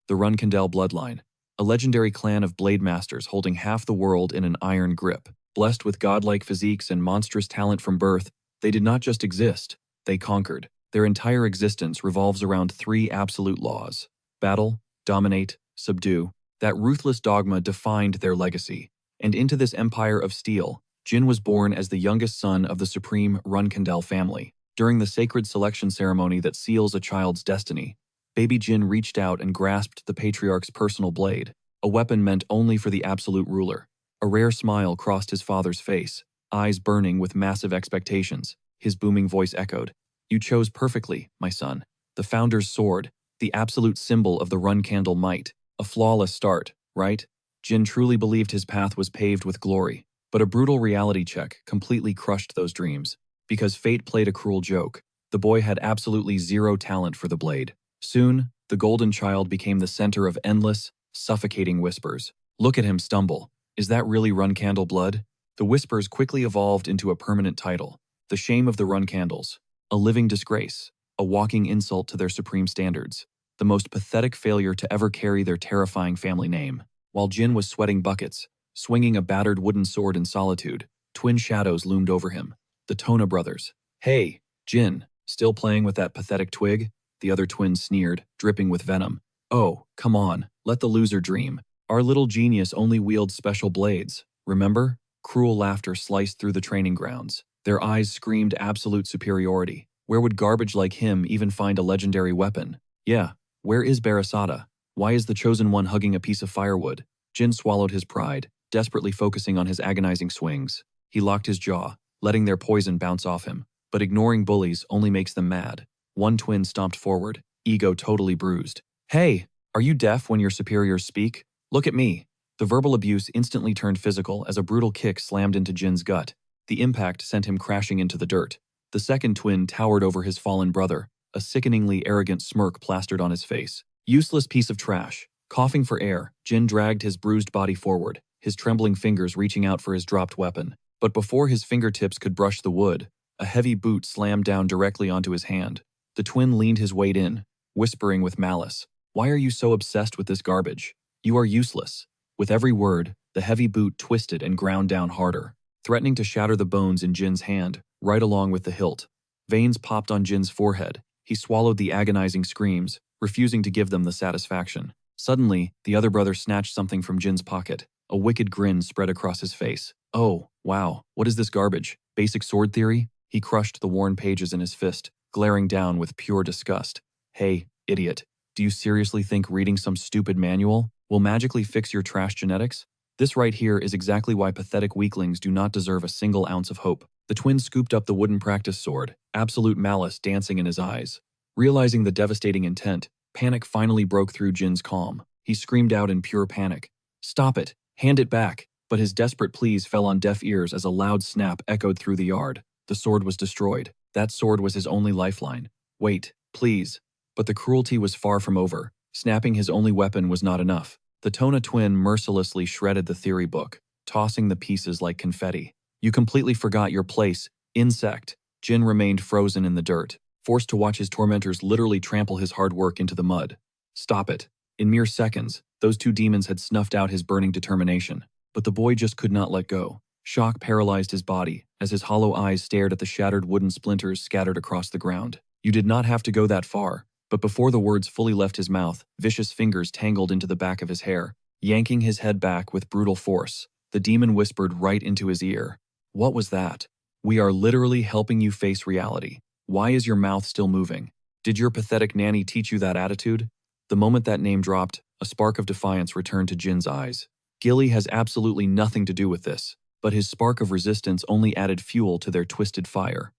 the Runkandel bloodline, a legendary clan of blade masters holding half the world in an iron grip. Blessed with godlike physiques and monstrous talent from birth, they did not just exist, they conquered. Their entire existence revolves around three absolute laws: battle, dominate, subdue. That ruthless dogma defined their legacy. And into this empire of steel, Jin was born as the youngest son of the supreme Runkandel family. During the sacred selection ceremony that seals a child's destiny, baby Jin reached out and grasped the patriarch's personal blade, a weapon meant only for the absolute ruler. A rare smile crossed his father's face, eyes burning with massive expectations. His booming voice echoed, "You chose perfectly, my son. The founder's sword, the absolute symbol of the Runkandel might. A flawless start, right?" Jin truly believed his path was paved with glory, but a brutal reality check completely crushed those dreams. Because fate played a cruel joke, the boy had absolutely zero talent for the blade. Soon, the golden child became the center of endless, suffocating whispers. "Look at him stumble. Is that really Runkandel blood?" The whispers quickly evolved into a permanent title: The Shame of the Runkandels, a living disgrace, a walking insult to their supreme standards, the most pathetic failure to ever carry their terrifying family name. While Jin was sweating buckets, swinging a battered wooden sword in solitude, twin shadows loomed over him. The Tona brothers. "Hey, Jin, still playing with that pathetic twig?" The other twin sneered, dripping with venom. "Oh, come on, let the loser dream. Our little genius only wields special blades, remember?" Cruel laughter sliced through the training grounds. Their eyes screamed absolute superiority. Where would garbage like him even find a legendary weapon? Yeah, where is Barasada? Why is the chosen one hugging a piece of firewood? Jin swallowed his pride, desperately focusing on his agonizing swings. He locked his jaw, letting their poison bounce off him. But ignoring bullies only makes them mad. One twin stomped forward, ego totally bruised. "Hey, are you deaf when your superiors speak? Look at me." The verbal abuse instantly turned physical as a brutal kick slammed into Jin's gut. The impact sent him crashing into the dirt. The second twin towered over his fallen brother, a sickeningly arrogant smirk plastered on his face. "Useless piece of trash." Coughing for air, Jin dragged his bruised body forward, his trembling fingers reaching out for his dropped weapon. But before his fingertips could brush the wood, a heavy boot slammed down directly onto his hand. The twin leaned his weight in, whispering with malice, "Why are you so obsessed with this garbage? You are useless." With every word, the heavy boot twisted and ground down harder, threatening to shatter the bones in Jin's hand, right along with the hilt. Veins popped on Jin's forehead. He swallowed the agonizing screams, refusing to give them the satisfaction. Suddenly, the other brother snatched something from Jin's pocket. A wicked grin spread across his face. "Oh, wow, what is this garbage? Basic sword theory?" He crushed the worn pages in his fist, glaring down with pure disgust. "Hey, idiot, do you seriously think reading some stupid manual will magically fix your trash genetics? This right here is exactly why pathetic weaklings do not deserve a single ounce of hope." The twin scooped up the wooden practice sword, absolute malice dancing in his eyes. Realizing the devastating intent, panic finally broke through Jin's calm. He screamed out in pure panic, "Stop it! Hand it back!" But his desperate pleas fell on deaf ears as a loud snap echoed through the yard. The sword was destroyed. That sword was his only lifeline. "Wait, please." But the cruelty was far from over. Snapping his only weapon was not enough. The Tona twin mercilessly shredded the theory book, tossing the pieces like confetti. "You completely forgot your place, insect." Jin remained frozen in the dirt, forced to watch his tormentors literally trample his hard work into the mud. Stop it. In mere seconds, those two demons had snuffed out his burning determination. But the boy just could not let go. Shock paralyzed his body as his hollow eyes stared at the shattered wooden splinters scattered across the ground. "You did not have to go that far." But before the words fully left his mouth, vicious fingers tangled into the back of his hair. Yanking his head back with brutal force, the demon whispered right into his ear. "What was that? We are literally helping you face reality. Why is your mouth still moving? Did your pathetic nanny teach you that attitude?" The moment that name dropped, a spark of defiance returned to Jin's eyes. Gilly has absolutely nothing to do with this, but his spark of resistance only added fuel to their twisted fire.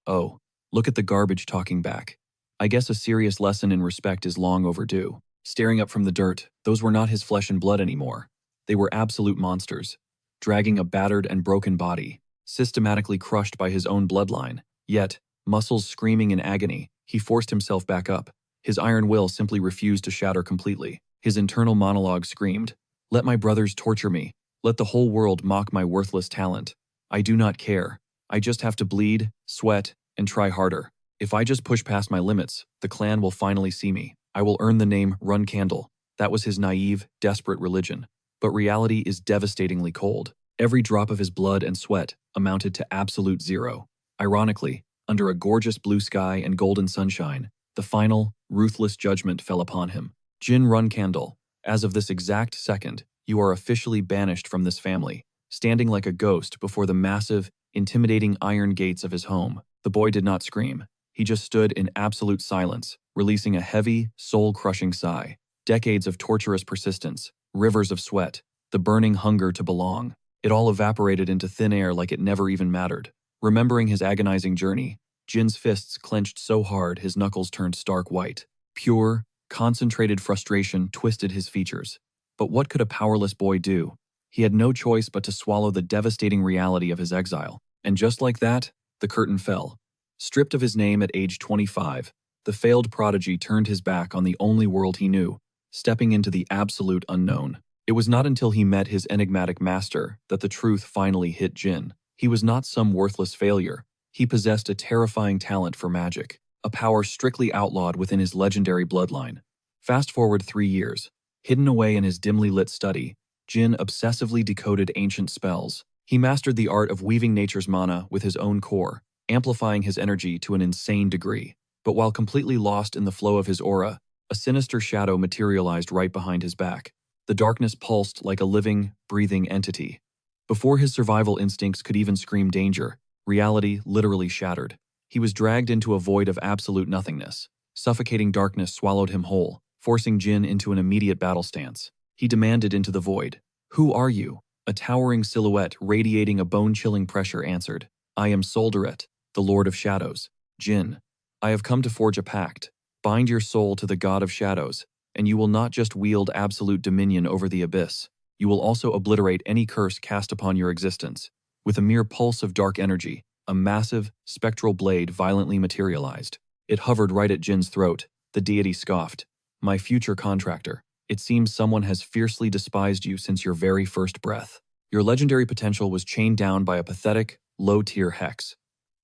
"Oh, look at the garbage talking back. I guess a serious lesson in respect is long overdue." Staring up from the dirt, those were not his flesh and blood anymore. They were absolute monsters, dragging a battered and broken body, systematically crushed by his own bloodline. Yet, muscles screaming in agony, he forced himself back up. His iron will simply refused to shatter completely. His internal monologue screamed, "Let my brothers torture me. Let the whole world mock my worthless talent. I do not care. I just have to bleed, sweat, and try harder. If I just push past my limits, the clan will finally see me. I will earn the name Runkandel. That was his naive, desperate religion. But reality is devastatingly cold. Every drop of his blood and sweat amounted to absolute zero. Ironically, under a gorgeous blue sky and golden sunshine, the final, ruthless judgment fell upon him. Jin Runcandle, as of this exact second, you are officially banished from this family. Standing like a ghost before the massive, intimidating iron gates of his home, the boy did not scream. He just stood in absolute silence, releasing a heavy, soul-crushing sigh. Decades of torturous persistence, rivers of sweat, the burning hunger to belong. It all evaporated into thin air like it never even mattered. Remembering his agonizing journey, Jin's fists clenched so hard his knuckles turned stark white. Pure, concentrated frustration twisted his features. But what could a powerless boy do? He had no choice but to swallow the devastating reality of his exile. And just like that, the curtain fell. Stripped of his name at age 25, the failed prodigy turned his back on the only world he knew, stepping into the absolute unknown. It was not until he met his enigmatic master that the truth finally hit Jin. He was not some worthless failure. He possessed a terrifying talent for magic, a power strictly outlawed within his legendary bloodline. Fast forward 3 years. Hidden away in his dimly lit study, Jin obsessively decoded ancient spells. He mastered the art of weaving nature's mana with his own core, amplifying his energy to an insane degree. But while completely lost in the flow of his aura, a sinister shadow materialized right behind his back. The darkness pulsed like a living, breathing entity. Before his survival instincts could even scream danger, reality literally shattered. He was dragged into a void of absolute nothingness. Suffocating darkness swallowed him whole, forcing Jin into an immediate battle stance. He demanded into the void. "Who are you?" A towering silhouette radiating a bone-chilling pressure answered. "I am Soldaret, the Lord of Shadows. Jin, I have come to forge a pact. Bind your soul to the God of Shadows, and you will not just wield absolute dominion over the abyss. You will also obliterate any curse cast upon your existence." With a mere pulse of dark energy, a massive, spectral blade violently materialized. It hovered right at Jin's throat. The deity scoffed. "My future contractor, it seems someone has fiercely despised you since your very first breath. Your legendary potential was chained down by a pathetic, low-tier hex."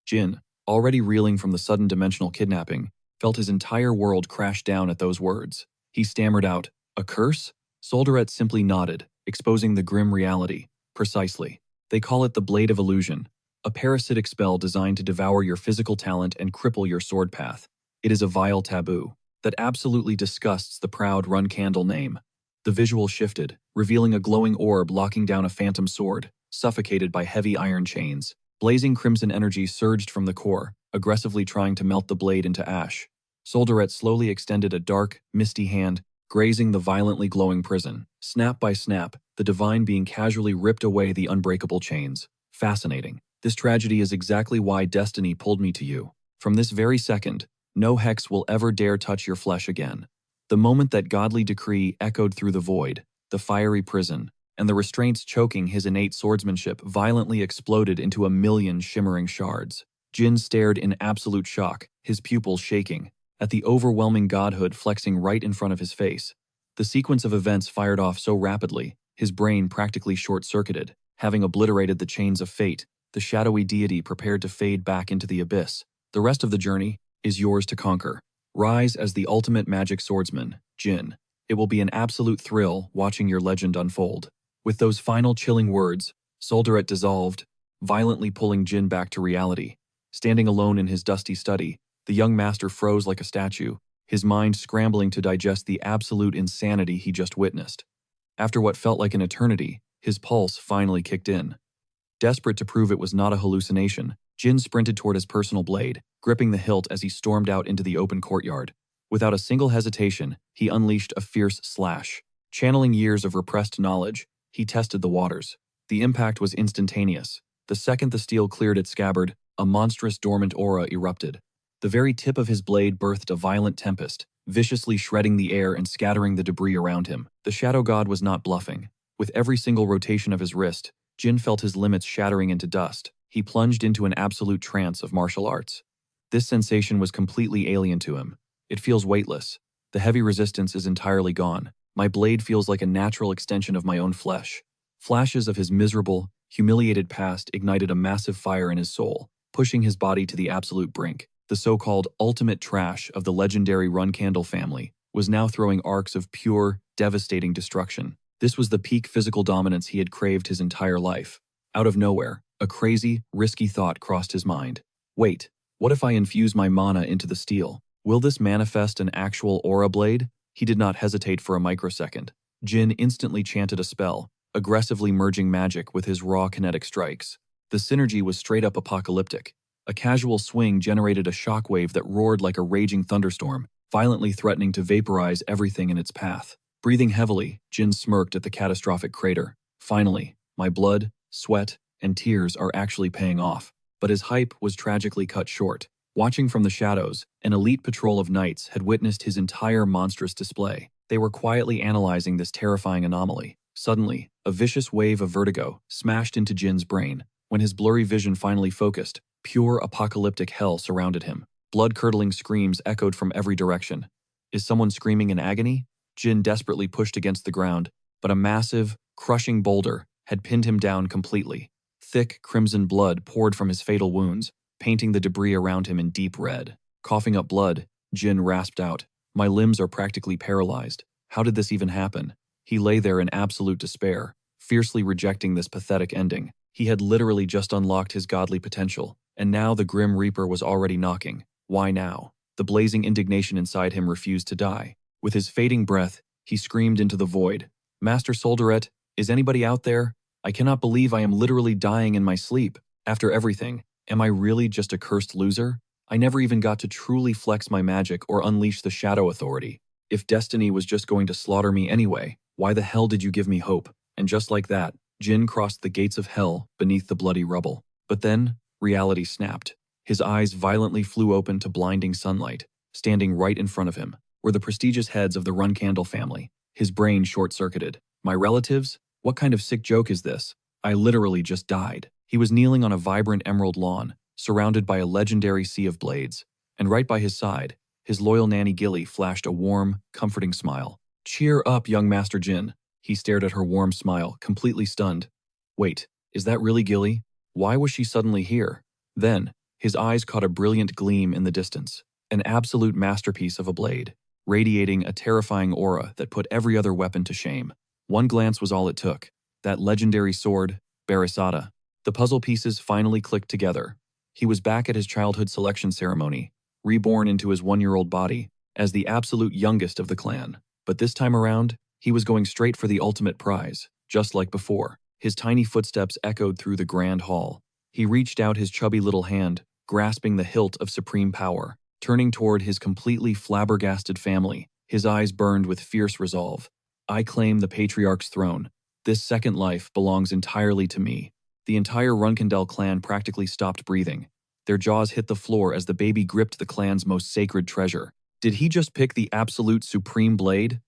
Jin, already reeling from the sudden dimensional kidnapping, felt his entire world crash down at those words. He stammered out, "A curse?" Soldaret simply nodded, exposing the grim reality. "Precisely. They call it the Blade of Illusion, a parasitic spell designed to devour your physical talent and cripple your sword path. It is a vile taboo that absolutely disgusts the proud Runcandle name." The visual shifted, revealing a glowing orb locking down a phantom sword, suffocated by heavy iron chains. Blazing crimson energy surged from the core, aggressively trying to melt the blade into ash. Soldaret slowly extended a dark, misty hand, grazing the violently glowing prison. Snap by snap, the divine being casually ripped away the unbreakable chains. "Fascinating. This tragedy is exactly why destiny pulled me to you. From this very second, no hex will ever dare touch your flesh again." The moment that godly decree echoed through the void, the fiery prison, and the restraints choking his innate swordsmanship violently exploded into a million shimmering shards. Jin stared in absolute shock, his pupils shaking, at the overwhelming godhood flexing right in front of his face. The sequence of events fired off so rapidly, his brain practically short-circuited. Having obliterated the chains of fate, the shadowy deity prepared to fade back into the abyss. The rest of the journey is yours to conquer. Rise as the ultimate magic swordsman, Jin. It will be an absolute thrill watching your legend unfold. With those final chilling words, Soldaret dissolved, violently pulling Jin back to reality. Standing alone in his dusty study, the young master froze like a statue, his mind scrambling to digest the absolute insanity he just witnessed. After what felt like an eternity, his pulse finally kicked in. Desperate to prove it was not a hallucination, Jin sprinted toward his personal blade, gripping the hilt as he stormed out into the open courtyard. Without a single hesitation, he unleashed a fierce slash. Channeling years of repressed knowledge, he tested the waters. The impact was instantaneous. The second the steel cleared its scabbard, a monstrous dormant aura erupted. The very tip of his blade birthed a violent tempest, viciously shredding the air and scattering the debris around him. The shadow god was not bluffing. With every single rotation of his wrist, Jin felt his limits shattering into dust. He plunged into an absolute trance of martial arts. This sensation was completely alien to him. It feels weightless. The heavy resistance is entirely gone. My blade feels like a natural extension of my own flesh. Flashes of his miserable, humiliated past ignited a massive fire in his soul, pushing his body to the absolute brink. The so-called ultimate trash of the legendary Runcandle family was now throwing arcs of pure, devastating destruction. This was the peak physical dominance he had craved his entire life. Out of nowhere, a crazy, risky thought crossed his mind. Wait, what if I infuse my mana into the steel? Will this manifest an actual aura blade? He did not hesitate for a microsecond. Jin instantly chanted a spell, aggressively merging magic with his raw kinetic strikes. The synergy was straight up apocalyptic. A casual swing generated a shockwave that roared like a raging thunderstorm, violently threatening to vaporize everything in its path. Breathing heavily, Jin smirked at the catastrophic crater. Finally, my blood, sweat, and tears are actually paying off. But his hype was tragically cut short. Watching from the shadows, an elite patrol of knights had witnessed his entire monstrous display. They were quietly analyzing this terrifying anomaly. Suddenly, a vicious wave of vertigo smashed into Jin's brain. When his blurry vision finally focused, pure apocalyptic hell surrounded him. Blood-curdling screams echoed from every direction. Is someone screaming in agony? Jin desperately pushed against the ground, but a massive, crushing boulder had pinned him down completely. Thick, crimson blood poured from his fatal wounds, painting the debris around him in deep red. Coughing up blood, Jin rasped out, "My limbs are practically paralyzed. How did this even happen?" He lay there in absolute despair, fiercely rejecting this pathetic ending. He had literally just unlocked his godly potential, and now the Grim Reaper was already knocking. Why now? The blazing indignation inside him refused to die. With his fading breath, he screamed into the void, "Master Soldaret, is anybody out there? I cannot believe I am literally dying in my sleep. After everything, am I really just a cursed loser? I never even got to truly flex my magic or unleash the Shadow Authority. If destiny was just going to slaughter me anyway, why the hell did you give me hope?" And just like that, Jin crossed the gates of hell beneath the bloody rubble. But then, reality snapped. His eyes violently flew open to blinding sunlight. Standing right in front of him were the prestigious heads of the Runcandle family. His brain short-circuited. My relatives? What kind of sick joke is this? I literally just died. He was kneeling on a vibrant emerald lawn, surrounded by a legendary sea of blades. And right by his side, his loyal nanny Gilly flashed a warm, comforting smile. "Cheer up, young Master Jin." He stared at her warm smile, completely stunned. Wait, is that really Gilly? Why was she suddenly here? Then, his eyes caught a brilliant gleam in the distance. An absolute masterpiece of a blade, radiating a terrifying aura that put every other weapon to shame. One glance was all it took. That legendary sword, Barasada. The puzzle pieces finally clicked together. He was back at his childhood selection ceremony, reborn into his 1-year-old body, as the absolute youngest of the clan. But this time around, he was going straight for the ultimate prize, just like before. His tiny footsteps echoed through the grand hall. He reached out his chubby little hand, grasping the hilt of supreme power. Turning toward his completely flabbergasted family, his eyes burned with fierce resolve. "I claim the Patriarch's throne. This second life belongs entirely to me." The entire Runkendell clan practically stopped breathing. Their jaws hit the floor as the baby gripped the clan's most sacred treasure. Did he just pick the absolute supreme blade?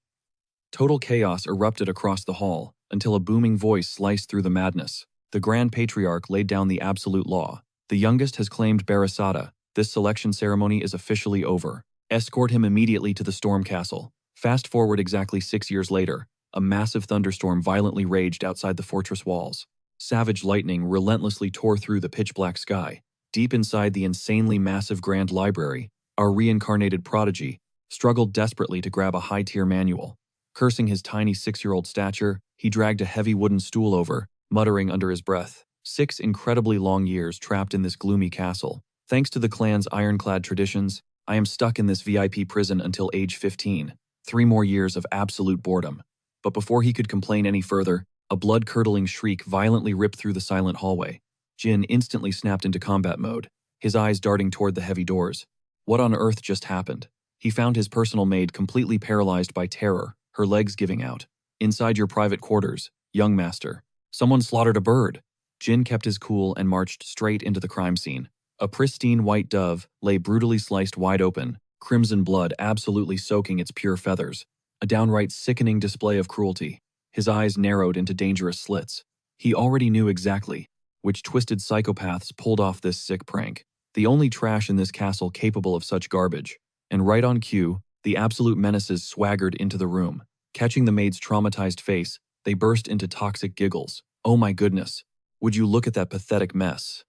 Total chaos erupted across the hall, until a booming voice sliced through the madness. The Grand Patriarch laid down the absolute law. "The youngest has claimed Barasada. This selection ceremony is officially over. Escort him immediately to the Storm Castle." Fast forward exactly 6 years later, a massive thunderstorm violently raged outside the fortress walls. Savage lightning relentlessly tore through the pitch-black sky. Deep inside the insanely massive Grand Library, our reincarnated prodigy struggled desperately to grab a high-tier manual. Cursing his tiny 6-year-old stature, he dragged a heavy wooden stool over, muttering under his breath. 6 incredibly long years trapped in this gloomy castle. Thanks to the clan's ironclad traditions, I am stuck in this VIP prison until age 15. 3 more years of absolute boredom. But before he could complain any further, a blood-curdling shriek violently ripped through the silent hallway. Jin instantly snapped into combat mode, his eyes darting toward the heavy doors. What on earth just happened? He found his personal maid completely paralyzed by terror, her legs giving out. "Inside your private quarters, young master. Someone slaughtered a bird." Jin kept his cool and marched straight into the crime scene. A pristine white dove lay brutally sliced wide open, crimson blood absolutely soaking its pure feathers. A downright sickening display of cruelty. His eyes narrowed into dangerous slits. He already knew exactly which twisted psychopaths pulled off this sick prank. The only trash in this castle capable of such garbage. And right on cue, the absolute menaces swaggered into the room. Catching the maid's traumatized face, they burst into toxic giggles. "Oh my goodness. Would you look at that pathetic mess?"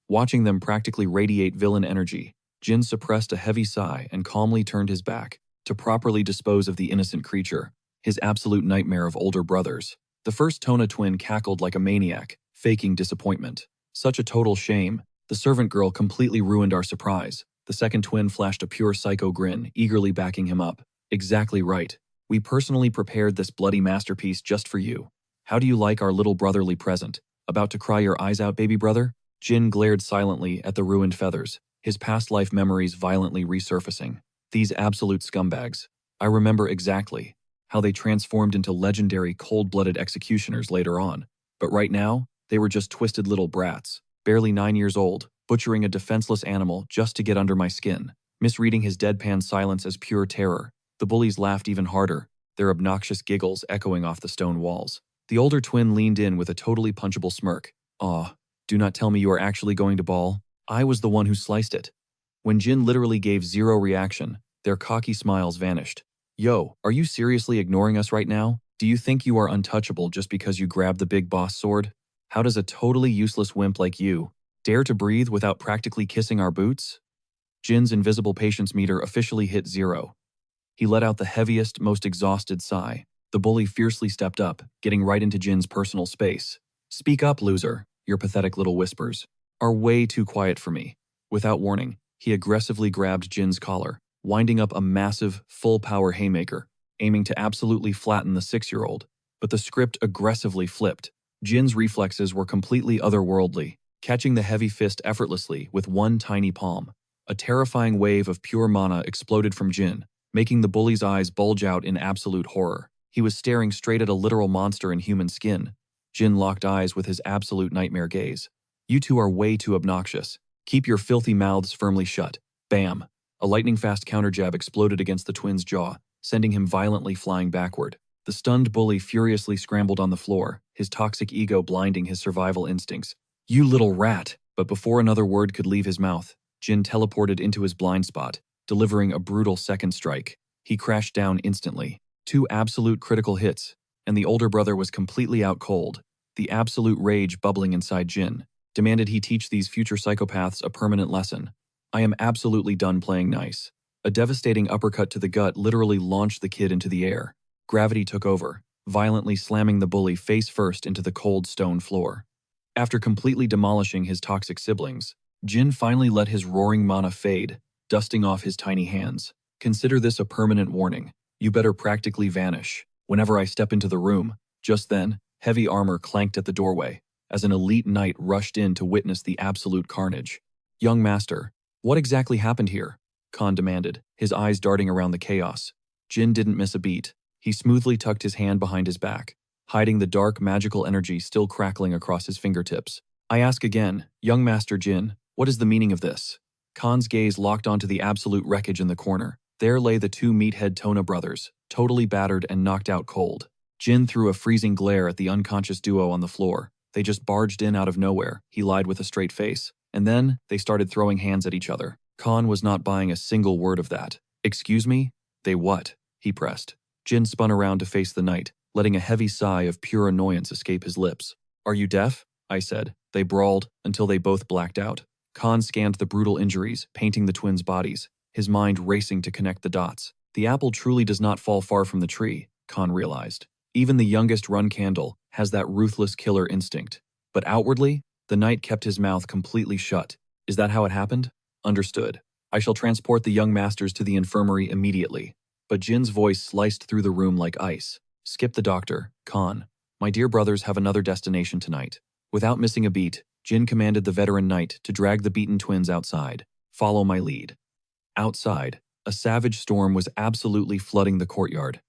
Watching them practically radiate villain energy, Jin suppressed a heavy sigh and calmly turned his back. to properly dispose of the innocent creature, his absolute nightmare of older brothers. The first Tona twin cackled like a maniac, faking disappointment. Such a total shame. The servant girl completely ruined our surprise. The second twin flashed a pure psycho grin, eagerly backing him up. Exactly right. We personally prepared this bloody masterpiece just for you. How do you like our little brotherly present? About to cry your eyes out, baby brother? Jin glared silently at the ruined feathers, his past life memories violently resurfacing. These absolute scumbags. I remember exactly how they transformed into legendary cold-blooded executioners later on. But right now, they were just twisted little brats, barely 9 years old, butchering a defenseless animal just to get under my skin. Misreading his deadpan silence as pure terror, the bullies laughed even harder, their obnoxious giggles echoing off the stone walls. The older twin leaned in with a totally punchable smirk. Aw, do not tell me you are actually going to bawl. I was the one who sliced it. When Jin literally gave zero reaction, their cocky smiles vanished. Yo, are you seriously ignoring us right now? Do you think you are untouchable just because you grabbed the big boss sword? How does a totally useless wimp like you dare to breathe without practically kissing our boots? Jin's invisible patience meter officially hit 0. He let out the heaviest, most exhausted sigh. The bully fiercely stepped up, getting right into Jin's personal space. Speak up, loser. Your pathetic little whispers are way too quiet for me. Without warning, he aggressively grabbed Jin's collar, winding up a massive, full-power haymaker, aiming to absolutely flatten the 6-year-old. But the script aggressively flipped. Jin's reflexes were completely otherworldly, catching the heavy fist effortlessly with one tiny palm. A terrifying wave of pure mana exploded from Jin, making the bully's eyes bulge out in absolute horror. He was staring straight at a literal monster in human skin. Jin locked eyes with his absolute nightmare gaze. You two are way too obnoxious. Keep your filthy mouths firmly shut. Bam! A lightning-fast counter-jab exploded against the twin's jaw, sending him violently flying backward. The stunned bully furiously scrambled on the floor, his toxic ego blinding his survival instincts. You little rat! But before another word could leave his mouth, Jin teleported into his blind spot, delivering a brutal second strike. He crashed down instantly. 2 absolute critical hits, and the older brother was completely out cold. The absolute rage bubbling inside Jin demanded he teach these future psychopaths a permanent lesson. I am absolutely done playing nice. A devastating uppercut to the gut literally launched the kid into the air. Gravity took over, violently slamming the bully face first into the cold stone floor. After completely demolishing his toxic siblings, Jin finally let his roaring mana fade, dusting off his tiny hands. Consider this a permanent warning. You better practically vanish whenever I step into the room. Just then, heavy armor clanked at the doorway, as an elite knight rushed in to witness the absolute carnage. Young master, what exactly happened here? Khan demanded, his eyes darting around the chaos. Jin didn't miss a beat. He smoothly tucked his hand behind his back, hiding the dark magical energy still crackling across his fingertips. I ask again, young master Jin, what is the meaning of this? Khan's gaze locked onto the absolute wreckage in the corner. There lay the 2 meathead Tona brothers, totally battered and knocked out cold. Jin threw a freezing glare at the unconscious duo on the floor. They just barged in out of nowhere, he lied with a straight face. And then, they started throwing hands at each other. Khan was not buying a single word of that. Excuse me? They what? He pressed. Jin spun around to face the knight, letting a heavy sigh of pure annoyance escape his lips. Are you deaf? I said. They brawled, until they both blacked out. Khan scanned the brutal injuries, painting the twins' bodies, his mind racing to connect the dots. The apple truly does not fall far from the tree, Khan realized. Even the youngest run candle has that ruthless killer instinct. But outwardly, the knight kept his mouth completely shut. Is that how it happened? Understood. I shall transport the young masters to the infirmary immediately. But Jin's voice sliced through the room like ice. Skip the doctor, Khan. My dear brothers have another destination tonight. Without missing a beat, Jin commanded the veteran knight to drag the beaten twins outside. Follow my lead. Outside, a savage storm was absolutely flooding the courtyard.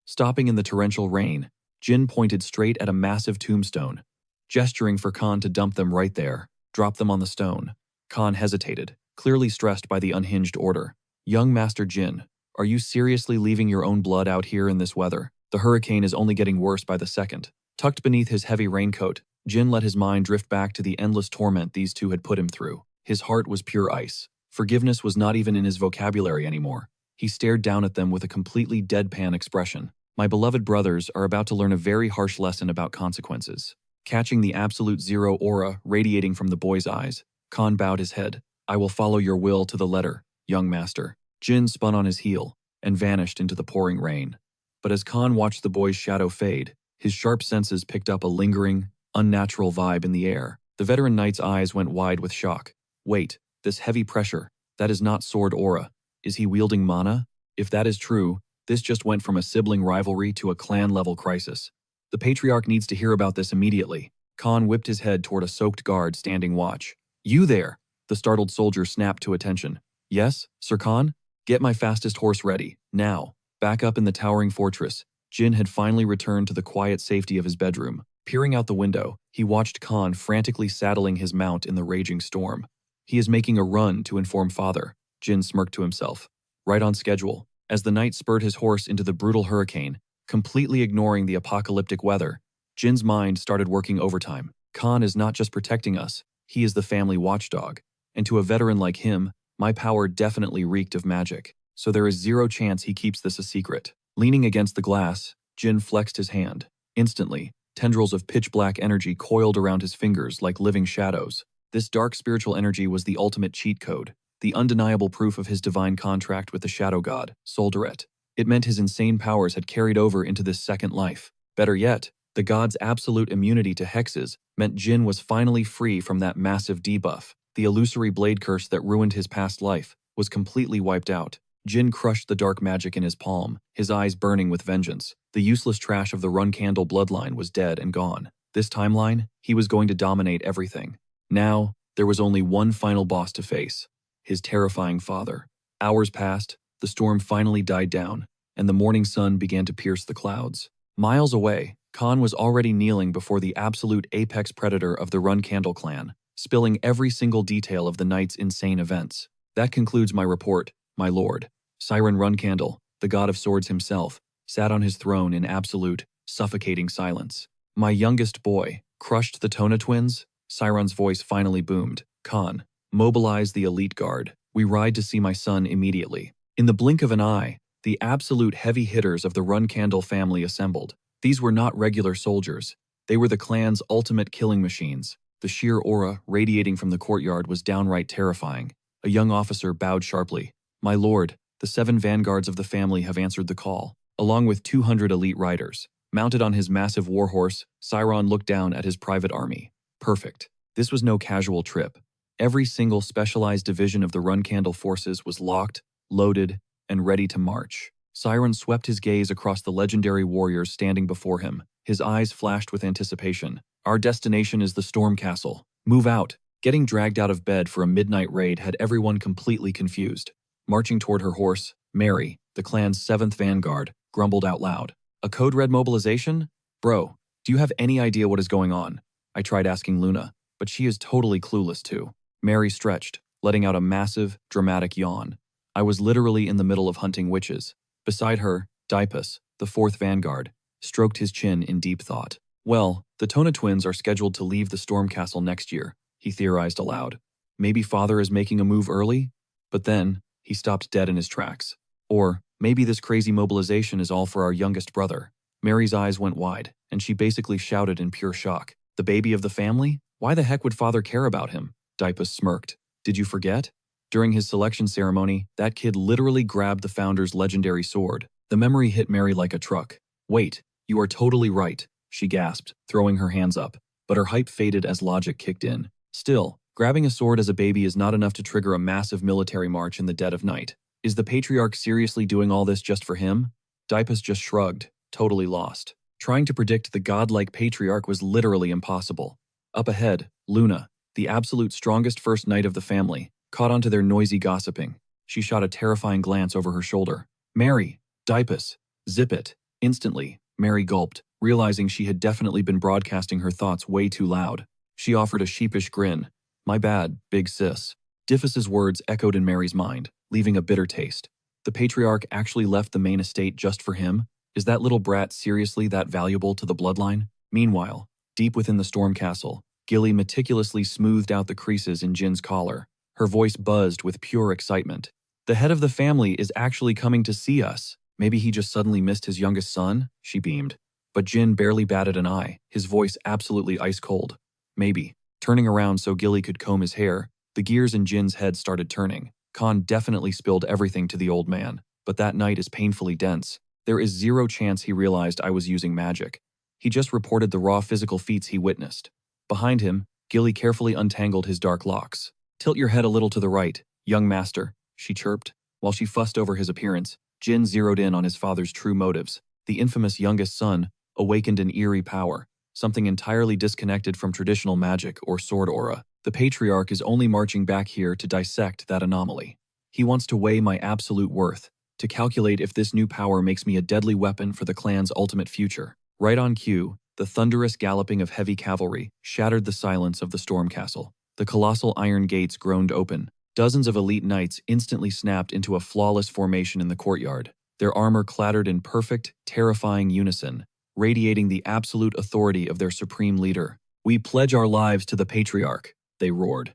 Stopping in the torrential rain, Jin pointed straight at a massive tombstone, gesturing for Khan to dump them right there. Drop them on the stone. Khan hesitated, clearly stressed by the unhinged order. Young Master Jin, are you seriously leaving your own blood out here in this weather? The hurricane is only getting worse by the second. Tucked beneath his heavy raincoat, Jin let his mind drift back to the endless torment these two had put him through. His heart was pure ice. Forgiveness was not even in his vocabulary anymore. He stared down at them with a completely deadpan expression. My beloved brothers are about to learn a very harsh lesson about consequences. Catching the absolute zero aura radiating from the boy's eyes, Khan bowed his head. I will follow your will to the letter, young master. Jin spun on his heel, and vanished into the pouring rain. But as Khan watched the boy's shadow fade, his sharp senses picked up a lingering, unnatural vibe in the air. The veteran knight's eyes went wide with shock. Wait, this heavy pressure, that is not sword aura. Is he wielding mana? If that is true, this just went from a sibling rivalry to a clan-level crisis. The Patriarch needs to hear about this immediately. Khan whipped his head toward a soaked guard standing watch. You there! The startled soldier snapped to attention. Yes, Sir Khan? Get my fastest horse ready, now. Back up in the towering fortress, Jin had finally returned to the quiet safety of his bedroom. Peering out the window, he watched Khan frantically saddling his mount in the raging storm. He is making a run to inform father, Jin smirked to himself. Right on schedule. As the knight spurred his horse into the brutal hurricane, completely ignoring the apocalyptic weather, Jin's mind started working overtime. Khan is not just protecting us, he is the family watchdog. And to a veteran like him, my power definitely reeked of magic, so there is zero chance he keeps this a secret. Leaning against the glass, Jin flexed his hand. Instantly, tendrils of pitch-black energy coiled around his fingers like living shadows. This dark spiritual energy was the ultimate cheat code, the undeniable proof of his divine contract with the shadow god, Soldaret. It meant his insane powers had carried over into this second life. Better yet, the god's absolute immunity to hexes meant Jin was finally free from that massive debuff. The illusory blade curse that ruined his past life was completely wiped out. Jin crushed the dark magic in his palm, his eyes burning with vengeance. The useless trash of the Run Candle bloodline was dead and gone. This timeline, he was going to dominate everything. Now, there was only one final boss to face. His terrifying father. Hours passed, the storm finally died down, and the morning sun began to pierce the clouds. Miles away, Khan was already kneeling before the absolute apex predator of the Run Candle clan, spilling every single detail of the night's insane events. That concludes my report, my lord. Siren Runcandle, the god of swords himself, sat on his throne in absolute, suffocating silence. My youngest boy, crushed the Tona twins? Siren's voice finally boomed. Khan, mobilize the elite guard. We ride to see my son immediately. In the blink of an eye, the absolute heavy hitters of the Runcandle family assembled. These were not regular soldiers. They were the clan's ultimate killing machines. The sheer aura radiating from the courtyard was downright terrifying. A young officer bowed sharply. My lord, the 7 vanguards of the family have answered the call, along with 200 elite riders. Mounted on his massive warhorse, Siron looked down at his private army. Perfect. This was no casual trip. Every single specialized division of the Runcandle forces was locked, loaded, and ready to march. Siron swept his gaze across the legendary warriors standing before him. His eyes flashed with anticipation. Our destination is the Storm Castle. Move out. Getting dragged out of bed for a midnight raid had everyone completely confused. Marching toward her horse, Mary, the clan's 7th vanguard, grumbled out loud. A code red mobilization? Bro, do you have any idea what is going on? I tried asking Luna, but she is totally clueless too. Mary stretched, letting out a massive, dramatic yawn. I was literally in the middle of hunting witches. Beside her, Dipus, the 4th vanguard, stroked his chin in deep thought. Well, the Tona twins are scheduled to leave the Storm Castle next year, he theorized aloud. Maybe father is making a move early? But then, he stopped dead in his tracks. Or, maybe this crazy mobilization is all for our youngest brother. Mary's eyes went wide, and she basically shouted in pure shock. The baby of the family? Why the heck would father care about him? Dipus smirked. Did you forget? During his selection ceremony, that kid literally grabbed the founder's legendary sword. The memory hit Mary like a truck. Wait, you are totally right, she gasped, throwing her hands up. But her hype faded as logic kicked in. Still, grabbing a sword as a baby is not enough to trigger a massive military march in the dead of night. Is the Patriarch seriously doing all this just for him? Dipus just shrugged, totally lost. Trying to predict the godlike Patriarch was literally impossible. Up ahead, Luna, the absolute strongest first knight of the family, caught onto their noisy gossiping. She shot a terrifying glance over her shoulder. Mary, Dipus, zip it. Instantly, Mary gulped, realizing she had definitely been broadcasting her thoughts way too loud. She offered a sheepish grin. My bad, big sis. Dipus's words echoed in Mary's mind, leaving a bitter taste. The Patriarch actually left the main estate just for him? Is that little brat seriously that valuable to the bloodline? Meanwhile, deep within the Storm Castle, Gilly meticulously smoothed out the creases in Jin's collar. Her voice buzzed with pure excitement. The head of the family is actually coming to see us. Maybe he just suddenly missed his youngest son? She beamed. But Jin barely batted an eye, his voice absolutely ice cold. Maybe. Turning around so Gilly could comb his hair, the gears in Jin's head started turning. Khan definitely spilled everything to the old man. but that night is painfully dense. There is zero chance he realized I was using magic. He just reported the raw physical feats he witnessed. Behind him, Gilly carefully untangled his dark locks. "Tilt your head a little to the right, young master," she chirped. While she fussed over his appearance, Jin zeroed in on his father's true motives. The infamous youngest son awakened an eerie power, something entirely disconnected from traditional magic or sword aura. The patriarch is only marching back here to dissect that anomaly. He wants to weigh my absolute worth, to calculate if this new power makes me a deadly weapon for the clan's ultimate future. Right on cue, the thunderous galloping of heavy cavalry shattered the silence of the storm castle. The colossal iron gates groaned open. Dozens of elite knights instantly snapped into a flawless formation in the courtyard. Their armor clattered in perfect, terrifying unison, radiating the absolute authority of their supreme leader. "We pledge our lives to the patriarch," they roared.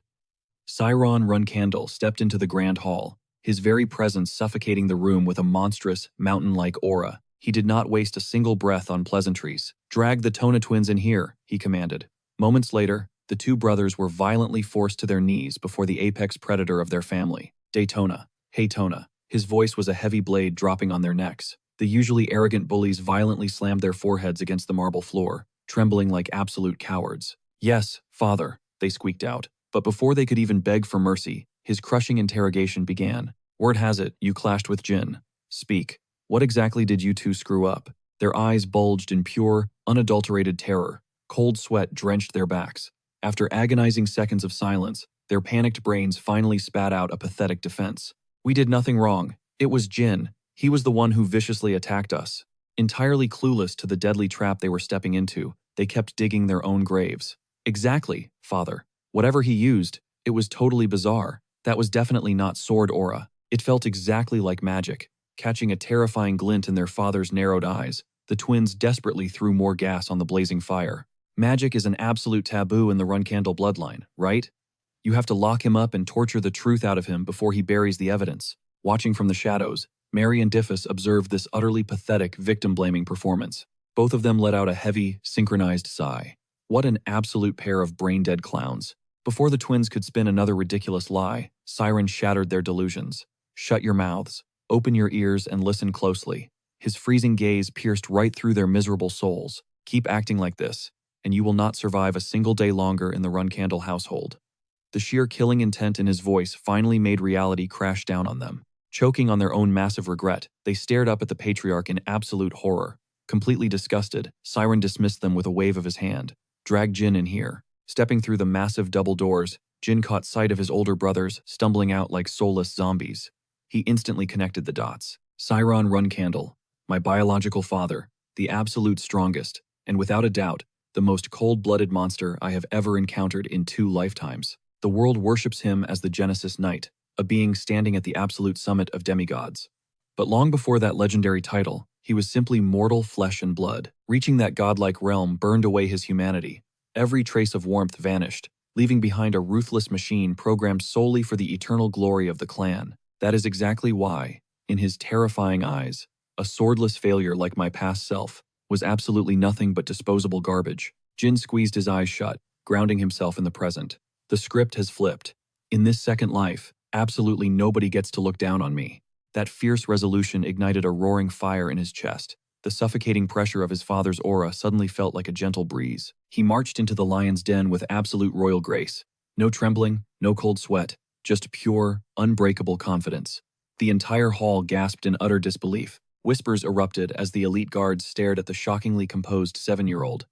Sciron Runcandle stepped into the grand hall, his very presence suffocating the room with a monstrous, mountain-like aura. He did not waste a single breath on pleasantries. "Drag the Tona twins in here," he commanded. Moments later, the two brothers were violently forced to their knees before the apex predator of their family, Daytona. "Hey Tona." His voice was a heavy blade dropping on their necks. The usually arrogant bullies violently slammed their foreheads against the marble floor, trembling like absolute cowards. "Yes, father," they squeaked out. But before they could even beg for mercy, his crushing interrogation began. "Word has it, you clashed with Jin. Speak. What exactly did you two screw up?" Their eyes bulged in pure, unadulterated terror. Cold sweat drenched their backs. After agonizing seconds of silence, their panicked brains finally spat out a pathetic defense. "We did nothing wrong. It was Jin. He was the one who viciously attacked us." Entirely clueless to the deadly trap they were stepping into, they kept digging their own graves. "Exactly, father. Whatever he used, it was totally bizarre. That was definitely not sword aura. It felt exactly like magic." Catching a terrifying glint in their father's narrowed eyes, the twins desperately threw more gas on the blazing fire. "Magic is an absolute taboo in the Runcandle bloodline, right? You have to lock him up and torture the truth out of him before he buries the evidence." Watching from the shadows, Mary and Diffus observed this utterly pathetic, victim-blaming performance. Both of them let out a heavy, synchronized sigh. What an absolute pair of brain-dead clowns. Before the twins could spin another ridiculous lie, Siren shattered their delusions. "Shut your mouths, open your ears, and listen closely." His freezing gaze pierced right through their miserable souls. "Keep acting like this, and you will not survive a single day longer in the Runcandle household." The sheer killing intent in his voice finally made reality crash down on them. Choking on their own massive regret, they stared up at the patriarch in absolute horror. Completely disgusted, Siren dismissed them with a wave of his hand. "Drag Jin in here." Stepping through the massive double doors, Jin caught sight of his older brothers stumbling out like soulless zombies. He instantly connected the dots. Sciron Runcandle, my biological father, the absolute strongest, and without a doubt, the most cold-blooded monster I have ever encountered in 2 lifetimes. The world worships him as the Genesis Knight, a being standing at the absolute summit of demigods. But long before that legendary title, he was simply mortal flesh and blood. Reaching that godlike realm burned away his humanity. Every trace of warmth vanished, leaving behind a ruthless machine programmed solely for the eternal glory of the clan. That is exactly why, in his terrifying eyes, a swordless failure like my past self was absolutely nothing but disposable garbage. Jin squeezed his eyes shut, grounding himself in the present. The script has flipped. In this second life, absolutely nobody gets to look down on me. That fierce resolution ignited a roaring fire in his chest. The suffocating pressure of his father's aura suddenly felt like a gentle breeze. He marched into the lion's den with absolute royal grace. No trembling, no cold sweat, just pure, unbreakable confidence. The entire hall gasped in utter disbelief. Whispers erupted as the elite guards stared at the shockingly composed 7-year-old.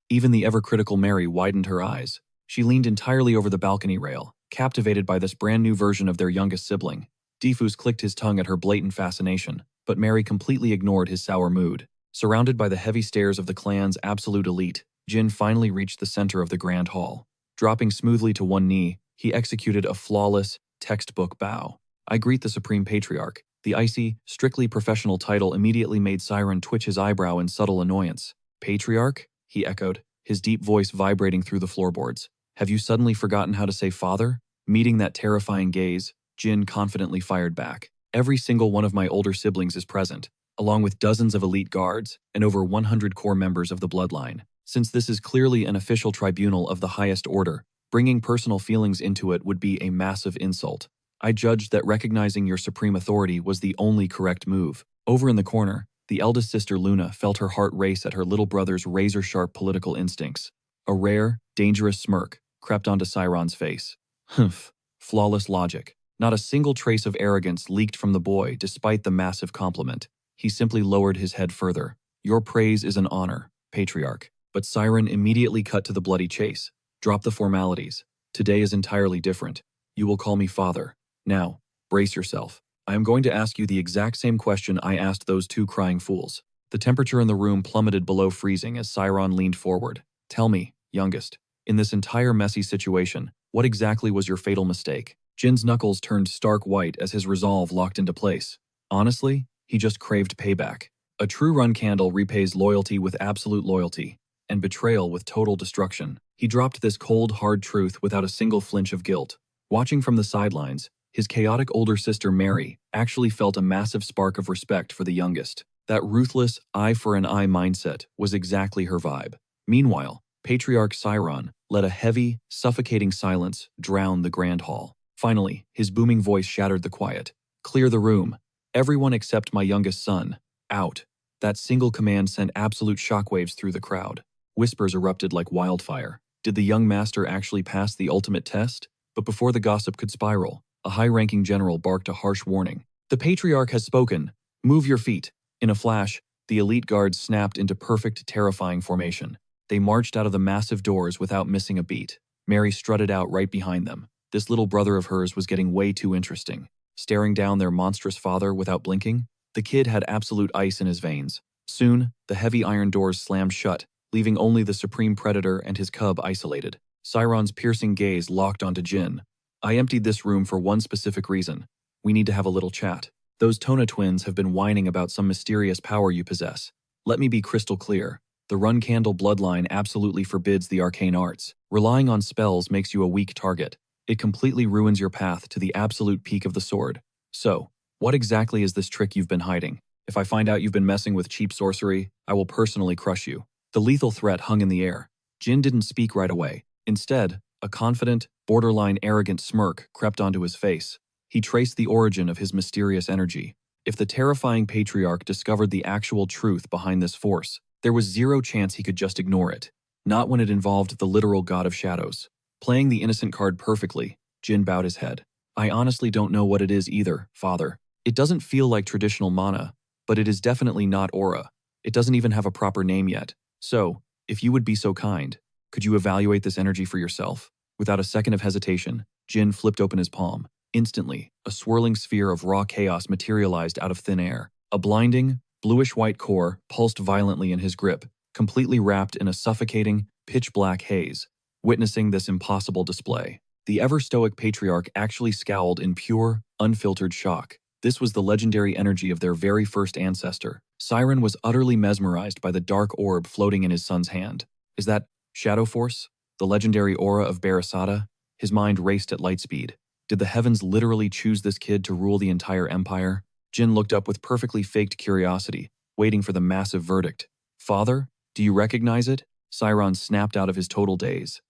Even the ever-critical Mary widened her eyes. She leaned entirely over the balcony rail, captivated by this brand-new version of their youngest sibling. Diffus clicked his tongue at her blatant fascination, but Mary completely ignored his sour mood. Surrounded by the heavy stares of the clan's absolute elite, Jin finally reached the center of the grand hall. Dropping smoothly to one knee, he executed a flawless, textbook bow. "I greet the Supreme Patriarch." The icy, strictly professional title immediately made Siren twitch his eyebrow in subtle annoyance. "Patriarch?" he echoed, his deep voice vibrating through the floorboards. "Have you suddenly forgotten how to say father?" Meeting that terrifying gaze, Jin confidently fired back. "Every single one of my older siblings is present, along with dozens of elite guards and over 100 core members of the bloodline. Since this is clearly an official tribunal of the highest order, bringing personal feelings into it would be a massive insult. I judged that recognizing your supreme authority was the only correct move. Over in the corner, the eldest sister Luna felt her heart race at her little brother's razor-sharp political instincts. A rare, dangerous smirk crept onto Siron's face. Humph, flawless logic. Not a single trace of arrogance leaked from the boy despite the massive compliment. He simply lowered his head further. Your praise is an honor, Patriarch. But Siren immediately cut to the bloody chase. Drop the formalities. Today is entirely different. You will call me father. Now, brace yourself. I am going to ask you the exact same question I asked those two crying fools. The temperature in the room plummeted below freezing as Siron leaned forward. Tell me, youngest, in this entire messy situation, what exactly was your fatal mistake? Jin's knuckles turned stark white as his resolve locked into place. Honestly, he just craved payback. A true run candle repays loyalty with absolute loyalty, and betrayal with total destruction. He dropped this cold, hard truth without a single flinch of guilt. Watching from the sidelines, his chaotic older sister Mary actually felt a massive spark of respect for the youngest. That ruthless, eye for an eye mindset was exactly her vibe. Meanwhile, Patriarch Siron let a heavy, suffocating silence drown the grand hall. Finally, his booming voice shattered the quiet. Clear the room. Everyone except my youngest son. Out. That single command sent absolute shockwaves through the crowd. Whispers erupted like wildfire. Did the young master actually pass the ultimate test? But before the gossip could spiral, a high-ranking general barked a harsh warning. The Patriarch has spoken. Move your feet. In a flash, the elite guards snapped into perfect, terrifying formation. They marched out of the massive doors without missing a beat. Mary strutted out right behind them. This little brother of hers was getting way too interesting. Staring down their monstrous father without blinking, the kid had absolute ice in his veins. Soon, the heavy iron doors slammed shut, leaving only the supreme predator and his cub isolated. Siron's piercing gaze locked onto Jin. I emptied this room for one specific reason. We need to have a little chat. Those Tona twins have been whining about some mysterious power you possess. Let me be crystal clear. The Run Candle bloodline absolutely forbids the arcane arts. Relying on spells makes you a weak target. It completely ruins your path to the absolute peak of the sword. So, what exactly is this trick you've been hiding? If I find out you've been messing with cheap sorcery, I will personally crush you. The lethal threat hung in the air. Jin didn't speak right away. Instead, a confident, borderline arrogant smirk crept onto his face. He traced the origin of his mysterious energy. If the terrifying Patriarch discovered the actual truth behind this force, there was zero chance he could just ignore it. Not when it involved the literal god of shadows. Playing the innocent card perfectly, Jin bowed his head. I honestly don't know what it is either, father. It doesn't feel like traditional mana, but it is definitely not aura. It doesn't even have a proper name yet. So, if you would be so kind, could you evaluate this energy for yourself? Without a second of hesitation, Jin flipped open his palm. Instantly, a swirling sphere of raw chaos materialized out of thin air. A blinding, bluish-white core pulsed violently in his grip, completely wrapped in a suffocating, pitch-black haze. Witnessing this impossible display, the ever-stoic Patriarch actually scowled in pure, unfiltered shock. This was the legendary energy of their very first ancestor. Siren was utterly mesmerized by the dark orb floating in his son's hand. Is that Shadow Force? The legendary aura of Barasada? His mind raced at light speed. Did the heavens literally choose this kid to rule the entire empire? Jin looked up with perfectly faked curiosity, waiting for the massive verdict. Father, do you recognize it? Siron snapped out of his total daze.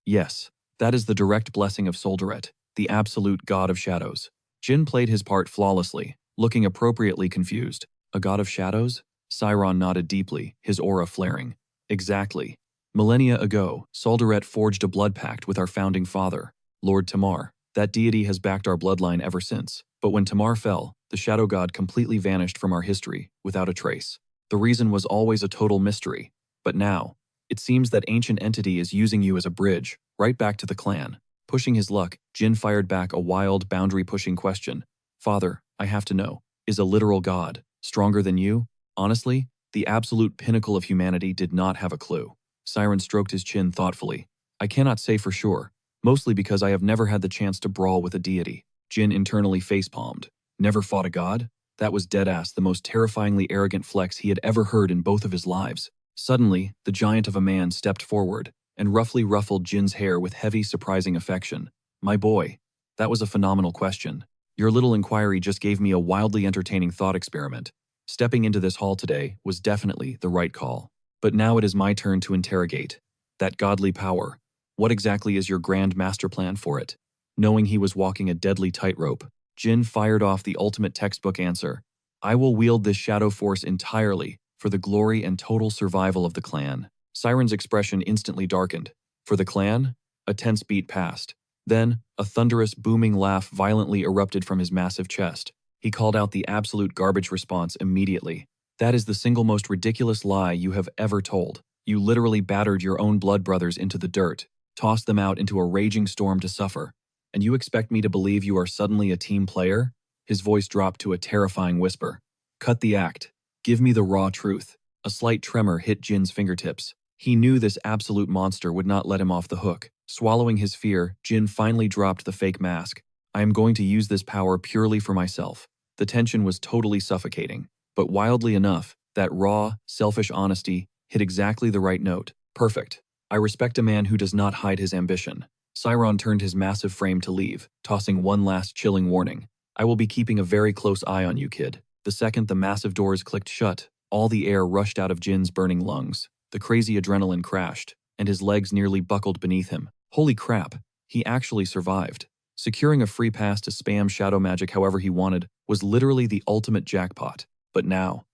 Yes, that is the direct blessing of Soldaret, the absolute god of shadows. Jin played his part flawlessly, looking appropriately confused. A god of shadows? Siron nodded deeply, his aura flaring. Exactly. Millennia ago, Soldaret forged a blood pact with our founding father, Lord Tamar. That deity has backed our bloodline ever since. But when Tamar fell, the shadow god completely vanished from our history, without a trace. The reason was always a total mystery. But now, it seems that ancient entity is using you as a bridge, right back to the clan. Pushing his luck, Jin fired back a wild, boundary-pushing question. Father, I have to know, is a literal god stronger than you? Honestly, the absolute pinnacle of humanity did not have a clue. Siren stroked his chin thoughtfully. I cannot say for sure, mostly because I have never had the chance to brawl with a deity. Jin internally facepalmed. Never fought a god? That was deadass the most terrifyingly arrogant flex he had ever heard in both of his lives. Suddenly, the giant of a man stepped forward and roughly ruffled Jin's hair with heavy, surprising affection. My boy, that was a phenomenal question. Your little inquiry just gave me a wildly entertaining thought experiment. Stepping into this hall today was definitely the right call. But now it is my turn to interrogate. That godly power. What exactly is your grand master plan for it? Knowing he was walking a deadly tightrope, Jin fired off the ultimate textbook answer. I will wield this shadow force entirely for the glory and total survival of the clan. Siren's expression instantly darkened. For the clan? A tense beat passed. Then, a thunderous, booming laugh violently erupted from his massive chest. He called out the absolute garbage response immediately. That is the single most ridiculous lie you have ever told. You literally battered your own blood brothers into the dirt, tossed them out into a raging storm to suffer. And you expect me to believe you are suddenly a team player? His voice dropped to a terrifying whisper. Cut the act. Give me the raw truth. A slight tremor hit Jin's fingertips. He knew this absolute monster would not let him off the hook. Swallowing his fear, Jin finally dropped the fake mask. I am going to use this power purely for myself. The tension was totally suffocating. But wildly enough, that raw, selfish honesty hit exactly the right note. Perfect. I respect a man who does not hide his ambition. Siron turned his massive frame to leave, tossing one last chilling warning. I will be keeping a very close eye on you, kid. The second the massive doors clicked shut, all the air rushed out of Jin's burning lungs. The crazy adrenaline crashed, and his legs nearly buckled beneath him. Holy crap, he actually survived. Securing a free pass to spam shadow magic however he wanted was literally the ultimate jackpot. But now,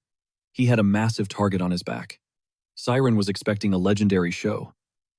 he had a massive target on his back. Siren was expecting a legendary show.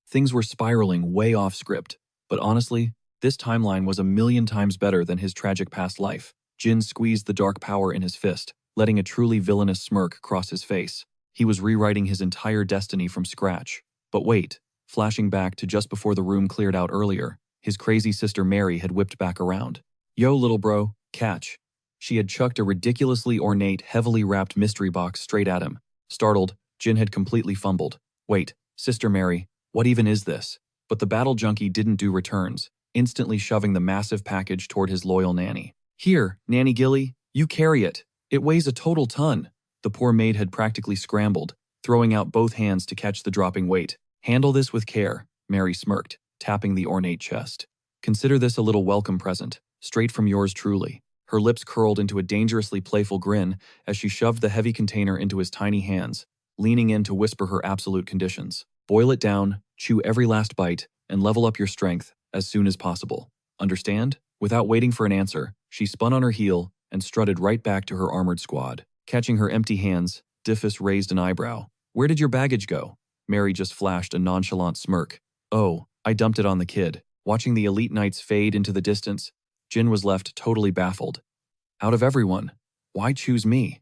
Things were spiraling way off script, but honestly, this timeline was a million times better than his tragic past life. Jin squeezed the dark power in his fist, letting a truly villainous smirk cross his face. He was rewriting his entire destiny from scratch. But wait, flashing back to just before the room cleared out earlier, his crazy sister Mary had whipped back around. Yo, little bro, catch. She had chucked a ridiculously ornate, heavily wrapped mystery box straight at him. Startled, Jin had completely fumbled. Wait, Sister Mary, what even is this? But the battle junkie didn't do returns, instantly shoving the massive package toward his loyal nanny. Here, Nanny Gilly, you carry it. It weighs a total ton. The poor maid had practically scrambled, throwing out both hands to catch the dropping weight. Handle this with care, Mary smirked, tapping the ornate chest. Consider this a little welcome present, straight from yours truly. Her lips curled into a dangerously playful grin as she shoved the heavy container into his tiny hands, leaning in to whisper her absolute conditions. Boil it down, chew every last bite, and level up your strength as soon as possible. Understand? Without waiting for an answer, she spun on her heel and strutted right back to her armored squad. Catching her empty hands, Diffus raised an eyebrow. Where did your baggage go? Mary just flashed a nonchalant smirk. Oh, I dumped it on the kid. Watching the elite knights fade into the distance, Jin was left totally baffled. Out of everyone, why choose me?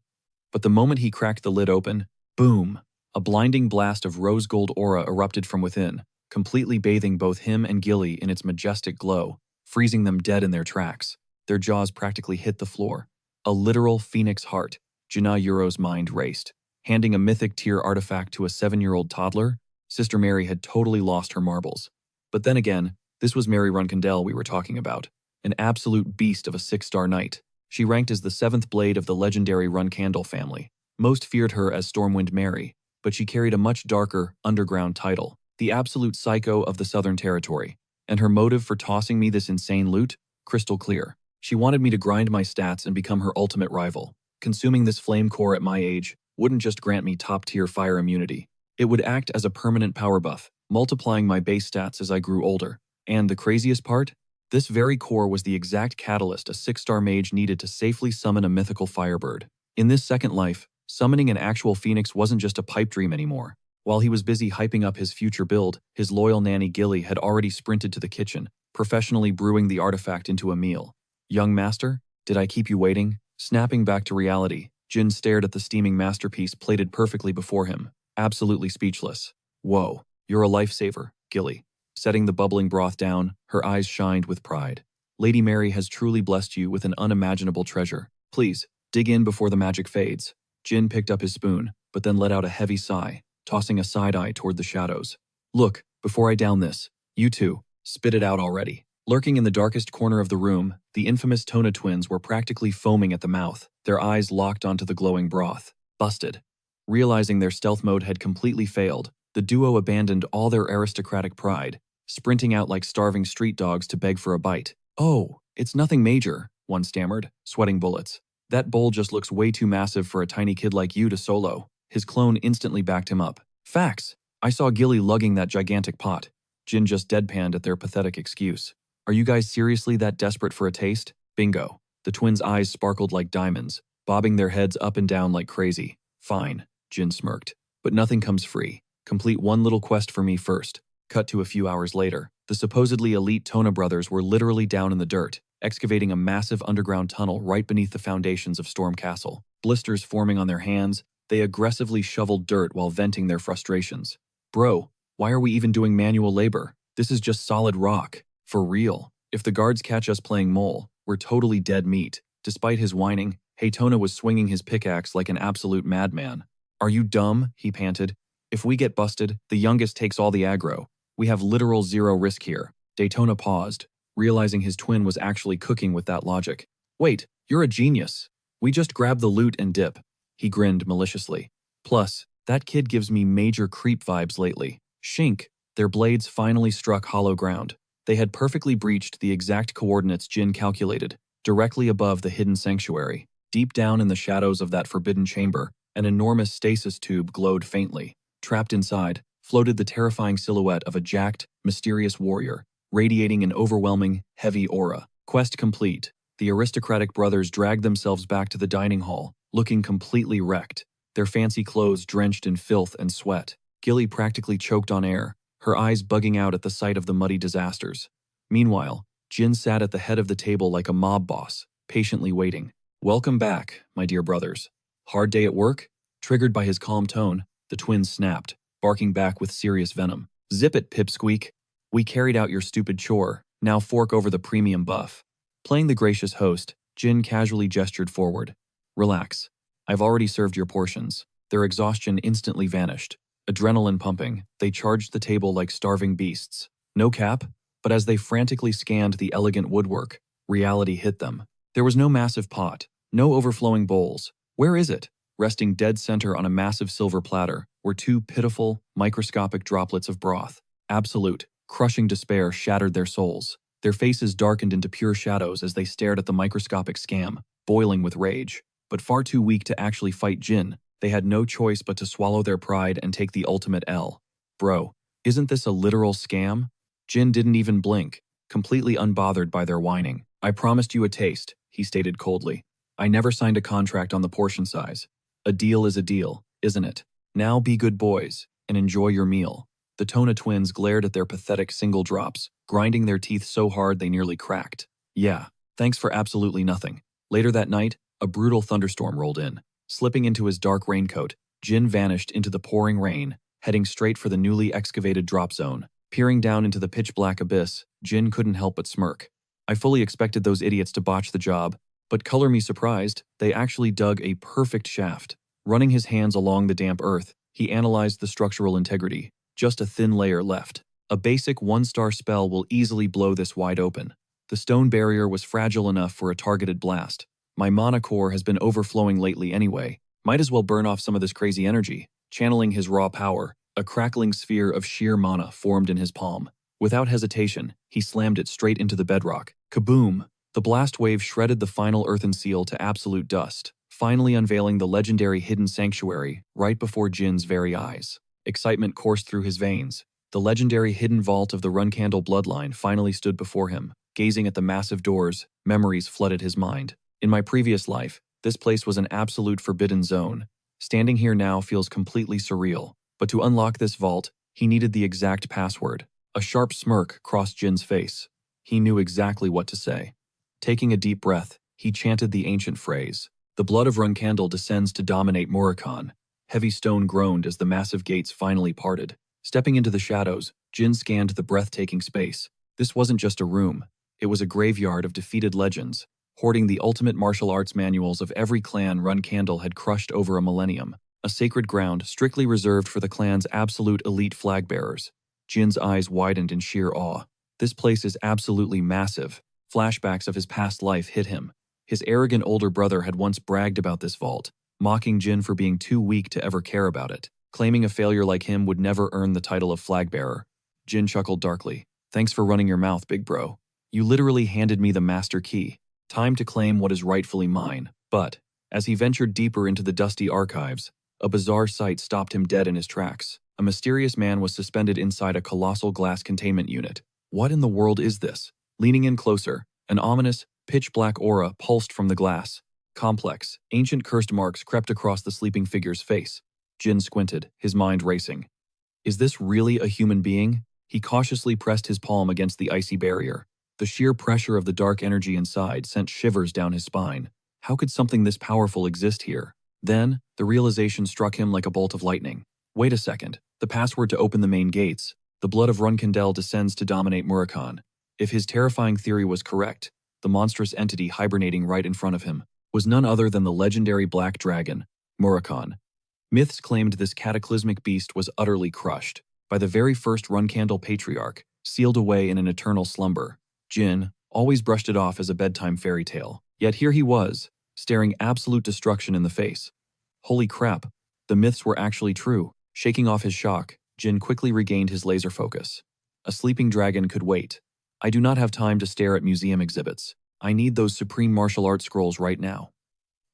But the moment he cracked the lid open, boom! A blinding blast of rose gold aura erupted from within, completely bathing both him and Gilly in its majestic glow, freezing them dead in their tracks. Their jaws practically hit the floor. A literal phoenix heart. Jina Yuro's mind raced. Handing a mythic tier artifact to a 7-year-old toddler, Sister Mary had totally lost her marbles. But then again, this was Mary Runkindell we were talking about. An absolute beast of a 6-star knight. She ranked as the 7th blade of the legendary Runkandel family. Most feared her as Stormwind Mary, but she carried a much darker, underground title. The absolute psycho of the Southern Territory. And her motive for tossing me this insane loot? Crystal clear. She wanted me to grind my stats and become her ultimate rival. Consuming this flame core at my age wouldn't just grant me top-tier fire immunity. It would act as a permanent power buff, multiplying my base stats as I grew older. And the craziest part? This very core was the exact catalyst a 6-star mage needed to safely summon a mythical firebird. In this second life, summoning an actual phoenix wasn't just a pipe dream anymore. While he was busy hyping up his future build, his loyal nanny Gilly had already sprinted to the kitchen, professionally brewing the artifact into a meal. Young master, did I keep you waiting? Snapping back to reality, Jin stared at the steaming masterpiece plated perfectly before him, absolutely speechless. Whoa, you're a lifesaver, Gilly. Setting the bubbling broth down, her eyes shined with pride. Lady Mary has truly blessed you with an unimaginable treasure. Please, dig in before the magic fades. Jin picked up his spoon, but then let out a heavy sigh, tossing a side-eye toward the shadows. Look, before I down this, you two, spit it out already. Lurking in the darkest corner of the room, the infamous Tona twins were practically foaming at the mouth, their eyes locked onto the glowing broth. Busted. Realizing their stealth mode had completely failed, the duo abandoned all their aristocratic pride, sprinting out like starving street dogs to beg for a bite. Oh, it's nothing major, one stammered, sweating bullets. That bowl just looks way too massive for a tiny kid like you to solo. His clone instantly backed him up. Facts. I saw Gilly lugging that gigantic pot. Jin just deadpanned at their pathetic excuse. Are you guys seriously that desperate for a taste? Bingo. The twins' eyes sparkled like diamonds, bobbing their heads up and down like crazy. Fine, Jin smirked. But nothing comes free. Complete one little quest for me first. Cut to a few hours later. The supposedly elite Tona brothers were literally down in the dirt, excavating a massive underground tunnel right beneath the foundations of Storm Castle. Blisters forming on their hands, they aggressively shoveled dirt while venting their frustrations. Bro, why are we even doing manual labor? This is just solid rock. For real. If the guards catch us playing mole, we're totally dead meat. Despite his whining, Haytona was swinging his pickaxe like an absolute madman. Are you dumb? He panted. If we get busted, the youngest takes all the aggro. We have literal zero risk here. Daytona paused, realizing his twin was actually cooking with that logic. Wait, you're a genius. We just grab the loot and dip. He grinned maliciously. Plus, that kid gives me major creep vibes lately. Shink. Their blades finally struck hollow ground. They had perfectly breached the exact coordinates Jin calculated, directly above the hidden sanctuary. Deep down in the shadows of that forbidden chamber, an enormous stasis tube glowed faintly. Trapped inside, floated the terrifying silhouette of a jacked, mysterious warrior, radiating an overwhelming, heavy aura. Quest complete. The aristocratic brothers dragged themselves back to the dining hall, looking completely wrecked, their fancy clothes drenched in filth and sweat. Gilly practically choked on air, her eyes bugging out at the sight of the muddy disasters. Meanwhile, Jin sat at the head of the table like a mob boss, patiently waiting. Welcome back, my dear brothers. Hard day at work? Triggered by his calm tone, the twins snapped, barking back with serious venom. Zip it, pipsqueak. We carried out your stupid chore, now fork over the premium buff. Playing the gracious host, Jin casually gestured forward. Relax. I've already served your portions. Their exhaustion instantly vanished. Adrenaline pumping, they charged the table like starving beasts. No cap, but as they frantically scanned the elegant woodwork, reality hit them. There was no massive pot, no overflowing bowls. Where is it? Resting dead center on a massive silver platter were two pitiful, microscopic droplets of broth. Absolute, crushing despair shattered their souls. Their faces darkened into pure shadows as they stared at the microscopic scam, boiling with rage. But far too weak to actually fight Jin, they had no choice but to swallow their pride and take the ultimate L. Bro, isn't this a literal scam? Jin didn't even blink, completely unbothered by their whining. I promised you a taste, he stated coldly. I never signed a contract on the portion size. A deal is a deal, isn't it? Now be good boys, and enjoy your meal. The Tona twins glared at their pathetic single drops, grinding their teeth so hard they nearly cracked. Yeah, thanks for absolutely nothing. Later that night, a brutal thunderstorm rolled in. Slipping into his dark raincoat, Jin vanished into the pouring rain, heading straight for the newly excavated drop zone. Peering down into the pitch-black abyss, Jin couldn't help but smirk. I fully expected those idiots to botch the job, but color me surprised, they actually dug a perfect shaft. Running his hands along the damp earth, he analyzed the structural integrity. Just a thin layer left. A basic one-star spell will easily blow this wide open. The stone barrier was fragile enough for a targeted blast. My mana core has been overflowing lately anyway. Might as well burn off some of this crazy energy. Channeling his raw power, a crackling sphere of sheer mana formed in his palm. Without hesitation, he slammed it straight into the bedrock. Kaboom! The blast wave shredded the final earthen seal to absolute dust, finally unveiling the legendary hidden sanctuary right before Jin's very eyes. Excitement coursed through his veins. The legendary hidden vault of the Runcandle bloodline finally stood before him. Gazing at the massive doors, memories flooded his mind. In my previous life, this place was an absolute forbidden zone. Standing here now feels completely surreal. But to unlock this vault, he needed the exact password. A sharp smirk crossed Jin's face. He knew exactly what to say. Taking a deep breath, he chanted the ancient phrase. The blood of Runcandle descends to dominate Morrikan. Heavy stone groaned as the massive gates finally parted. Stepping into the shadows, Jin scanned the breathtaking space. This wasn't just a room. It was a graveyard of defeated legends, hoarding the ultimate martial arts manuals of every clan Runcandle had crushed over a millennium. A sacred ground strictly reserved for the clan's absolute elite flag bearers. Jin's eyes widened in sheer awe. This place is absolutely massive. Flashbacks of his past life hit him. His arrogant older brother had once bragged about this vault, mocking Jin for being too weak to ever care about it, claiming a failure like him would never earn the title of flag bearer. Jin chuckled darkly. Thanks for running your mouth, big bro. You literally handed me the master key. Time to claim what is rightfully mine. But, as he ventured deeper into the dusty archives, a bizarre sight stopped him dead in his tracks. A mysterious man was suspended inside a colossal glass containment unit. What in the world is this? Leaning in closer, an ominous, pitch-black aura pulsed from the glass. Complex, ancient cursed marks crept across the sleeping figure's face. Jin squinted, his mind racing. Is this really a human being? He cautiously pressed his palm against the icy barrier. The sheer pressure of the dark energy inside sent shivers down his spine. How could something this powerful exist here? Then, the realization struck him like a bolt of lightning. Wait a second. The password to open the main gates. The blood of Runkindel descends to dominate Murakhan. If his terrifying theory was correct, the monstrous entity hibernating right in front of him was none other than the legendary Black Dragon, Murakhan. Myths claimed this cataclysmic beast was utterly crushed by the very first Runkandel patriarch, sealed away in an eternal slumber. Jin always brushed it off as a bedtime fairy tale. Yet here he was, staring absolute destruction in the face. Holy crap, the myths were actually true. Shaking off his shock, Jin quickly regained his laser focus. A sleeping dragon could wait. I do not have time to stare at museum exhibits. I need those supreme martial arts scrolls right now.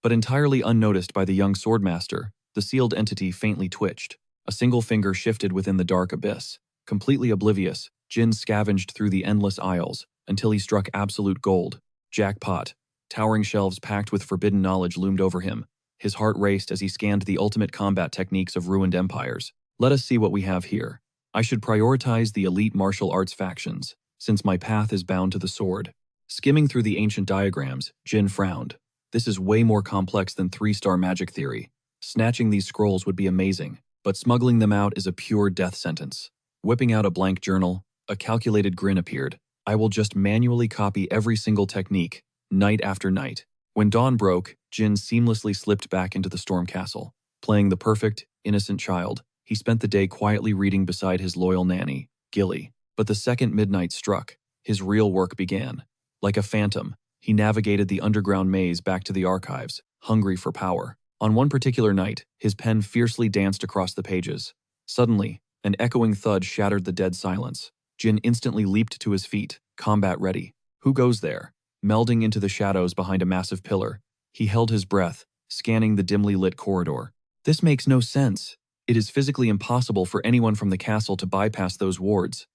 But entirely unnoticed by the young Swordmaster, the sealed entity faintly twitched. A single finger shifted within the dark abyss. Completely oblivious, Jin scavenged through the endless aisles until he struck absolute gold. Jackpot. Towering shelves packed with forbidden knowledge loomed over him. His heart raced as he scanned the ultimate combat techniques of ruined empires. Let us see what we have here. I should prioritize the elite martial arts factions, since my path is bound to the sword. Skimming through the ancient diagrams, Jin frowned. This is way more complex than three-star magic theory. Snatching these scrolls would be amazing, but smuggling them out is a pure death sentence. Whipping out a blank journal, a calculated grin appeared. I will just manually copy every single technique, night after night. When dawn broke, Jin seamlessly slipped back into the storm castle. Playing the perfect, innocent child, he spent the day quietly reading beside his loyal nanny, Gilly. But the second midnight struck, his real work began. Like a phantom, he navigated the underground maze back to the archives, hungry for power. On one particular night, his pen fiercely danced across the pages. Suddenly, an echoing thud shattered the dead silence. Jin instantly leaped to his feet, combat ready. Who goes there? Melding into the shadows behind a massive pillar, he held his breath, scanning the dimly lit corridor. This makes no sense. It is physically impossible for anyone from the castle to bypass those wards.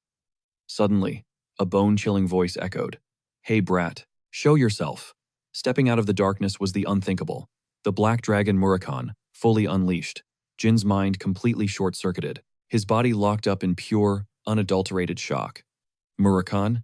Suddenly, a bone-chilling voice echoed. Hey brat, show yourself. Stepping out of the darkness was the unthinkable. The Black Dragon Murakhan, fully unleashed. Jin's mind completely short-circuited. His body locked up in pure, unadulterated shock. Murakhan?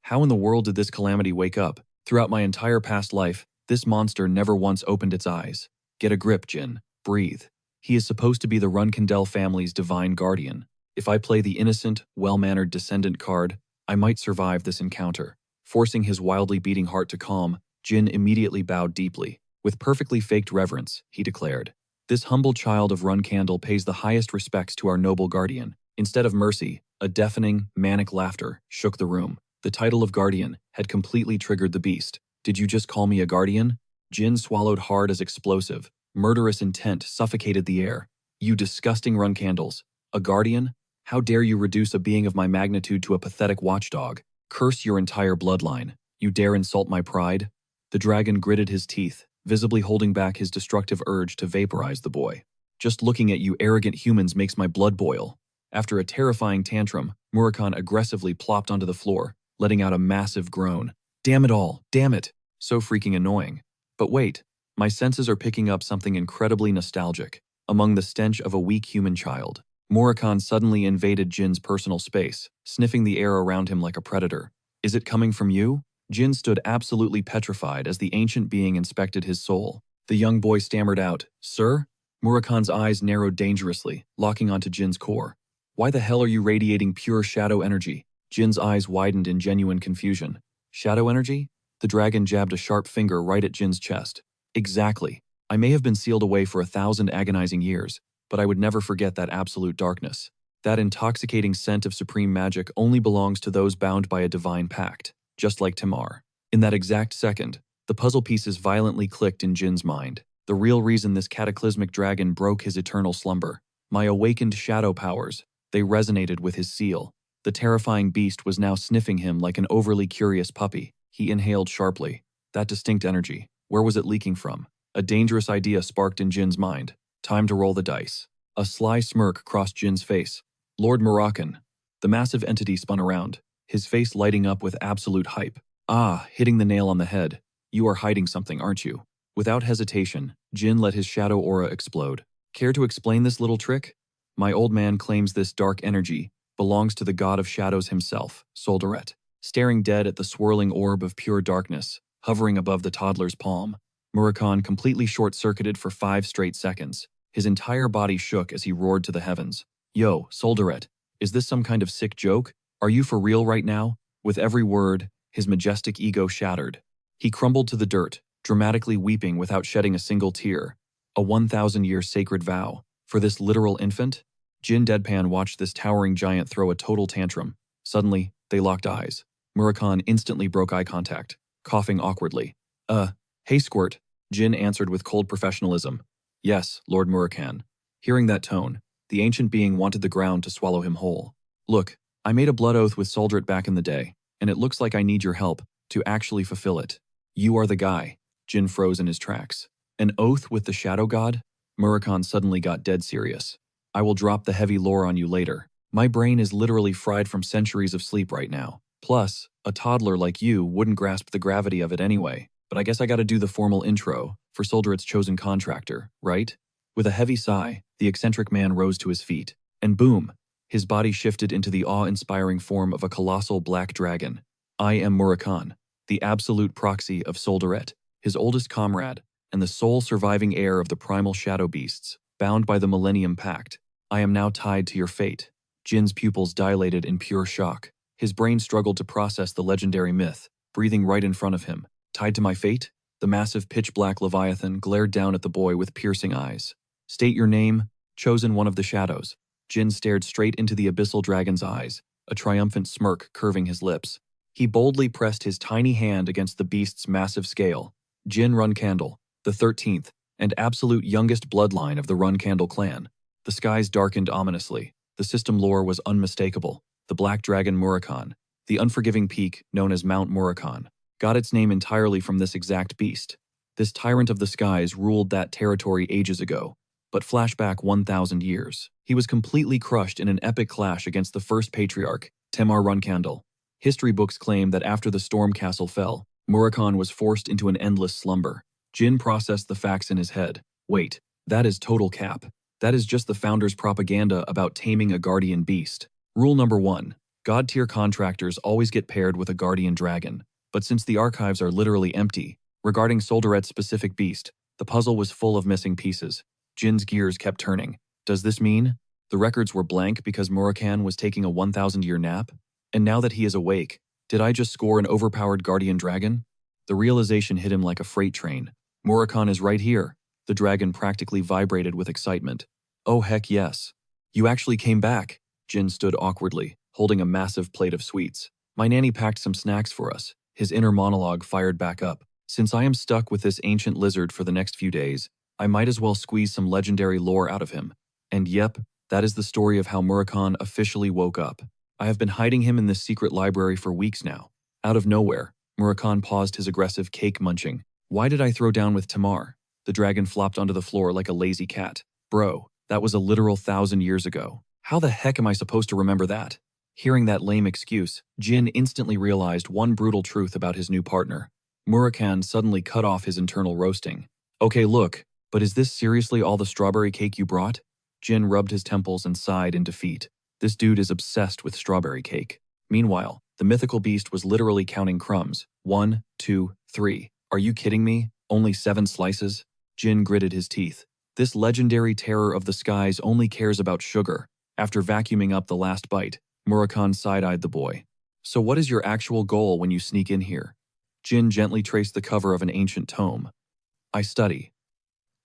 How in the world did this calamity wake up? Throughout my entire past life, this monster never once opened its eyes. Get a grip, Jin. Breathe. He is supposed to be the Runkindel family's divine guardian. If I play the innocent, well-mannered descendant card, I might survive this encounter. Forcing his wildly beating heart to calm, Jin immediately bowed deeply. With perfectly faked reverence, he declared, This humble child of Runkandel pays the highest respects to our noble guardian. Instead of mercy, a deafening, manic laughter shook the room. The title of guardian had completely triggered the beast. Did you just call me a guardian? Jin swallowed hard as explosive. Murderous intent suffocated the air. You disgusting Runkandels. A guardian? How dare you reduce a being of my magnitude to a pathetic watchdog? Curse your entire bloodline. You dare insult my pride? The dragon gritted his teeth, visibly holding back his destructive urge to vaporize the boy. Just looking at you arrogant humans makes my blood boil. After a terrifying tantrum, Murakhan aggressively plopped onto the floor, letting out a massive groan. Damn it all, damn it. So freaking annoying. But wait, my senses are picking up something incredibly nostalgic. Among the stench of a weak human child, Murakhan suddenly invaded Jin's personal space, sniffing the air around him like a predator. Is it coming from you? Jin stood absolutely petrified as the ancient being inspected his soul. The young boy stammered out, Sir? Murakhan's eyes narrowed dangerously, locking onto Jin's core. Why the hell are you radiating pure shadow energy? Jin's eyes widened in genuine confusion. Shadow energy? The dragon jabbed a sharp finger right at Jin's chest. Exactly. I may have been sealed away for 1,000 agonizing years, but I would never forget that absolute darkness. That intoxicating scent of supreme magic only belongs to those bound by a divine pact, just like Tamar. In that exact second, the puzzle pieces violently clicked in Jin's mind. The real reason this cataclysmic dragon broke his eternal slumber. My awakened shadow powers, they resonated with his seal. The terrifying beast was now sniffing him like an overly curious puppy. He inhaled sharply. That distinct energy, where was it leaking from? A dangerous idea sparked in Jin's mind. Time to roll the dice. A sly smirk crossed Jin's face. Lord Murakhan. The massive entity spun around. his face lighting up with absolute hype. Ah, hitting the nail on the head. You are hiding something, aren't you? Without hesitation, Jin let his shadow aura explode. Care to explain this little trick? My old man claims this dark energy belongs to the god of shadows himself, Soldaret. Staring dead at the swirling orb of pure darkness, hovering above the toddler's palm, Murakhan completely short-circuited for 5 straight seconds. His entire body shook as he roared to the heavens. Yo, Soldaret, is this some kind of sick joke? Are you for real right now? With every word, his majestic ego shattered. He crumbled to the dirt, dramatically weeping without shedding a single tear. A 1,000-year sacred vow. For this literal infant? Jin deadpan watched this towering giant throw a total tantrum. Suddenly, they locked eyes. Murakhan instantly broke eye contact, coughing awkwardly. Hey Squirt, Jin answered with cold professionalism. Yes, Lord Murakhan. Hearing that tone, the ancient being wanted the ground to swallow him whole. Look, I made a blood oath with Soldret back in the day, and it looks like I need your help to actually fulfill it. You are the guy. Jin froze in his tracks. An oath with the Shadow God? Murakhan suddenly got dead serious. I will drop the heavy lore on you later. My brain is literally fried from centuries of sleep right now. Plus, a toddler like you wouldn't grasp the gravity of it anyway. But I guess I gotta do the formal intro for Soldret's chosen contractor, right? With a heavy sigh, the eccentric man rose to his feet. And boom! His body shifted into the awe-inspiring form of a colossal black dragon. I am Murakhan, the absolute proxy of Soldaret, his oldest comrade, and the sole surviving heir of the primal shadow beasts, bound by the Millennium Pact. I am now tied to your fate. Jin's pupils dilated in pure shock. His brain struggled to process the legendary myth, breathing right in front of him. Tied to my fate? The massive pitch-black leviathan glared down at the boy with piercing eyes. State your name, chosen one of the shadows. Jin stared straight into the abyssal dragon's eyes, a triumphant smirk curving his lips. He boldly pressed his tiny hand against the beast's massive scale. Jin Runcandle, the 13th and absolute youngest bloodline of the Runcandle clan. The skies darkened ominously. The system lore was unmistakable. The Black Dragon Murakhan, the unforgiving peak known as Mount Murakhan, got its name entirely from this exact beast. This tyrant of the skies ruled that territory ages ago. But flashback 1,000 years. He was completely crushed in an epic clash against the first patriarch, Temar Runcandle. History books claim that after the Storm Castle fell, Murakhan was forced into an endless slumber. Jin processed the facts in his head. Wait, that is total cap. That is just the founder's propaganda about taming a guardian beast. Rule number 1. God-tier contractors always get paired with a guardian dragon. But since the archives are literally empty, regarding Soldaret's specific beast, the puzzle was full of missing pieces. Jin's gears kept turning. Does this mean the records were blank because Murakhan was taking a 1,000-year nap? And now that he is awake, did I just score an overpowered guardian dragon? The realization hit him like a freight train. Murakhan is right here. The dragon practically vibrated with excitement. Oh heck yes. You actually came back. Jin stood awkwardly, holding a massive plate of sweets. My nanny packed some snacks for us. His inner monologue fired back up. Since I am stuck with this ancient lizard for the next few days, I might as well squeeze some legendary lore out of him. And yep, that is the story of how Murakhan officially woke up. I have been hiding him in this secret library for weeks now. Out of nowhere, Murakhan paused his aggressive cake munching. Why did I throw down with Tamar? The dragon flopped onto the floor like a lazy cat. Bro, that was a literal 1,000 years ago. How the heck am I supposed to remember that? Hearing that lame excuse, Jin instantly realized one brutal truth about his new partner. Murakhan suddenly cut off his internal roasting. Okay, look, but is this seriously all the strawberry cake you brought? Jin rubbed his temples and sighed in defeat. This dude is obsessed with strawberry cake. Meanwhile, the mythical beast was literally counting crumbs. 1, 2, 3. Are you kidding me? Only 7 slices? Jin gritted his teeth. This legendary terror of the skies only cares about sugar. After vacuuming up the last bite, Murakhan side-eyed the boy. So what is your actual goal when you sneak in here? Jin gently traced the cover of an ancient tome. I study.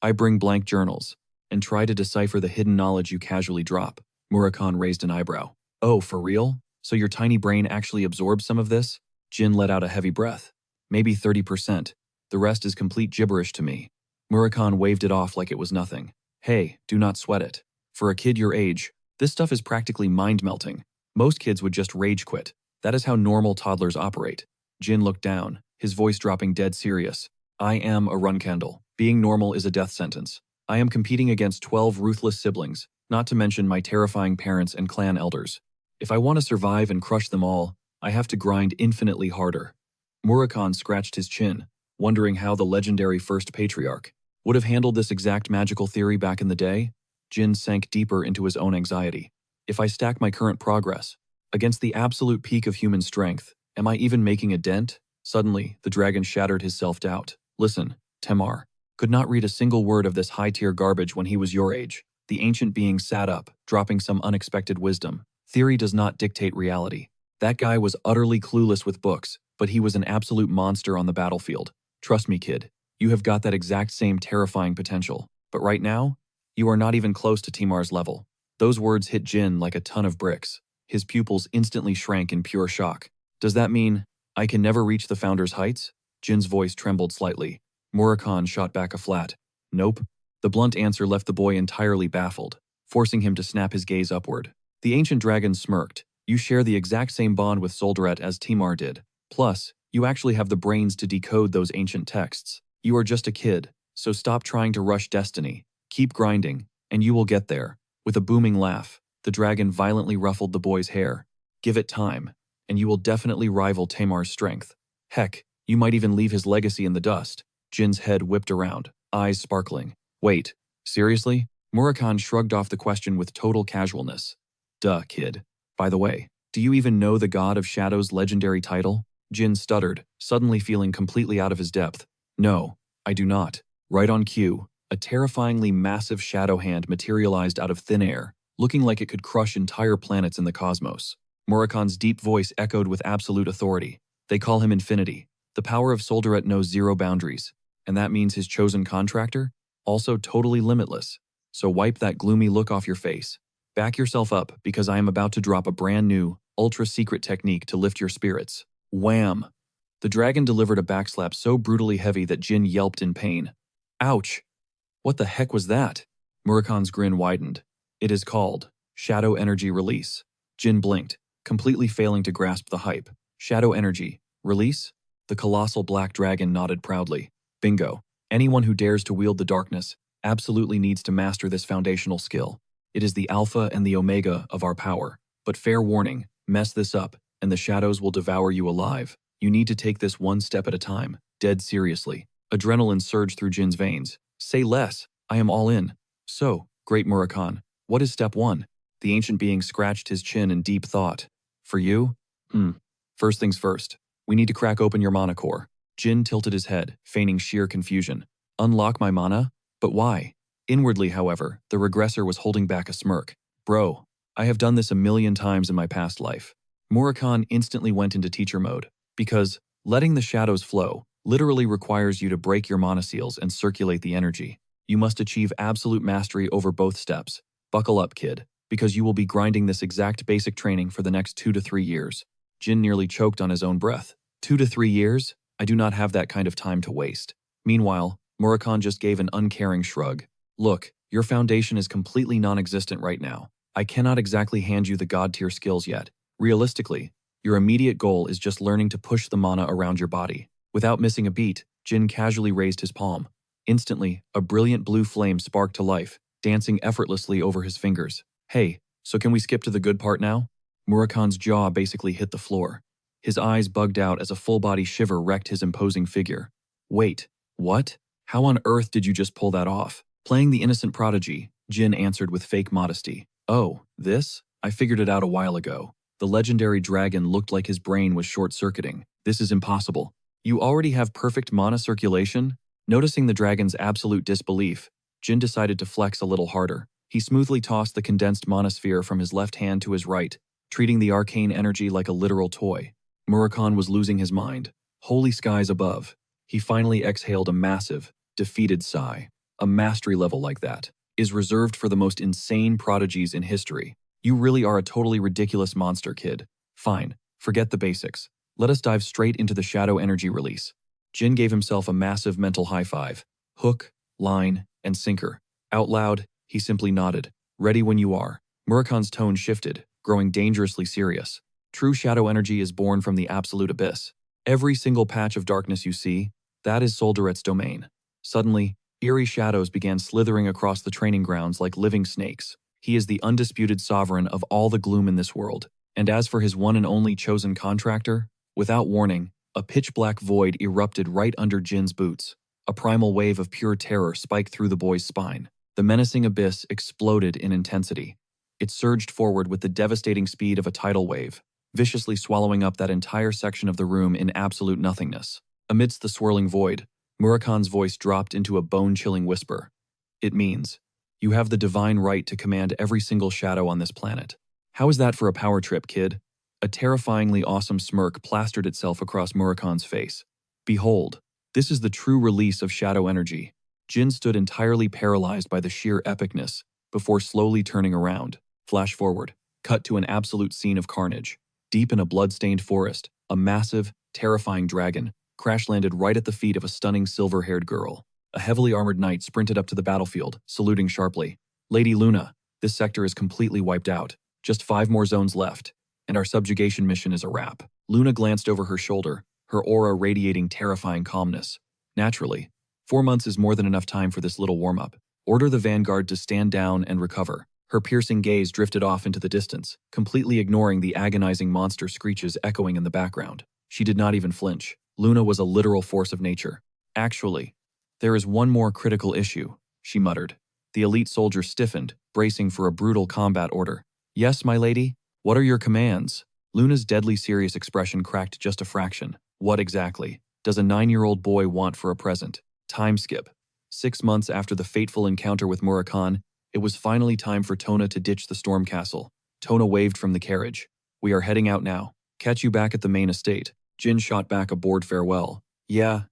I bring blank journals, and try to decipher the hidden knowledge you casually drop. Murakhan raised an eyebrow. Oh, for real? So your tiny brain actually absorbs some of this? Jin let out a heavy breath. Maybe 30%. The rest is complete gibberish to me. Murakhan waved it off like it was nothing. Hey, do not sweat it. For a kid your age, this stuff is practically mind-melting. Most kids would just rage quit. That is how normal toddlers operate. Jin looked down, his voice dropping dead serious. I am a Runcandle. Being normal is a death sentence. I am competing against 12 ruthless siblings, not to mention my terrifying parents and clan elders. If I want to survive and crush them all, I have to grind infinitely harder. Murakami scratched his chin, wondering how the legendary first patriarch would have handled this exact magical theory back in the day. Jin sank deeper into his own anxiety. If I stack my current progress against the absolute peak of human strength, am I even making a dent? Suddenly, the dragon shattered his self-doubt. Listen, Temar could not read a single word of this high-tier garbage when he was your age. The ancient being sat up, dropping some unexpected wisdom. Theory does not dictate reality. That guy was utterly clueless with books, but he was an absolute monster on the battlefield. Trust me, kid. You have got that exact same terrifying potential. But right now, you are not even close to Timar's level. Those words hit Jin like a ton of bricks. His pupils instantly shrank in pure shock. Does that mean I can never reach the Founder's heights? Jin's voice trembled slightly. Murakami shot back a flat. Nope. The blunt answer left the boy entirely baffled, forcing him to snap his gaze upward. The ancient dragon smirked. You share the exact same bond with Soldaret as Timar did. Plus, you actually have the brains to decode those ancient texts. You are just a kid, so stop trying to rush destiny. Keep grinding, and you will get there. With a booming laugh, the dragon violently ruffled the boy's hair. Give it time, and you will definitely rival Tamar's strength. Heck, you might even leave his legacy in the dust. Jin's head whipped around, eyes sparkling. Wait, seriously? Murakami shrugged off the question with total casualness. Duh, kid. By the way, do you even know the God of Shadow's legendary title? Jin stuttered, suddenly feeling completely out of his depth. No, I do not. Right on cue, a terrifyingly massive shadow hand materialized out of thin air, looking like it could crush entire planets in the cosmos. Murakami's deep voice echoed with absolute authority. They call him Infinity. The power of Soldaret knows zero boundaries, and that means his chosen contractor? Also totally limitless. So wipe that gloomy look off your face. Back yourself up, because I am about to drop a brand new, ultra-secret technique to lift your spirits. Wham! The dragon delivered a backslap so brutally heavy that Jin yelped in pain. Ouch! What the heck was that? Murakami's grin widened. It is called Shadow Energy Release. Jin blinked, completely failing to grasp the hype. Shadow Energy Release? The colossal black dragon nodded proudly. Bingo. Anyone who dares to wield the darkness absolutely needs to master this foundational skill. It is the alpha and the omega of our power. But fair warning, mess this up, and the shadows will devour you alive. You need to take this one step at a time, dead seriously. Adrenaline surged through Jin's veins. Say less, I am all in. So, great Murakami, what is step one? The ancient being scratched his chin in deep thought. For you? First things first. We need to crack open your mana core. Jin tilted his head, feigning sheer confusion. Unlock my mana? But why? Inwardly, however, the regressor was holding back a smirk. Bro, I have done this a million times in my past life. Murakami instantly went into teacher mode, because letting the shadows flow literally requires you to break your mana seals and circulate the energy. You must achieve absolute mastery over both steps. Buckle up, kid, because you will be grinding this exact basic training for the next 2 to 3 years. Jin nearly choked on his own breath. 2 to 3 years? I do not have that kind of time to waste. Meanwhile, Murakami just gave an uncaring shrug. Look, your foundation is completely non-existent right now. I cannot exactly hand you the god-tier skills yet. Realistically, your immediate goal is just learning to push the mana around your body. Without missing a beat, Jin casually raised his palm. Instantly, a brilliant blue flame sparked to life, dancing effortlessly over his fingers. Hey, so can we skip to the good part now? Murakami's jaw basically hit the floor. His eyes bugged out as a full-body shiver wrecked his imposing figure. Wait, what? How on earth did you just pull that off? Playing the innocent prodigy, Jin answered with fake modesty. Oh, this? I figured it out a while ago. The legendary dragon looked like his brain was short-circuiting. This is impossible. You already have perfect mana circulation? Noticing the dragon's absolute disbelief, Jin decided to flex a little harder. He smoothly tossed the condensed mana sphere from his left hand to his right, treating the arcane energy like a literal toy. Murakami was losing his mind. Holy skies above. He finally exhaled a massive, defeated sigh. A mastery level like that is reserved for the most insane prodigies in history. You really are a totally ridiculous monster, kid. Fine, forget the basics. Let us dive straight into the shadow energy release. Jin gave himself a massive mental high five. Hook, line, and sinker. Out loud, he simply nodded. Ready when you are. Murakami's tone shifted, growing dangerously serious. True shadow energy is born from the absolute abyss. Every single patch of darkness you see, that is Soldaret's domain. Suddenly, eerie shadows began slithering across the training grounds like living snakes. He is the undisputed sovereign of all the gloom in this world. And as for his one and only chosen contractor, without warning, a pitch-black void erupted right under Jin's boots. A primal wave of pure terror spiked through the boy's spine. The menacing abyss exploded in intensity. It surged forward with the devastating speed of a tidal wave, viciously swallowing up that entire section of the room in absolute nothingness. Amidst the swirling void, Murakan's voice dropped into a bone-chilling whisper. It means, you have the divine right to command every single shadow on this planet. How is that for a power trip, kid? A terrifyingly awesome smirk plastered itself across Murakan's face. Behold, this is the true release of shadow energy. Jin stood entirely paralyzed by the sheer epicness, before slowly turning around. Flash forward, cut to an absolute scene of carnage. Deep in a blood-stained forest, a massive, terrifying dragon crash-landed right at the feet of a stunning silver-haired girl. A heavily armored knight sprinted up to the battlefield, saluting sharply. Lady Luna, this sector is completely wiped out. Just 5 more zones left, and our subjugation mission is a wrap. Luna glanced over her shoulder, her aura radiating terrifying calmness. Naturally, 4 months is more than enough time for this little warm-up. Order the vanguard to stand down and recover. Her piercing gaze drifted off into the distance, completely ignoring the agonizing monster screeches echoing in the background. She did not even flinch. Luna was a literal force of nature. Actually, there is one more critical issue, she muttered. The elite soldier stiffened, bracing for a brutal combat order. Yes, my lady? What are your commands? Luna's deadly serious expression cracked just a fraction. What exactly does a 9-year-old boy want for a present? Time skip. 6 months after the fateful encounter with Murakan, it was finally time for Tona to ditch the storm castle. Tona waved from the carriage. We are heading out now. Catch you back at the main estate. Jin shot back a bored farewell. Yeah,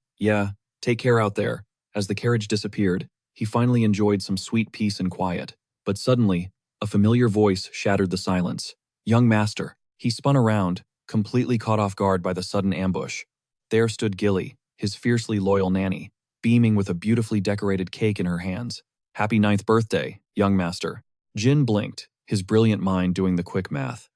take care out there. As the carriage disappeared, he finally enjoyed some sweet peace and quiet. But suddenly, a familiar voice shattered the silence. Young master. He spun around, completely caught off guard by the sudden ambush. There stood Gilly, his fiercely loyal nanny, beaming with a beautifully decorated cake in her hands. Happy 9th birthday, young master. Jin blinked, his brilliant mind doing the quick math.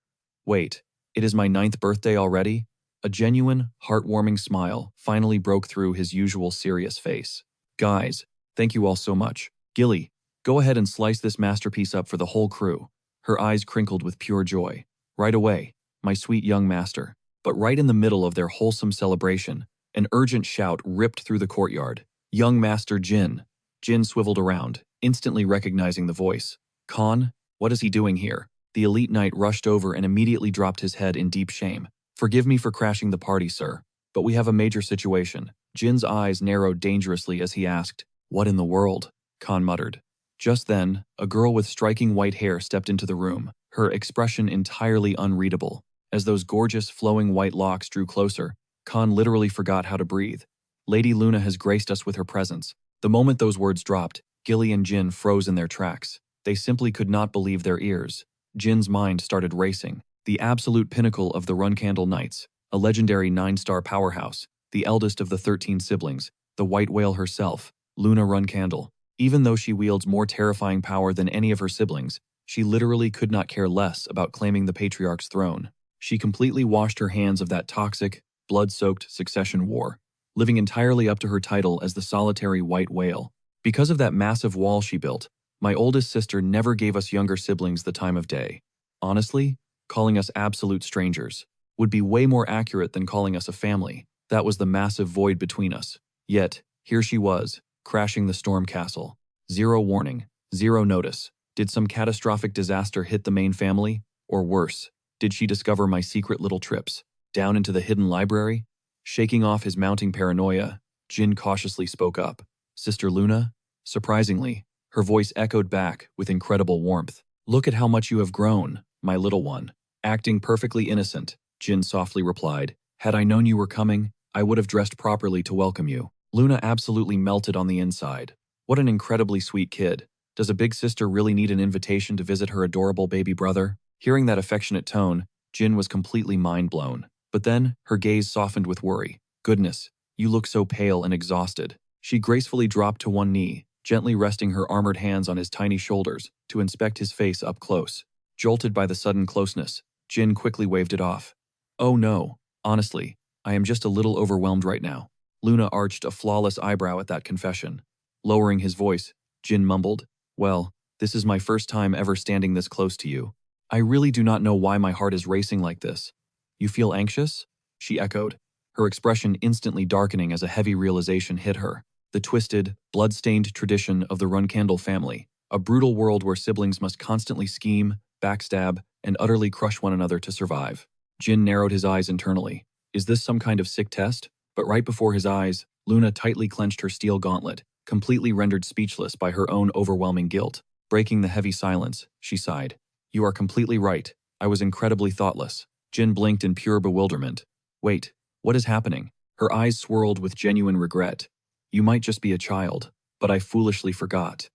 Wait, it is my 9th birthday already? A genuine, heartwarming smile finally broke through his usual serious face. Guys, thank you all so much. Gilly, go ahead and slice this masterpiece up for the whole crew. Her eyes crinkled with pure joy. Right away, my sweet young master. But right in the middle of their wholesome celebration, an urgent shout ripped through the courtyard. Young Master Jin. Jin swiveled around, instantly recognizing the voice. Khan, what is he doing here? The elite knight rushed over and immediately dropped his head in deep shame. Forgive me for crashing the party, sir, but we have a major situation. Jin's eyes narrowed dangerously as he asked, What in the world? Khan muttered. Just then, a girl with striking white hair stepped into the room, her expression entirely unreadable. As those gorgeous flowing white locks drew closer, Khan literally forgot how to breathe. Lady Luna has graced us with her presence. The moment those words dropped, Gilly and Jin froze in their tracks. They simply could not believe their ears. Jin's mind started racing. The absolute pinnacle of the Runcandle Knights, a legendary 9-star powerhouse, the eldest of the 13 siblings, the White Whale herself, Luna Runcandle. Even though she wields more terrifying power than any of her siblings, she literally could not care less about claiming the patriarch's throne. She completely washed her hands of that toxic, blood-soaked succession war, living entirely up to her title as the solitary White Whale. Because of that massive wall she built, my oldest sister never gave us younger siblings the time of day. Honestly, calling us absolute strangers would be way more accurate than calling us a family. That was the massive void between us. Yet, here she was, crashing the storm castle. Zero warning, zero notice. Did some catastrophic disaster hit the main family? Or worse, did she discover my secret little trips down into the hidden library? Shaking off his mounting paranoia, Jin cautiously spoke up. Sister Luna? Surprisingly, her voice echoed back with incredible warmth. Look at how much you have grown, my little one. Acting perfectly innocent, Jin softly replied. Had I known you were coming, I would have dressed properly to welcome you. Luna absolutely melted on the inside. What an incredibly sweet kid. Does a big sister really need an invitation to visit her adorable baby brother? Hearing that affectionate tone, Jin was completely mind-blown. But then, her gaze softened with worry. Goodness, you look so pale and exhausted. She gracefully dropped to one knee, gently resting her armored hands on his tiny shoulders to inspect his face up close. Jolted by the sudden closeness, Jin quickly waved it off. Oh no, honestly, I am just a little overwhelmed right now. Luna arched a flawless eyebrow at that confession. Lowering his voice, Jin mumbled, Well, this is my first time ever standing this close to you. I really do not know why my heart is racing like this. You feel anxious? She echoed, her expression instantly darkening as a heavy realization hit her. The twisted, blood-stained tradition of the Runcandle family, a brutal world where siblings must constantly scheme, backstab, and utterly crush one another to survive. Jin narrowed his eyes internally. Is this some kind of sick test? But right before his eyes, Luna tightly clenched her steel gauntlet, completely rendered speechless by her own overwhelming guilt. Breaking the heavy silence, she sighed. You are completely right. I was incredibly thoughtless. Jin blinked in pure bewilderment. Wait, what is happening? Her eyes swirled with genuine regret. You might just be a child, but I foolishly forgot.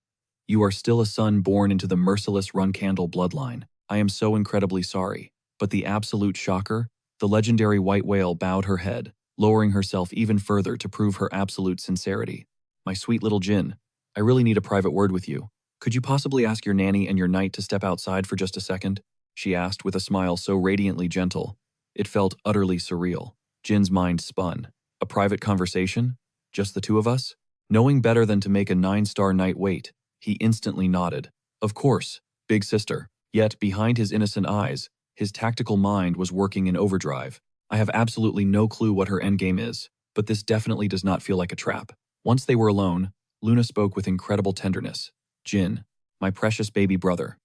You are still a son born into the merciless Runcandle bloodline. I am so incredibly sorry. But the absolute shocker? The legendary white whale bowed her head, lowering herself even further to prove her absolute sincerity. My sweet little Jin, I really need a private word with you. Could you possibly ask your nanny and your knight to step outside for just a second? She asked with a smile so radiantly gentle. It felt utterly surreal. Jin's mind spun. A private conversation? Just the two of us? Knowing better than to make a 9-star night wait, he instantly nodded. Of course, big sister. Yet, behind his innocent eyes, his tactical mind was working in overdrive. I have absolutely no clue what her endgame is, but this definitely does not feel like a trap. Once they were alone, Luna spoke with incredible tenderness. Jin, my precious baby brother.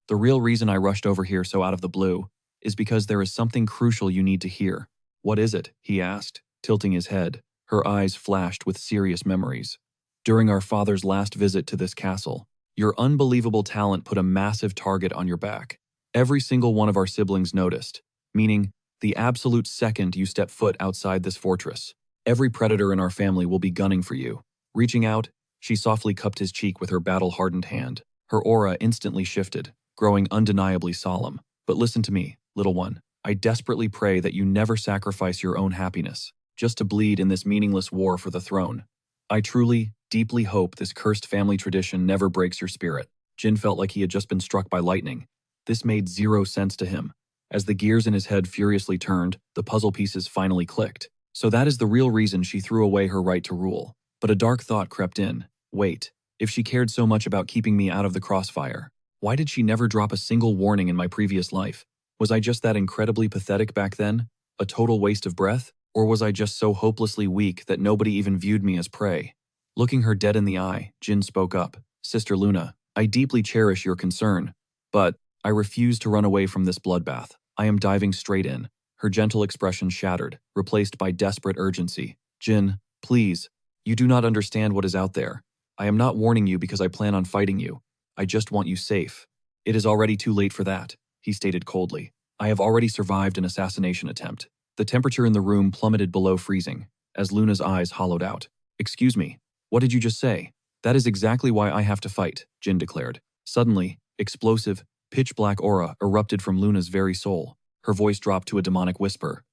The real reason I rushed over here so out of the blue is because there is something crucial you need to hear. What is it? He asked, tilting his head. Her eyes flashed with serious memories. During our father's last visit to this castle, your unbelievable talent put a massive target on your back. Every single one of our siblings noticed, meaning the absolute second you step foot outside this fortress. Every predator in our family will be gunning for you. Reaching out, she softly cupped his cheek with her battle-hardened hand. Her aura instantly shifted, growing undeniably solemn. But listen to me, little one. I desperately pray that you never sacrifice your own happiness, just to bleed in this meaningless war for the throne. I truly, deeply hope this cursed family tradition never breaks your spirit. Jin felt like he had just been struck by lightning. This made zero sense to him. As the gears in his head furiously turned, the puzzle pieces finally clicked. So that is the real reason she threw away her right to rule. But a dark thought crept in. Wait, if she cared so much about keeping me out of the crossfire, why did she never drop a single warning in my previous life? Was I just that incredibly pathetic back then? A total waste of breath? Or was I just so hopelessly weak that nobody even viewed me as prey? Looking her dead in the eye, Jin spoke up. Sister Luna, I deeply cherish your concern, but I refuse to run away from this bloodbath. I am diving straight in. Her gentle expression shattered, replaced by desperate urgency. Jin, please. You do not understand what is out there. I am not warning you because I plan on fighting you. I just want you safe. It is already too late for that, he stated coldly. I have already survived an assassination attempt. The temperature in the room plummeted below freezing, as Luna's eyes hollowed out. Excuse me, what did you just say? That is exactly why I have to fight, Jin declared. Suddenly, explosive, pitch-black aura erupted from Luna's very soul. Her voice dropped to a demonic whisper.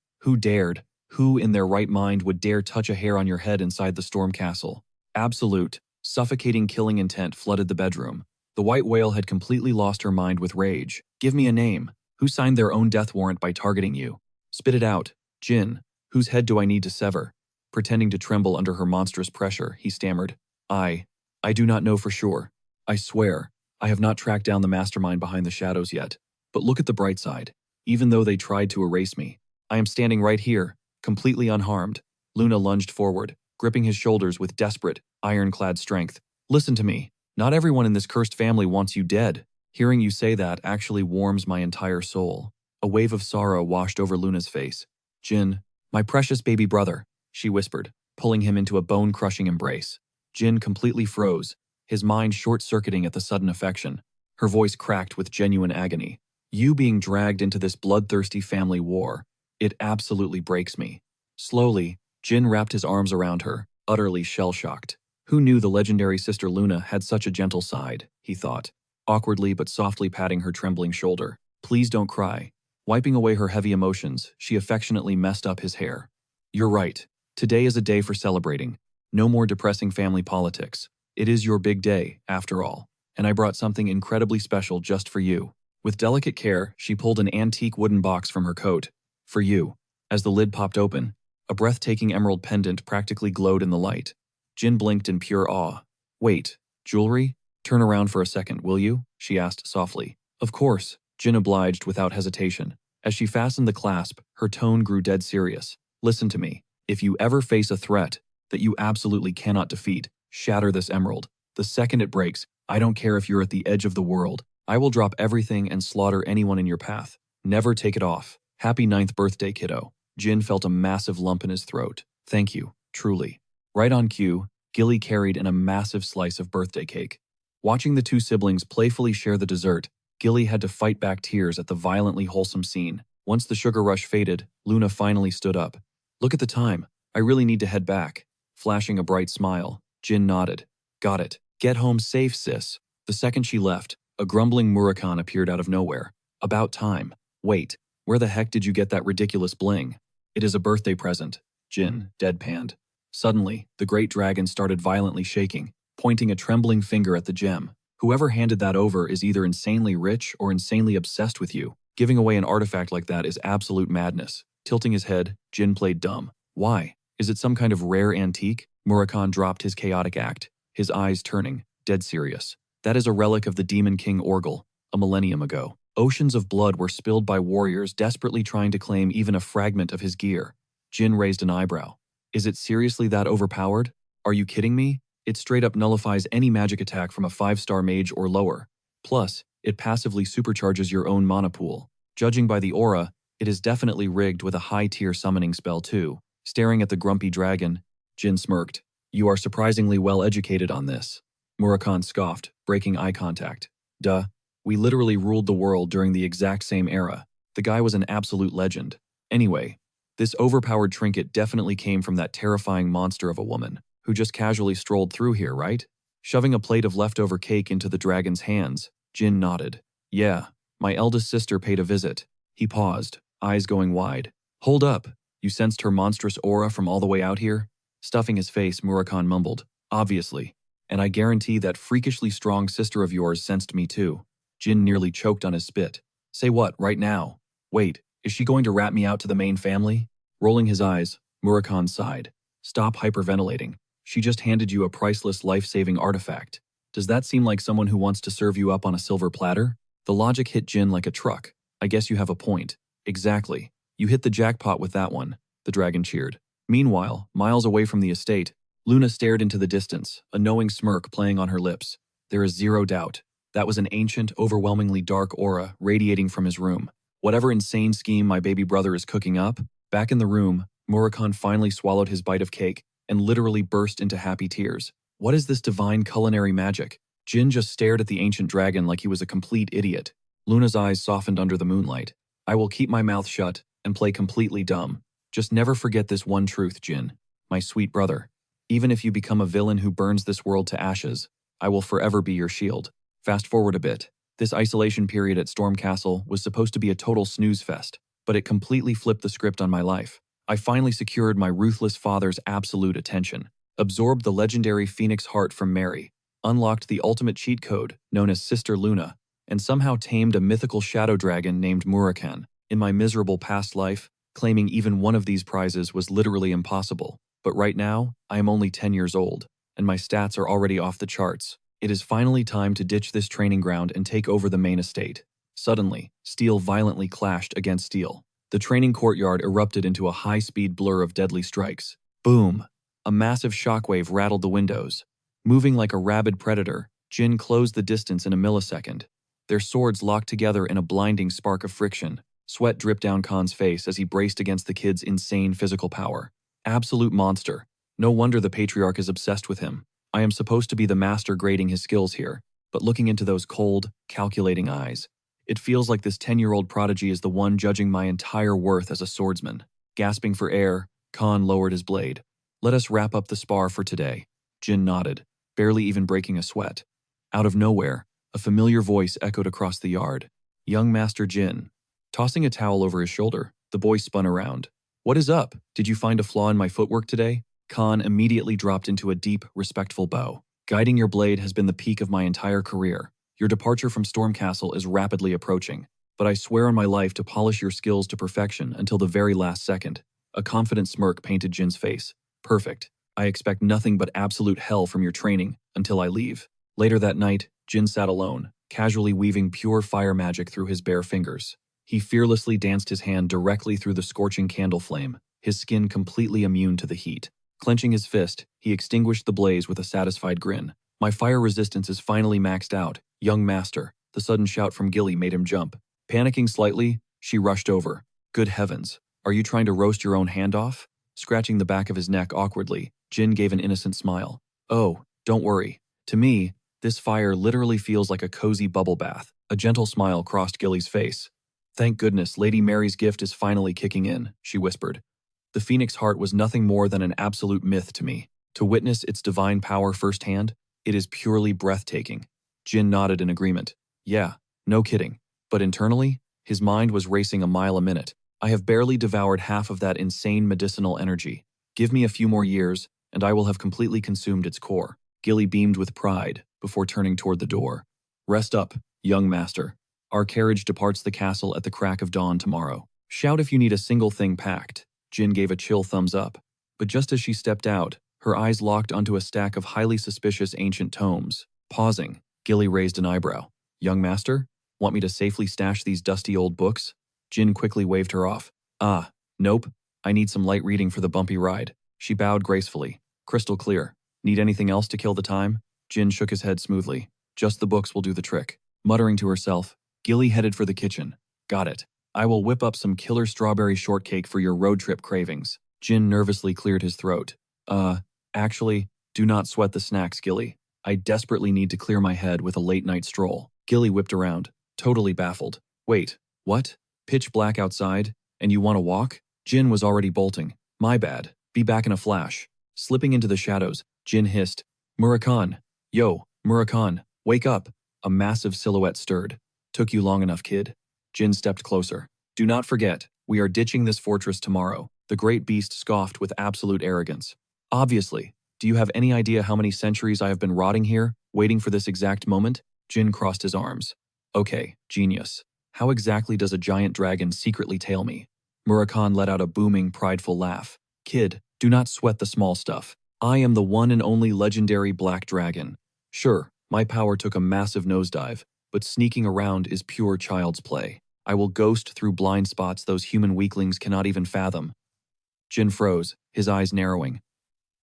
Who in their right mind would dare touch a hair on your head inside the storm castle? Absolute, suffocating killing intent flooded the bedroom. The white whale had completely lost her mind with rage. Give me a name. Who signed their own death warrant by targeting you? Spit it out. Jin, whose head do I need to sever? Pretending to tremble under her monstrous pressure, he stammered. I do not know for sure. I swear, I have not tracked down the mastermind behind the shadows yet. But look at the bright side. Even though they tried to erase me, I am standing right here, completely unharmed. Luna lunged forward, gripping his shoulders with desperate, ironclad strength. Listen to me. Not everyone in this cursed family wants you dead. Hearing you say that actually warms my entire soul. A wave of sorrow washed over Luna's face. Jin, my precious baby brother, she whispered, pulling him into a bone-crushing embrace. Jin completely froze, his mind short-circuiting at the sudden affection. Her voice cracked with genuine agony. You being dragged into this bloodthirsty family war. It absolutely breaks me. Slowly, Jin wrapped his arms around her, utterly shell-shocked. Who knew the legendary Sister Luna had such a gentle side, he thought, awkwardly but softly patting her trembling shoulder. Please don't cry. Wiping away her heavy emotions, she affectionately messed up his hair. You're right. Today is a day for celebrating. No more depressing family politics. It is your big day, after all, and I brought something incredibly special just for you. With delicate care, she pulled an antique wooden box from her coat. For you. As the lid popped open, a breathtaking emerald pendant practically glowed in the light. Jin blinked in pure awe. Wait, jewelry? Turn around for a second, will you? She asked softly. Of course. Jin obliged without hesitation. As she fastened the clasp, her tone grew dead serious. Listen to me. If you ever face a threat that you absolutely cannot defeat, shatter this emerald. The second it breaks, I don't care if you're at the edge of the world, I will drop everything and slaughter anyone in your path. Never take it off. Happy 9th birthday, kiddo. Jin felt a massive lump in his throat. Thank you, truly. Right on cue, Gilly carried in a massive slice of birthday cake. Watching the two siblings playfully share the dessert, Gilly had to fight back tears at the violently wholesome scene. Once the sugar rush faded, Luna finally stood up. Look at the time. I really need to head back. Flashing a bright smile, Jin nodded. Got it. Get home safe, sis. The second she left, a grumbling Murakhan appeared out of nowhere. About time. Wait, where the heck did you get that ridiculous bling? It is a birthday present. Jin deadpanned. Suddenly, the great dragon started violently shaking, pointing a trembling finger at the gem. Whoever handed that over is either insanely rich or insanely obsessed with you. Giving away an artifact like that is absolute madness. Tilting his head, Jin played dumb. Why? Is it some kind of rare antique? Murakhan dropped his chaotic act, his eyes turning, dead serious. That is a relic of the Demon King Orgel, a millennium ago. Oceans of blood were spilled by warriors desperately trying to claim even a fragment of his gear. Jin raised an eyebrow. Is it seriously that overpowered? Are you kidding me? It straight up nullifies any magic attack from a 5-star mage or lower. Plus, it passively supercharges your own mana pool. Judging by the aura, it is definitely rigged with a high-tier summoning spell too. Staring at the grumpy dragon, Jin smirked. You are surprisingly well educated on this. Murakhan scoffed, breaking eye contact. Duh. We literally ruled the world during the exact same era. The guy was an absolute legend. Anyway, this overpowered trinket definitely came from that terrifying monster of a woman who just casually strolled through here, right? Shoving a plate of leftover cake into the dragon's hands, Jin nodded. Yeah, my eldest sister paid a visit. He paused, eyes going wide. Hold up. You sensed her monstrous aura from all the way out here? Stuffing his face, Murakhan mumbled. Obviously. And I guarantee that freakishly strong sister of yours sensed me too. Jin nearly choked on his spit. Say what, right now? Wait, is she going to rat me out to the main family? Rolling his eyes, Murakhan sighed. Stop hyperventilating. She just handed you a priceless life-saving artifact. Does that seem like someone who wants to serve you up on a silver platter? The logic hit Jin like a truck. I guess you have a point. Exactly. You hit the jackpot with that one, the dragon cheered. Meanwhile, miles away from the estate, Luna stared into the distance, a knowing smirk playing on her lips. There is zero doubt. That was an ancient, overwhelmingly dark aura radiating from his room. Whatever insane scheme my baby brother is cooking up, back in the room, Murakhan finally swallowed his bite of cake and literally burst into happy tears. What is this divine culinary magic? Jin just stared at the ancient dragon like he was a complete idiot. Luna's eyes softened under the moonlight. I will keep my mouth shut and play completely dumb. Just never forget this one truth, Jin. My sweet brother. Even if you become a villain who burns this world to ashes, I will forever be your shield. Fast forward a bit. This isolation period at Storm Castle was supposed to be a total snooze fest, but it completely flipped the script on my life. I finally secured my ruthless father's absolute attention, absorbed the legendary Phoenix Heart from Mary, unlocked the ultimate cheat code known as Sister Luna, and somehow tamed a mythical shadow dragon named Murakhan. In my miserable past life, claiming even one of these prizes was literally impossible. But right now, I am only 10 years old, and my stats are already off the charts. It is finally time to ditch this training ground and take over the main estate. Suddenly, steel violently clashed against steel. The training courtyard erupted into a high-speed blur of deadly strikes. Boom! A massive shockwave rattled the windows. Moving like a rabid predator, Jin closed the distance in a millisecond. Their swords locked together in a blinding spark of friction. Sweat dripped down Khan's face as he braced against the kid's insane physical power. Absolute monster. No wonder the patriarch is obsessed with him. I am supposed to be the master grading his skills here, but looking into those cold, calculating eyes, it feels like this 10-year-old prodigy is the one judging my entire worth as a swordsman. Gasping for air, Khan lowered his blade. Let us wrap up the spar for today. Jin nodded, barely even breaking a sweat. Out of nowhere, a familiar voice echoed across the yard. Young Master Jin. Tossing a towel over his shoulder, the boy spun around. What is up? Did you find a flaw in my footwork today? Khan immediately dropped into a deep, respectful bow. Guiding your blade has been the peak of my entire career. Your departure from Storm Castle is rapidly approaching, but I swear on my life to polish your skills to perfection until the very last second. A confident smirk painted Jin's face. Perfect. I expect nothing but absolute hell from your training until I leave. Later that night, Jin sat alone, casually weaving pure fire magic through his bare fingers. He fearlessly danced his hand directly through the scorching candle flame, his skin completely immune to the heat. Clenching his fist, he extinguished the blaze with a satisfied grin. My fire resistance is finally maxed out, young master. The sudden shout from Gilly made him jump. Panicking slightly, she rushed over. Good heavens, are you trying to roast your own hand off? Scratching the back of his neck awkwardly, Jin gave an innocent smile. Oh, don't worry. To me, this fire literally feels like a cozy bubble bath. A gentle smile crossed Gilly's face. Thank goodness Lady Mary's gift is finally kicking in, she whispered. The Phoenix Heart was nothing more than an absolute myth to me. To witness its divine power firsthand, it is purely breathtaking. Jin nodded in agreement. Yeah, no kidding. But internally, his mind was racing a mile a minute. I have barely devoured half of that insane medicinal energy. Give me a few more years, and I will have completely consumed its core. Gilly beamed with pride before turning toward the door. Rest up, young master. Our carriage departs the castle at the crack of dawn tomorrow. Shout if you need a single thing packed. Jin gave a chill thumbs up. But just as she stepped out, her eyes locked onto a stack of highly suspicious ancient tomes. Pausing, Gilly raised an eyebrow. Young master? Want me to safely stash these dusty old books? Jin quickly waved her off. Ah, nope. I need some light reading for the bumpy ride. She bowed gracefully. Crystal clear. Need anything else to kill the time? Jin shook his head smoothly. Just the books will do the trick. Muttering to herself, Gilly headed for the kitchen. Got it. I will whip up some killer strawberry shortcake for your road trip cravings. Jin nervously cleared his throat. Actually, do not sweat the snacks, Gilly. I desperately need to clear my head with a late-night stroll. Gilly whipped around, totally baffled. Wait, what? Pitch black outside, and you want to walk? Jin was already bolting. My bad. Be back in a flash. Slipping into the shadows, Jin hissed. Murakhan. Yo, Murakhan, wake up. A massive silhouette stirred. Took you long enough, kid. Jin stepped closer. Do not forget, we are ditching this fortress tomorrow. The great beast scoffed with absolute arrogance. Obviously. Do you have any idea how many centuries I have been rotting here, waiting for this exact moment? Jin crossed his arms. Okay, genius. How exactly does a giant dragon secretly tail me? Murakhan let out a booming, prideful laugh. Kid, do not sweat the small stuff. I am the one and only legendary black dragon. Sure, my power took a massive nosedive, but sneaking around is pure child's play. I will ghost through blind spots those human weaklings cannot even fathom. Jin froze, his eyes narrowing.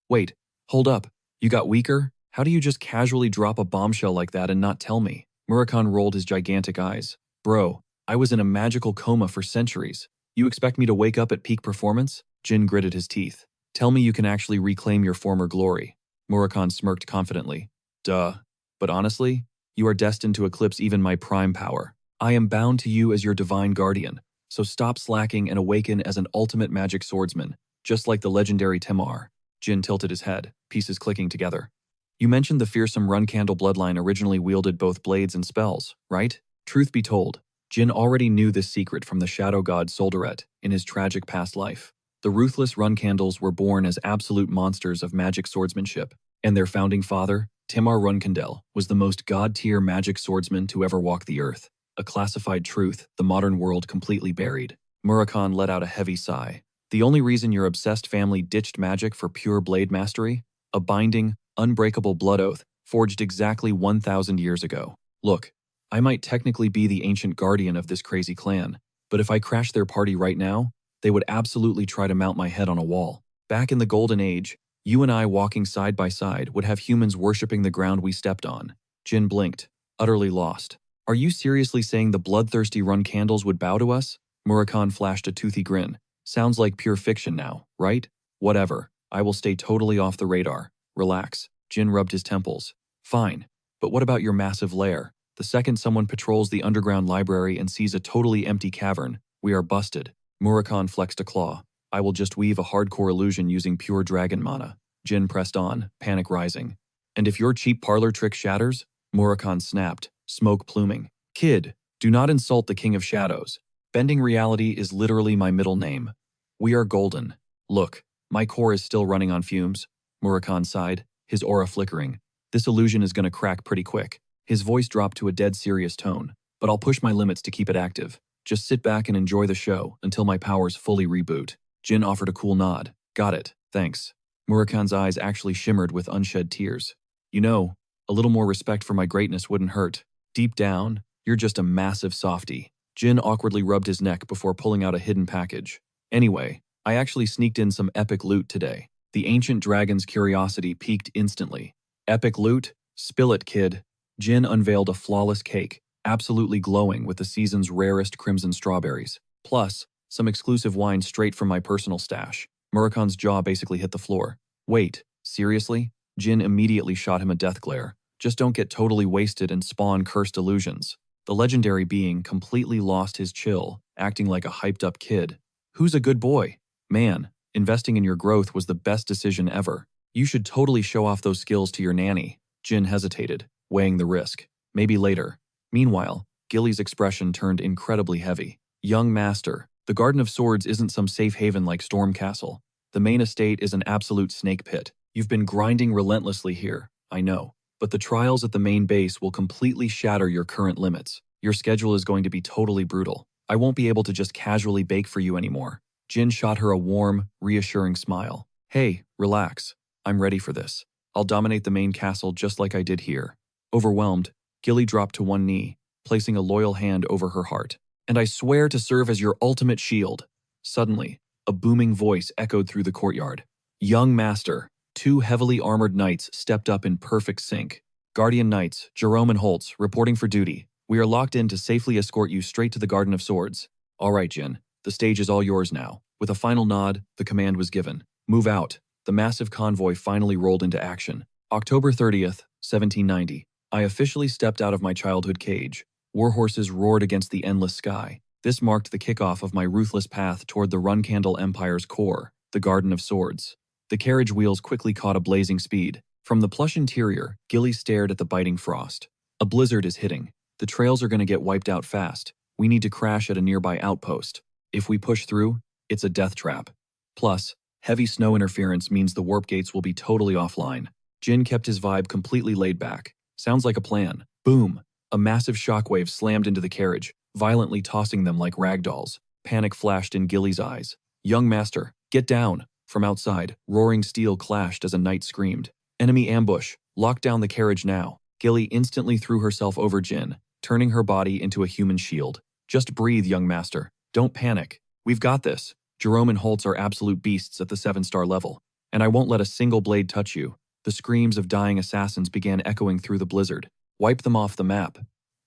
Wait, hold up. You got weaker? How do you just casually drop a bombshell like that and not tell me? Murakhan rolled his gigantic eyes. Bro, I was in a magical coma for centuries. You expect me to wake up at peak performance? Jin gritted his teeth. Tell me you can actually reclaim your former glory. Murakhan smirked confidently. Duh. But honestly, you are destined to eclipse even my prime power. I am bound to you as your divine guardian, so stop slacking and awaken as an ultimate magic swordsman, just like the legendary Temar. Jin tilted his head, pieces clicking together. You mentioned the fearsome Run Candle bloodline originally wielded both blades and spells, right? Truth be told, Jin already knew this secret from the shadow god Soldaret in his tragic past life. The ruthless Run Candles were born as absolute monsters of magic swordsmanship, and their founding father, Temar Runkandel, was the most god-tier magic swordsman to ever walk the earth. A classified truth the modern world completely buried. Murakhan let out a heavy sigh. The only reason your obsessed family ditched magic for pure blade mastery? A binding, unbreakable blood oath forged exactly 1,000 years ago. Look, I might technically be the ancient guardian of this crazy clan, but if I crashed their party right now, they would absolutely try to mount my head on a wall. Back in the Golden Age, you and I walking side by side would have humans worshipping the ground we stepped on. Jin blinked, utterly lost. Are you seriously saying the bloodthirsty Run Candles would bow to us? Murakhan flashed a toothy grin. Sounds like pure fiction now, right? Whatever. I will stay totally off the radar. Relax. Jin rubbed his temples. Fine. But what about your massive lair? The second someone patrols the underground library and sees a totally empty cavern, we are busted. Murakhan flexed a claw. I will just weave a hardcore illusion using pure dragon mana. Jin pressed on, panic rising. And if your cheap parlor trick shatters? Murakhan snapped, smoke pluming. Kid, do not insult the King of Shadows. Bending reality is literally my middle name. We are golden. Look, my core is still running on fumes. Murakhan sighed, his aura flickering. This illusion is going to crack pretty quick. His voice dropped to a dead serious tone, but I'll push my limits to keep it active. Just sit back and enjoy the show until my powers fully reboot. Jin offered a cool nod. Got it, thanks. Murakhan's eyes actually shimmered with unshed tears. You know, a little more respect for my greatness wouldn't hurt. Deep down, you're just a massive softie. Jin awkwardly rubbed his neck before pulling out a hidden package. Anyway, I actually sneaked in some epic loot today. The ancient dragon's curiosity piqued instantly. Epic loot? Spill it, kid. Jin unveiled a flawless cake, absolutely glowing with the season's rarest crimson strawberries. Plus, some exclusive wine straight from my personal stash. Murakan's jaw basically hit the floor. Wait, seriously? Jin immediately shot him a death glare. Just don't get totally wasted and spawn cursed illusions. The legendary being completely lost his chill, acting like a hyped-up kid. Who's a good boy? Man, investing in your growth was the best decision ever. You should totally show off those skills to your nanny. Jin hesitated, weighing the risk. Maybe later. Meanwhile, Gilly's expression turned incredibly heavy. Young master, the Garden of Swords isn't some safe haven like Storm Castle. The main estate is an absolute snake pit. You've been grinding relentlessly here, I know. But the trials at the main base will completely shatter your current limits. Your schedule is going to be totally brutal. I won't be able to just casually bake for you anymore. Jin shot her a warm, reassuring smile. Hey, relax. I'm ready for this. I'll dominate the main castle just like I did here. Overwhelmed, Gilly dropped to one knee, placing a loyal hand over her heart. And I swear to serve as your ultimate shield. Suddenly, a booming voice echoed through the courtyard. Young master. Two heavily armored knights stepped up in perfect sync. Guardian Knights, Jerome and Holtz, reporting for duty. We are locked in to safely escort you straight to the Garden of Swords. All right, Jin. The stage is all yours now. With a final nod, the command was given. Move out. The massive convoy finally rolled into action. October 30th, 1790. I officially stepped out of my childhood cage. Warhorses roared against the endless sky. This marked the kickoff of my ruthless path toward the Runcandle Empire's core, the Garden of Swords. The carriage wheels quickly caught a blazing speed. From the plush interior, Gilly stared at the biting frost. A blizzard is hitting. The trails are going to get wiped out fast. We need to crash at a nearby outpost. If we push through, it's a death trap. Plus, heavy snow interference means the warp gates will be totally offline. Jin kept his vibe completely laid back. Sounds like a plan. Boom! A massive shockwave slammed into the carriage, violently tossing them like ragdolls. Panic flashed in Gilly's eyes. Young master, get down! From outside, roaring steel clashed as a knight screamed. Enemy ambush! Lock down the carriage now. Gilly instantly threw herself over Jin, turning her body into a human shield. Just breathe, young master. Don't panic. We've got this. Jerome and Holtz are absolute beasts at the 7-star level, and I won't let a single blade touch you. The screams of dying assassins began echoing through the blizzard. Wipe them off the map.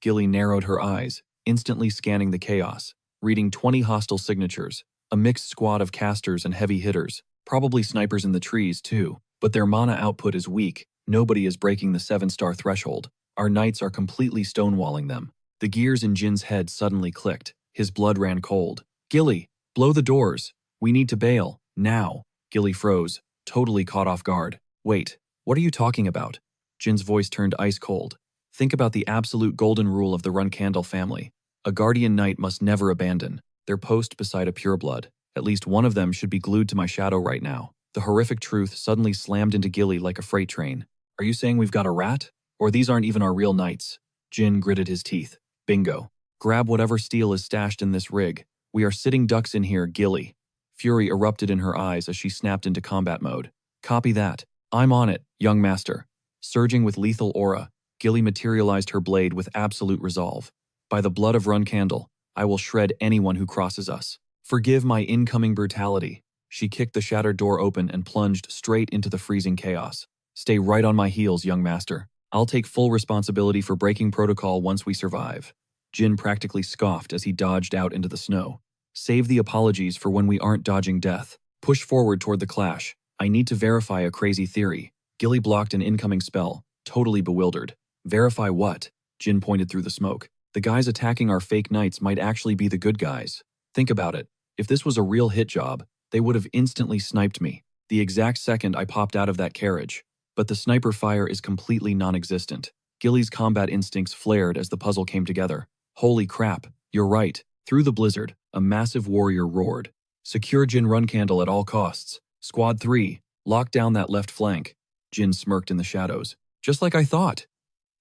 Gilly narrowed her eyes, instantly scanning the chaos, reading 20 hostile signatures, a mixed squad of casters and heavy hitters. Probably snipers in the trees, too. But their mana output is weak. Nobody is breaking the 7-star threshold. Our knights are completely stonewalling them. The gears in Jin's head suddenly clicked. His blood ran cold. Gilly, blow the doors. We need to bail. Now. Gilly froze, totally caught off guard. Wait, what are you talking about? Jin's voice turned ice cold. Think about the absolute golden rule of the Runcandle family. A guardian knight must never abandon their post beside a pureblood. At least one of them should be glued to my shadow right now. The horrific truth suddenly slammed into Gilly like a freight train. Are you saying we've got a rat? Or these aren't even our real knights? Jin gritted his teeth. Bingo. Grab whatever steel is stashed in this rig. We are sitting ducks in here, Gilly. Fury erupted in her eyes as she snapped into combat mode. Copy that. I'm on it, young master. Surging with lethal aura, Gilly materialized her blade with absolute resolve. By the blood of Runcandle, I will shred anyone who crosses us. Forgive my incoming brutality. She kicked the shattered door open and plunged straight into the freezing chaos. Stay right on my heels, young master. I'll take full responsibility for breaking protocol once we survive. Jin practically scoffed as he dodged out into the snow. Save the apologies for when we aren't dodging death. Push forward toward the clash. I need to verify a crazy theory. Gilly blocked an incoming spell, totally bewildered. Verify what? Jin pointed through the smoke. The guys attacking our fake knights might actually be the good guys. Think about it. If this was a real hit job, they would have instantly sniped me, the exact second I popped out of that carriage. But the sniper fire is completely non-existent. Gilly's combat instincts flared as the puzzle came together. Holy crap, you're right. Through the blizzard, a massive warrior roared. Secure Jin Runcandle at all costs. Squad 3, lock down that left flank. Jin smirked in the shadows. Just like I thought.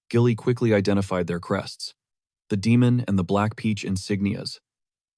Gilly quickly identified their crests. The demon and the Black Peach insignias.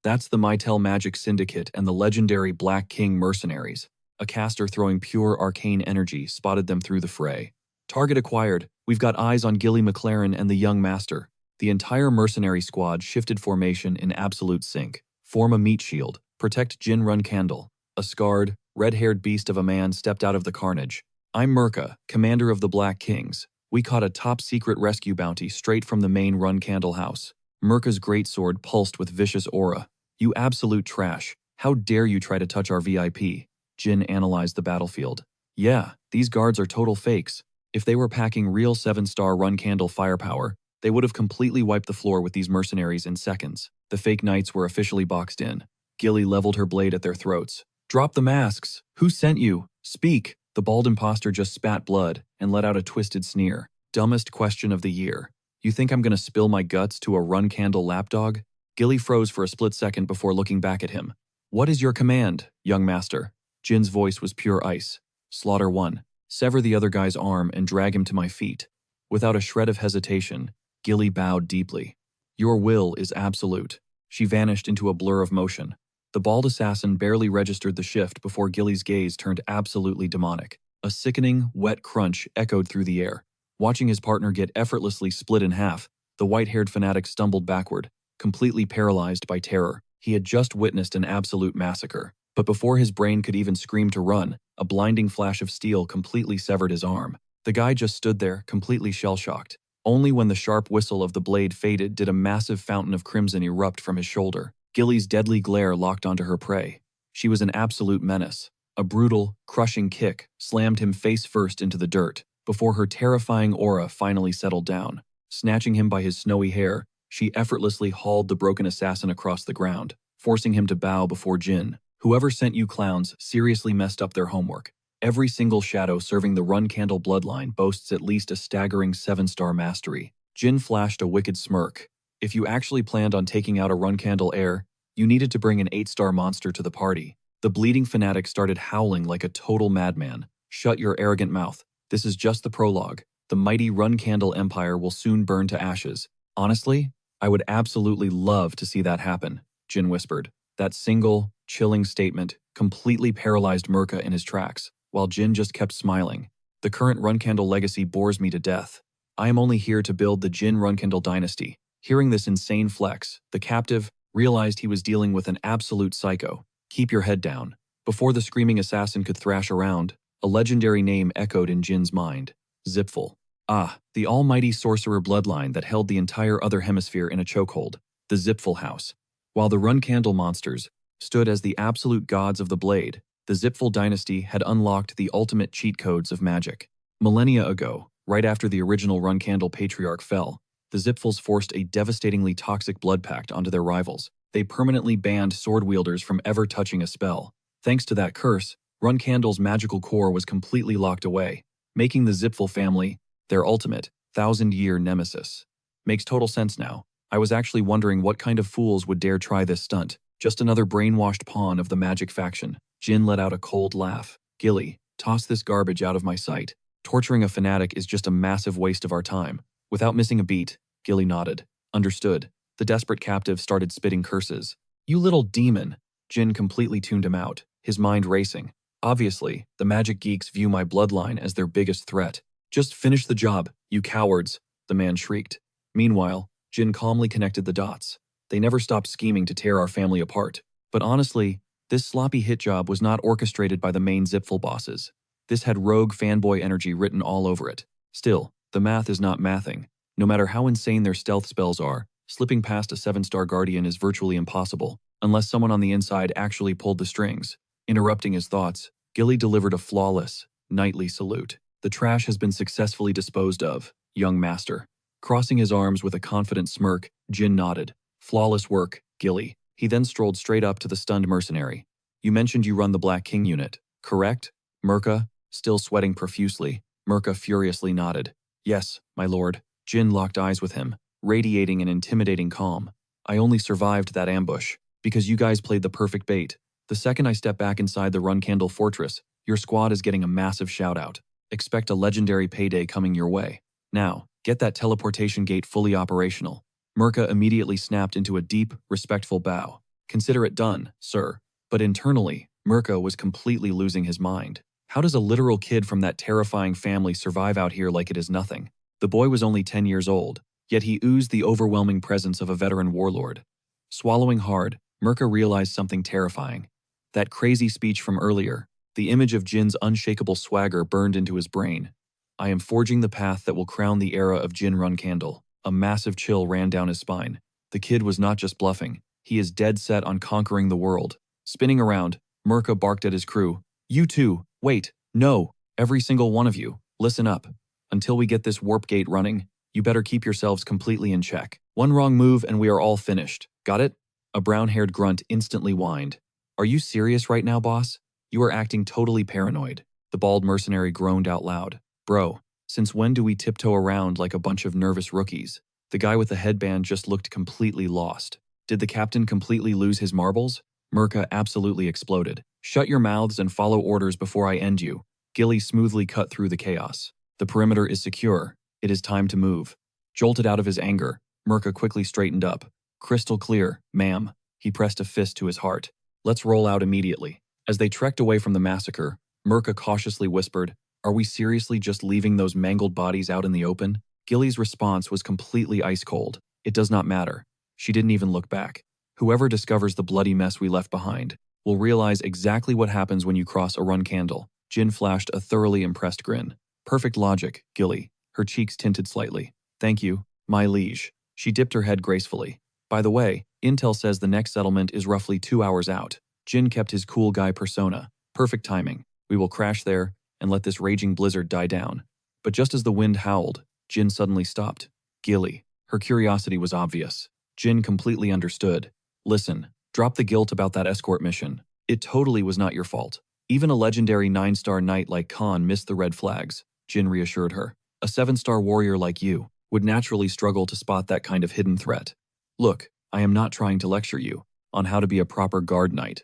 That's the Mytel Magic Syndicate and the legendary Black King mercenaries. A caster throwing pure arcane energy spotted them through the fray. Target acquired. We've got eyes on Gilly McLaren and the young master. The entire mercenary squad shifted formation in absolute sync. Form a meat shield. Protect Jin Run Candle. A scarred, red-haired beast of a man stepped out of the carnage. I'm Merca, commander of the Black Kings. We caught a top-secret rescue bounty straight from the main Run Candle house. Merca's greatsword pulsed with vicious aura. You absolute trash. How dare you try to touch our VIP? Jin analyzed the battlefield. Yeah, these guards are total fakes. If they were packing real 7-star Run Candle firepower, they would have completely wiped the floor with these mercenaries in seconds. The fake knights were officially boxed in. Gilly leveled her blade at their throats. Drop the masks! Who sent you? Speak! The bald imposter just spat blood and let out a twisted sneer. Dumbest question of the year. You think I'm gonna spill my guts to a Run Candle lapdog? Gilly froze for a split second before looking back at him. What is your command, young master? Jin's voice was pure ice. Slaughter one. Sever the other guy's arm and drag him to my feet. Without a shred of hesitation, Gilly bowed deeply. Your will is absolute. She vanished into a blur of motion. The bald assassin barely registered the shift before Gilly's gaze turned absolutely demonic. A sickening, wet crunch echoed through the air. Watching his partner get effortlessly split in half, the white-haired fanatic stumbled backward, completely paralyzed by terror. He had just witnessed an absolute massacre. But before his brain could even scream to run, a blinding flash of steel completely severed his arm. The guy just stood there, completely shell-shocked. Only when the sharp whistle of the blade faded did a massive fountain of crimson erupt from his shoulder. Gilly's deadly glare locked onto her prey. She was an absolute menace. A brutal, crushing kick slammed him face first into the dirt, before her terrifying aura finally settled down. Snatching him by his snowy hair, she effortlessly hauled the broken assassin across the ground, forcing him to bow before Jin. Whoever sent you clowns seriously messed up their homework. Every single shadow serving the Run Candle bloodline boasts at least a staggering 7-star mastery. Jin flashed a wicked smirk. If you actually planned on taking out a Run Candle heir, you needed to bring an 8-star monster to the party. The bleeding fanatic started howling like a total madman. Shut your arrogant mouth. This is just the prologue. The mighty Run Candle empire will soon burn to ashes. Honestly, I would absolutely love to see that happen, Jin whispered. That single, chilling statement completely paralyzed Merca in his tracks, while Jin just kept smiling. The current Run Candle legacy bores me to death. I am only here to build the Jin Run Candle dynasty. Hearing this insane flex, the captive realized he was dealing with an absolute psycho. Keep your head down. Before the screaming assassin could thrash around, a legendary name echoed in Jin's mind. Zipful. Ah, the almighty sorcerer bloodline that held the entire other hemisphere in a chokehold. The Zipful House. While the Run Candle monsters stood as the absolute gods of the blade, the Zipful dynasty had unlocked the ultimate cheat codes of magic. Millennia ago, right after the original Run Candle patriarch fell, the Zipfuls forced a devastatingly toxic blood pact onto their rivals. They permanently banned sword wielders from ever touching a spell. Thanks to that curse, Run Candle's magical core was completely locked away, making the Zipful family their ultimate, 1,000-year nemesis. Makes total sense now. I was actually wondering what kind of fools would dare try this stunt. Just another brainwashed pawn of the magic faction. Jin let out a cold laugh. Gilly, toss this garbage out of my sight. Torturing a fanatic is just a massive waste of our time. Without missing a beat, Gilly nodded. Understood. The desperate captive started spitting curses. You little demon! Jin completely tuned him out, his mind racing. Obviously, the magic geeks view my bloodline as their biggest threat. Just finish the job, you cowards, the man shrieked. Meanwhile, Jin calmly connected the dots. They never stopped scheming to tear our family apart. But honestly, this sloppy hit job was not orchestrated by the main Zipful bosses. This had rogue fanboy energy written all over it. Still, the math is not mathing. No matter how insane their stealth spells are, slipping past a 7-star guardian is virtually impossible, unless someone on the inside actually pulled the strings. Interrupting his thoughts, Gilly delivered a flawless, knightly salute. The trash has been successfully disposed of, young master. Crossing his arms with a confident smirk, Jin nodded. Flawless work, Gilly. He then strolled straight up to the stunned mercenary. You mentioned you run the Black King unit, correct? Merca, still sweating profusely, Merca furiously nodded. Yes, my lord. Jin locked eyes with him, radiating an intimidating calm. I only survived that ambush because you guys played the perfect bait. The second I step back inside the Run Candle fortress, your squad is getting a massive shout-out. Expect a legendary payday coming your way. Now, get that teleportation gate fully operational. Merca immediately snapped into a deep, respectful bow. Consider it done, sir. But internally, Merca was completely losing his mind. How does a literal kid from that terrifying family survive out here like it is nothing? The boy was only 10 years old, yet he oozed the overwhelming presence of a veteran warlord. Swallowing hard, Mirka realized something terrifying. That crazy speech from earlier, the image of Jin's unshakable swagger burned into his brain. I am forging the path that will crown the era of Jin Run Candle. A massive chill ran down his spine. The kid was not just bluffing, he is dead set on conquering the world. Spinning around, Mirka barked at his crew. You two, wait, no, every single one of you, listen up. Until we get this warp gate running, you better keep yourselves completely in check. One wrong move and we are all finished. Got it? A brown-haired grunt instantly whined. Are you serious right now, boss? You are acting totally paranoid. The bald mercenary groaned out loud. Bro, since when do we tiptoe around like a bunch of nervous rookies? The guy with the headband just looked completely lost. Did the captain completely lose his marbles? Mirka absolutely exploded. Shut your mouths and follow orders before I end you. Gilly smoothly cut through the chaos. The perimeter is secure. It is time to move. Jolted out of his anger, Mirka quickly straightened up. Crystal clear, ma'am. He pressed a fist to his heart. Let's roll out immediately. As they trekked away from the massacre, Mirka cautiously whispered, Are we seriously just leaving those mangled bodies out in the open? Gilly's response was completely ice cold. It does not matter. She didn't even look back. Whoever discovers the bloody mess we left behind will realize exactly what happens when you cross a run candle. Jin flashed a thoroughly impressed grin. Perfect logic, Gilly. Her cheeks tinted slightly. Thank you, my liege. She dipped her head gracefully. By the way, intel says the next settlement is roughly 2 hours out. Jin kept his cool guy persona. Perfect timing. We will crash there and let this raging blizzard die down. But just as the wind howled, Jin suddenly stopped. Gilly. Her curiosity was obvious. Jin completely understood. Listen, drop the guilt about that escort mission. It totally was not your fault. Even a legendary 9-star knight like Khan missed the red flags, Jin reassured her. A 7-star warrior like you would naturally struggle to spot that kind of hidden threat. Look, I am not trying to lecture you on how to be a proper guard knight.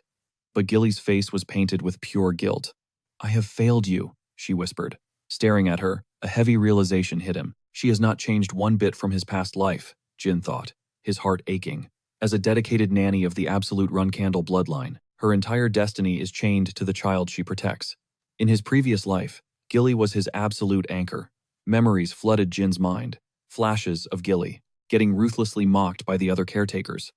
But Gilly's face was painted with pure guilt. I have failed you, she whispered. Staring at her, a heavy realization hit him. She has not changed one bit from his past life, Jin thought, his heart aching. As a dedicated nanny of the absolute Run Candle bloodline, her entire destiny is chained to the child she protects. In his previous life, Gilly was his absolute anchor. Memories flooded Jin's mind. Flashes of Gilly, getting ruthlessly mocked by the other caretakers.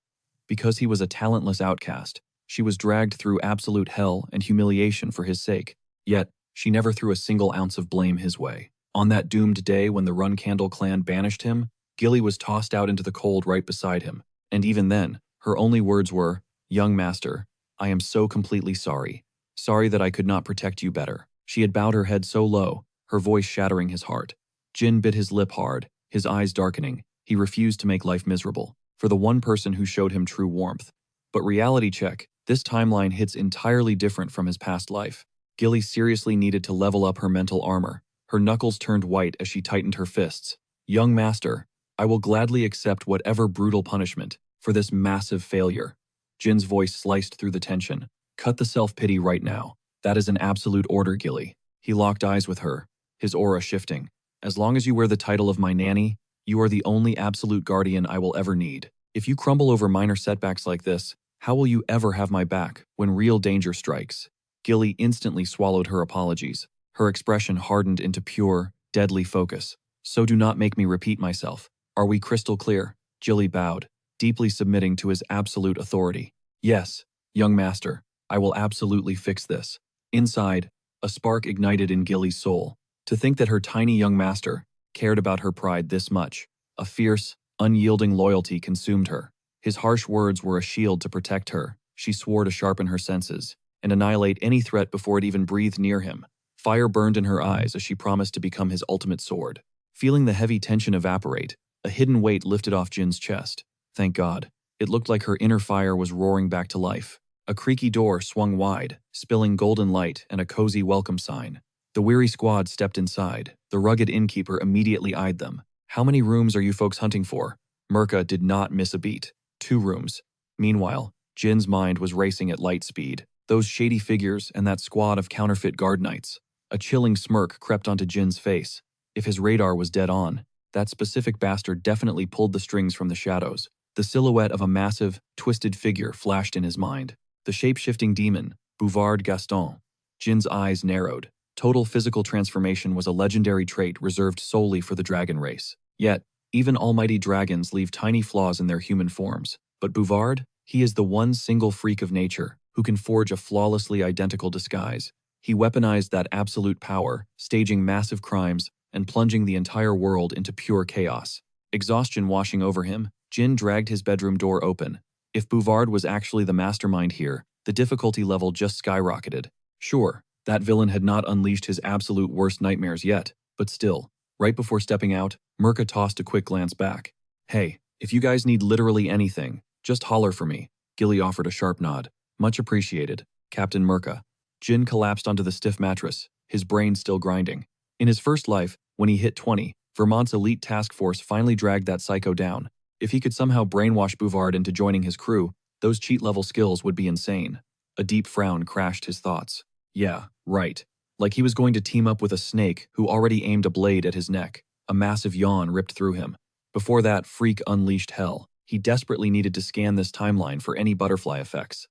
Because he was a talentless outcast, she was dragged through absolute hell and humiliation for his sake. Yet, she never threw a single ounce of blame his way. On that doomed day when the Run Candle clan banished him, Gilly was tossed out into the cold right beside him. And even then, her only words were, Young master, I am so completely sorry. Sorry that I could not protect you better. She had bowed her head so low, her voice shattering his heart. Jin bit his lip hard, his eyes darkening. He refused to make life miserable for the one person who showed him true warmth. But reality check, this timeline hits entirely different from his past life. Gilly seriously needed to level up her mental armor. Her knuckles turned white as she tightened her fists. Young master, I will gladly accept whatever brutal punishment for this massive failure. Jin's voice sliced through the tension. Cut the self-pity right now. That is an absolute order, Gilly. He locked eyes with her, his aura shifting. As long as you wear the title of my nanny, you are the only absolute guardian I will ever need. If you crumble over minor setbacks like this, how will you ever have my back when real danger strikes? Gilly instantly swallowed her apologies. Her expression hardened into pure, deadly focus. So do not make me repeat myself. Are we crystal clear? Gilly bowed, deeply submitting to his absolute authority. Yes, young master, I will absolutely fix this. Inside, a spark ignited in Gilly's soul. To think that her tiny young master cared about her pride this much. A fierce, unyielding loyalty consumed her. His harsh words were a shield to protect her. She swore to sharpen her senses and annihilate any threat before it even breathed near him. Fire burned in her eyes as she promised to become his ultimate sword. Feeling the heavy tension evaporate, a hidden weight lifted off Jin's chest. Thank God. It looked like her inner fire was roaring back to life. A creaky door swung wide, spilling golden light and a cozy welcome sign. The weary squad stepped inside. The rugged innkeeper immediately eyed them. How many rooms are you folks hunting for? Mirka did not miss a beat. 2 rooms. Meanwhile, Jin's mind was racing at light speed. Those shady figures and that squad of counterfeit guard knights. A chilling smirk crept onto Jin's face. If his radar was dead on, that specific bastard definitely pulled the strings from the shadows. The silhouette of a massive, twisted figure flashed in his mind. The shape-shifting demon, Bouvard Gaston. Jin's eyes narrowed. Total physical transformation was a legendary trait reserved solely for the dragon race. Yet, Even almighty dragons leave tiny flaws in their human forms. But Bouvard? He is the one single freak of nature who can forge a flawlessly identical disguise. He weaponized that absolute power, staging massive crimes and plunging the entire world into pure chaos. Exhaustion washing over him, Jin dragged his bedroom door open. If Bouvard was actually the mastermind here, the difficulty level just skyrocketed. Sure, that villain had not unleashed his absolute worst nightmares yet, but still, right before stepping out, Mirka tossed a quick glance back. Hey, if you guys need literally anything, just holler for me. Gilly offered a sharp nod. Much appreciated, Captain Mirka. Jin collapsed onto the stiff mattress, his brain still grinding. In his first life, when he hit 20, Vermont's elite task force finally dragged that psycho down. If he could somehow brainwash Bouvard into joining his crew, those cheat-level skills would be insane. A deep frown crashed his thoughts. Yeah, right. Like he was going to team up with a snake who already aimed a blade at his neck. A massive yawn ripped through him. Before that freak unleashed hell, he desperately needed to scan this timeline for any butterfly effects.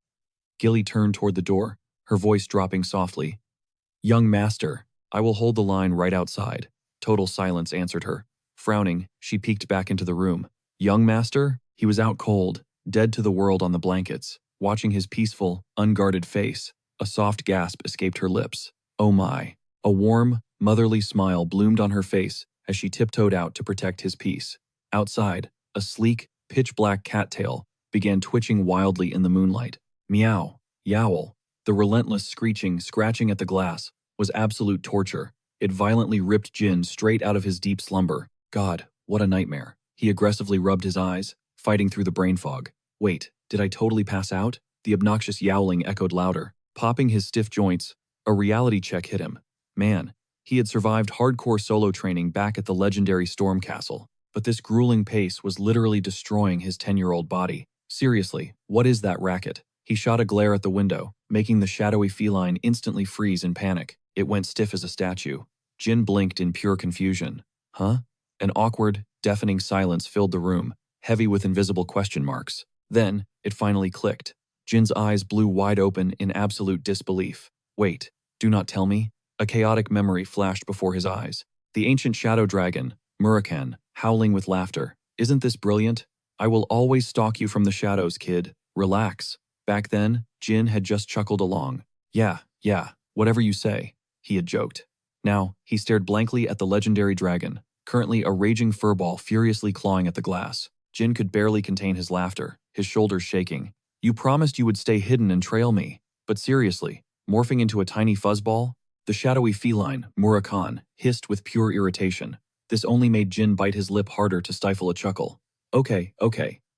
Gilly turned toward the door, her voice dropping softly. Young master, I will hold the line right outside. Total silence answered her. Frowning, she peeked back into the room. Young master? He was out cold, dead to the world on the blankets, watching his peaceful, unguarded face. A soft gasp escaped her lips. Oh my. A warm, motherly smile bloomed on her face as she tiptoed out to protect his peace. Outside, a sleek, pitch-black cattail began twitching wildly in the moonlight. Meow, yowl. The relentless screeching, scratching at the glass was absolute torture. It violently ripped Jin straight out of his deep slumber. God, what a nightmare. He aggressively rubbed his eyes, fighting through the brain fog. Wait, did I totally pass out? The obnoxious yowling echoed louder. Popping his stiff joints, a reality check hit him. Man, he had survived hardcore solo training back at the legendary Storm Castle, but this grueling pace was literally destroying his 10-year-old body. Seriously, what is that racket? He shot a glare at the window, making the shadowy feline instantly freeze in panic. It went stiff as a statue. Jin blinked in pure confusion. Huh? An awkward, deafening silence filled the room, heavy with invisible question marks. Then, it finally clicked. Jin's eyes blew wide open in absolute disbelief. Wait, do not tell me? A chaotic memory flashed before his eyes. The ancient shadow dragon, Murakan, howling with laughter. Isn't this brilliant? I will always stalk you from the shadows, kid. Relax. Back then, Jin had just chuckled along. Yeah, whatever you say, he had joked. Now, he stared blankly at the legendary dragon, currently a raging furball furiously clawing at the glass. Jin could barely contain his laughter, his shoulders shaking. You promised you would stay hidden and trail me. But seriously, morphing into a tiny fuzzball? The shadowy feline, Murakan, hissed with pure irritation. This only made Jin bite his lip harder to stifle a chuckle. Okay,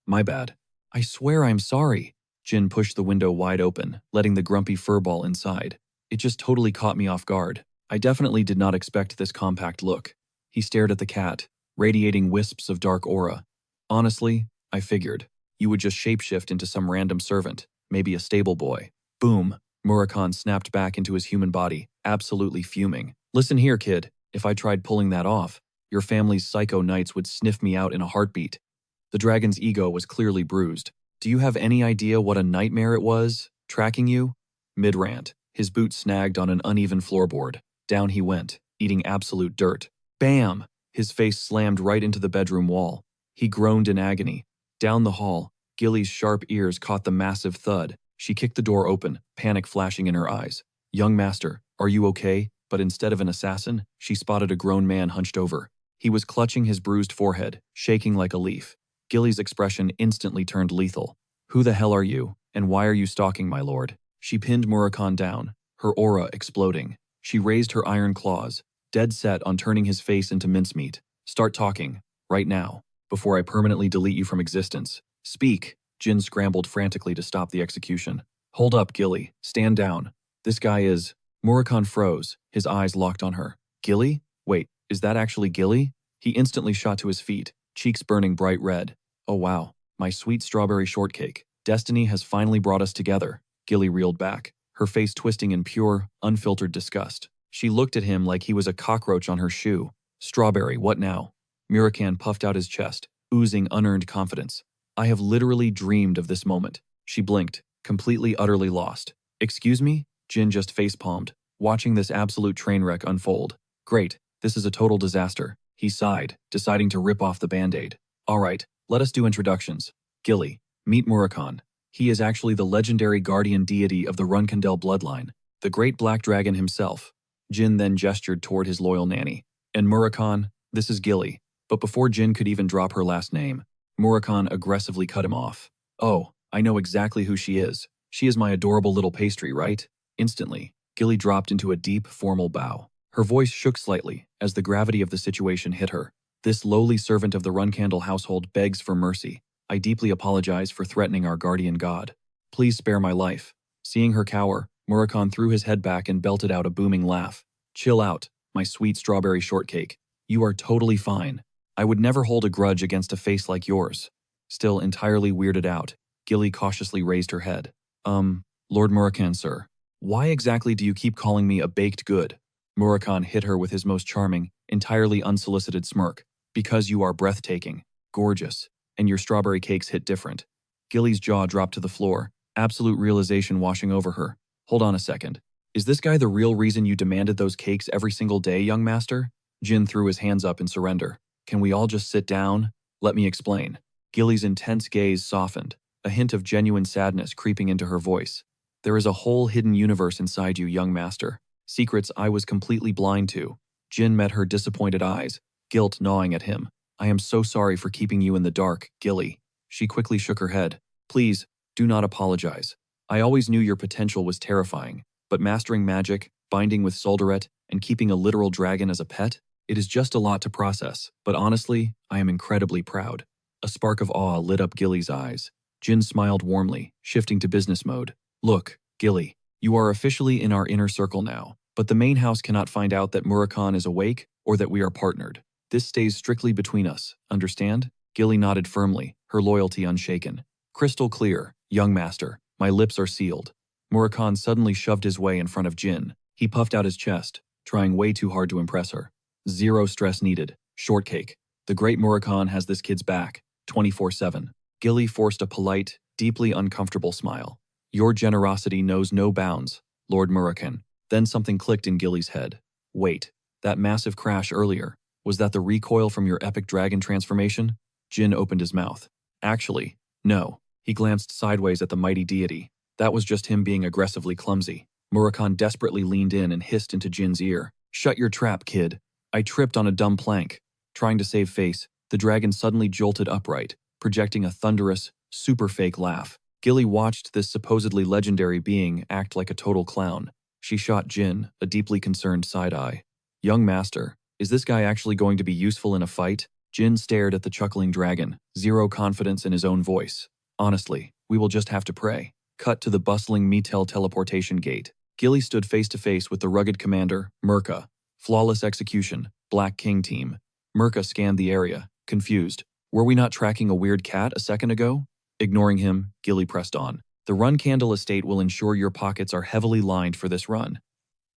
my bad. I swear I'm sorry. Jin pushed the window wide open, letting the grumpy furball inside. It just totally caught me off guard. I definitely did not expect this compact look. He stared at the cat, radiating wisps of dark aura. Honestly, I figured. You would just shapeshift into some random servant, maybe a stable boy. Boom. Murakan snapped back into his human body, absolutely fuming. Listen here, kid. If I tried pulling that off, your family's psycho knights would sniff me out in a heartbeat. The dragon's ego was clearly bruised. Do you have any idea what a nightmare it was, tracking you? Mid-rant, his boot snagged on an uneven floorboard. Down he went, eating absolute dirt. Bam! His face slammed right into the bedroom wall. He groaned in agony. Down the hall, Gilly's sharp ears caught the massive thud. She kicked the door open, panic flashing in her eyes. Young master, are you okay? But instead of an assassin, she spotted a grown man hunched over. He was clutching his bruised forehead, shaking like a leaf. Gilly's expression instantly turned lethal. Who the hell are you, and why are you stalking my lord? She pinned Murakan down, her aura exploding. She raised her iron claws, dead set on turning his face into mincemeat. Start talking, right now, before I permanently delete you from existence. Speak. Jin scrambled frantically to stop the execution. Hold up, Gilly. Stand down. This guy is… Murakan froze, his eyes locked on her. Gilly? Wait, is that actually Gilly? He instantly shot to his feet, cheeks burning bright red. Oh wow, my sweet strawberry shortcake. Destiny has finally brought us together. Gilly reeled back, her face twisting in pure, unfiltered disgust. She looked at him like he was a cockroach on her shoe. Strawberry, what now? Murakan puffed out his chest, oozing unearned confidence. I have literally dreamed of this moment. She blinked, completely utterly lost. Excuse me? Jin just facepalmed, watching this absolute train wreck unfold. Great, this is a total disaster. He sighed, deciding to rip off the band-aid. All right, let us do introductions. Gilly, meet Murakhan. He is actually the legendary guardian deity of the Runkandel bloodline, the great black dragon himself. Jin then gestured toward his loyal nanny. And Murakhan, this is Gilly. But before Jin could even drop her last name, Murakhan aggressively cut him off. Oh, I know exactly who she is. She is my adorable little pastry, right? Instantly, Gilly dropped into a deep, formal bow. Her voice shook slightly as the gravity of the situation hit her. This lowly servant of the Runkandel household begs for mercy. I deeply apologize for threatening our guardian god. Please spare my life. Seeing her cower, Murakhan threw his head back and belted out a booming laugh. Chill out, my sweet strawberry shortcake. You are totally fine. I would never hold a grudge against a face like yours. Still entirely weirded out, Gilly cautiously raised her head. Lord Murakhan, sir. Why exactly do you keep calling me a baked good? Murakhan hit her with his most charming, entirely unsolicited smirk. Because you are breathtaking, gorgeous, and your strawberry cakes hit different. Gilly's jaw dropped to the floor, absolute realization washing over her. Hold on a second. Is this guy the real reason you demanded those cakes every single day, young master? Jin threw his hands up in surrender. Can we all just sit down? Let me explain. Gilly's intense gaze softened, a hint of genuine sadness creeping into her voice. There is a whole hidden universe inside you, young master. Secrets I was completely blind to. Jin met her disappointed eyes, guilt gnawing at him. I am so sorry for keeping you in the dark, Gilly. She quickly shook her head. Please, do not apologize. I always knew your potential was terrifying, but mastering magic, binding with Soldaret, and keeping a literal dragon as a pet? It is just a lot to process, but honestly, I am incredibly proud. A spark of awe lit up Gilly's eyes. Jin smiled warmly, shifting to business mode. Look, Gilly, you are officially in our inner circle now, but the main house cannot find out that Murakhan is awake or that we are partnered. This stays strictly between us, understand? Gilly nodded firmly, her loyalty unshaken. Crystal clear, young master, my lips are sealed. Murakhan suddenly shoved his way in front of Jin. He puffed out his chest, trying way too hard to impress her. Zero stress needed. Shortcake. The great Murakhan has this kid's back, 24/7. Gilly forced a polite, deeply uncomfortable smile. Your generosity knows no bounds, Lord Murakhan. Then something clicked in Gilly's head. Wait, that massive crash earlier, was that the recoil from your epic dragon transformation? Jin opened his mouth. Actually, no. He glanced sideways at the mighty deity. That was just him being aggressively clumsy. Murakhan desperately leaned in and hissed into Jin's ear. Shut your trap, kid. I tripped on a dumb plank. Trying to save face, the dragon suddenly jolted upright, projecting a thunderous, super fake laugh. Gilly watched this supposedly legendary being act like a total clown. She shot Jin a deeply concerned side-eye. Young master, is this guy actually going to be useful in a fight? Jin stared at the chuckling dragon, zero confidence in his own voice. Honestly, we will just have to pray. Cut to the bustling Metel teleportation gate. Gilly stood face to face with the rugged commander, Mirka. Flawless execution, Black King team. Mirka scanned the area, confused. Were we not tracking a weird cat a second ago? Ignoring him, Gilly pressed on. The Runkandel estate will ensure your pockets are heavily lined for this run.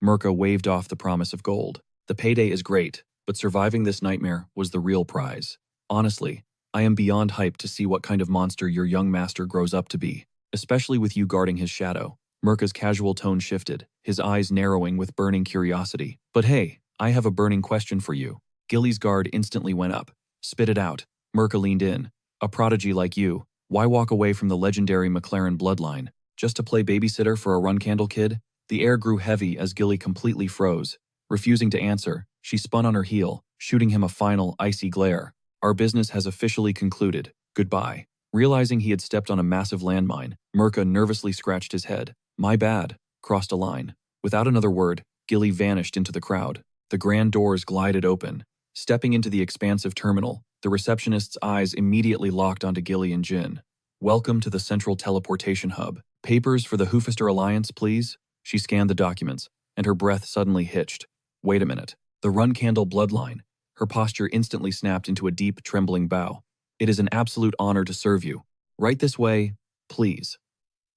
Mirka waved off the promise of gold. The payday is great, but surviving this nightmare was the real prize. Honestly, I am beyond hyped to see what kind of monster your young master grows up to be, especially with you guarding his shadow. Mirka's casual tone shifted, his eyes narrowing with burning curiosity. But hey, I have a burning question for you. Gilly's guard instantly went up. Spit it out. Mirka leaned in. A prodigy like you, why walk away from the legendary McLaren bloodline? Just to play babysitter for a Runkandel kid? The air grew heavy as Gilly completely froze. Refusing to answer, she spun on her heel, shooting him a final, icy glare. Our business has officially concluded. Goodbye. Realizing he had stepped on a massive landmine, Mirka nervously scratched his head. My bad. Crossed a line. Without another word, Gilly vanished into the crowd. The grand doors glided open. Stepping into the expansive terminal, the receptionist's eyes immediately locked onto Gilly and Jin. Welcome to the central teleportation hub. Papers for the Hoofister Alliance, please? She scanned the documents, and her breath suddenly hitched. Wait a minute. The Runkandel bloodline. Her posture instantly snapped into a deep, trembling bow. It is an absolute honor to serve you. Right this way, please.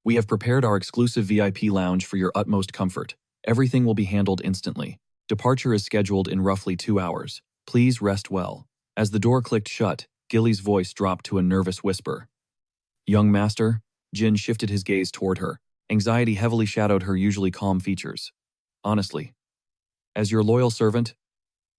We have prepared our exclusive VIP lounge for your utmost comfort. Everything will be handled instantly. Departure is scheduled in roughly 2 hours. Please rest well. As the door clicked shut, Gilly's voice dropped to a nervous whisper. Young master? Jin shifted his gaze toward her. Anxiety heavily shadowed her usually calm features. Honestly, as your loyal servant,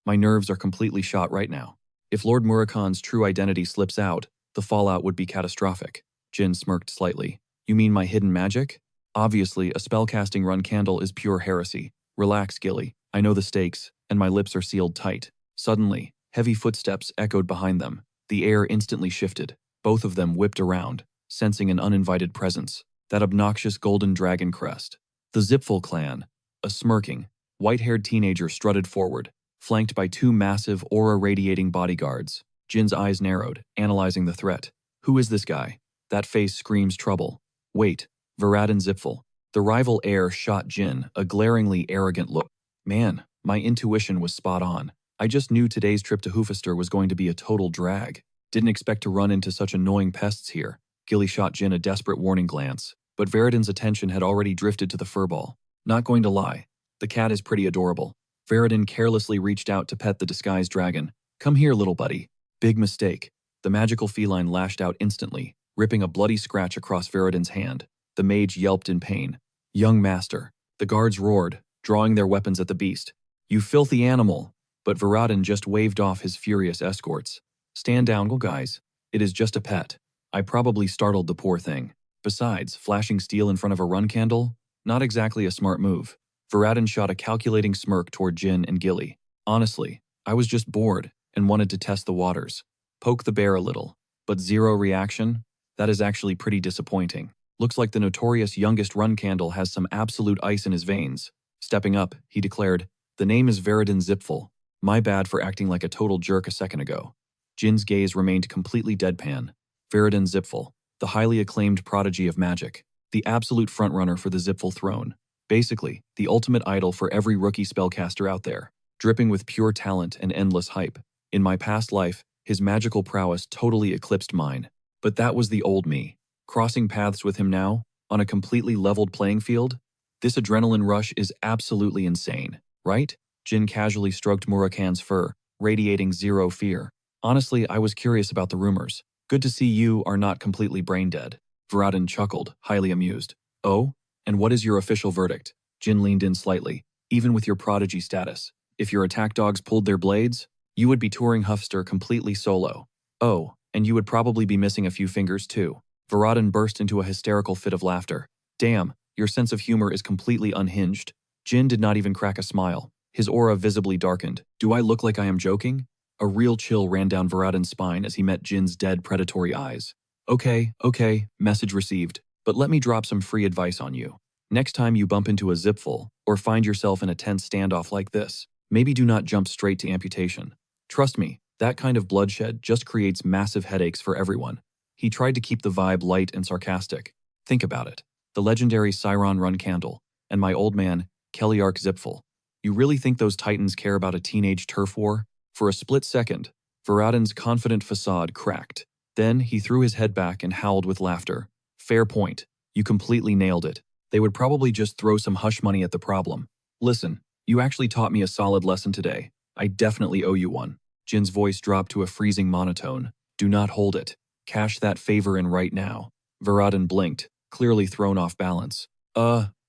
My nerves are completely shot right now. If Lord Murakan's true identity slips out, the fallout would be catastrophic. Jin smirked slightly. You mean my hidden magic? Obviously, a spellcasting run candle is pure heresy. Relax, Gilly. I know the stakes, and my lips are sealed tight. Suddenly, heavy footsteps echoed behind them. The air instantly shifted. Both of them whipped around, sensing an uninvited presence. That obnoxious golden dragon crest. The Zipful clan. A smirking, white-haired teenager strutted forward, flanked by two massive, aura-radiating bodyguards. Jin's eyes narrowed, analyzing the threat. Who is this guy? That face screams trouble. Wait, Varadin Zipful. The rival heir shot Jin a glaringly arrogant look. Man, my intuition was spot on. I just knew today's trip to Hoofester was going to be a total drag. Didn't expect to run into such annoying pests here. Gilly shot Jin a desperate warning glance, but Varadin's attention had already drifted to the furball. Not going to lie, the cat is pretty adorable. Varadin carelessly reached out to pet the disguised dragon. Come here, little buddy. Big mistake. The magical feline lashed out instantly, ripping a bloody scratch across Varadin's hand. The mage yelped in pain. Young master. The guards roared, drawing their weapons at the beast. You filthy animal! But Varadin just waved off his furious escorts. Stand down, guys. It is just a pet. I probably startled the poor thing. Besides, flashing steel in front of a run candle? Not exactly a smart move. Varadin shot a calculating smirk toward Jin and Gilly. Honestly, I was just bored and wanted to test the waters. Poke the bear a little. But zero reaction? That is actually pretty disappointing. Looks like the notorious youngest run candle has some absolute ice in his veins. Stepping up, he declared, The name is Varadin Zipful. My bad for acting like a total jerk a second ago. Jin's gaze remained completely deadpan. Varadin Zipful, the highly acclaimed prodigy of magic, the absolute frontrunner for the Zipful throne. Basically, the ultimate idol for every rookie spellcaster out there, dripping with pure talent and endless hype. In my past life, his magical prowess totally eclipsed mine. But that was the old me. Crossing paths with him now, on a completely leveled playing field? This adrenaline rush is absolutely insane, right? Jin casually stroked Murakan's fur, radiating zero fear. Honestly, I was curious about the rumors. Good to see you are not completely brain-dead. Varadin chuckled, highly amused. Oh? And what is your official verdict? Jin leaned in slightly. Even with your prodigy status, if your attack dogs pulled their blades, you would be touring Hoofster completely solo. Oh, and you would probably be missing a few fingers too. Varadin burst into a hysterical fit of laughter. Damn, your sense of humor is completely unhinged. Jin did not even crack a smile. His aura visibly darkened. Do I look like I am joking? A real chill ran down Varadin's spine as he met Jin's dead predatory eyes. Okay, message received. But let me drop some free advice on you. Next time you bump into a Zipful, or find yourself in a tense standoff like this, maybe do not jump straight to amputation. Trust me, that kind of bloodshed just creates massive headaches for everyone. He tried to keep the vibe light and sarcastic. Think about it. The legendary Siron Run Candle, and my old man, Keliark Zipful. You really think those titans care about a teenage turf war? For a split second, Varadin's confident facade cracked. Then he threw his head back and howled with laughter. Fair point. You completely nailed it. They would probably just throw some hush money at the problem. Listen, you actually taught me a solid lesson today. I definitely owe you one. Jin's voice dropped to a freezing monotone. Do not hold it. Cash that favor in right now. Varadin blinked, clearly thrown off balance.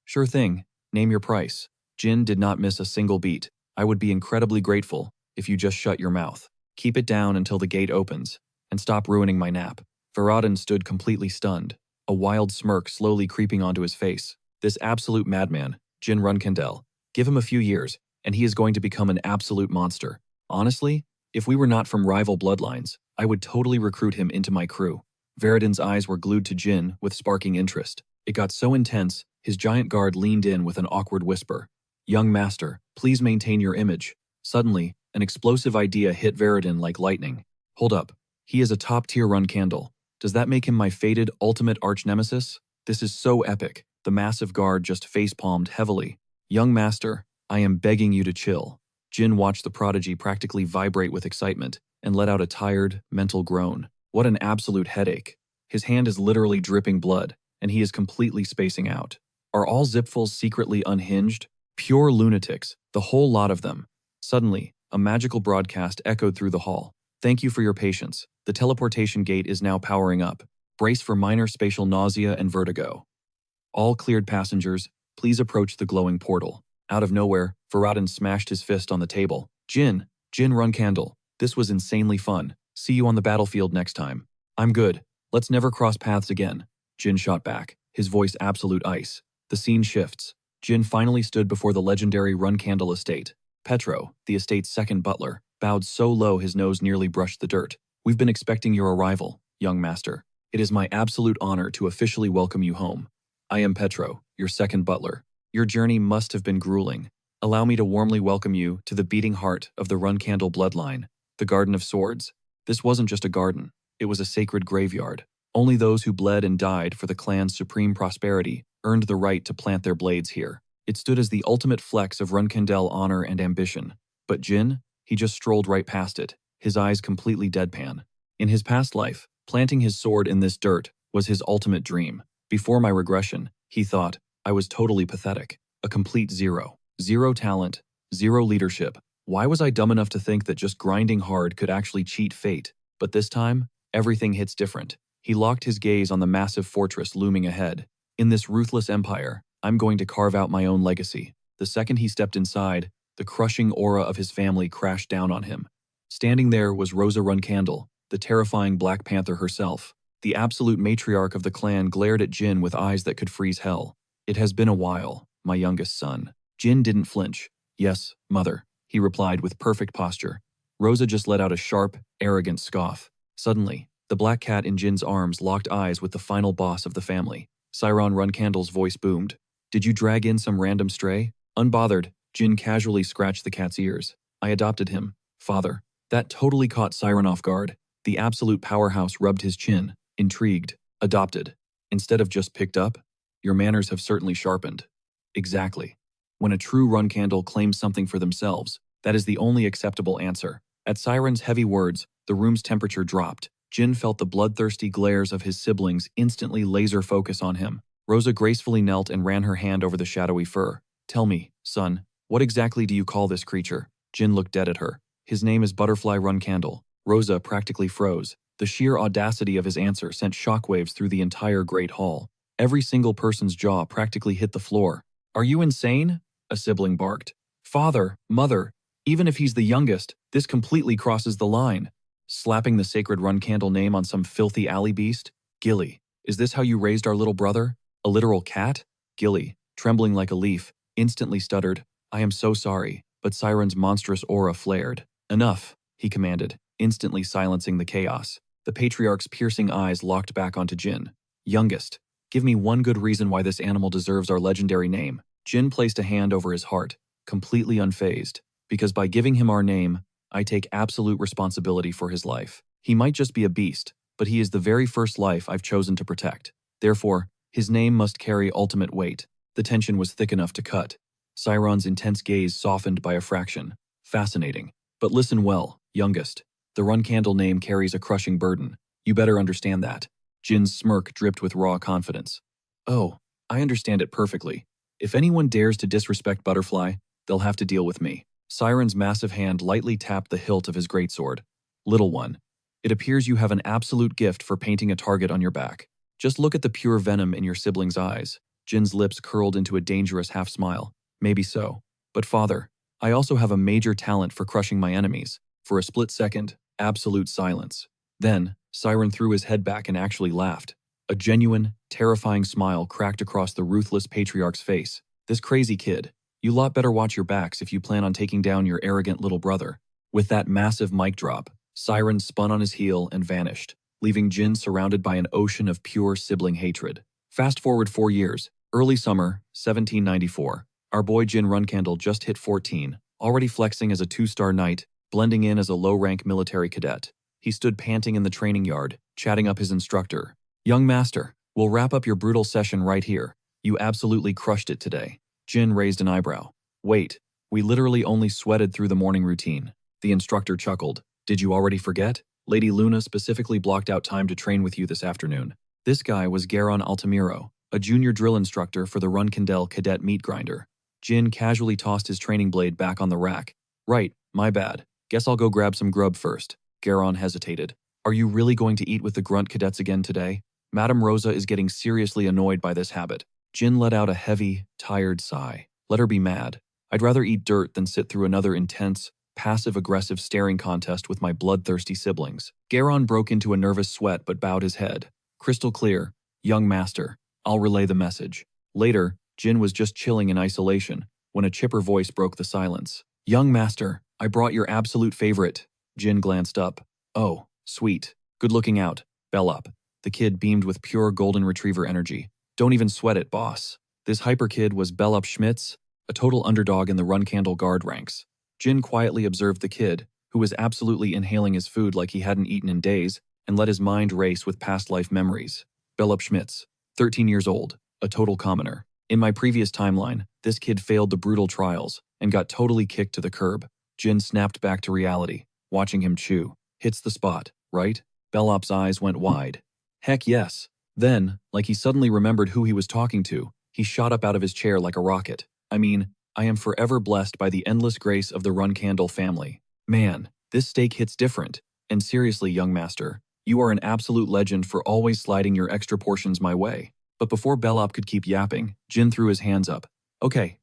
Sure thing. Name your price. Jin did not miss a single beat. I would be incredibly grateful if you just shut your mouth. Keep it down until the gate opens, and stop ruining my nap. Varadin stood completely stunned, a wild smirk slowly creeping onto his face. This absolute madman, Jin Runkandel. Give him a few years, and he is going to become an absolute monster. Honestly, if we were not from rival bloodlines, I would totally recruit him into my crew. Varadin's eyes were glued to Jin with sparking interest. It got so intense, his giant guard leaned in with an awkward whisper. Young master, please maintain your image. Suddenly, an explosive idea hit Varadin like lightning. Hold up. He is a top-tier run candle. Does that make him my fated ultimate arch-nemesis? This is so epic. The massive guard just face-palmed heavily. Young master, I am begging you to chill. Jin watched the prodigy practically vibrate with excitement and let out a tired, mental groan. What an absolute headache. His hand is literally dripping blood, and he is completely spacing out. Are all Zipfuls secretly unhinged? Pure lunatics, the whole lot of them. Suddenly, a magical broadcast echoed through the hall. Thank you for your patience. The teleportation gate is now powering up. Brace for minor spatial nausea and vertigo. All cleared passengers, please approach the glowing portal. Out of nowhere, Varadin smashed his fist on the table. Jin, Jin Runkandle, this was insanely fun. See you on the battlefield next time. I'm good. Let's never cross paths again. Jin shot back, his voice absolute ice. The scene shifts. Jin finally stood before the legendary Runkandle estate. Petro, the estate's second butler, bowed so low his nose nearly brushed the dirt. We've been expecting your arrival, young master. It is my absolute honor to officially welcome you home. I am Petro, your second butler. Your journey must have been grueling. Allow me to warmly welcome you to the beating heart of the Runkandle bloodline, the Garden of Swords. This wasn't just a garden, it was a sacred graveyard. Only those who bled and died for the clan's supreme prosperity earned the right to plant their blades here. It stood as the ultimate flex of Runkandle honor and ambition. But Jin, he just strolled right past it, his eyes completely deadpan. In his past life, planting his sword in this dirt was his ultimate dream. Before my regression, he thought, I was totally pathetic, a complete zero. Zero talent, zero leadership. Why was I dumb enough to think that just grinding hard could actually cheat fate? But this time, everything hits different. He locked his gaze on the massive fortress looming ahead. In this ruthless empire, I'm going to carve out my own legacy. The second he stepped inside, the crushing aura of his family crashed down on him. Standing there was Rosa Runkandle, the terrifying Black Panther herself. The absolute matriarch of the clan glared at Jin with eyes that could freeze hell. It has been a while, my youngest son. Jin didn't flinch. Yes, mother, he replied with perfect posture. Rosa just let out a sharp, arrogant scoff. Suddenly, the black cat in Jin's arms locked eyes with the final boss of the family. Siron Runkandle's voice boomed. Did you drag in some random stray? Unbothered, Jin casually scratched the cat's ears. I adopted him, father. That totally caught Siron off guard. The absolute powerhouse rubbed his chin, intrigued. Adopted. Instead of just picked up? Your manners have certainly sharpened. Exactly. When a true Runkandle claims something for themselves, that is the only acceptable answer. At Siren's heavy words, the room's temperature dropped. Jin felt the bloodthirsty glares of his siblings instantly laser focus on him. Rosa gracefully knelt and ran her hand over the shadowy fur. Tell me, son, what exactly do you call this creature? Jin looked dead at her. His name is Butterfly Runkandle. Rosa practically froze. The sheer audacity of his answer sent shockwaves through the entire great hall. Every single person's jaw practically hit the floor. Are you insane? A sibling barked. Father, mother, even if he's the youngest, this completely crosses the line. Slapping the sacred Runkandle name on some filthy alley beast? Gilly, is this how you raised our little brother? A literal cat? Gilly, trembling like a leaf, instantly stuttered, I am so sorry, but Siren's monstrous aura flared. Enough, he commanded, instantly silencing the chaos. The patriarch's piercing eyes locked back onto Jin. Youngest, give me one good reason why this animal deserves our legendary name. Jin placed a hand over his heart, completely unfazed, because by giving him our name, I take absolute responsibility for his life. He might just be a beast, but he is the very first life I've chosen to protect. Therefore, his name must carry ultimate weight. The tension was thick enough to cut. Siron's intense gaze softened by a fraction. Fascinating. But listen well, youngest. The Runkandle name carries a crushing burden. You better understand that. Jin's smirk dripped with raw confidence. Oh, I understand it perfectly. If anyone dares to disrespect Butterfly, they'll have to deal with me. Siren's massive hand lightly tapped the hilt of his greatsword. Little one, it appears you have an absolute gift for painting a target on your back. Just look at the pure venom in your sibling's eyes. Jin's lips curled into a dangerous half-smile. Maybe so. But father, I also have a major talent for crushing my enemies. For a split second, absolute silence. Then, Siren threw his head back and actually laughed. A genuine, terrifying smile cracked across the ruthless patriarch's face. This crazy kid. You lot better watch your backs if you plan on taking down your arrogant little brother. With that massive mic drop, Siren spun on his heel and vanished, leaving Jin surrounded by an ocean of pure sibling hatred. Fast forward 4 years, early summer, 1794. Our boy Jin Runkandle just hit 14, already flexing as a 2-star knight, blending in as a low-rank military cadet. He stood panting in the training yard, chatting up his instructor. Young master, we'll wrap up your brutal session right here. You absolutely crushed it today. Jin raised an eyebrow. Wait, we literally only sweated through the morning routine. The instructor chuckled. Did you already forget? Lady Luna specifically blocked out time to train with you this afternoon. This guy was Garon Altamiro, a junior drill instructor for the Runkandle Cadet Meat Grinder. Jin casually tossed his training blade back on the rack. Right, my bad. Guess I'll go grab some grub first. Garon hesitated. Are you really going to eat with the grunt cadets again today? Madame Rosa is getting seriously annoyed by this habit. Jin let out a heavy, tired sigh. Let her be mad. I'd rather eat dirt than sit through another intense, passive-aggressive staring contest with my bloodthirsty siblings. Garon broke into a nervous sweat but bowed his head. Crystal clear. Young master, I'll relay the message. Later, Jin was just chilling in isolation when a chipper voice broke the silence. Young master, I brought your absolute favorite. Jin glanced up. Oh, sweet. Good looking out. Bellop. The kid beamed with pure golden retriever energy. Don't even sweat it, boss. This hyper kid was Bellop Schmitz, a total underdog in the Run Candle Guard ranks. Jin quietly observed the kid, who was absolutely inhaling his food like he hadn't eaten in days, and let his mind race with past life memories. Bellop Schmitz, 13 years old, a total commoner. In my previous timeline, this kid failed the brutal trials and got totally kicked to the curb. Jin snapped back to reality, watching him chew. Hits the spot, right? Bellop's eyes went wide. Heck yes. Then, like he suddenly remembered who he was talking to, he shot up out of his chair like a rocket. I mean, I am forever blessed by the endless grace of the Run Candle family. Man, this steak hits different. And seriously, young master, you are an absolute legend for always sliding your extra portions my way. But before Bellop could keep yapping, Jin threw his hands up. Okay,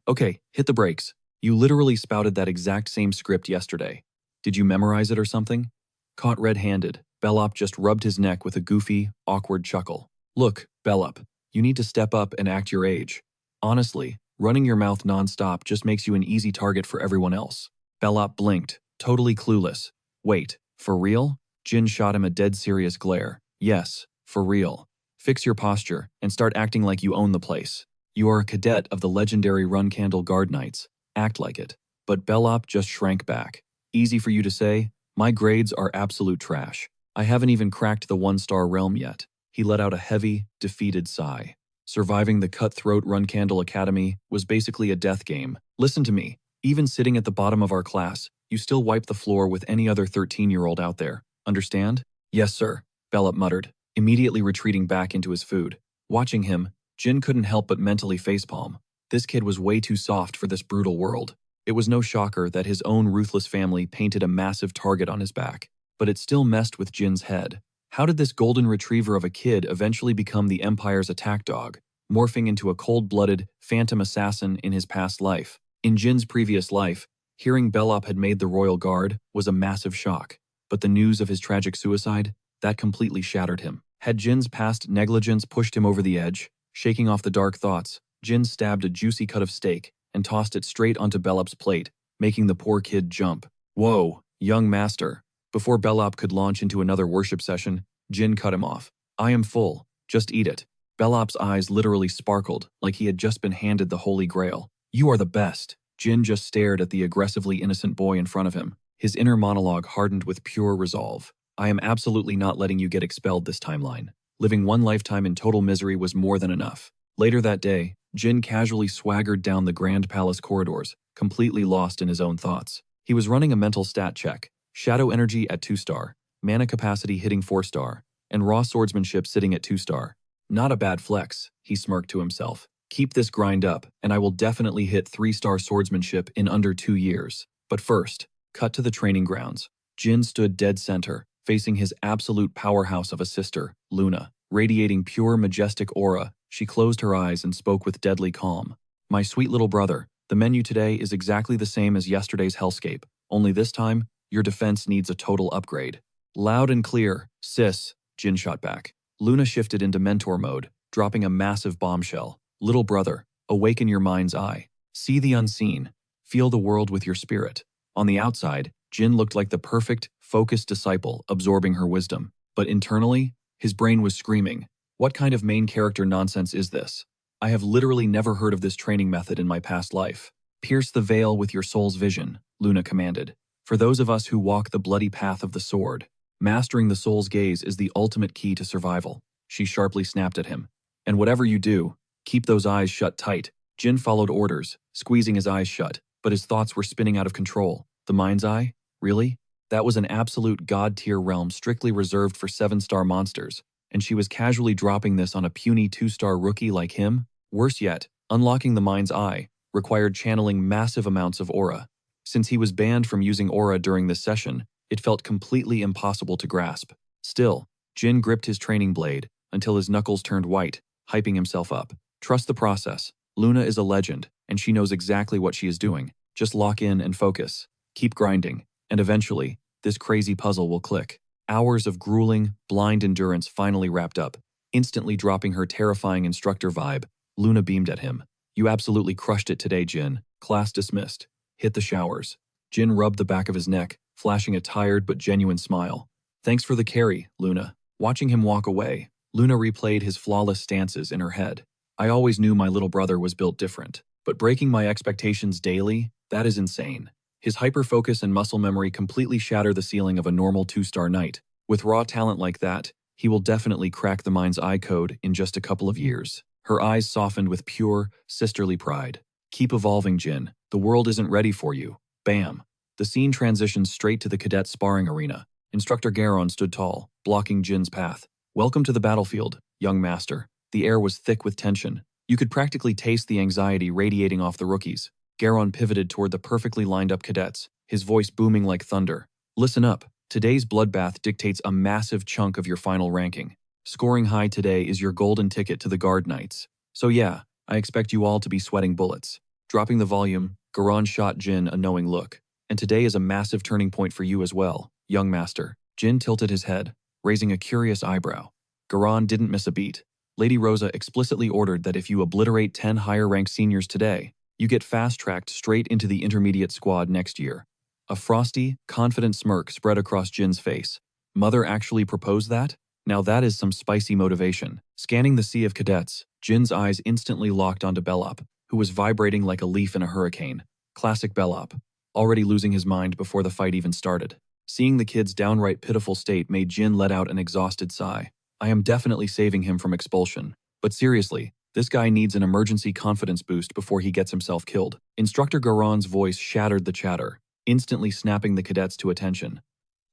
hit the brakes. You literally spouted that exact same script yesterday. Did you memorize it or something? Caught red-handed, Bellop just rubbed his neck with a goofy, awkward chuckle. Look, Bellop, you need to step up and act your age. Honestly, running your mouth non-stop just makes you an easy target for everyone else. Bellop blinked, totally clueless. Wait, for real? Jin shot him a dead serious glare. Yes, for real. Fix your posture and start acting like you own the place. You are a cadet of the legendary Run Candle Guard Knights. Act like it. But Bellop just shrank back. Easy for you to say, my grades are absolute trash. I haven't even cracked the 1-star realm yet. He let out a heavy, defeated sigh. Surviving the cutthroat Run Candle Academy was basically a death game. Listen to me. Even sitting at the bottom of our class, you still wipe the floor with any other 13-year-old out there. Understand? Yes, sir, Bellop muttered, immediately retreating back into his food. Watching him, Jin couldn't help but mentally facepalm. This kid was way too soft for this brutal world. It was no shocker that his own ruthless family painted a massive target on his back. But it still messed with Jin's head. How did this golden retriever of a kid eventually become the Empire's attack dog, morphing into a cold-blooded, phantom assassin in his past life? In Jin's previous life, hearing Bellop had made the Royal Guard was a massive shock. But the news of his tragic suicide, that completely shattered him. Had Jin's past negligence pushed him over the edge? Shaking off the dark thoughts, Jin stabbed a juicy cut of steak and tossed it straight onto Bellop's plate, making the poor kid jump. Whoa, young master. Before Bellop could launch into another worship session, Jin cut him off. I am full. Just eat it. Bellop's eyes literally sparkled like he had just been handed the Holy Grail. You are the best. Jin just stared at the aggressively innocent boy in front of him. His inner monologue hardened with pure resolve. I am absolutely not letting you get expelled this timeline. Living one lifetime in total misery was more than enough. Later that day, Jin casually swaggered down the Grand Palace corridors, completely lost in his own thoughts. He was running a mental stat check. Shadow energy at 2-star, mana capacity hitting 4-star, and raw swordsmanship sitting at 2-star. Not a bad flex, he smirked to himself. Keep this grind up, and I will definitely hit 3-star swordsmanship in under 2 years. But first, cut to the training grounds. Jin stood dead center, facing his absolute powerhouse of a sister, Luna. Radiating pure, majestic aura, she closed her eyes and spoke with deadly calm. My sweet little brother, the menu today is exactly the same as yesterday's hellscape, only this time, your defense needs a total upgrade. Loud and clear, sis, Jin shot back. Luna shifted into mentor mode, dropping a massive bombshell. Little brother, awaken your mind's eye. See the unseen. Feel the world with your spirit. On the outside, Jin looked like the perfect, focused disciple absorbing her wisdom. But internally, his brain was screaming, what kind of main character nonsense is this? I have literally never heard of this training method in my past life. Pierce the veil with your soul's vision, Luna commanded. For those of us who walk the bloody path of the sword, mastering the soul's gaze is the ultimate key to survival. She sharply snapped at him. And whatever you do, keep those eyes shut tight. Jin followed orders, squeezing his eyes shut, but his thoughts were spinning out of control. The mind's eye? Really? That was an absolute god-tier realm strictly reserved for 7-star monsters, and she was casually dropping this on a puny 2-star rookie like him? Worse yet, unlocking the mind's eye required channeling massive amounts of aura. Since he was banned from using aura during this session, it felt completely impossible to grasp. Still, Jin gripped his training blade until his knuckles turned white, hyping himself up. Trust the process. Luna is a legend, and she knows exactly what she is doing. Just lock in and focus. Keep grinding, and eventually, this crazy puzzle will click. Hours of grueling, blind endurance finally wrapped up. Instantly dropping her terrifying instructor vibe, Luna beamed at him. You absolutely crushed it today, Jin. Class dismissed. Hit the showers. Jin rubbed the back of his neck, flashing a tired but genuine smile. Thanks for the carry, Luna. Watching him walk away, Luna replayed his flawless stances in her head. I always knew my little brother was built different, but breaking my expectations daily, that is insane. His hyper-focus and muscle memory completely shatter the ceiling of a normal 2-star knight. With raw talent like that, he will definitely crack the mind's eye code in just a couple of years. Her eyes softened with pure, sisterly pride. Keep evolving, Jin. The world isn't ready for you. Bam. The scene transitions straight to the cadet sparring arena. Instructor Garon stood tall, blocking Jin's path. Welcome to the battlefield, young master. The air was thick with tension. You could practically taste the anxiety radiating off the rookies. Garon pivoted toward the perfectly lined-up cadets, his voice booming like thunder. Listen up. Today's bloodbath dictates a massive chunk of your final ranking. Scoring high today is your golden ticket to the Guard Knights. So yeah, I expect you all to be sweating bullets. Dropping the volume, Garon shot Jin a knowing look. And today is a massive turning point for you as well, young master. Jin tilted his head, raising a curious eyebrow. Garon didn't miss a beat. Lady Rosa explicitly ordered that if you obliterate 10 higher-ranked seniors today, you get fast-tracked straight into the intermediate squad next year. A frosty, confident smirk spread across Jin's face. Mother actually proposed that? Now that is some spicy motivation. Scanning the sea of cadets, Jin's eyes instantly locked onto Bellop, who was vibrating like a leaf in a hurricane. Classic Bellop, already losing his mind before the fight even started. Seeing the kid's downright pitiful state made Jin let out an exhausted sigh. I am definitely saving him from expulsion. But seriously, this guy needs an emergency confidence boost before he gets himself killed. Instructor Garon's voice shattered the chatter, instantly snapping the cadets to attention.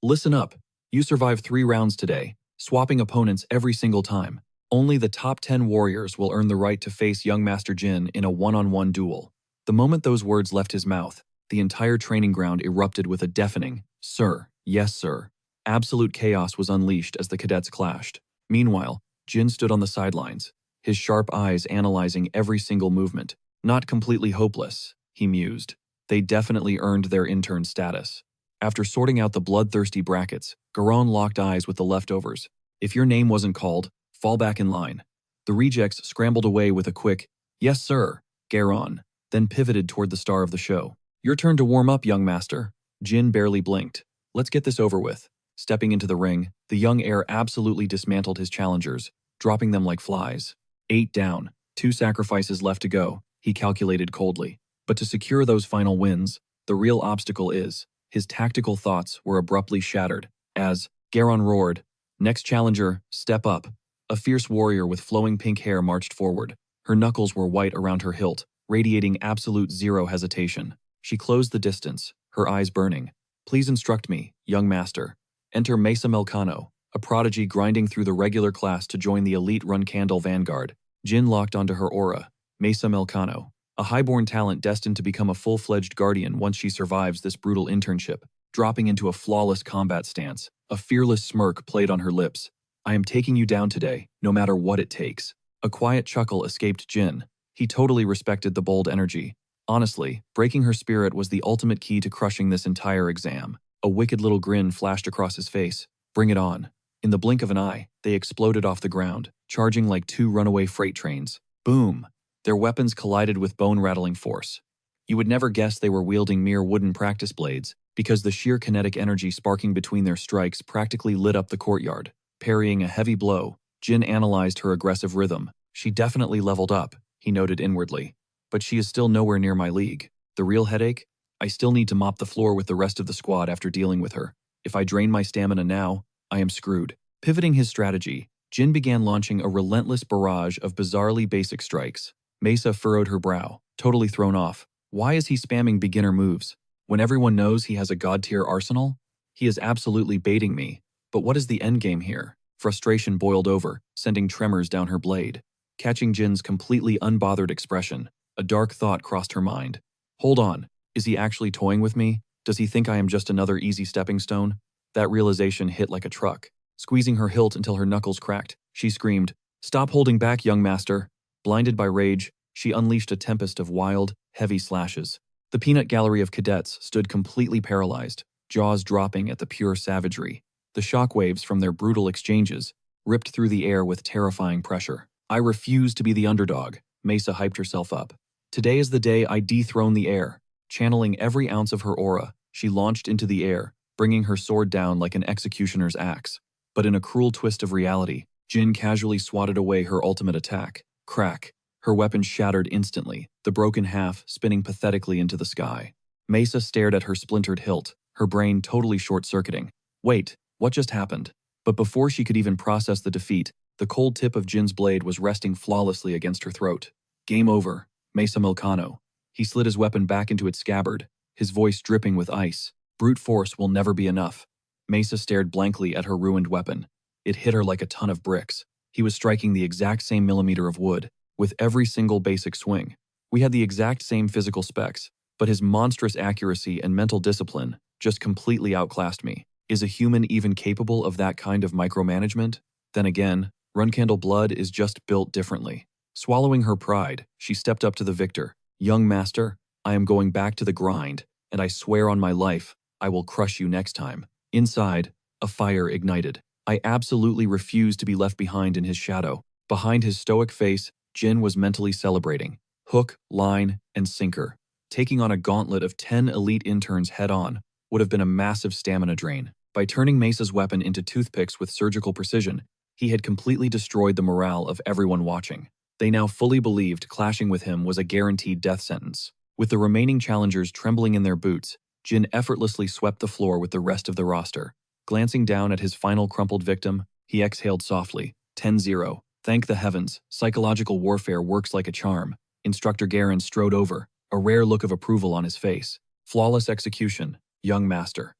Listen up. You survived 3 rounds today, swapping opponents every single time. Only the top 10 warriors will earn the right to face young Master Jin in a one-on-one duel. The moment those words left his mouth, the entire training ground erupted with a deafening, "Sir, yes sir." Absolute chaos was unleashed as the cadets clashed. Meanwhile, Jin stood on the sidelines, his sharp eyes analyzing every single movement. Not completely hopeless, he mused. They definitely earned their intern status. After sorting out the bloodthirsty brackets, Garon locked eyes with the leftovers. If your name wasn't called, fall back in line. The rejects scrambled away with a quick, "Yes sir, Garon," then pivoted toward the star of the show. Your turn to warm up, young master. Jin barely blinked. Let's get this over with. Stepping into the ring, the young heir absolutely dismantled his challengers, dropping them like flies. 8 down, 2 sacrifices left to go, he calculated coldly. But to secure those final wins, the real obstacle is, his tactical thoughts were abruptly shattered, as Garon roared, "Next challenger, step up." A fierce warrior with flowing pink hair marched forward. Her knuckles were white around her hilt, radiating absolute zero hesitation. She closed the distance, her eyes burning. Please instruct me, young master. Enter Mesa Melcano, a prodigy grinding through the regular class to join the elite Run Candle vanguard. Jin locked onto her aura. Mesa Melcano, a highborn talent destined to become a full-fledged guardian once she survives this brutal internship. Dropping into a flawless combat stance, a fearless smirk played on her lips. I am taking you down today, no matter what it takes. A quiet chuckle escaped Jin. He totally respected the bold energy. Honestly, breaking her spirit was the ultimate key to crushing this entire exam. A wicked little grin flashed across his face. Bring it on. In the blink of an eye, they exploded off the ground, charging like 2 runaway freight trains. Boom! Their weapons collided with bone-rattling force. You would never guess they were wielding mere wooden practice blades, because the sheer kinetic energy sparking between their strikes practically lit up the courtyard. Parrying a heavy blow, Jin analyzed her aggressive rhythm. She definitely leveled up, he noted inwardly. But she is still nowhere near my league. The real headache? I still need to mop the floor with the rest of the squad after dealing with her. If I drain my stamina now, I am screwed. Pivoting his strategy, Jin began launching a relentless barrage of bizarrely basic strikes. Mesa furrowed her brow, totally thrown off. Why is he spamming beginner moves? When everyone knows he has a god-tier arsenal? He is absolutely baiting me. But what is the endgame here? Frustration boiled over, sending tremors down her blade. Catching Jin's completely unbothered expression, a dark thought crossed her mind. Hold on, is he actually toying with me? Does he think I am just another easy stepping stone? That realization hit like a truck. Squeezing her hilt until her knuckles cracked, she screamed, "Stop holding back, young master." Blinded by rage, she unleashed a tempest of wild, heavy slashes. The peanut gallery of cadets stood completely paralyzed, jaws dropping at the pure savagery. The shockwaves from their brutal exchanges ripped through the air with terrifying pressure. I refuse to be the underdog, Mesa hyped herself up. Today is the day I dethrone the air. Channeling every ounce of her aura, she launched into the air, bringing her sword down like an executioner's axe. But in a cruel twist of reality, Jin casually swatted away her ultimate attack. Crack. Her weapon shattered instantly, the broken half spinning pathetically into the sky. Mesa stared at her splintered hilt, her brain totally short-circuiting. Wait, what just happened? But before she could even process the defeat, the cold tip of Jin's blade was resting flawlessly against her throat. Game over, Mesa Milcano. He slid his weapon back into its scabbard, his voice dripping with ice. Brute force will never be enough. Mesa stared blankly at her ruined weapon. It hit her like a ton of bricks. He was striking the exact same millimeter of wood, with every single basic swing. We had the exact same physical specs, but his monstrous accuracy and mental discipline just completely outclassed me. Is a human even capable of that kind of micromanagement? Then again, Runcandle Blood is just built differently. Swallowing her pride, she stepped up to the victor. Young master, I am going back to the grind, and I swear on my life, I will crush you next time. Inside, a fire ignited. I absolutely refused to be left behind in his shadow. Behind his stoic face, Jin was mentally celebrating. Hook, line, and sinker. Taking on a gauntlet of 10 elite interns head-on would have been a massive stamina drain. By turning Mesa's weapon into toothpicks with surgical precision, he had completely destroyed the morale of everyone watching. They now fully believed clashing with him was a guaranteed death sentence. With the remaining challengers trembling in their boots, Jin effortlessly swept the floor with the rest of the roster. Glancing down at his final crumpled victim, he exhaled softly. 10-0. Thank the heavens, psychological warfare works like a charm. Instructor Garen strode over, a rare look of approval on his face. Flawless execution, young master.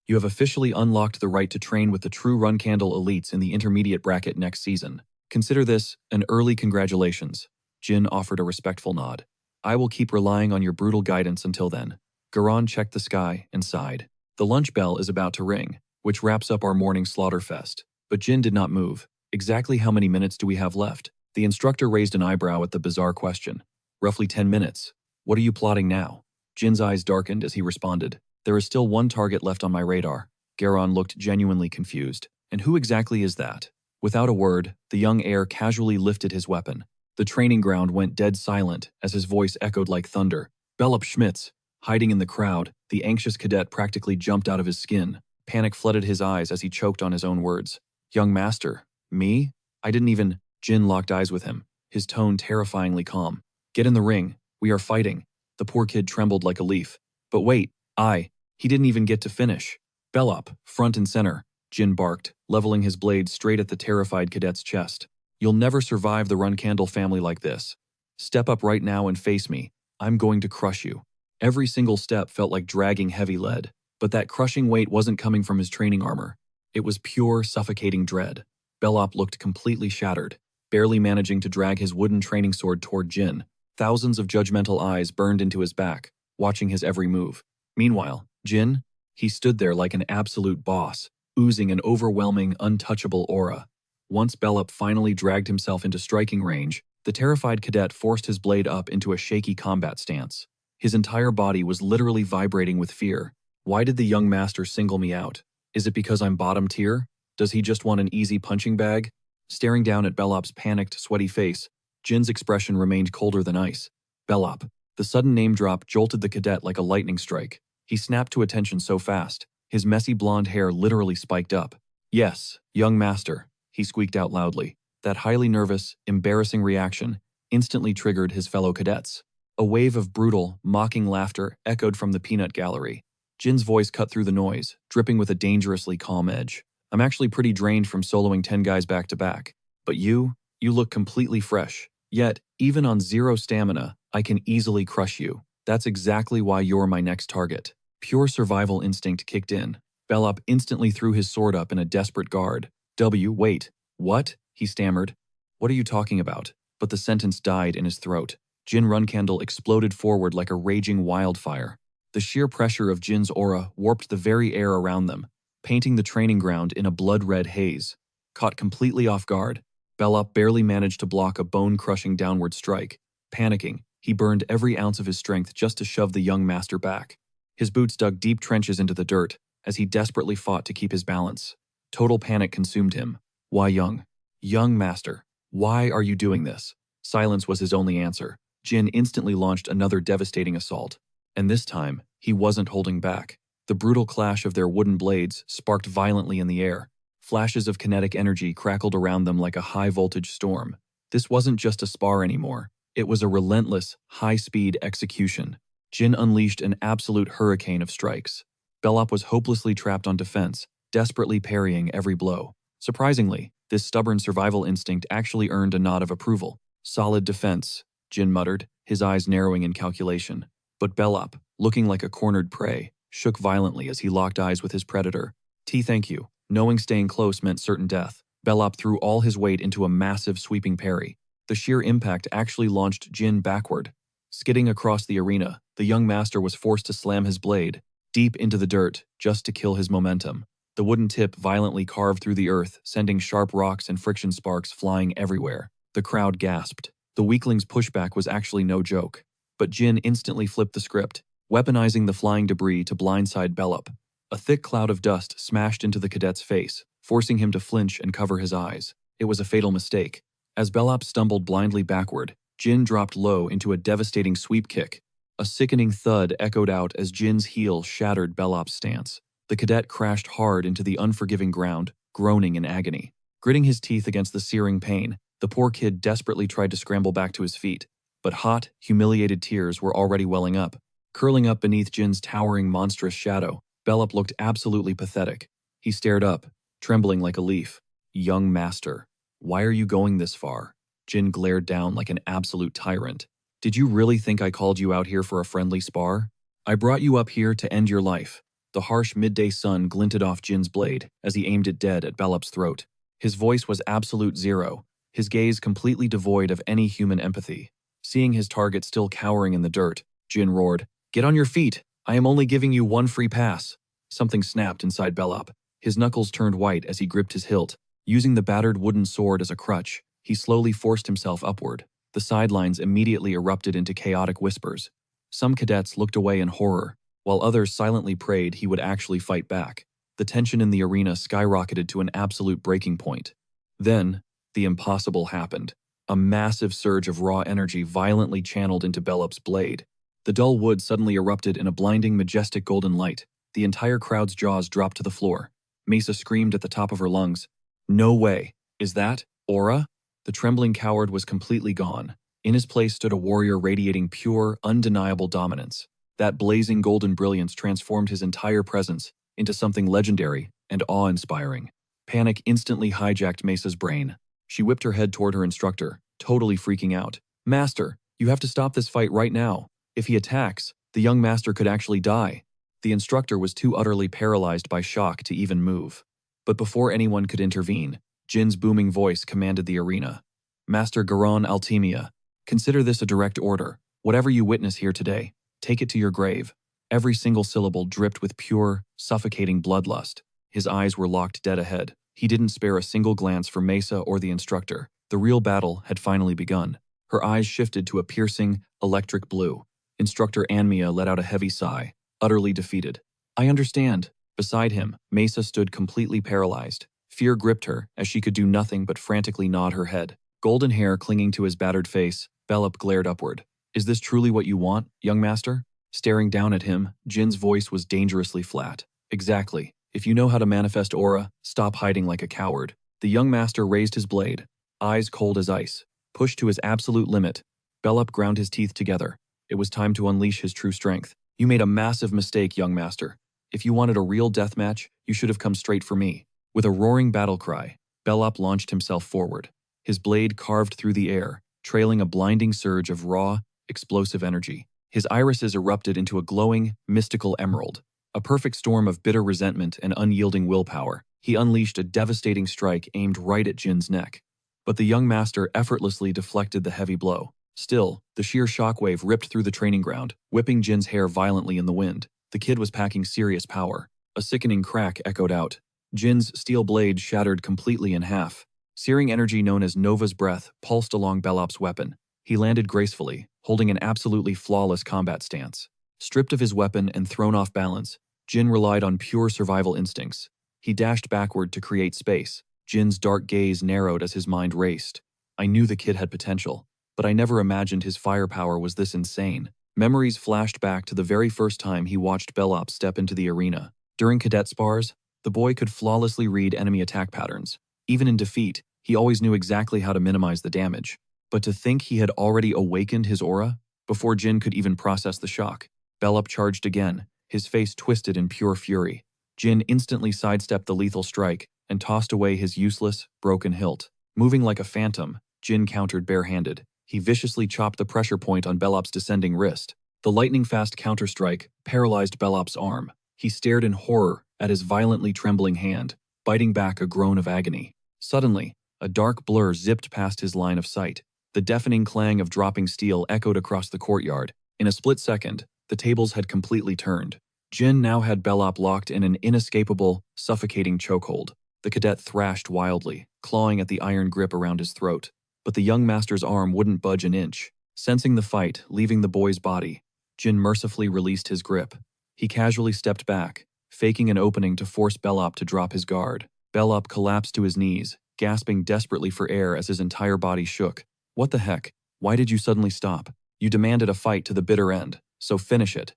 You have officially unlocked the right to train with the true Runcandle elites in the intermediate bracket next season. Consider this an early congratulations. Jin offered a respectful nod. I will keep relying on your brutal guidance until then. Garan checked the sky and sighed. The lunch bell is about to ring, which wraps up our morning slaughterfest. But Jin did not move. Exactly how many minutes do we have left? The instructor raised an eyebrow at the bizarre question. Roughly 10 minutes. What are you plotting now? Jin's eyes darkened as he responded. There is still one target left on my radar. Garan looked genuinely confused. And who exactly is that? Without a word, the young heir casually lifted his weapon. The training ground went dead silent as his voice echoed like thunder. Bellup Schmitz. Hiding in the crowd, the anxious cadet practically jumped out of his skin. Panic flooded his eyes as he choked on his own words. Young master. Me? I didn't even… Jin locked eyes with him, his tone terrifyingly calm. Get in the ring. We are fighting. The poor kid trembled like a leaf. But wait, he didn't even get to finish. Bellup, front and center, Jin barked, leveling his blade straight at the terrified cadet's chest. You'll never survive the Runcandle family like this. Step up right now and face me. I'm going to crush you. Every single step felt like dragging heavy lead, but that crushing weight wasn't coming from his training armor. It was pure, suffocating dread. Bellup looked completely shattered, barely managing to drag his wooden training sword toward Jin. Thousands of judgmental eyes burned into his back, watching his every move. Meanwhile, Jin, he stood there like an absolute boss, oozing an overwhelming, untouchable aura. Once Bellup finally dragged himself into striking range, the terrified cadet forced his blade up into a shaky combat stance. His entire body was literally vibrating with fear. Why did the young master single me out? Is it because I'm bottom tier? Does he just want an easy punching bag? Staring down at Bellup's panicked, sweaty face, Jin's expression remained colder than ice. Bellup. The sudden name drop jolted the cadet like a lightning strike. He snapped to attention so fast, his messy blonde hair literally spiked up. Yes, young master, he squeaked out loudly. That highly nervous, embarrassing reaction instantly triggered his fellow cadets. A wave of brutal, mocking laughter echoed from the peanut gallery. Jin's voice cut through the noise, dripping with a dangerously calm edge. I'm actually pretty drained from soloing 10 guys back to back. But you look completely fresh. Yet, even on 0 stamina, I can easily crush you. That's exactly why you're my next target. Pure survival instinct kicked in. Bellup instantly threw his sword up in a desperate guard. Wait, what? He stammered. What are you talking about? But the sentence died in his throat. Jin Runcandle exploded forward like a raging wildfire. The sheer pressure of Jin's aura warped the very air around them, painting the training ground in a blood-red haze. Caught completely off guard, Bellup barely managed to block a bone-crushing downward strike. Panicking, He burned every ounce of his strength just to shove the young master back. His boots dug deep trenches into the dirt as he desperately fought to keep his balance. Total panic consumed him. Why young? Young master, why are you doing this? Silence was his only answer. Jin instantly launched another devastating assault. And this time, he wasn't holding back. The brutal clash of their wooden blades sparked violently in the air. Flashes of kinetic energy crackled around them like a high-voltage storm. This wasn't just a spar anymore. It was a relentless, high-speed execution. Jin unleashed an absolute hurricane of strikes. Bellop was hopelessly trapped on defense, desperately parrying every blow. Surprisingly, this stubborn survival instinct actually earned a nod of approval. Solid defense, Jin muttered, his eyes narrowing in calculation. But Bellop, looking like a cornered prey, shook violently as he locked eyes with his predator. Thank you. Knowing staying close meant certain death, Bellop threw all his weight into a massive sweeping parry. The sheer impact actually launched Jin backward. Skidding across the arena, the young master was forced to slam his blade deep into the dirt just to kill his momentum. The wooden tip violently carved through the earth, sending sharp rocks and friction sparks flying everywhere. The crowd gasped. The weakling's pushback was actually no joke. But Jin instantly flipped the script, weaponizing the flying debris to blindside Bellop. A thick cloud of dust smashed into the cadet's face, forcing him to flinch and cover his eyes. It was a fatal mistake. As Bellop stumbled blindly backward, Jin dropped low into a devastating sweep kick. A sickening thud echoed out as Jin's heel shattered Bellop's stance. The cadet crashed hard into the unforgiving ground, groaning in agony. Gritting his teeth against the searing pain, the poor kid desperately tried to scramble back to his feet. But hot, humiliated tears were already welling up. Curling up beneath Jin's towering, monstrous shadow, Bellop looked absolutely pathetic. He stared up, trembling like a leaf. Young master, why are you going this far? Jin glared down like an absolute tyrant. Did you really think I called you out here for a friendly spar? I brought you up here to end your life. The harsh midday sun glinted off Jin's blade as he aimed it dead at Bellop's throat. His voice was absolute zero, his gaze completely devoid of any human empathy. Seeing his target still cowering in the dirt, Jin roared, "Get on your feet! I am only giving you one free pass." Something snapped inside Bellop. His knuckles turned white as he gripped his hilt. Using the battered wooden sword as a crutch, he slowly forced himself upward. The sidelines immediately erupted into chaotic whispers. Some cadets looked away in horror, while others silently prayed he would actually fight back. The tension in the arena skyrocketed to an absolute breaking point. Then, the impossible happened. A massive surge of raw energy violently channeled into Bellop's blade. The dull wood suddenly erupted in a blinding, majestic golden light. The entire crowd's jaws dropped to the floor. Mesa screamed at the top of her lungs. "No way! Is that aura?" The trembling coward was completely gone. In his place stood a warrior radiating pure, undeniable dominance. That blazing golden brilliance transformed his entire presence into something legendary and awe-inspiring. Panic instantly hijacked Mesa's brain. She whipped her head toward her instructor, totally freaking out. "Master, you have to stop this fight right now. If he attacks, the young master could actually die." The instructor was too utterly paralyzed by shock to even move. But before anyone could intervene, Jin's booming voice commanded the arena. "Master Garon Altemia, consider this a direct order. Whatever you witness here today, take it to your grave." Every single syllable dripped with pure, suffocating bloodlust. His eyes were locked dead ahead. He didn't spare a single glance for Mesa or the instructor. The real battle had finally begun. Her eyes shifted to a piercing, electric blue. Instructor Anmia let out a heavy sigh, utterly defeated. "I understand." Beside him, Mesa stood completely paralyzed. Fear gripped her as she could do nothing but frantically nod her head. Golden hair clinging to his battered face, Bellop glared upward. "Is this truly what you want, young master?" Staring down at him, Jin's voice was dangerously flat. "Exactly. If you know how to manifest aura, stop hiding like a coward." The young master raised his blade, eyes cold as ice. Pushed to his absolute limit, Bellop ground his teeth together. It was time to unleash his true strength. "You made a massive mistake, young master. If you wanted a real deathmatch, you should have come straight for me." With a roaring battle cry, Bellop launched himself forward. His blade carved through the air, trailing a blinding surge of raw, explosive energy. His irises erupted into a glowing, mystical emerald. A perfect storm of bitter resentment and unyielding willpower, he unleashed a devastating strike aimed right at Jin's neck. But the young master effortlessly deflected the heavy blow. Still, the sheer shockwave ripped through the training ground, whipping Jin's hair violently in the wind. The kid was packing serious power. A sickening crack echoed out. Jin's steel blade shattered completely in half. Searing energy known as Nova's breath pulsed along Bellop's weapon. He landed gracefully, holding an absolutely flawless combat stance. Stripped of his weapon and thrown off balance, Jin relied on pure survival instincts. He dashed backward to create space. Jin's dark gaze narrowed as his mind raced. I knew the kid had potential, but I never imagined his firepower was this insane. Memories flashed back to the very first time he watched Belop step into the arena. During cadet spars, the boy could flawlessly read enemy attack patterns. Even in defeat, he always knew exactly how to minimize the damage. But to think he had already awakened his aura before Jin could even process the shock. Belop charged again, his face twisted in pure fury. Jin instantly sidestepped the lethal strike and tossed away his useless, broken hilt. Moving like a phantom, Jin countered barehanded. He viciously chopped the pressure point on Belop's descending wrist. The lightning-fast counterstrike paralyzed Belop's arm. He stared in horror at his violently trembling hand, biting back a groan of agony. Suddenly, a dark blur zipped past his line of sight. The deafening clang of dropping steel echoed across the courtyard. In a split second, the tables had completely turned. Jin now had Belop locked in an inescapable, suffocating chokehold. The cadet thrashed wildly, clawing at the iron grip around his throat. But the young master's arm wouldn't budge an inch. Sensing the fight leaving the boy's body, Jin mercifully released his grip. He casually stepped back, faking an opening to force Belop to drop his guard. Belop collapsed to his knees, gasping desperately for air as his entire body shook. What the heck? Why did you suddenly stop? You demanded a fight to the bitter end, so finish it.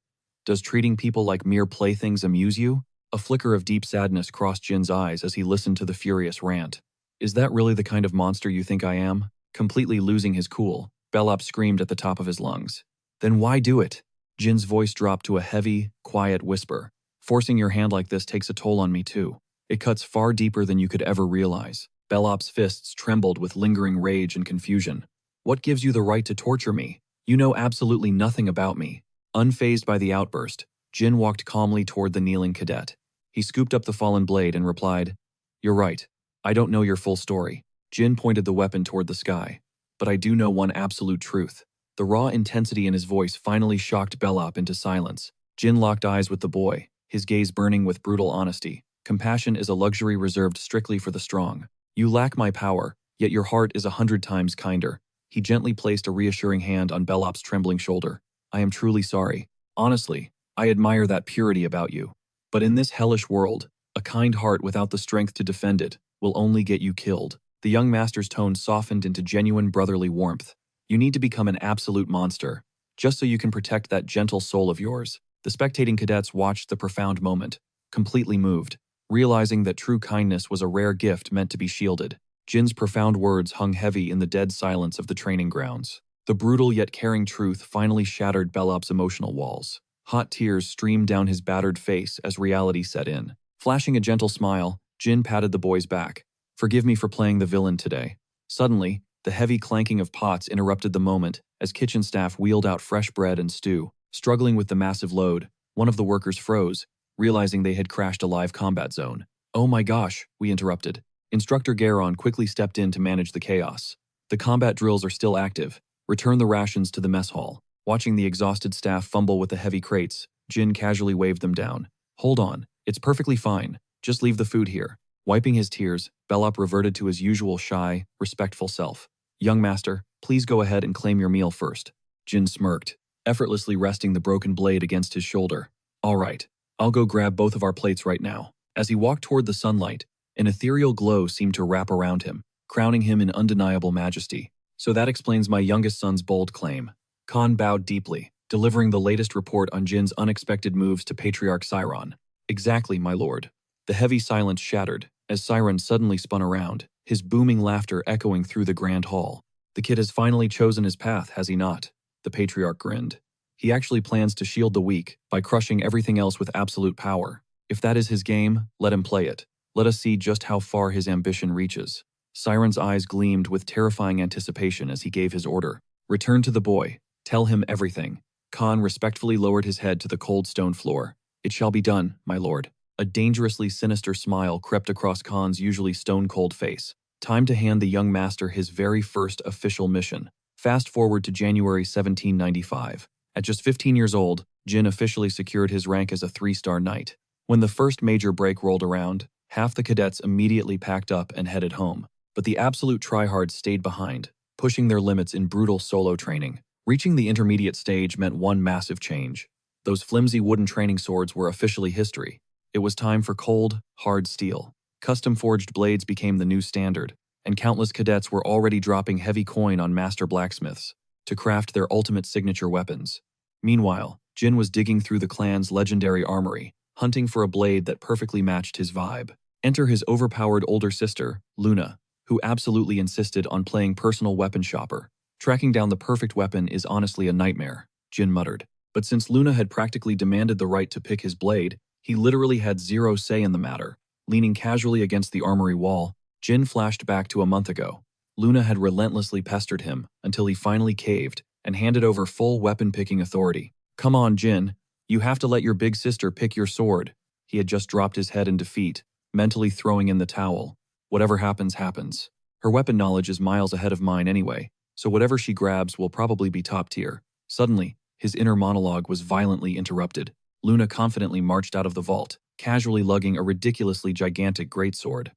Does treating people like mere playthings amuse you? A flicker of deep sadness crossed Jin's eyes as he listened to the furious rant. Is that really the kind of monster you think I am? Completely losing his cool, Belop screamed at the top of his lungs. Then why do it? Jin's voice dropped to a heavy, quiet whisper. Forcing your hand like this takes a toll on me too. It cuts far deeper than you could ever realize. Belop's fists trembled with lingering rage and confusion. What gives you the right to torture me? You know absolutely nothing about me. Unfazed by the outburst, Jin walked calmly toward the kneeling cadet. He scooped up the fallen blade and replied, You're right. I don't know your full story. Jin pointed the weapon toward the sky. But I do know one absolute truth. The raw intensity in his voice finally shocked Belop into silence. Jin locked eyes with the boy, his gaze burning with brutal honesty. Compassion is a luxury reserved strictly for the strong. You lack my power, yet your heart is 100 times kinder. He gently placed a reassuring hand on Belop's trembling shoulder. I am truly sorry. Honestly, I admire that purity about you. But in this hellish world, a kind heart without the strength to defend it will only get you killed. The young master's tone softened into genuine brotherly warmth. You need to become an absolute monster, just so you can protect that gentle soul of yours. The spectating cadets watched the profound moment, completely moved, realizing that true kindness was a rare gift meant to be shielded. Jin's profound words hung heavy in the dead silence of the training grounds. The brutal yet caring truth finally shattered Belop's emotional walls. Hot tears streamed down his battered face as reality set in. Flashing a gentle smile, Jin patted the boy's back. Forgive me for playing the villain today. Suddenly, the heavy clanking of pots interrupted the moment as kitchen staff wheeled out fresh bread and stew. Struggling with the massive load, one of the workers froze, realizing they had crashed a live combat zone. Oh my gosh, we interrupted. Instructor Garon quickly stepped in to manage the chaos. The combat drills are still active. Return the rations to the mess hall. Watching the exhausted staff fumble with the heavy crates, Jin casually waved them down. Hold on, it's perfectly fine. Just leave the food here. Wiping his tears, Belop reverted to his usual shy, respectful self. Young master, please go ahead and claim your meal first. Jin smirked, effortlessly resting the broken blade against his shoulder. All right, I'll go grab both of our plates right now. As he walked toward the sunlight, an ethereal glow seemed to wrap around him, crowning him in undeniable majesty. So that explains my youngest son's bold claim. Khan bowed deeply, delivering the latest report on Jin's unexpected moves to Patriarch Siron. Exactly, my lord. The heavy silence shattered as Siron suddenly spun around, his booming laughter echoing through the grand hall. The kid has finally chosen his path, has he not? The Patriarch grinned. He actually plans to shield the weak by crushing everything else with absolute power. If that is his game, let him play it. Let us see just how far his ambition reaches. Siren's eyes gleamed with terrifying anticipation as he gave his order. Return to the boy. Tell him everything. Khan respectfully lowered his head to the cold stone floor. It shall be done, my lord. A dangerously sinister smile crept across Khan's usually stone-cold face. Time to hand the young master his very first official mission. Fast forward to January 1795. At just 15 years old, Jin officially secured his rank as a 3-star knight. When the first major break rolled around, half the cadets immediately packed up and headed home. But the absolute tryhards stayed behind, pushing their limits in brutal solo training. Reaching the intermediate stage meant one massive change. Those flimsy wooden training swords were officially history. It was time for cold, hard steel. Custom-forged blades became the new standard, and countless cadets were already dropping heavy coin on master blacksmiths to craft their ultimate signature weapons. Meanwhile, Jin was digging through the clan's legendary armory, hunting for a blade that perfectly matched his vibe. Enter his overpowered older sister, Luna, who absolutely insisted on playing personal weapon shopper. Tracking down the perfect weapon is honestly a nightmare, Jin muttered. But since Luna had practically demanded the right to pick his blade, he literally had zero say in the matter. Leaning casually against the armory wall, Jin flashed back to a month ago. Luna had relentlessly pestered him until he finally caved and handed over full weapon-picking authority. Come on, Jin. You have to let your big sister pick your sword. He had just dropped his head in defeat, mentally throwing in the towel. Whatever happens, happens. Her weapon knowledge is miles ahead of mine anyway, so whatever she grabs will probably be top tier. Suddenly, his inner monologue was violently interrupted. Luna confidently marched out of the vault, casually lugging a ridiculously gigantic greatsword.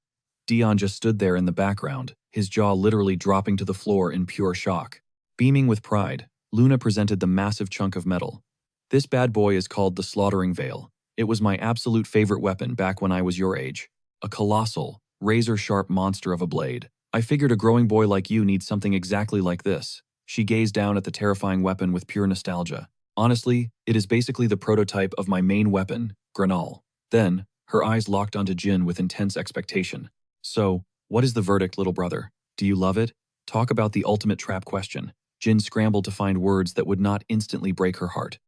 Dion just stood there in the background, his jaw literally dropping to the floor in pure shock. Beaming with pride, Luna presented the massive chunk of metal. This bad boy is called the Slaughtering Veil. It was my absolute favorite weapon back when I was your age. A colossal, razor-sharp monster of a blade. I figured a growing boy like you needs something exactly like this. She gazed down at the terrifying weapon with pure nostalgia. Honestly, it is basically the prototype of my main weapon, Granal. Then, her eyes locked onto Jin with intense expectation. So, what is the verdict, little brother? Do you love it? Talk about the ultimate trap question. Jin scrambled to find words that would not instantly break her heart.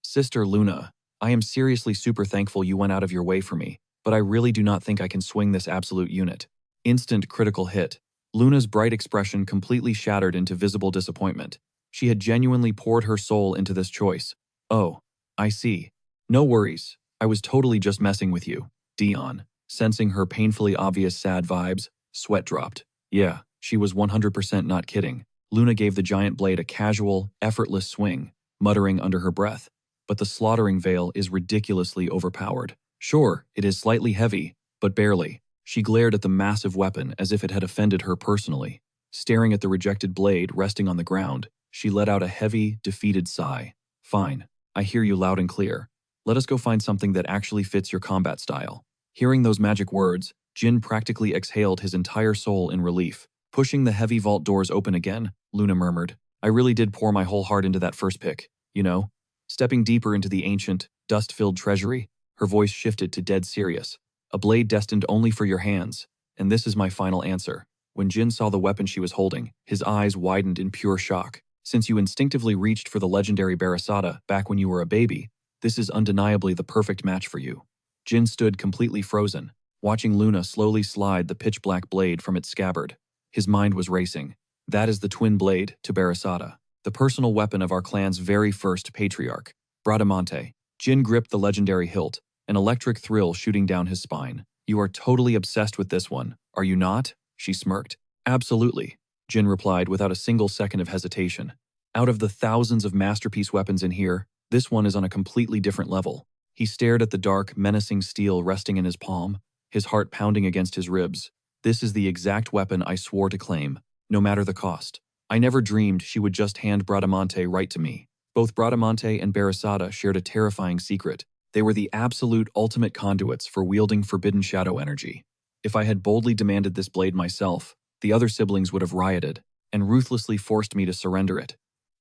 Sister Luna, I am seriously super thankful you went out of your way for me, but I really do not think I can swing this absolute unit. Instant critical hit. Luna's bright expression completely shattered into visible disappointment. She had genuinely poured her soul into this choice. Oh, I see. No worries. I was totally just messing with you. Dion, sensing her painfully obvious sad vibes, sweat dropped. Yeah, she was 100% not kidding. Luna gave the giant blade a casual, effortless swing, muttering under her breath. But the Slaughtering Veil is ridiculously overpowered. Sure, it is slightly heavy, but barely. She glared at the massive weapon as if it had offended her personally. Staring at the rejected blade resting on the ground, she let out a heavy, defeated sigh. Fine, I hear you loud and clear. Let us go find something that actually fits your combat style. Hearing those magic words, Jin practically exhaled his entire soul in relief. Pushing the heavy vault doors open again, Luna murmured, I really did pour my whole heart into that first pick, you know? Stepping deeper into the ancient, dust-filled treasury, her voice shifted to dead serious. A blade destined only for your hands, and this is my final answer. When Jin saw the weapon she was holding, his eyes widened in pure shock. Since you instinctively reached for the legendary Barasada back when you were a baby, this is undeniably the perfect match for you. Jin stood completely frozen, watching Luna slowly slide the pitch-black blade from its scabbard. His mind was racing. That is the twin blade to Barasada, the personal weapon of our clan's very first patriarch, Bradamante. Jin gripped the legendary hilt, an electric thrill shooting down his spine. You are totally obsessed with this one, are you not? She smirked. Absolutely, Jin replied without a single second of hesitation. Out of the thousands of masterpiece weapons in here, this one is on a completely different level. He stared at the dark, menacing steel resting in his palm, his heart pounding against his ribs. This is the exact weapon I swore to claim, no matter the cost. I never dreamed she would just hand Bradamante right to me. Both Bradamante and Barasada shared a terrifying secret. They were the absolute ultimate conduits for wielding forbidden shadow energy. If I had boldly demanded this blade myself, the other siblings would have rioted and ruthlessly forced me to surrender it.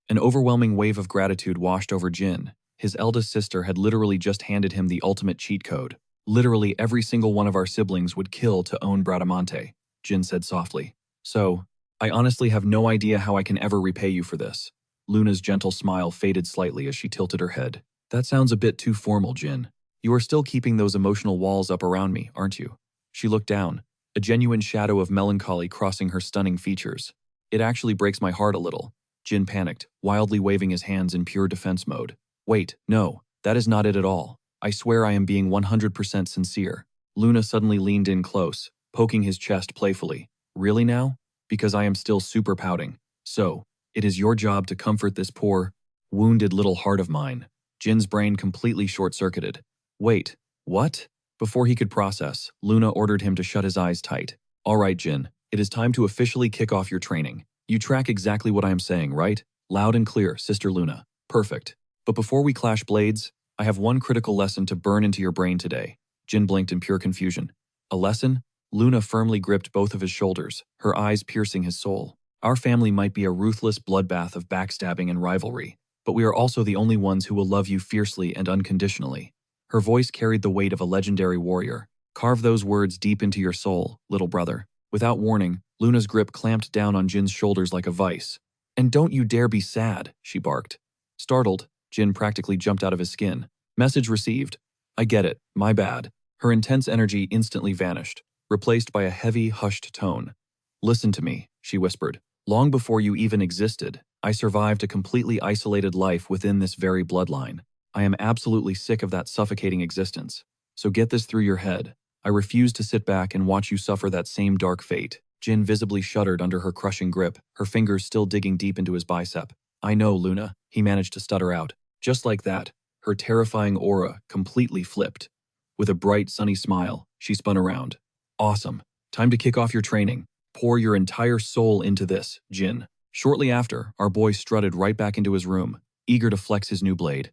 An overwhelming wave of gratitude washed over Jin. His eldest sister had literally just handed him the ultimate cheat code. Literally every single one of our siblings would kill to own Bradamante, Jin said softly. So, I honestly have no idea how I can ever repay you for this. Luna's gentle smile faded slightly as she tilted her head. That sounds a bit too formal, Jin. You are still keeping those emotional walls up around me, aren't you? She looked down, a genuine shadow of melancholy crossing her stunning features. It actually breaks my heart a little. Jin panicked, wildly waving his hands in pure defense mode. Wait, no, that is not it at all. I swear I am being 100% sincere. Luna suddenly leaned in close, poking his chest playfully. Really now? Because I am still super pouting. So, it is your job to comfort this poor, wounded little heart of mine. Jin's brain completely short-circuited. Wait, what? Before he could process, Luna ordered him to shut his eyes tight. All right, Jin, it is time to officially kick off your training. You track exactly what I am saying, right? Loud and clear, Sister Luna. Perfect. But before we clash blades, I have one critical lesson to burn into your brain today. Jin blinked in pure confusion. A lesson? Luna firmly gripped both of his shoulders, her eyes piercing his soul. Our family might be a ruthless bloodbath of backstabbing and rivalry, but we are also the only ones who will love you fiercely and unconditionally. Her voice carried the weight of a legendary warrior. Carve those words deep into your soul, little brother. Without warning, Luna's grip clamped down on Jin's shoulders like a vice. And don't you dare be sad, she barked. Startled, Jin practically jumped out of his skin. Message received. I get it, my bad. Her intense energy instantly vanished, replaced by a heavy, hushed tone. Listen to me, she whispered. Long before you even existed, I survived a completely isolated life within this very bloodline. I am absolutely sick of that suffocating existence. So get this through your head. I refuse to sit back and watch you suffer that same dark fate. Jin visibly shuddered under her crushing grip, her fingers still digging deep into his bicep. I know, Luna, he managed to stutter out. Just like that, her terrifying aura completely flipped. With a bright, sunny smile, she spun around. Awesome. Time to kick off your training. Pour your entire soul into this, Jin. Shortly after, our boy strutted right back into his room, eager to flex his new blade.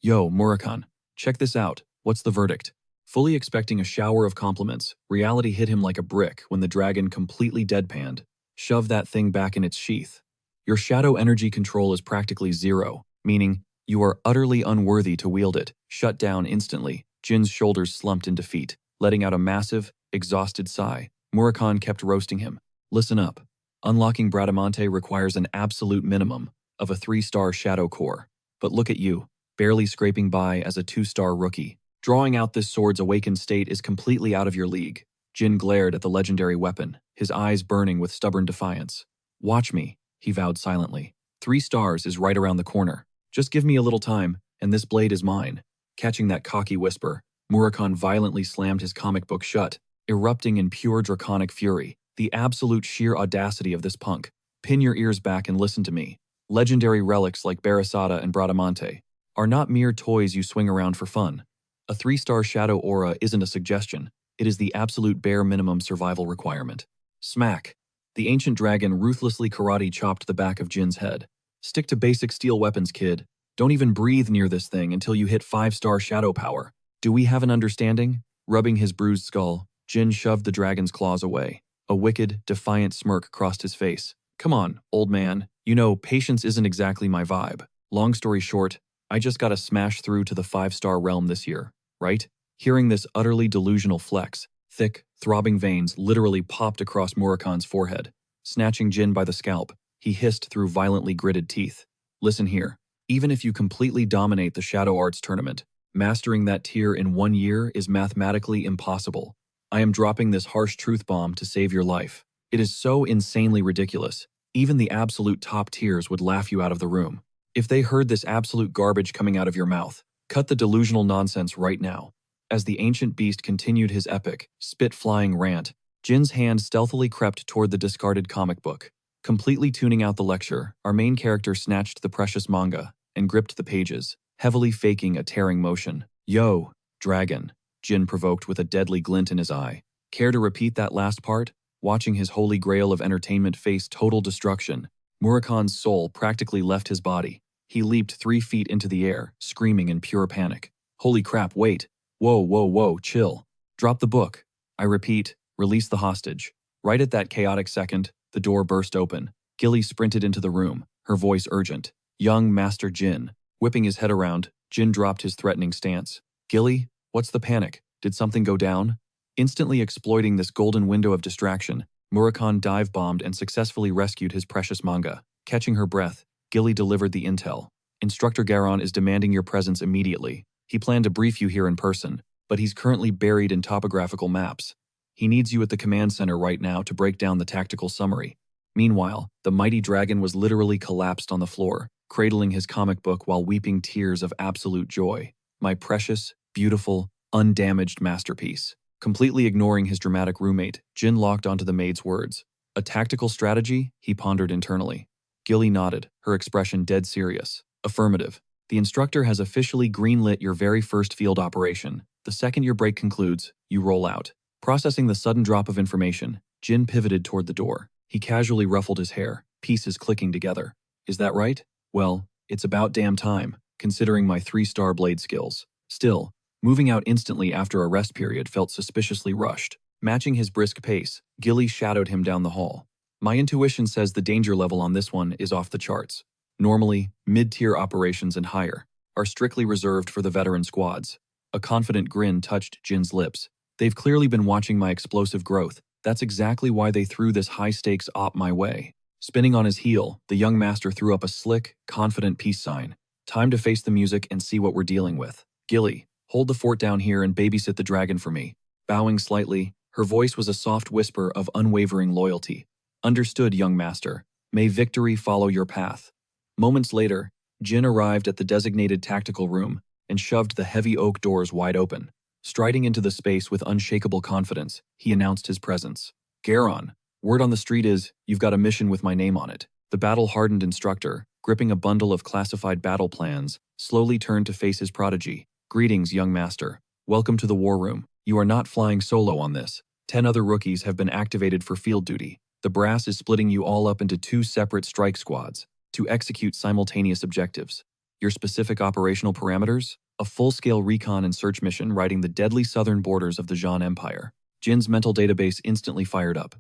Yo, Murakan, check this out. What's the verdict? Fully expecting a shower of compliments, reality hit him like a brick when the dragon completely deadpanned. Shove that thing back in its sheath. Your shadow energy control is practically zero, meaning you are utterly unworthy to wield it. Shut down instantly. Jin's shoulders slumped in defeat, letting out a massive, exhausted sigh. Murakan kept roasting him. Listen up. Unlocking Bradamante requires an absolute minimum of a 3-star shadow core. But look at you, barely scraping by as a 2-star rookie. Drawing out this sword's awakened state is completely out of your league. Jin glared at the legendary weapon, his eyes burning with stubborn defiance. Watch me, he vowed silently. 3 stars is right around the corner. Just give me a little time, and this blade is mine. Catching that cocky whisper, Murakan violently slammed his comic book shut, erupting in pure draconic fury. The absolute sheer audacity of this punk. Pin your ears back and listen to me. Legendary relics like Barasada and Bradamante are not mere toys you swing around for fun. A 3-star shadow aura isn't a suggestion. It is the absolute bare minimum survival requirement. Smack. The ancient dragon ruthlessly karate chopped the back of Jin's head. Stick to basic steel weapons, kid. Don't even breathe near this thing until you hit 5-star shadow power. Do we have an understanding? Rubbing his bruised skull, Jin shoved the dragon's claws away. A wicked, defiant smirk crossed his face. Come on, old man. You know, patience isn't exactly my vibe. Long story short, I just gotta smash through to the 5-star realm this year, right? Hearing this utterly delusional flex, thick, throbbing veins literally popped across Murakan's forehead. Snatching Jin by the scalp, he hissed through violently gritted teeth. Listen here. Even if you completely dominate the Shadow Arts tournament, mastering that tier in 1 year is mathematically impossible. I am dropping this harsh truth bomb to save your life. It is so insanely ridiculous. Even the absolute top tiers would laugh you out of the room. If they heard this absolute garbage coming out of your mouth, cut the delusional nonsense right now. As the ancient beast continued his epic, spit-flying rant, Jin's hand stealthily crept toward the discarded comic book. Completely tuning out the lecture, our main character snatched the precious manga and gripped the pages, heavily faking a tearing motion. Yo, dragon, Jin provoked with a deadly glint in his eye. Care to repeat that last part? Watching his holy grail of entertainment face total destruction, Murakan's soul practically left his body. He leaped 3 feet into the air, screaming in pure panic. Holy crap, wait. Whoa, chill. Drop the book. I repeat, release the hostage. Right at that chaotic second, the door burst open. Gilly sprinted into the room, her voice urgent. Young Master Jin. Whipping his head around, Jin dropped his threatening stance. Gilly, what's the panic? Did something go down? Instantly exploiting this golden window of distraction, Murakan dive-bombed and successfully rescued his precious manga. Catching her breath, Gilly delivered the intel. Instructor Garon is demanding your presence immediately. He planned to brief you here in person, but he's currently buried in topographical maps. He needs you at the command center right now to break down the tactical summary. Meanwhile, the mighty dragon was literally collapsed on the floor, cradling his comic book while weeping tears of absolute joy. My precious, beautiful, undamaged masterpiece. Completely ignoring his dramatic roommate, Jin locked onto the maid's words. A tactical strategy? He pondered internally. Gilly nodded, her expression dead serious. Affirmative. The instructor has officially greenlit your very first field operation. The second your break concludes, you roll out. Processing the sudden drop of information, Jin pivoted toward the door. He casually ruffled his hair, pieces clicking together. Is that right? Well, it's about damn time, considering my 3-star blade skills. Still, moving out instantly after a rest period felt suspiciously rushed. Matching his brisk pace, Gilly shadowed him down the hall. My intuition says the danger level on this one is off the charts. Normally, mid-tier operations and higher are strictly reserved for the veteran squads. A confident grin touched Jin's lips. They've clearly been watching my explosive growth. That's exactly why they threw this high-stakes op my way. Spinning on his heel, the young master threw up a slick, confident peace sign. Time to face the music and see what we're dealing with. Gilly, hold the fort down here and babysit the dragon for me. Bowing slightly, her voice was a soft whisper of unwavering loyalty. Understood, young master. May victory follow your path. Moments later, Jin arrived at the designated tactical room and shoved the heavy oak doors wide open. Striding into the space with unshakable confidence, he announced his presence. Garon, word on the street is, you've got a mission with my name on it. The battle-hardened instructor, gripping a bundle of classified battle plans, slowly turned to face his prodigy. Greetings, young master. Welcome to the war room. You are not flying solo on this. 10 other rookies have been activated for field duty. The brass is splitting you all up into 2 separate strike squads to execute simultaneous objectives. Your specific operational parameters? A full-scale recon and search mission riding the deadly southern borders of the Zhan Empire. Jin's mental database instantly fired up.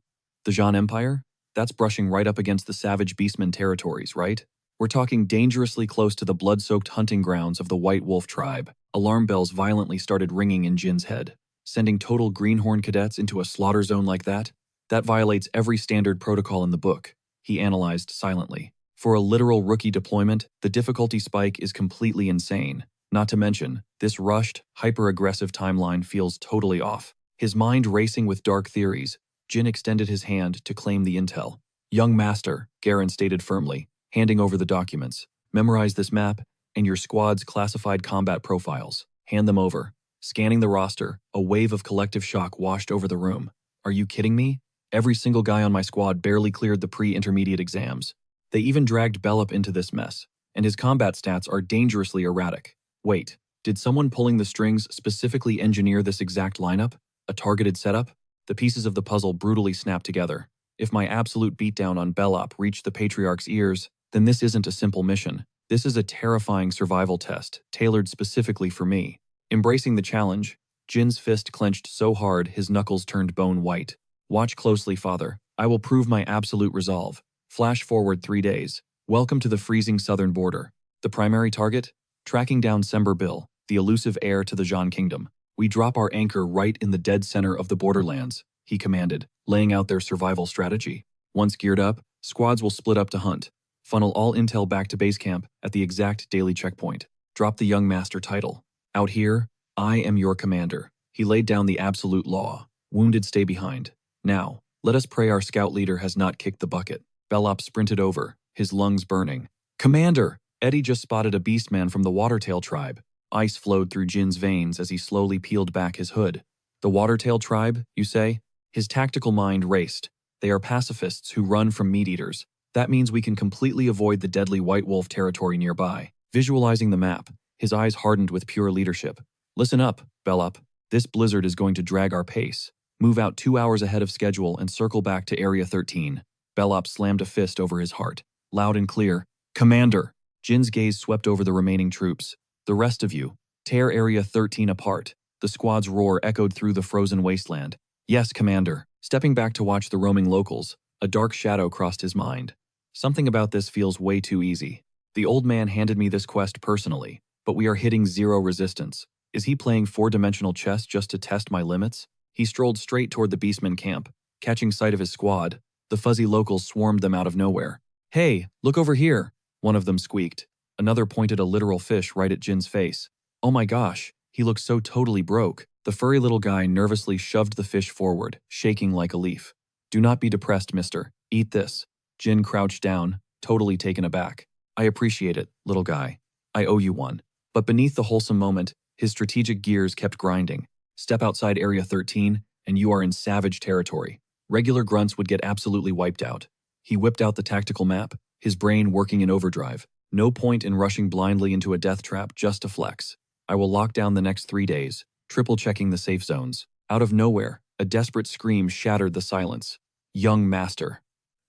The Zhan Empire? That's brushing right up against the savage beastmen territories, right? We're talking dangerously close to the blood-soaked hunting grounds of the White Wolf tribe. Alarm bells violently started ringing in Jin's head. Sending total greenhorn cadets into a slaughter zone like that? That violates every standard protocol in the book, he analyzed silently. For a literal rookie deployment, the difficulty spike is completely insane. Not to mention, this rushed, hyper-aggressive timeline feels totally off. His mind racing with dark theories, Jin extended his hand to claim the intel. Young master, Garen stated firmly, handing over the documents. Memorize this map and your squad's classified combat profiles. Hand them over. Scanning the roster, a wave of collective shock washed over the room. Are you kidding me? Every single guy on my squad barely cleared the pre-intermediate exams. They even dragged Bellup into this mess, and his combat stats are dangerously erratic. Wait, did someone pulling the strings specifically engineer this exact lineup? A targeted setup? The pieces of the puzzle brutally snapped together. If my absolute beatdown on Bellup reached the Patriarch's ears, then this isn't a simple mission. This is a terrifying survival test, tailored specifically for me. Embracing the challenge, Jin's fist clenched so hard his knuckles turned bone white. Watch closely, father. I will prove my absolute resolve. Flash forward 3 days. Welcome to the freezing southern border. The primary target? Tracking down Sember Bill, the elusive heir to the Zhan Kingdom. We drop our anchor right in the dead center of the borderlands, he commanded, laying out their survival strategy. Once geared up, squads will split up to hunt. Funnel all intel back to base camp at the exact daily checkpoint. Drop the young master title. Out here, I am your commander. He laid down the absolute law. Wounded stay behind. Now, let us pray our scout leader has not kicked the bucket. Bellup sprinted over, his lungs burning. Commander! Eddie just spotted a beastman from the Watertail tribe. Ice flowed through Jin's veins as he slowly peeled back his hood. The Watertail tribe, you say? His tactical mind raced. They are pacifists who run from meat-eaters. That means we can completely avoid the deadly White Wolf territory nearby. Visualizing the map, his eyes hardened with pure leadership. Listen up, Bellup. This blizzard is going to drag our pace. Move out 2 hours ahead of schedule and circle back to Area 13. Bellup slammed a fist over his heart. Loud and clear. Commander! Jin's gaze swept over the remaining troops. The rest of you, tear Area 13 apart. The squad's roar echoed through the frozen wasteland. Yes, Commander. Stepping back to watch the roaming locals, a dark shadow crossed his mind. Something about this feels way too easy. The old man handed me this quest personally, but we are hitting zero resistance. Is he playing 4-dimensional chess just to test my limits? He strolled straight toward the beastman camp. Catching sight of his squad, the fuzzy locals swarmed them out of nowhere. Hey, look over here! One of them squeaked. Another pointed a literal fish right at Jin's face. Oh my gosh, he looks so totally broke. The furry little guy nervously shoved the fish forward, shaking like a leaf. Do not be depressed, mister. Eat this. Jin crouched down, totally taken aback. I appreciate it, little guy. I owe you one. But beneath the wholesome moment, his strategic gears kept grinding. Step outside Area 13, and you are in savage territory. Regular grunts would get absolutely wiped out. He whipped out the tactical map, his brain working in overdrive. No point in rushing blindly into a death trap just to flex. I will lock down the next 3 days, triple-checking the safe zones. Out of nowhere, a desperate scream shattered the silence. Young master.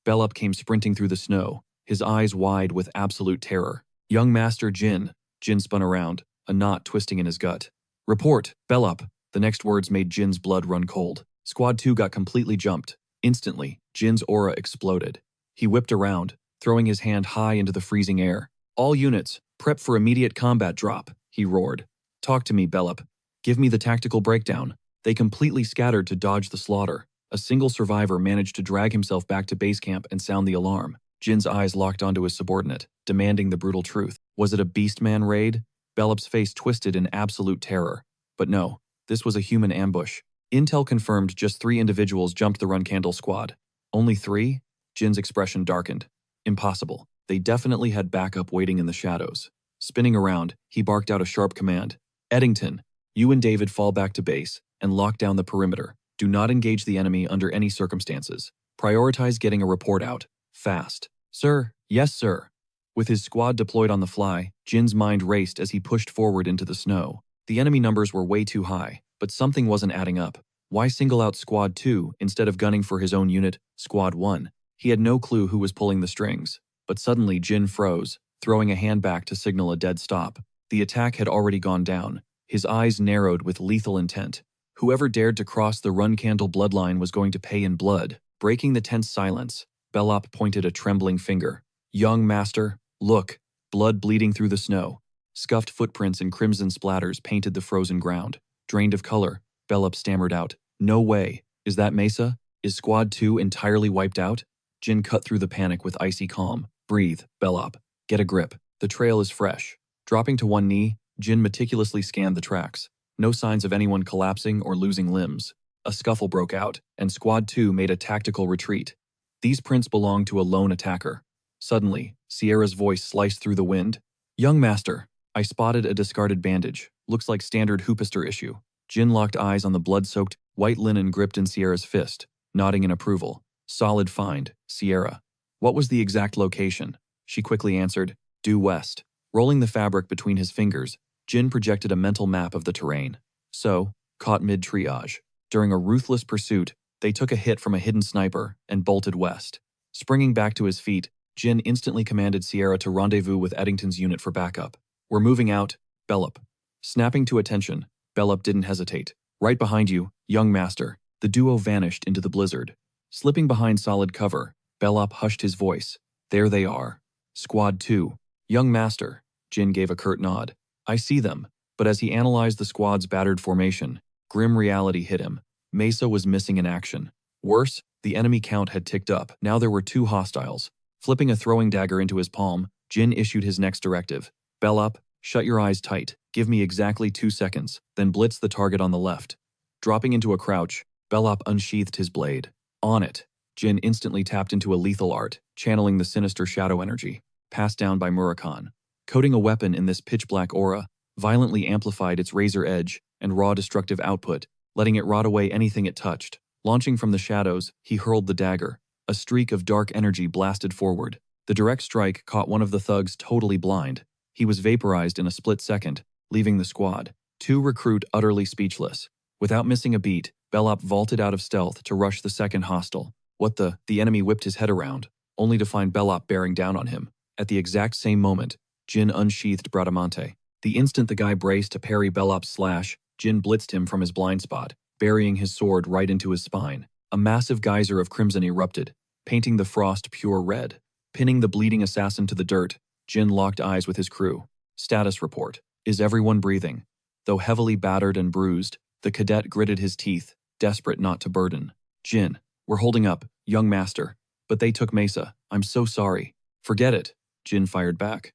Bellup came sprinting through the snow, his eyes wide with absolute terror. Young Master Jin. Jin spun around, a knot twisting in his gut. Report, Bellup. The next words made Jin's blood run cold. Squad 2 got completely jumped. Instantly, Jin's aura exploded. He whipped around, throwing his hand high into the freezing air. All units, prep for immediate combat drop, he roared. Talk to me, Bellup. Give me the tactical breakdown. They completely scattered to dodge the slaughter. A single survivor managed to drag himself back to base camp and sound the alarm. Jin's eyes locked onto his subordinate, demanding the brutal truth. Was it a Beastman raid? Bellup's face twisted in absolute terror. But no, this was a human ambush. Intel confirmed just 3 individuals jumped the Run Candle squad. Only 3? Jin's expression darkened. Impossible. They definitely had backup waiting in the shadows. Spinning around, he barked out a sharp command. Eddington, you and David fall back to base and lock down the perimeter. Do not engage the enemy under any circumstances. Prioritize getting a report out. Fast. Sir, yes sir. With his squad deployed on the fly, Jin's mind raced as he pushed forward into the snow. The enemy numbers were way too high, but something wasn't adding up. Why single out Squad 2 instead of gunning for his own unit, Squad 1? He had no clue who was pulling the strings. But suddenly Jin froze, throwing a hand back to signal a dead stop. The attack had already gone down. His eyes narrowed with lethal intent. Whoever dared to cross the Run Candle bloodline was going to pay in blood. Breaking the tense silence, Bellup pointed a trembling finger. Young Master, look, blood bleeding through the snow. Scuffed footprints and crimson splatters painted the frozen ground. Drained of color, Bellup stammered out. No way. Is that Mesa? Is Squad 2 entirely wiped out? Jin cut through the panic with icy calm. Breathe, Bellup. Get a grip. The trail is fresh. Dropping to one knee, Jin meticulously scanned the tracks. No signs of anyone collapsing or losing limbs. A scuffle broke out, and Squad 2 made a tactical retreat. These prints belonged to a lone attacker. Suddenly, Sierra's voice sliced through the wind. Young Master, I spotted a discarded bandage. Looks like standard Hoopister issue. Jin locked eyes on the blood-soaked, white linen gripped in Sierra's fist, nodding in approval. Solid find, Sierra. What was the exact location? She quickly answered, due west. Rolling the fabric between his fingers, Jin projected a mental map of the terrain. So, caught mid-triage. During a ruthless pursuit, they took a hit from a hidden sniper and bolted west. Springing back to his feet, Jin instantly commanded Sierra to rendezvous with Eddington's unit for backup. We're moving out, Bellup. Snapping to attention, Bellup didn't hesitate. Right behind you, young master. The duo vanished into the blizzard. Slipping behind solid cover, Bellup hushed his voice. There they are. Squad 2. Young master. Jin gave a curt nod. I see them. But as he analyzed the squad's battered formation, grim reality hit him. Mesa was missing in action. Worse, the enemy count had ticked up. Now there were 2 hostiles. Flipping a throwing dagger into his palm, Jin issued his next directive. Bellup, shut your eyes tight. Give me exactly 2 seconds, then blitz the target on the left. Dropping into a crouch, Bellup unsheathed his blade. On it. Jin instantly tapped into a lethal art, channeling the sinister shadow energy, passed down by Murakhan. Coating a weapon in this pitch-black aura, violently amplified its razor edge and raw destructive output, letting it rot away anything it touched. Launching from the shadows, he hurled the dagger. A streak of dark energy blasted forward. The direct strike caught one of the thugs totally blind. He was vaporized in a split second, leaving the squad. 2 recruit utterly speechless. Without missing a beat, Bellup vaulted out of stealth to rush the second hostile. What the? The enemy whipped his head around, only to find Bellup bearing down on him. At the exact same moment, Jin unsheathed Bradamante. The instant the guy braced to parry Bellup's slash, Jin blitzed him from his blind spot, burying his sword right into his spine. A massive geyser of crimson erupted, painting the frost pure red. Pinning the bleeding assassin to the dirt, Jin locked eyes with his crew. Status report. Is everyone breathing? Though heavily battered and bruised, the cadet gritted his teeth, desperate not to burden. Jin, we're holding up, young master. But they took Mesa. I'm so sorry. Forget it, Jin fired back.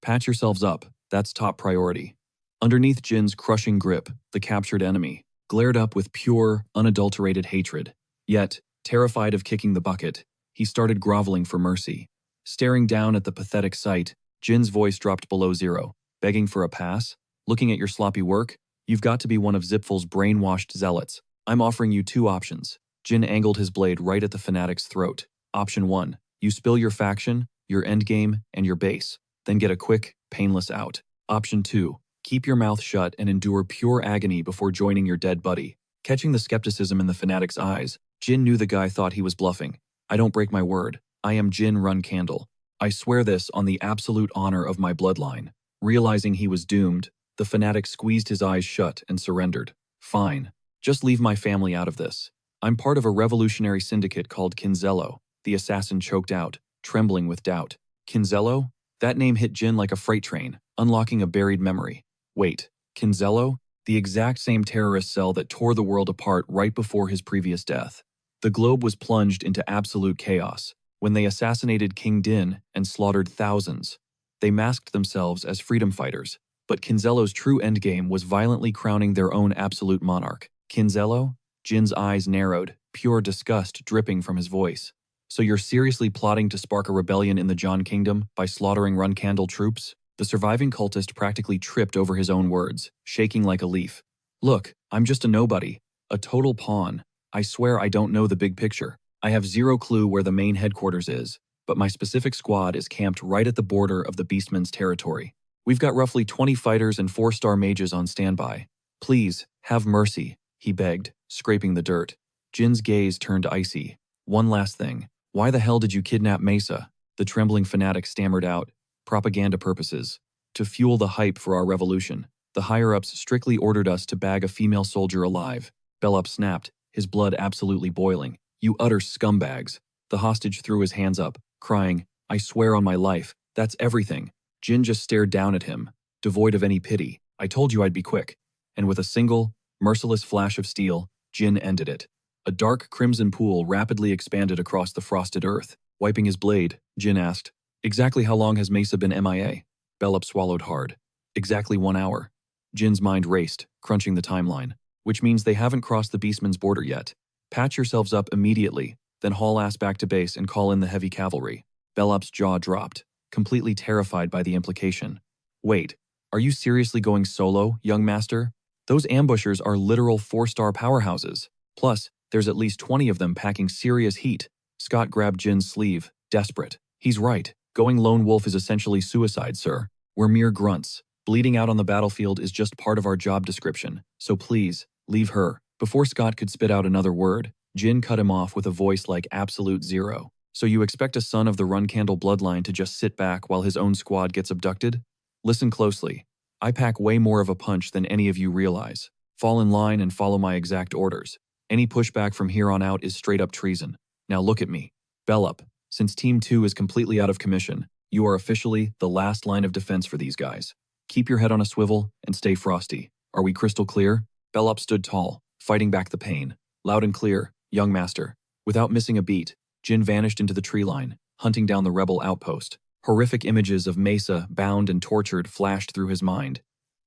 Patch yourselves up. That's top priority. Underneath Jin's crushing grip, the captured enemy glared up with pure, unadulterated hatred. Yet, terrified of kicking the bucket, he started groveling for mercy. Staring down at the pathetic sight, Jin's voice dropped below zero. Begging for a pass? Looking at your sloppy work? You've got to be one of Zipful's brainwashed zealots. I'm offering you 2 options. Jin angled his blade right at the fanatic's throat. Option 1. You spill your faction, your endgame, and your base. Then get a quick, painless out. Option 2. Keep your mouth shut and endure pure agony before joining your dead buddy. Catching the skepticism in the fanatic's eyes, Jin knew the guy thought he was bluffing. I don't break my word. I am Jin Run Candle. I swear this on the absolute honor of my bloodline. Realizing he was doomed, the fanatic squeezed his eyes shut and surrendered. Fine. Just leave my family out of this. I'm part of a revolutionary syndicate called Kinzello, the assassin choked out, trembling with doubt. Kinzello? That name hit Jin like a freight train, unlocking a buried memory. Wait, Kinzello? The exact same terrorist cell that tore the world apart right before his previous death. The globe was plunged into absolute chaos when they assassinated King Din and slaughtered thousands. They masked themselves as freedom fighters, but Kinzello's true endgame was violently crowning their own absolute monarch. Kinzello? Jin's eyes narrowed, pure disgust dripping from his voice. So you're seriously plotting to spark a rebellion in the John Kingdom by slaughtering Run Candle troops? The surviving cultist practically tripped over his own words, shaking like a leaf. Look, I'm just a nobody, a total pawn. I swear I don't know the big picture. I have zero clue where the main headquarters is, but my specific squad is camped right at the border of the Beastman's territory. We've got roughly 20 fighters and 4-star mages on standby. Please, have mercy, he begged, scraping the dirt. Jin's gaze turned icy. One last thing. Why the hell did you kidnap Mesa? The trembling fanatic stammered out. Propaganda purposes. To fuel the hype for our revolution. The higher-ups strictly ordered us to bag a female soldier alive. Bellup snapped, his blood absolutely boiling. You utter scumbags. The hostage threw his hands up, crying, I swear on my life, that's everything. Jin just stared down at him, devoid of any pity. I told you I'd be quick. And with a single, merciless flash of steel, Jin ended it. A dark crimson pool rapidly expanded across the frosted earth. Wiping his blade, Jin asked, Exactly how long has Mesa been MIA? Bellup swallowed hard. Exactly 1 hour. Jin's mind raced, crunching the timeline. Which means they haven't crossed the Beastman's border yet. Patch yourselves up immediately, then haul ass back to base and call in the heavy cavalry. Bellup's jaw dropped, completely terrified by the implication. Wait, are you seriously going solo, young master? Those ambushers are literal 4-star powerhouses. Plus, there's at least 20 of them packing serious heat. Scott grabbed Jin's sleeve, desperate. He's right. Going lone wolf is essentially suicide, sir. We're mere grunts. Bleeding out on the battlefield is just part of our job description. So please, leave her. Before Scott could spit out another word, Jin cut him off with a voice like absolute zero. So you expect a son of the Run Candle bloodline to just sit back while his own squad gets abducted? Listen closely. I pack way more of a punch than any of you realize. Fall in line and follow my exact orders. Any pushback from here on out is straight up treason. Now look at me. Bellup, since Team 2 is completely out of commission, you are officially the last line of defense for these guys. Keep your head on a swivel and stay frosty. Are we crystal clear? Bellup stood tall, fighting back the pain. Loud and clear, young master. Without missing a beat, Jin vanished into the tree line, hunting down the rebel outpost. Horrific images of Mesa, bound and tortured, flashed through his mind.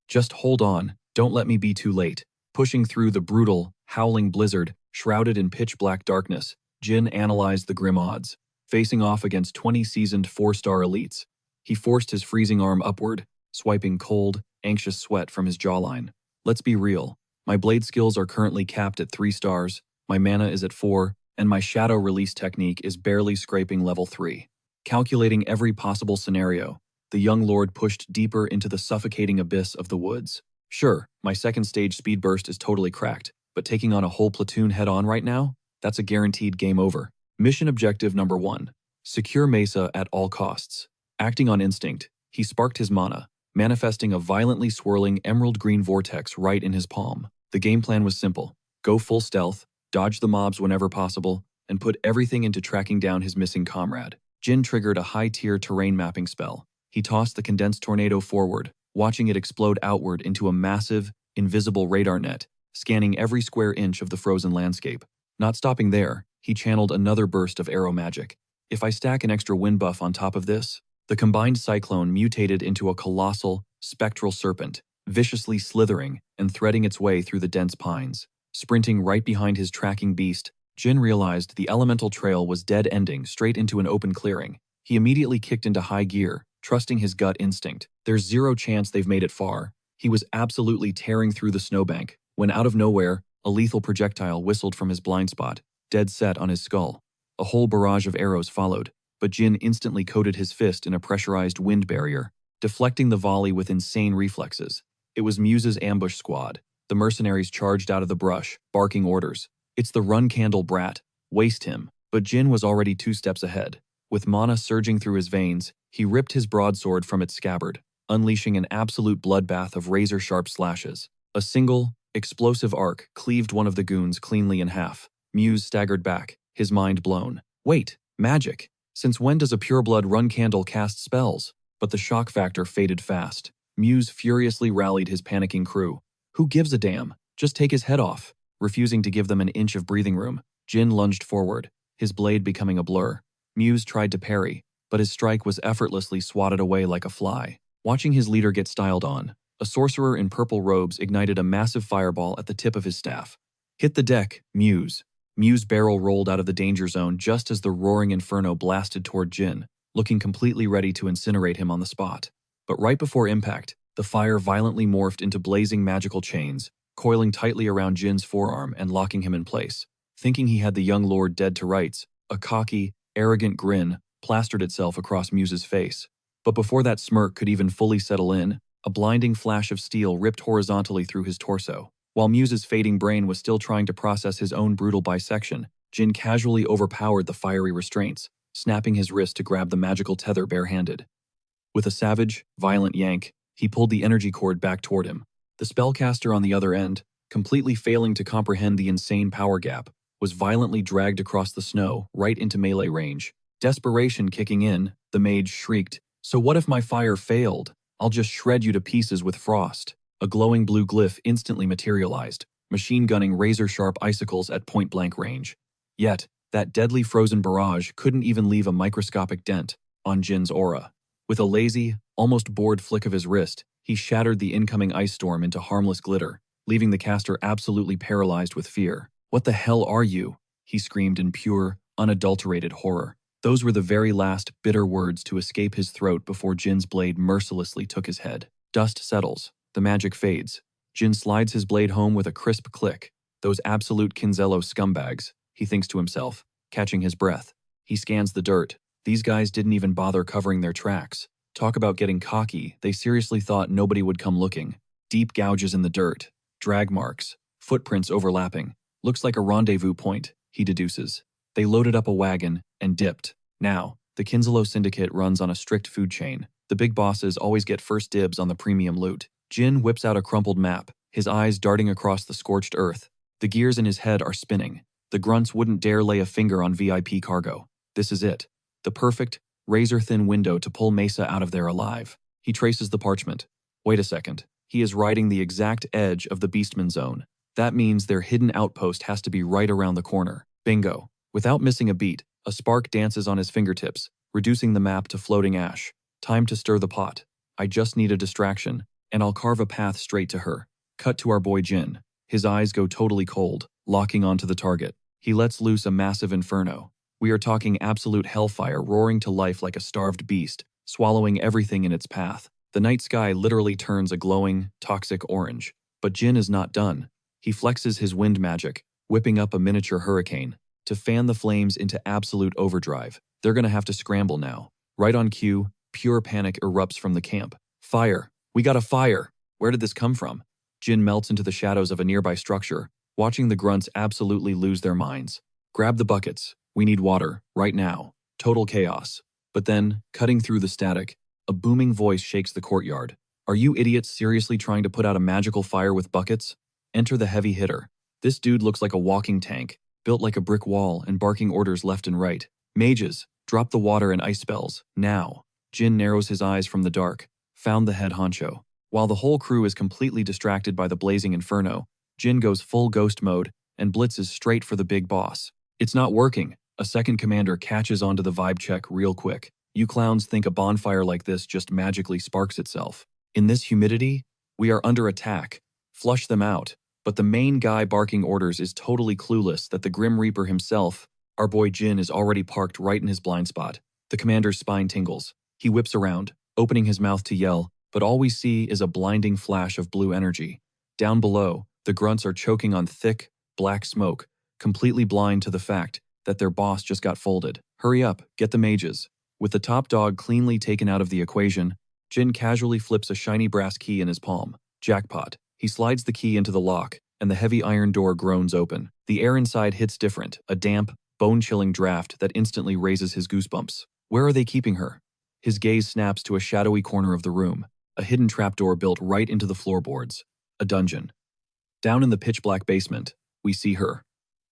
Just hold on, don't let me be too late. Pushing through the brutal, howling blizzard, shrouded in pitch-black darkness, Jin analyzed the grim odds. Facing off against 20 seasoned 4-star elites, he forced his freezing arm upward, swiping cold, anxious sweat from his jawline. Let's be real. My blade skills are currently capped at 3 stars, my mana is at 4, and my shadow release technique is barely scraping level 3. Calculating every possible scenario, the young lord pushed deeper into the suffocating abyss of the woods. Sure, my second stage speed burst is totally cracked, but taking on a whole platoon head-on right now? That's a guaranteed game over. Mission objective number 1. Secure Mesa at all costs. Acting on instinct, he sparked his mana, manifesting a violently swirling emerald green vortex right in his palm. The game plan was simple. Go full stealth, dodge the mobs whenever possible, and put everything into tracking down his missing comrade. Jin triggered a high-tier terrain mapping spell. He tossed the condensed tornado forward, watching it explode outward into a massive, invisible radar net, scanning every square inch of the frozen landscape. Not stopping there, he channeled another burst of arrow magic. If I stack an extra wind buff on top of this, the combined cyclone mutated into a colossal, spectral serpent, viciously slithering and threading its way through the dense pines. Sprinting right behind his tracking beast, Jin realized the elemental trail was dead-ending straight into an open clearing. He immediately kicked into high gear, trusting his gut instinct. There's zero chance they've made it far. He was absolutely tearing through the snowbank, when out of nowhere, a lethal projectile whistled from his blind spot, dead set on his skull. A whole barrage of arrows followed, but Jin instantly coated his fist in a pressurized wind barrier, deflecting the volley with insane reflexes. It was Muse's ambush squad. The mercenaries charged out of the brush, barking orders. It's the Run Candle brat. Waste him. But Jin was already 2 steps ahead. With mana surging through his veins, he ripped his broadsword from its scabbard, unleashing an absolute bloodbath of razor-sharp slashes. A single, explosive arc cleaved one of the goons cleanly in half. Muse staggered back, his mind blown. Wait, magic! Since when does a pureblood run candle cast spells? But the shock factor faded fast. Muse furiously rallied his panicking crew. Who gives a damn? Just take his head off. Refusing to give them an inch of breathing room, Jin lunged forward, his blade becoming a blur. Muse tried to parry, but his strike was effortlessly swatted away like a fly. Watching his leader get styled on, a sorcerer in purple robes ignited a massive fireball at the tip of his staff. Hit the deck, Muse. Muse's barrel rolled out of the danger zone just as the roaring inferno blasted toward Jin, looking completely ready to incinerate him on the spot. But right before impact, the fire violently morphed into blazing magical chains, coiling tightly around Jin's forearm and locking him in place. Thinking he had the young lord dead to rights, a cocky, arrogant grin plastered itself across Muse's face. But before that smirk could even fully settle in, a blinding flash of steel ripped horizontally through his torso. While Muse's fading brain was still trying to process his own brutal bisection, Jin casually overpowered the fiery restraints, snapping his wrist to grab the magical tether barehanded. With a savage, violent yank, he pulled the energy cord back toward him. The spellcaster on the other end, completely failing to comprehend the insane power gap, was violently dragged across the snow, right into melee range. Desperation kicking in, the mage shrieked, "So what if my fire failed? I'll just shred you to pieces with frost." A glowing blue glyph instantly materialized, machine gunning razor-sharp icicles at point-blank range. Yet, that deadly frozen barrage couldn't even leave a microscopic dent on Jin's aura. With a lazy, almost bored flick of his wrist, he shattered the incoming ice storm into harmless glitter, leaving the caster absolutely paralyzed with fear. "What the hell are you?" he screamed in pure, unadulterated horror. Those were the very last bitter words to escape his throat before Jin's blade mercilessly took his head. Dust settles. The magic fades. Jin slides his blade home with a crisp click. Those absolute Kinzello scumbags, he thinks to himself, catching his breath. He scans the dirt. These guys didn't even bother covering their tracks. Talk about getting cocky, they seriously thought nobody would come looking. Deep gouges in the dirt, drag marks, footprints overlapping. Looks like a rendezvous point, he deduces. They loaded up a wagon and dipped. Now, the Kinzello syndicate runs on a strict food chain. The big bosses always get first dibs on the premium loot. Jin whips out a crumpled map, his eyes darting across the scorched earth. The gears in his head are spinning. The grunts wouldn't dare lay a finger on VIP cargo. This is it. The perfect, razor-thin window to pull Mesa out of there alive. He traces the parchment. Wait a second. He is riding the exact edge of the Beastman zone. That means their hidden outpost has to be right around the corner. Bingo. Without missing a beat, a spark dances on his fingertips, reducing the map to floating ash. Time to stir the pot. I just need a distraction, and I'll carve a path straight to her. Cut to our boy Jin. His eyes go totally cold, locking onto the target. He lets loose a massive inferno. We are talking absolute hellfire roaring to life like a starved beast, swallowing everything in its path. The night sky literally turns a glowing, toxic orange. But Jin is not done. He flexes his wind magic, whipping up a miniature hurricane. To fan the flames into absolute overdrive, they're gonna have to scramble now. Right on cue, pure panic erupts from the camp. Fire! We got a fire! Where did this come from? Jin melts into the shadows of a nearby structure, watching the grunts absolutely lose their minds. Grab the buckets. We need water, right now. Total chaos. But then, cutting through the static, a booming voice shakes the courtyard. Are you idiots seriously trying to put out a magical fire with buckets? Enter the heavy hitter. This dude looks like a walking tank, built like a brick wall and barking orders left and right. Mages, drop the water and ice spells, now. Jin narrows his eyes from the dark, found the head honcho. While the whole crew is completely distracted by the blazing inferno, Jin goes full ghost mode and blitzes straight for the big boss. It's not working. A second commander catches onto the vibe check real quick. You clowns think a bonfire like this just magically sparks itself. In this humidity, we are under attack. Flush them out. But the main guy barking orders is totally clueless that the Grim Reaper himself, our boy Jin, is already parked right in his blind spot. The commander's spine tingles. He whips around, opening his mouth to yell, but all we see is a blinding flash of blue energy. Down below, the grunts are choking on thick, black smoke, completely blind to the fact that their boss just got folded. Hurry up, get the mages. With the top dog cleanly taken out of the equation, Jin casually flips a shiny brass key in his palm. Jackpot. He slides the key into the lock, and the heavy iron door groans open. The air inside hits different, a damp, bone-chilling draft that instantly raises his goosebumps. Where are they keeping her? His gaze snaps to a shadowy corner of the room, a hidden trapdoor built right into the floorboards. A dungeon. Down in the pitch-black basement, we see her.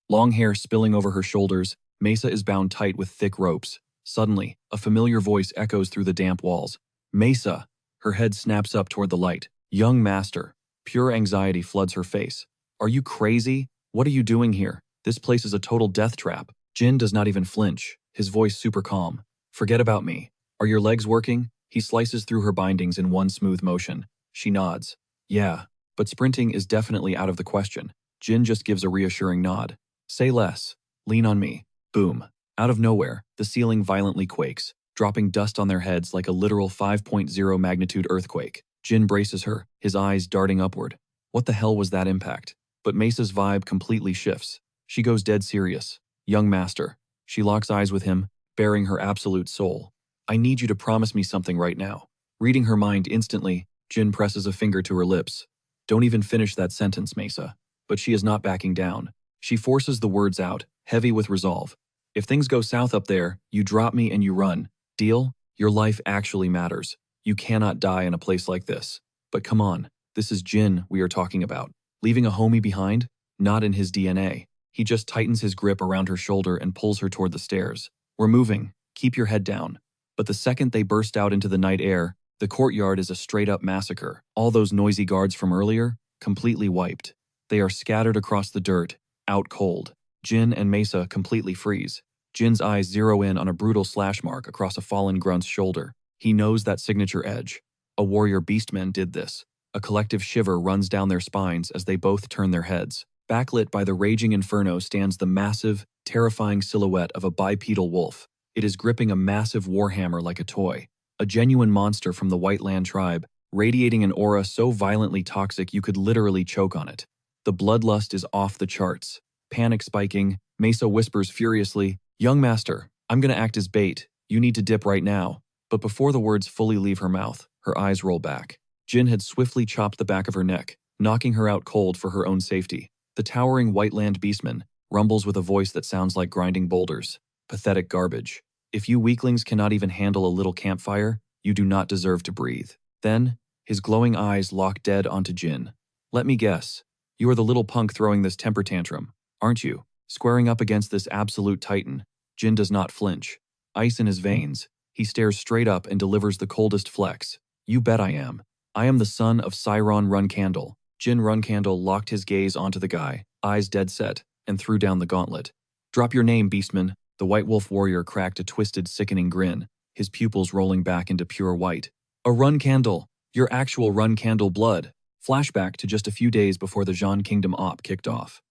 Long hair spilling over her shoulders, Mesa is bound tight with thick ropes. Suddenly, a familiar voice echoes through the damp walls. Mesa! Her head snaps up toward the light. Young master. Pure anxiety floods her face. Are you crazy? What are you doing here? This place is a total death trap. Jin does not even flinch, his voice super calm. Forget about me. Are your legs working? He slices through her bindings in one smooth motion. She nods. Yeah, but sprinting is definitely out of the question. Jin just gives a reassuring nod. Say less. Lean on me. Boom. Out of nowhere, the ceiling violently quakes, dropping dust on their heads like a literal 5.0 magnitude earthquake. Jin braces her, his eyes darting upward. What the hell was that impact? But Mesa's vibe completely shifts. She goes dead serious. Young master. She locks eyes with him, bearing her absolute soul. I need you to promise me something right now. Reading her mind instantly, Jin presses a finger to her lips. Don't even finish that sentence, Mesa. But she is not backing down. She forces the words out, heavy with resolve. If things go south up there, you drop me and you run. Deal? Your life actually matters. You cannot die in a place like this. But come on, this is Jin we are talking about. Leaving a homie behind? Not in his DNA. He just tightens his grip around her shoulder and pulls her toward the stairs. We're moving. Keep your head down. But the second they burst out into the night air, the courtyard is a straight-up massacre. All those noisy guards from earlier, completely wiped. They are scattered across the dirt, out cold. Jin and Mesa completely freeze. Jin's eyes zero in on a brutal slash mark across a fallen grunt's shoulder. He knows that signature edge. A warrior beastmen did this. A collective shiver runs down their spines as they both turn their heads. Backlit by the raging inferno stands the massive, terrifying silhouette of a bipedal wolf. It is gripping a massive warhammer like a toy. A genuine monster from the White Land tribe, radiating an aura so violently toxic you could literally choke on it. The bloodlust is off the charts. Panic spiking, Mesa whispers furiously, Young master, I'm gonna act as bait. You need to dip right now. But before the words fully leave her mouth, her eyes roll back. Jin had swiftly chopped the back of her neck, knocking her out cold for her own safety. The towering White Land beastman rumbles with a voice that sounds like grinding boulders. Pathetic garbage. If you weaklings cannot even handle a little campfire, you do not deserve to breathe. Then, his glowing eyes lock dead onto Jin. Let me guess. You are the little punk throwing this temper tantrum, aren't you? Squaring up against this absolute titan, Jin does not flinch. Ice in his veins, he stares straight up and delivers the coldest flex. You bet I am. I am the son of Cyron Runcandle. Jin Runcandle locked his gaze onto the guy, eyes dead set, and threw down the gauntlet. Drop your name, beastman. The White Wolf warrior cracked a twisted, sickening grin, his pupils rolling back into pure white. A Runcandle. Your actual Runcandle blood. Flashback to just a few days before the Zhan Kingdom op kicked off.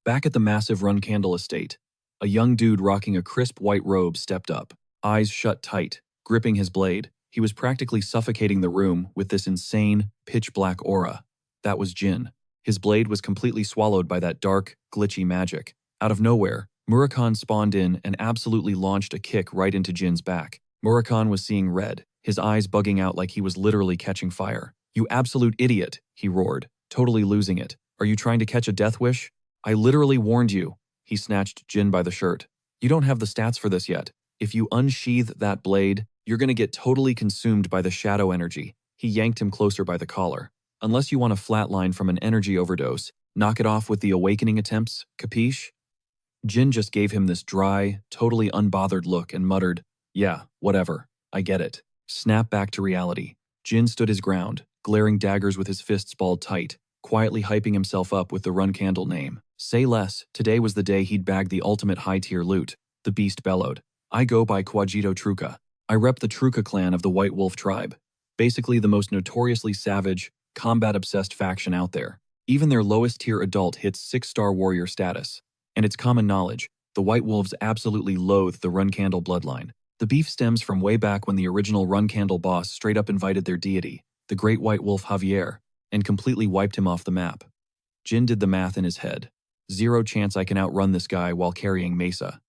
Back at the massive Runcandle estate, a young dude rocking a crisp white robe stepped up, eyes shut tight, gripping his blade. He was practically suffocating the room with this insane, pitch-black aura. That was Jin. His blade was completely swallowed by that dark, glitchy magic. Out of nowhere, Murakan spawned in and absolutely launched a kick right into Jin's back. Murakan was seeing red, his eyes bugging out like he was literally catching fire. You absolute idiot, he roared, totally losing it. Are you trying to catch a death wish? I literally warned you. He snatched Jin by the shirt. You don't have the stats for this yet. If you unsheath that blade, you're gonna get totally consumed by the shadow energy. He yanked him closer by the collar. Unless you want a flatline from an energy overdose, knock it off with the awakening attempts, capiche? Jin just gave him this dry, totally unbothered look and muttered, yeah, whatever, I get it. Snap back to reality. Jin stood his ground, glaring daggers with his fists balled tight, quietly hyping himself up with the Runcandle name. Say less, today was the day he'd bag the ultimate high-tier loot. The beast bellowed. I go by Quajito Truca. I rep the Truca clan of the White Wolf tribe. Basically the most notoriously savage, combat-obsessed faction out there. Even their lowest-tier adult hits 6-star warrior status. And it's common knowledge, the White Wolves absolutely loathe the Runcandle bloodline. The beef stems from way back when the original Runcandle boss straight up invited their deity, the great White Wolf Javier, and completely wiped him off the map. Jin did the math in his head. Zero chance I can outrun this guy while carrying Mesa.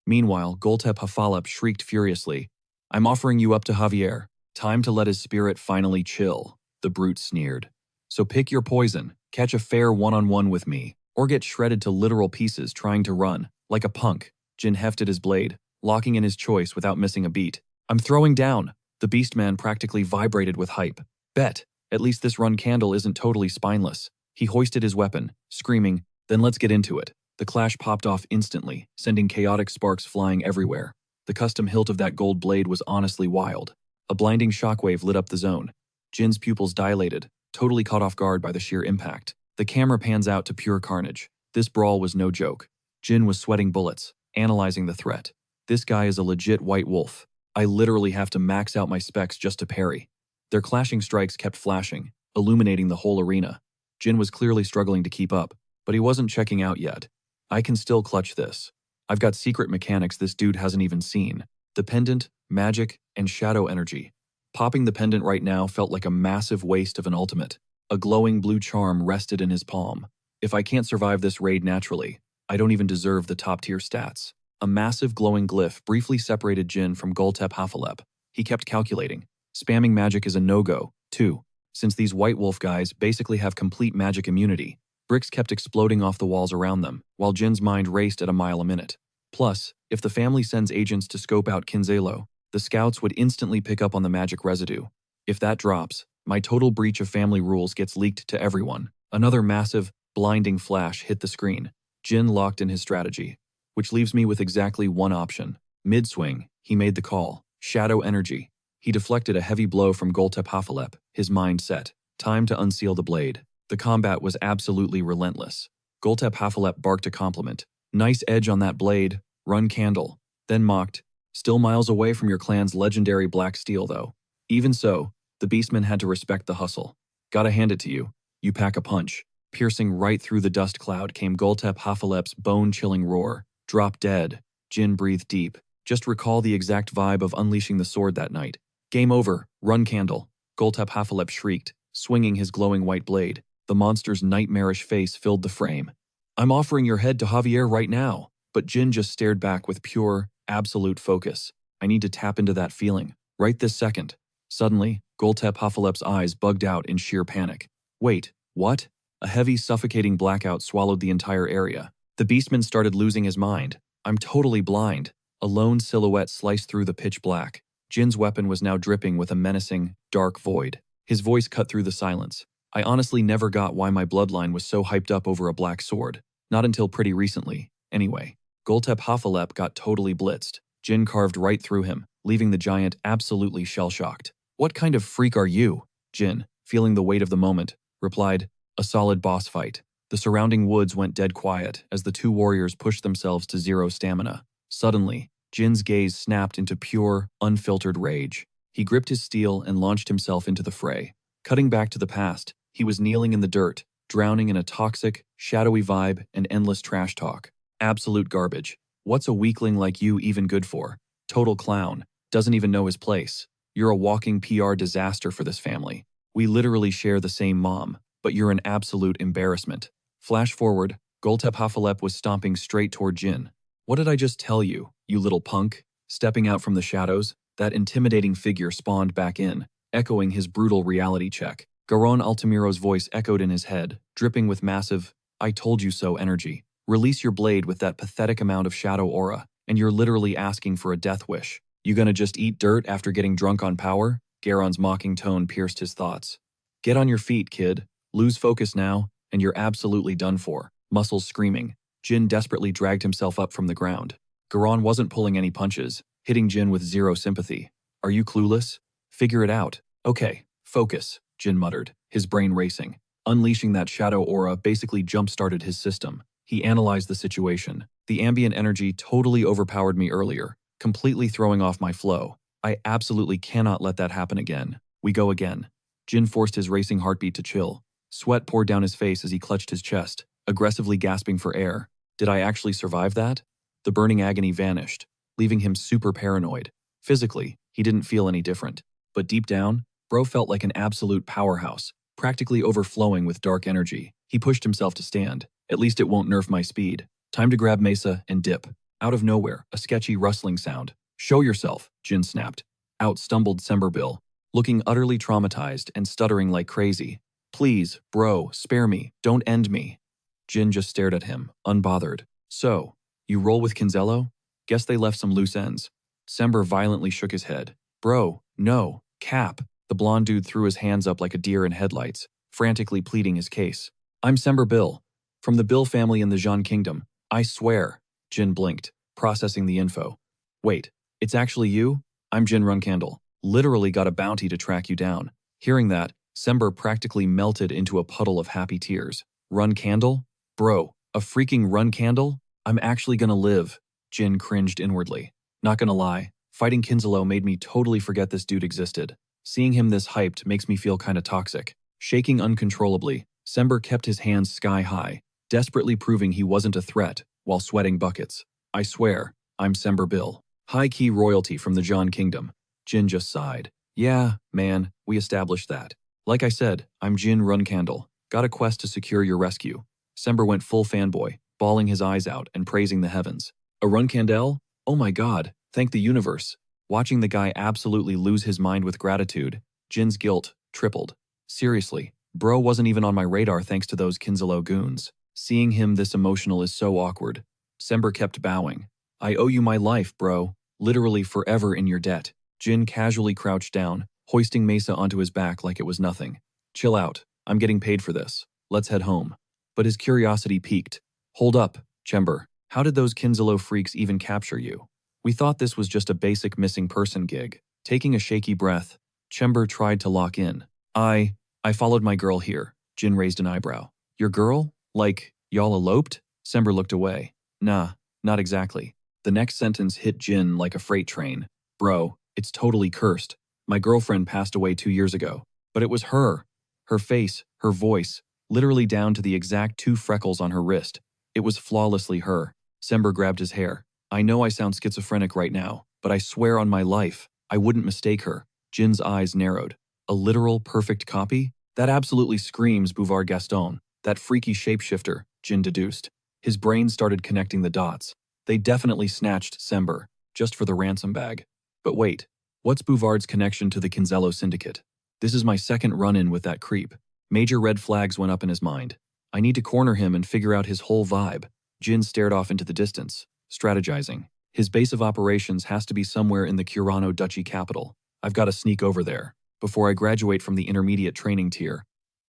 Meanwhile, Goltep Hafalep shrieked furiously. I'm offering you up to Javier. Time to let his spirit finally chill, the brute sneered. So pick your poison, catch a fair one-on-one with me, or get shredded to literal pieces trying to run, like a punk. Jin hefted his blade, locking in his choice without missing a beat. I'm throwing down. The Beastman practically vibrated with hype. Bet, at least this run candle isn't totally spineless. He hoisted his weapon, screaming, then let's get into it. The clash popped off instantly, sending chaotic sparks flying everywhere. The custom hilt of that gold blade was honestly wild. A blinding shockwave lit up the zone. Jin's pupils dilated, totally caught off guard by the sheer impact. The camera pans out to pure carnage. This brawl was no joke. Jin was sweating bullets, analyzing the threat. This guy is a legit white wolf. I literally have to max out my specs just to parry. Their clashing strikes kept flashing, illuminating the whole arena. Jin was clearly struggling to keep up, but he wasn't checking out yet. I can still clutch this. I've got secret mechanics this dude hasn't even seen. The pendant, magic, and shadow energy. Popping the pendant right now felt like a massive waste of an ultimate. A glowing blue charm rested in his palm. If I can't survive this raid naturally, I don't even deserve the top-tier stats. A massive glowing glyph briefly separated Jin from Goltep Hafalep. He kept calculating. Spamming magic is a no-go, too, since these White Wolf guys basically have complete magic immunity. Bricks kept exploding off the walls around them, while Jin's mind raced at a mile a minute. Plus, if the family sends agents to scope out Kinzelo, the scouts would instantly pick up on the magic residue. If that drops, my total breach of family rules gets leaked to everyone. Another massive, blinding flash hit the screen. Jin locked in his strategy, which leaves me with exactly one option. Mid-swing, he made the call. Shadow energy. He deflected a heavy blow from Goltep Hafalep, his mind set. Time to unseal the blade. The combat was absolutely relentless. Goltep Hafalep barked a compliment. Nice edge on that blade, run candle. Then mocked, still miles away from your clan's legendary black steel though. Even so, the Beastman had to respect the hustle. Gotta hand it to you. You pack a punch. Piercing right through the dust cloud came Goltep Hafalep's bone-chilling roar. Drop dead. Jin breathed deep. Just recall the exact vibe of unleashing the sword that night. Game over. Run candle. Goltep Hafalep shrieked, swinging his glowing white blade. The monster's nightmarish face filled the frame. I'm offering your head to Javier right now. But Jin just stared back with pure, absolute focus. I need to tap into that feeling. Right this second. Suddenly, Goltep Hafalep's eyes bugged out in sheer panic. Wait, what? A heavy, suffocating blackout swallowed the entire area. The Beastman started losing his mind. I'm totally blind. A lone silhouette sliced through the pitch black. Jin's weapon was now dripping with a menacing, dark void. His voice cut through the silence. I honestly never got why my bloodline was so hyped up over a black sword. Not until pretty recently. Anyway, Goltep Hafalep got totally blitzed. Jin carved right through him, leaving the giant absolutely shell-shocked. What kind of freak are you? Jin, feeling the weight of the moment, replied, a solid boss fight. The surrounding woods went dead quiet as the two warriors pushed themselves to zero stamina. Suddenly, Jin's gaze snapped into pure, unfiltered rage. He gripped his steel and launched himself into the fray. Cutting back to the past, he was kneeling in the dirt, drowning in a toxic, shadowy vibe and endless trash talk. Absolute garbage. What's a weakling like you even good for? Total clown. Doesn't even know his place. You're a walking PR disaster for this family. We literally share the same mom, but you're an absolute embarrassment. Flash forward, Goltep Hafalep was stomping straight toward Jin. What did I just tell you, you little punk? Stepping out from the shadows, that intimidating figure spawned back in, echoing his brutal reality check. Garon Altamiro's voice echoed in his head, dripping with massive, I told you so energy. Release your blade with that pathetic amount of shadow aura, and you're literally asking for a death wish. You gonna just eat dirt after getting drunk on power? Garon's mocking tone pierced his thoughts. Get on your feet, kid. Lose focus now, and you're absolutely done for. Muscles screaming. Jin desperately dragged himself up from the ground. Garon wasn't pulling any punches, hitting Jin with zero sympathy. Are you clueless? Figure it out. Okay, focus, Jin muttered, his brain racing. Unleashing that shadow aura basically jump-started his system. He analyzed the situation. The ambient energy totally overpowered me earlier, completely throwing off my flow. I absolutely cannot let that happen again. We go again. Jin forced his racing heartbeat to chill. Sweat poured down his face as he clutched his chest, aggressively gasping for air. Did I actually survive that? The burning agony vanished, leaving him super paranoid. Physically, he didn't feel any different. But deep down, bro felt like an absolute powerhouse, practically overflowing with dark energy. He pushed himself to stand. At least it won't nerf my speed. Time to grab Mesa and dip. Out of nowhere, a sketchy rustling sound. Show yourself, Jin snapped. Out stumbled Semberbill, looking utterly traumatized and stuttering like crazy. Please, bro, spare me, don't end me. Jin just stared at him, unbothered. So, you roll with Kinzello? Guess they left some loose ends. Sember violently shook his head. Bro, no, Cap. The blonde dude threw his hands up like a deer in headlights, frantically pleading his case. I'm Sember Bill. From the Bill family in the Jean Kingdom. I swear. Jin blinked, processing the info. Wait, it's actually you? I'm Jin Runcandle. Literally got a bounty to track you down. Hearing that, Sember practically melted into a puddle of happy tears. Runcandle? Bro, a freaking Runcandle? I'm actually gonna live. Jin cringed inwardly. Not gonna lie, fighting Kinzalo made me totally forget this dude existed. Seeing him this hyped makes me feel kinda toxic. Shaking uncontrollably, Sember kept his hands sky high, desperately proving he wasn't a threat, while sweating buckets. I swear, I'm Sember Bill. High-key royalty from the Jean Kingdom. Jin just sighed. Yeah, man, we established that. Like I said, I'm Jin Runcandle. Got a quest to secure your rescue. Sember went full fanboy, bawling his eyes out and praising the heavens. A Runcandle? Oh my god, thank the universe. Watching the guy absolutely lose his mind with gratitude, Jin's guilt tripled. Seriously, bro wasn't even on my radar thanks to those Kinzalo goons. Seeing him this emotional is so awkward. Sember kept bowing. I owe you my life, bro. Literally forever in your debt. Jin casually crouched down, hoisting Mesa onto his back like it was nothing. Chill out. I'm getting paid for this. Let's head home. But his curiosity piqued. Hold up, Chember. How did those Kinzalo freaks even capture you? We thought this was just a basic missing person gig. Taking a shaky breath, Chember tried to lock in. I followed my girl here. Jin raised an eyebrow. Your girl? Like, y'all eloped? Sember looked away. Nah, not exactly. The next sentence hit Jin like a freight train. Bro, it's totally cursed. My girlfriend passed away 2 years ago. But it was her. Her face, her voice, literally down to the exact 2 freckles on her wrist. It was flawlessly her. Sember grabbed his hair. I know I sound schizophrenic right now, but I swear on my life, I wouldn't mistake her. Jin's eyes narrowed. A literal perfect copy? That absolutely screams Bouvard Gaston. That freaky shapeshifter, Jin deduced. His brain started connecting the dots. They definitely snatched Sember, just for the ransom bag. But wait, what's Bouvard's connection to the Kinzalo syndicate? This is my second run-in with that creep. Major red flags went up in his mind. I need to corner him and figure out his whole vibe. Jin stared off into the distance, strategizing. His base of operations has to be somewhere in the Curano Duchy capital. I've got to sneak over there, before I graduate from the intermediate training tier.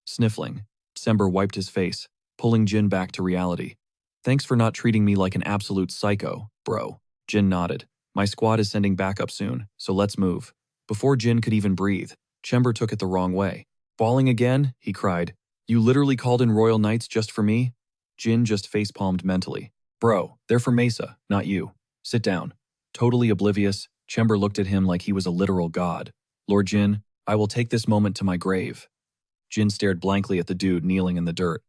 Sniffling, Sember wiped his face, pulling Jin back to reality. Thanks for not treating me like an absolute psycho, bro. Jin nodded. My squad is sending backup soon, so let's move. Before Jin could even breathe, Chember took it the wrong way. Falling again? He cried. You literally called in Royal Knights just for me? Jin just facepalmed mentally. Bro, they're for Mesa, not you. Sit down. Totally oblivious, Chember looked at him like he was a literal god. Lord Jin, I will take this moment to my grave. Jin stared blankly at the dude kneeling in the dirt.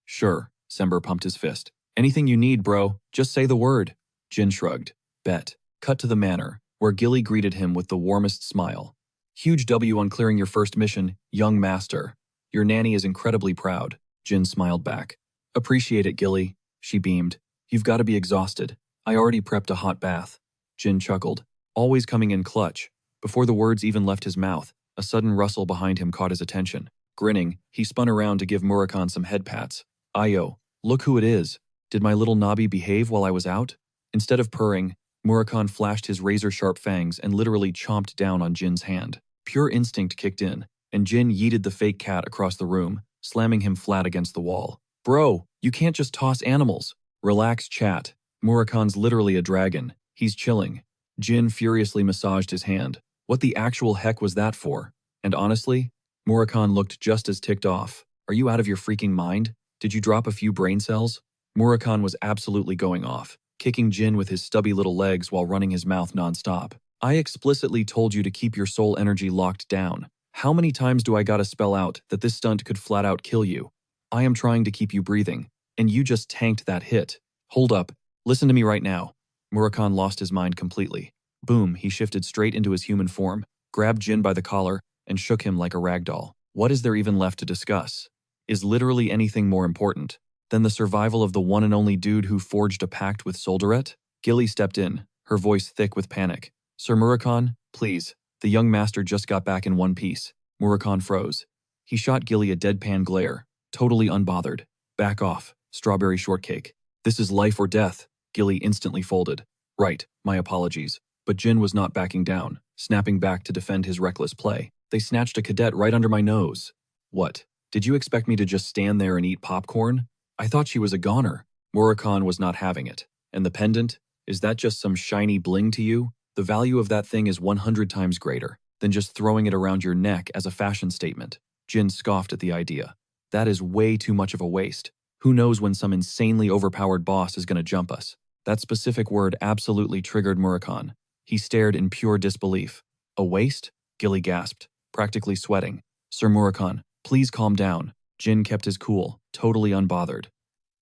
Sure, Sember pumped his fist. Anything you need, bro, just say the word. Jin shrugged. Bet. Cut to the manor, where Gilly greeted him with the warmest smile. Huge W on clearing your first mission, young master. Your nanny is incredibly proud. Jin smiled back. Appreciate it, Gilly. She beamed. You've got to be exhausted. I already prepped a hot bath. Jin chuckled. Always coming in clutch. Before the words even left his mouth, a sudden rustle behind him caught his attention. Grinning, he spun around to give Murakhan some head pats. Ayo, look who it is. Did my little Nobby behave while I was out? Instead of purring, Murakhan flashed his razor-sharp fangs and literally chomped down on Jin's hand. Pure instinct kicked in, and Jin yeeted the fake cat across the room, slamming him flat against the wall. Bro, you can't just toss animals. Relax, chat. Murakhan's literally a dragon. He's chilling. Jin furiously massaged his hand. What the actual heck was that for? And honestly, Murakhan looked just as ticked off. Are you out of your freaking mind? Did you drop a few brain cells? Murakhan was absolutely going off, kicking Jin with his stubby little legs while running his mouth nonstop. I explicitly told you to keep your soul energy locked down. How many times do I gotta spell out that this stunt could flat out kill you? I am trying to keep you breathing, and you just tanked that hit. Hold up, listen to me right now. Murakhan lost his mind completely. Boom, he shifted straight into his human form, grabbed Jin by the collar, and shook him like a ragdoll. What is there even left to discuss? Is literally anything more important than the survival of the one and only dude who forged a pact with Soldaret? Gilly stepped in, her voice thick with panic. Sir Murakhan, please. The young master just got back in one piece. Murakhan froze. He shot Gilly a deadpan glare, totally unbothered. Back off, strawberry shortcake. This is life or death. Gilly instantly folded. Right, my apologies. But Jin was not backing down, snapping back to defend his reckless play. They snatched a cadet right under my nose. What? Did you expect me to just stand there and eat popcorn? I thought she was a goner. Murakhan was not having it. And the pendant? Is that just some shiny bling to you? The value of that thing is 100 times greater than just throwing it around your neck as a fashion statement. Jin scoffed at the idea. That is way too much of a waste. Who knows when some insanely overpowered boss is going to jump us? That specific word absolutely triggered Murakhan. He stared in pure disbelief. A waste? Gilly gasped, practically sweating. Sir Murakhan, please calm down. Jin kept his cool, totally unbothered.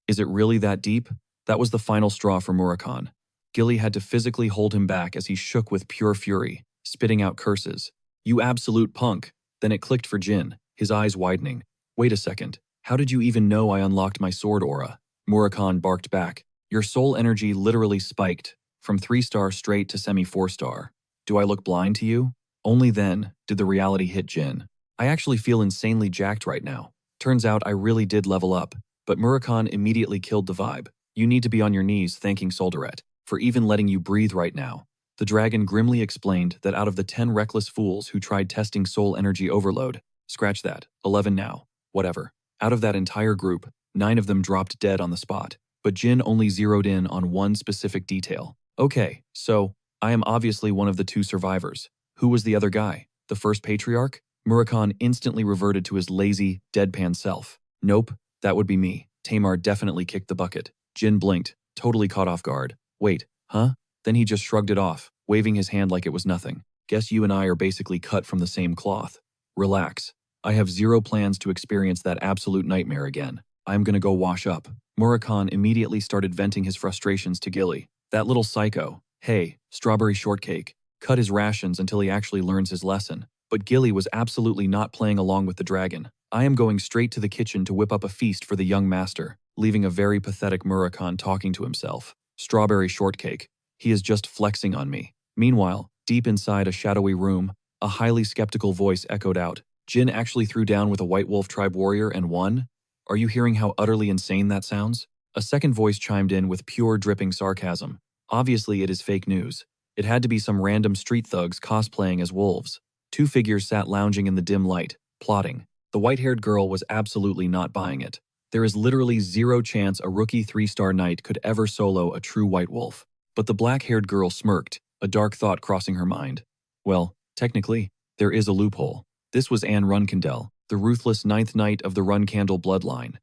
Is it really that deep? That was the final straw for Murakhan. Gilly had to physically hold him back as he shook with pure fury, spitting out curses. You absolute punk! Then it clicked for Jin, his eyes widening. Wait a second, how did you even know I unlocked my sword aura? Murakhan barked back. Your soul energy literally spiked, from 3-star straight to semi-4-star. Do I look blind to you? Only then did the reality hit Jin. I actually feel insanely jacked right now. Turns out I really did level up, but Murakhan immediately killed the vibe. You need to be on your knees thanking Soldaret for even letting you breathe right now. The dragon grimly explained that out of the 10 reckless fools who tried testing soul energy overload, scratch that, 11 now, whatever. Out of that entire group, 9 of them dropped dead on the spot, but Jin only zeroed in on one specific detail. Okay, so, I am obviously one of the 2 survivors. Who was the other guy? The first patriarch? Murakhan instantly reverted to his lazy, deadpan self. Nope, that would be me. Tamar definitely kicked the bucket. Jin blinked, totally caught off guard. Wait, huh? Then he just shrugged it off, waving his hand like it was nothing. Guess you and I are basically cut from the same cloth. Relax. I have zero plans to experience that absolute nightmare again. I'm gonna go wash up. Murakhan immediately started venting his frustrations to Gilly. That little psycho. Hey, strawberry shortcake. Cut his rations until he actually learns his lesson. But Gilly was absolutely not playing along with the dragon. I am going straight to the kitchen to whip up a feast for the young master, leaving a very pathetic Murakhan talking to himself. Strawberry shortcake. He is just flexing on me. Meanwhile, deep inside a shadowy room, a highly skeptical voice echoed out. Jin actually threw down with a White Wolf tribe warrior and won? Are you hearing how utterly insane that sounds? A second voice chimed in with pure dripping sarcasm. Obviously it is fake news. It had to be some random street thugs cosplaying as wolves. 2 figures sat lounging in the dim light, plotting. The white-haired girl was absolutely not buying it. There is literally zero chance a rookie 3-star knight could ever solo a true white wolf. But the black-haired girl smirked, a dark thought crossing her mind. Well, technically, there is a loophole. This was Anne Runkindel, the ruthless 9th knight of the Runkandel bloodline.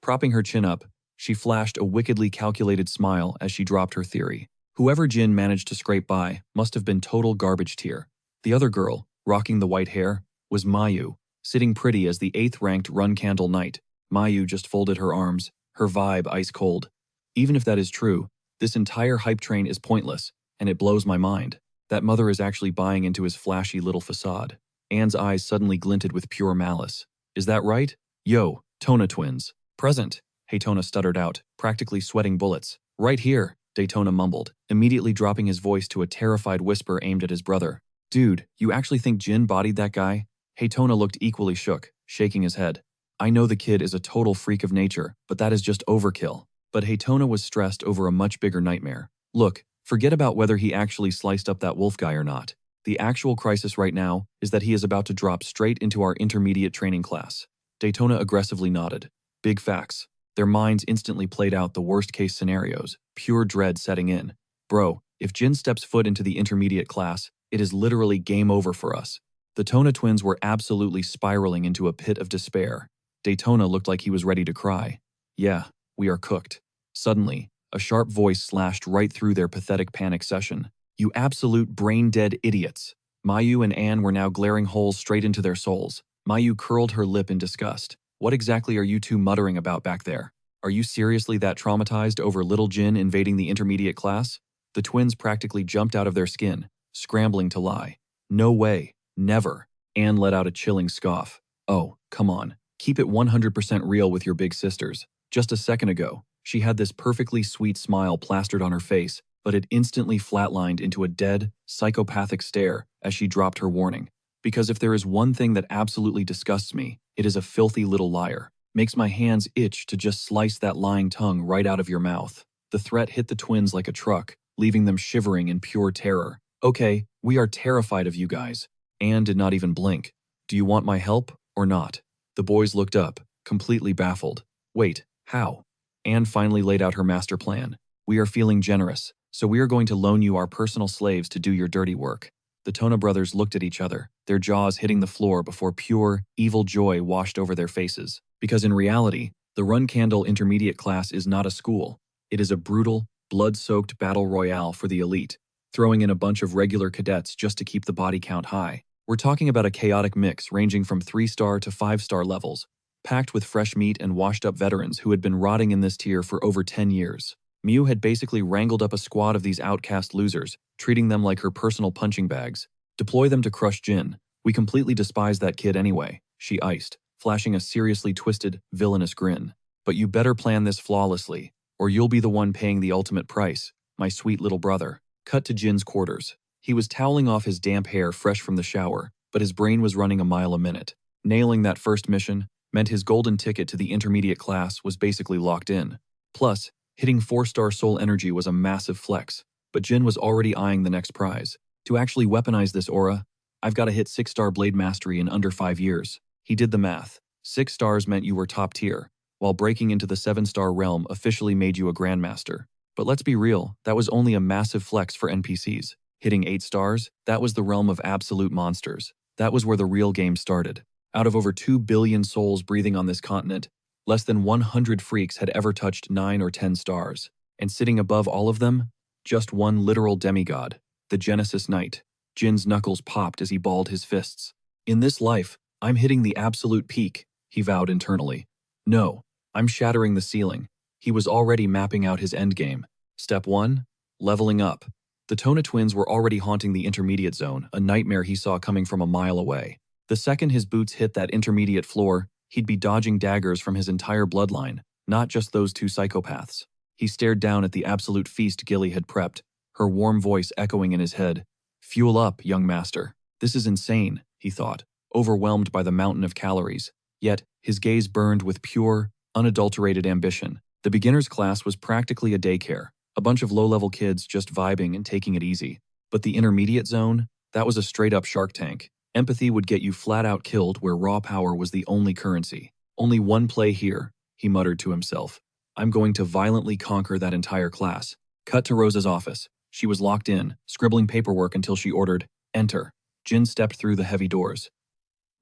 Propping her chin up, she flashed a wickedly calculated smile as she dropped her theory. Whoever Jin managed to scrape by must have been total garbage tier. The other girl, rocking the white hair, was Mayu, sitting pretty as the 8th-ranked Runkandel knight. Mayu just folded her arms, her vibe ice cold. Even if that is true, this entire hype train is pointless, and it blows my mind. That mother is actually buying into his flashy little facade. Anne's eyes suddenly glinted with pure malice. Is that right? Yo, Tona twins. Present, Haytona stuttered out, practically sweating bullets. Right here, Daytona mumbled, immediately dropping his voice to a terrified whisper aimed at his brother. Dude, you actually think Jin bodied that guy? Haytona looked equally shook, shaking his head. I know the kid is a total freak of nature, but that is just overkill. But Haytona was stressed over a much bigger nightmare. Look, forget about whether he actually sliced up that wolf guy or not. The actual crisis right now is that he is about to drop straight into our intermediate training class. Daytona aggressively nodded. Big facts. Their minds instantly played out the worst-case scenarios, pure dread setting in. Bro, if Jin steps foot into the intermediate class, it is literally game over for us. The Tona twins were absolutely spiraling into a pit of despair. Daytona looked like he was ready to cry. Yeah, we are cooked. Suddenly, a sharp voice slashed right through their pathetic panic session. You absolute brain-dead idiots. Mayu and Anne were now glaring holes straight into their souls. Mayu curled her lip in disgust. What exactly are you two muttering about back there? Are you seriously that traumatized over little Jin invading the intermediate class? The twins practically jumped out of their skin, scrambling to lie. No way. Never. Anne let out a chilling scoff. Oh, come on. Keep it 100% real with your big sisters. Just a second ago, she had this perfectly sweet smile plastered on her face, but it instantly flatlined into a dead, psychopathic stare as she dropped her warning. Because if there is one thing that absolutely disgusts me, it is a filthy little liar. Makes my hands itch to just slice that lying tongue right out of your mouth. The threat hit the twins like a truck, leaving them shivering in pure terror. Okay, we are terrified of you guys. Anne did not even blink. Do you want my help or not? The boys looked up, completely baffled. Wait, how? Anne finally laid out her master plan. We are feeling generous, so we are going to loan you our personal slaves to do your dirty work. The Tona brothers looked at each other, their jaws hitting the floor before pure, evil joy washed over their faces. Because in reality, the Run Candle Intermediate class is not a school. It is a brutal, blood-soaked battle royale for the elite, throwing in a bunch of regular cadets just to keep the body count high. We're talking about a chaotic mix ranging from 3-star to 5-star levels, packed with fresh meat and washed-up veterans who had been rotting in this tier for over 10 years. Miu had basically wrangled up a squad of these outcast losers, treating them like her personal punching bags. Deploy them to crush Jin. We completely despise that kid anyway, she iced, flashing a seriously twisted, villainous grin. But you better plan this flawlessly, or you'll be the one paying the ultimate price, my sweet little brother. Cut to Jin's quarters. He was toweling off his damp hair fresh from the shower, but his brain was running a mile a minute. Nailing that first mission meant his golden ticket to the intermediate class was basically locked in. Plus, hitting 4-star soul energy was a massive flex, but Jin was already eyeing the next prize. To actually weaponize this aura, I've got to hit 6-star blade mastery in under 5 years. He did the math. 6 stars meant you were top tier, while breaking into the 7-star realm officially made you a grandmaster. But let's be real, that was only a massive flex for NPCs. Hitting 8 stars, that was the realm of absolute monsters. That was where the real game started. Out of over 2 billion souls breathing on this continent, less than 100 freaks had ever touched 9 or 10 stars. And sitting above all of them, just one literal demigod, the Genesis Knight. Jin's knuckles popped as he balled his fists. In this life, I'm hitting the absolute peak, he vowed internally. No, I'm shattering the ceiling. He was already mapping out his endgame. Step 1, leveling up. The Tona twins were already haunting the intermediate zone, a nightmare he saw coming from a mile away. The second his boots hit that intermediate floor, he'd be dodging daggers from his entire bloodline, not just those 2 psychopaths. He stared down at the absolute feast Gilly had prepped, her warm voice echoing in his head. Fuel up, young master. This is insane, he thought, overwhelmed by the mountain of calories. Yet, his gaze burned with pure, unadulterated ambition. The beginner's class was practically a daycare, a bunch of low-level kids just vibing and taking it easy. But the intermediate zone, that was a straight-up Shark Tank. Empathy would get you flat-out killed where raw power was the only currency. Only one play here, he muttered to himself. I'm going to violently conquer that entire class. Cut to Rosa's office. She was locked in, scribbling paperwork until she ordered, "Enter." Jin stepped through the heavy doors.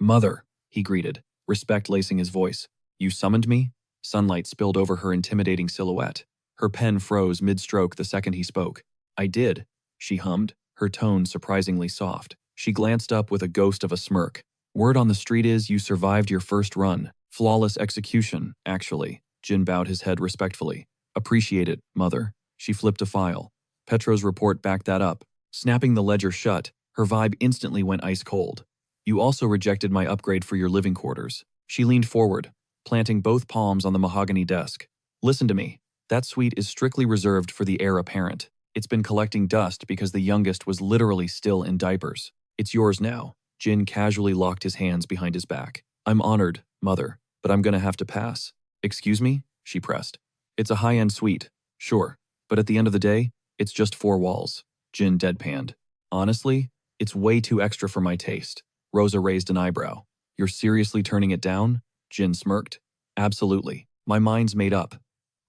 "Mother," he greeted, respect lacing his voice. "You summoned me?" Sunlight spilled over her intimidating silhouette. Her pen froze mid-stroke the second he spoke. "I did," she hummed, her tone surprisingly soft. She glanced up with a ghost of a smirk. "Word on the street is you survived your first run. Flawless execution, actually." Jin bowed his head respectfully. "Appreciate it, mother." She flipped a file. Petro's report backed that up. Snapping the ledger shut, her vibe instantly went ice cold. "You also rejected my upgrade for your living quarters." She leaned forward, planting both palms on the mahogany desk. "Listen to me. That suite is strictly reserved for the heir apparent. It's been collecting dust because the youngest was literally still in diapers. It's yours now." Jin casually locked his hands behind his back. "I'm honored, mother, but I'm gonna have to pass." "Excuse me?" she pressed. "It's a high-end suite, sure, but at the end of the day, it's just 4 walls." Jin deadpanned. "Honestly, it's way too extra for my taste." Rosa raised an eyebrow. "You're seriously turning it down?" Jin smirked. "Absolutely. My mind's made up."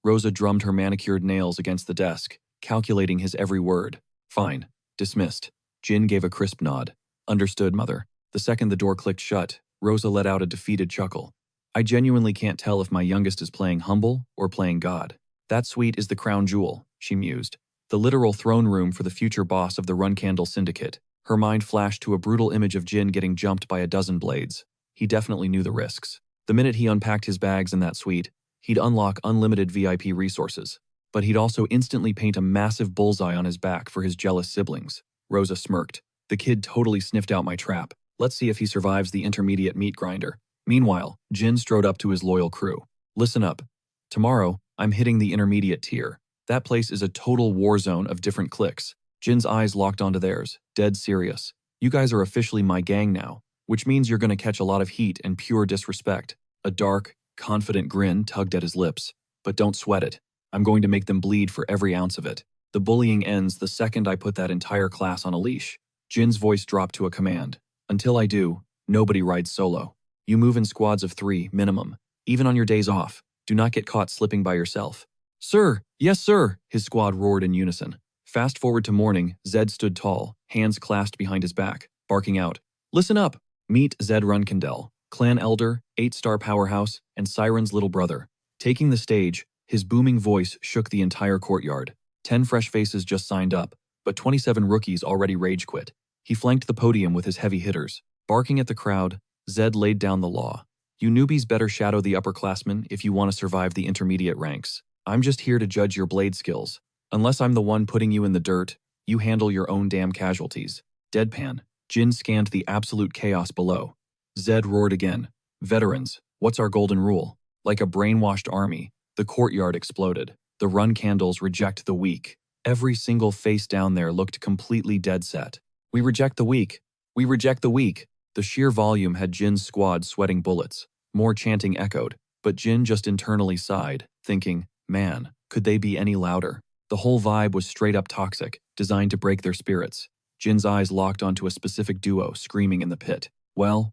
Rosa drummed her manicured nails against the desk, calculating his every word. "Fine. Dismissed." Jin gave a crisp nod. "Understood, mother." The second the door clicked shut, Rosa let out a defeated chuckle. "I genuinely can't tell if my youngest is playing humble or playing God. That suite is the crown jewel," she mused. "The literal throne room for the future boss of the Run Candle Syndicate." Her mind flashed to a brutal image of Jin getting jumped by a dozen blades. He definitely knew the risks. The minute he unpacked his bags in that suite, he'd unlock unlimited VIP resources. But he'd also instantly paint a massive bullseye on his back for his jealous siblings. Rosa smirked. "The kid totally sniffed out my trap. Let's see if he survives the intermediate meat grinder." Meanwhile, Jin strode up to his loyal crew. "Listen up. Tomorrow, I'm hitting the intermediate tier. That place is a total war zone of different cliques." Jin's eyes locked onto theirs, dead serious. "You guys are officially my gang now, which means you're going to catch a lot of heat and pure disrespect." A dark, confident grin tugged at his lips. "But don't sweat it. I'm going to make them bleed for every ounce of it." The bullying ends the second I put that entire class on a leash. Jin's voice dropped to a command. Until I do, nobody rides solo. You move in squads of 3, minimum. Even on your days off, do not get caught slipping by yourself. Sir, yes sir, his squad roared in unison. Fast forward to morning, Zed stood tall, hands clasped behind his back, barking out, "Listen up! Meet Zed Runkindel, clan elder, 8-star powerhouse, and Siren's little brother." Taking the stage, his booming voice shook the entire courtyard. 10 fresh faces just signed up, but 27 rookies already rage quit. He flanked the podium with his heavy hitters. Barking at the crowd, Zed laid down the law. You newbies better shadow the upperclassmen if you want to survive the intermediate ranks. I'm just here to judge your blade skills. Unless I'm the one putting you in the dirt, you handle your own damn casualties. Deadpan, Jin scanned the absolute chaos below. Zed roared again. Veterans, what's our golden rule? Like a brainwashed army, the courtyard exploded. The run candles reject the weak. Every single face down there looked completely dead set. We reject the weak. We reject the weak. The sheer volume had Jin's squad sweating bullets. More chanting echoed, but Jin just internally sighed, thinking, man, could they be any louder? The whole vibe was straight up toxic, designed to break their spirits. Jin's eyes locked onto a specific duo screaming in the pit. Well,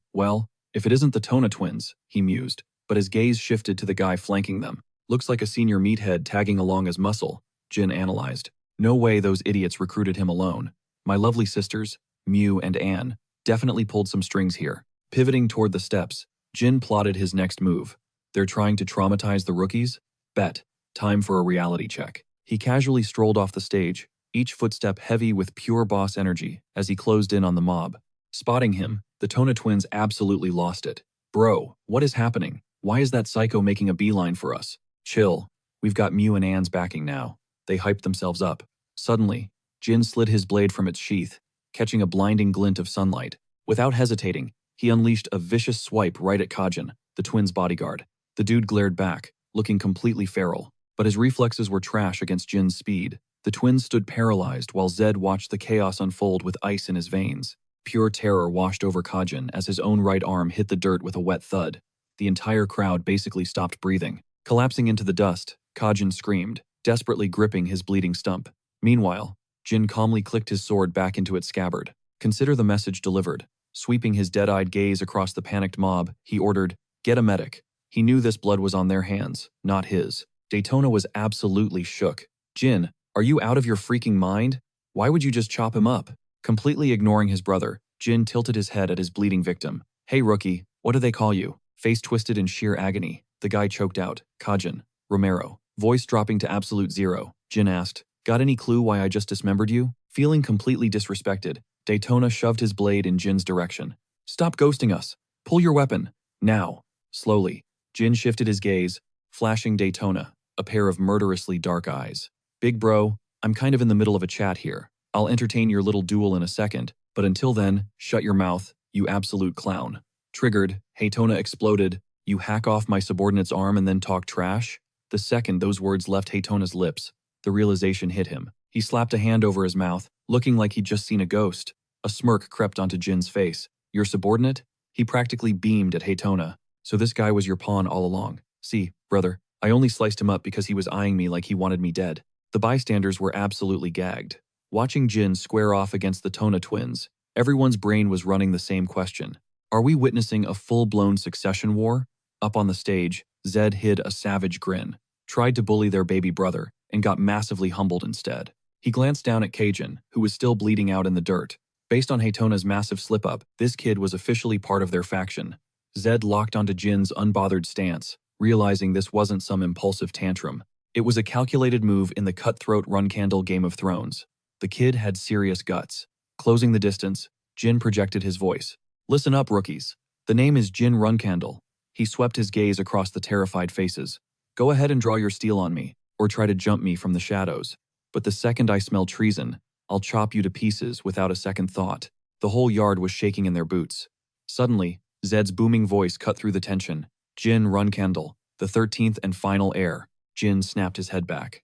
if it isn't the Tona twins, he mused, but his gaze shifted to the guy flanking them. Looks like a senior meathead tagging along as muscle, Jin analyzed. No way those idiots recruited him alone. My lovely sisters, Mew and Anne, definitely pulled some strings here. Pivoting toward the steps, Jin plotted his next move. They're trying to traumatize the rookies? Bet. Time for a reality check. He casually strolled off the stage, each footstep heavy with pure boss energy as he closed in on the mob. Spotting him, the Tona twins absolutely lost it. Bro, what is happening? Why is that psycho making a beeline for us? Chill. We've got Mew and Anne's backing now. They hyped themselves up. Suddenly, Jin slid his blade from its sheath, catching a blinding glint of sunlight. Without hesitating, he unleashed a vicious swipe right at Kajin, the twins' bodyguard. The dude glared back, looking completely feral, but his reflexes were trash against Jin's speed. The twins stood paralyzed while Zed watched the chaos unfold with ice in his veins. Pure terror washed over Kajin as his own right arm hit the dirt with a wet thud. The entire crowd basically stopped breathing. Collapsing into the dust, Kajin screamed, desperately gripping his bleeding stump. Meanwhile, Jin calmly clicked his sword back into its scabbard. Consider the message delivered. Sweeping his dead-eyed gaze across the panicked mob, he ordered, "Get a medic." He knew this blood was on their hands, not his. Daytona was absolutely shook. Jin, are you out of your freaking mind? Why would you just chop him up? Completely ignoring his brother, Jin tilted his head at his bleeding victim. Hey rookie, what do they call you? Face twisted in sheer agony, the guy choked out, Kajin, Romero. Voice dropping to absolute zero, Jin asked, got any clue why I just dismembered you? Feeling completely disrespected, Daytona shoved his blade in Jin's direction. Stop ghosting us. Pull your weapon. Now. Slowly, Jin shifted his gaze, flashing Daytona, a pair of murderously dark eyes. Big bro, I'm kind of in the middle of a chat here. I'll entertain your little duel in a second, but until then, shut your mouth, you absolute clown. Triggered, Daytona exploded. You hack off my subordinate's arm and then talk trash? The second those words left Daytona's lips, the realization hit him. He slapped a hand over his mouth, looking like he'd just seen a ghost. A smirk crept onto Jin's face. Your subordinate? He practically beamed at Daytona. So this guy was your pawn all along. See, brother, I only sliced him up because he was eyeing me like he wanted me dead. The bystanders were absolutely gagged. Watching Jin square off against the Tona twins, everyone's brain was running the same question. Are we witnessing a full-blown succession war? Up on the stage, Zed hid a savage grin, tried to bully their baby brother, and got massively humbled instead. He glanced down at Kajin, who was still bleeding out in the dirt. Based on Daytona's massive slip-up, this kid was officially part of their faction. Zed locked onto Jin's unbothered stance, realizing this wasn't some impulsive tantrum. It was a calculated move in the cutthroat run-candle Game of Thrones. The kid had serious guts. Closing the distance, Jin projected his voice. Listen up, rookies. The name is Jin Runkandle. He swept his gaze across the terrified faces. Go ahead and draw your steel on me, or try to jump me from the shadows. But the second I smell treason, I'll chop you to pieces without a second thought. The whole yard was shaking in their boots. Suddenly, Zed's booming voice cut through the tension. Jin Runkandle, the 13th and final heir. Jin snapped his head back.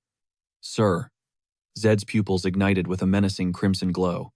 Sir. Zed's pupils ignited with a menacing crimson glow.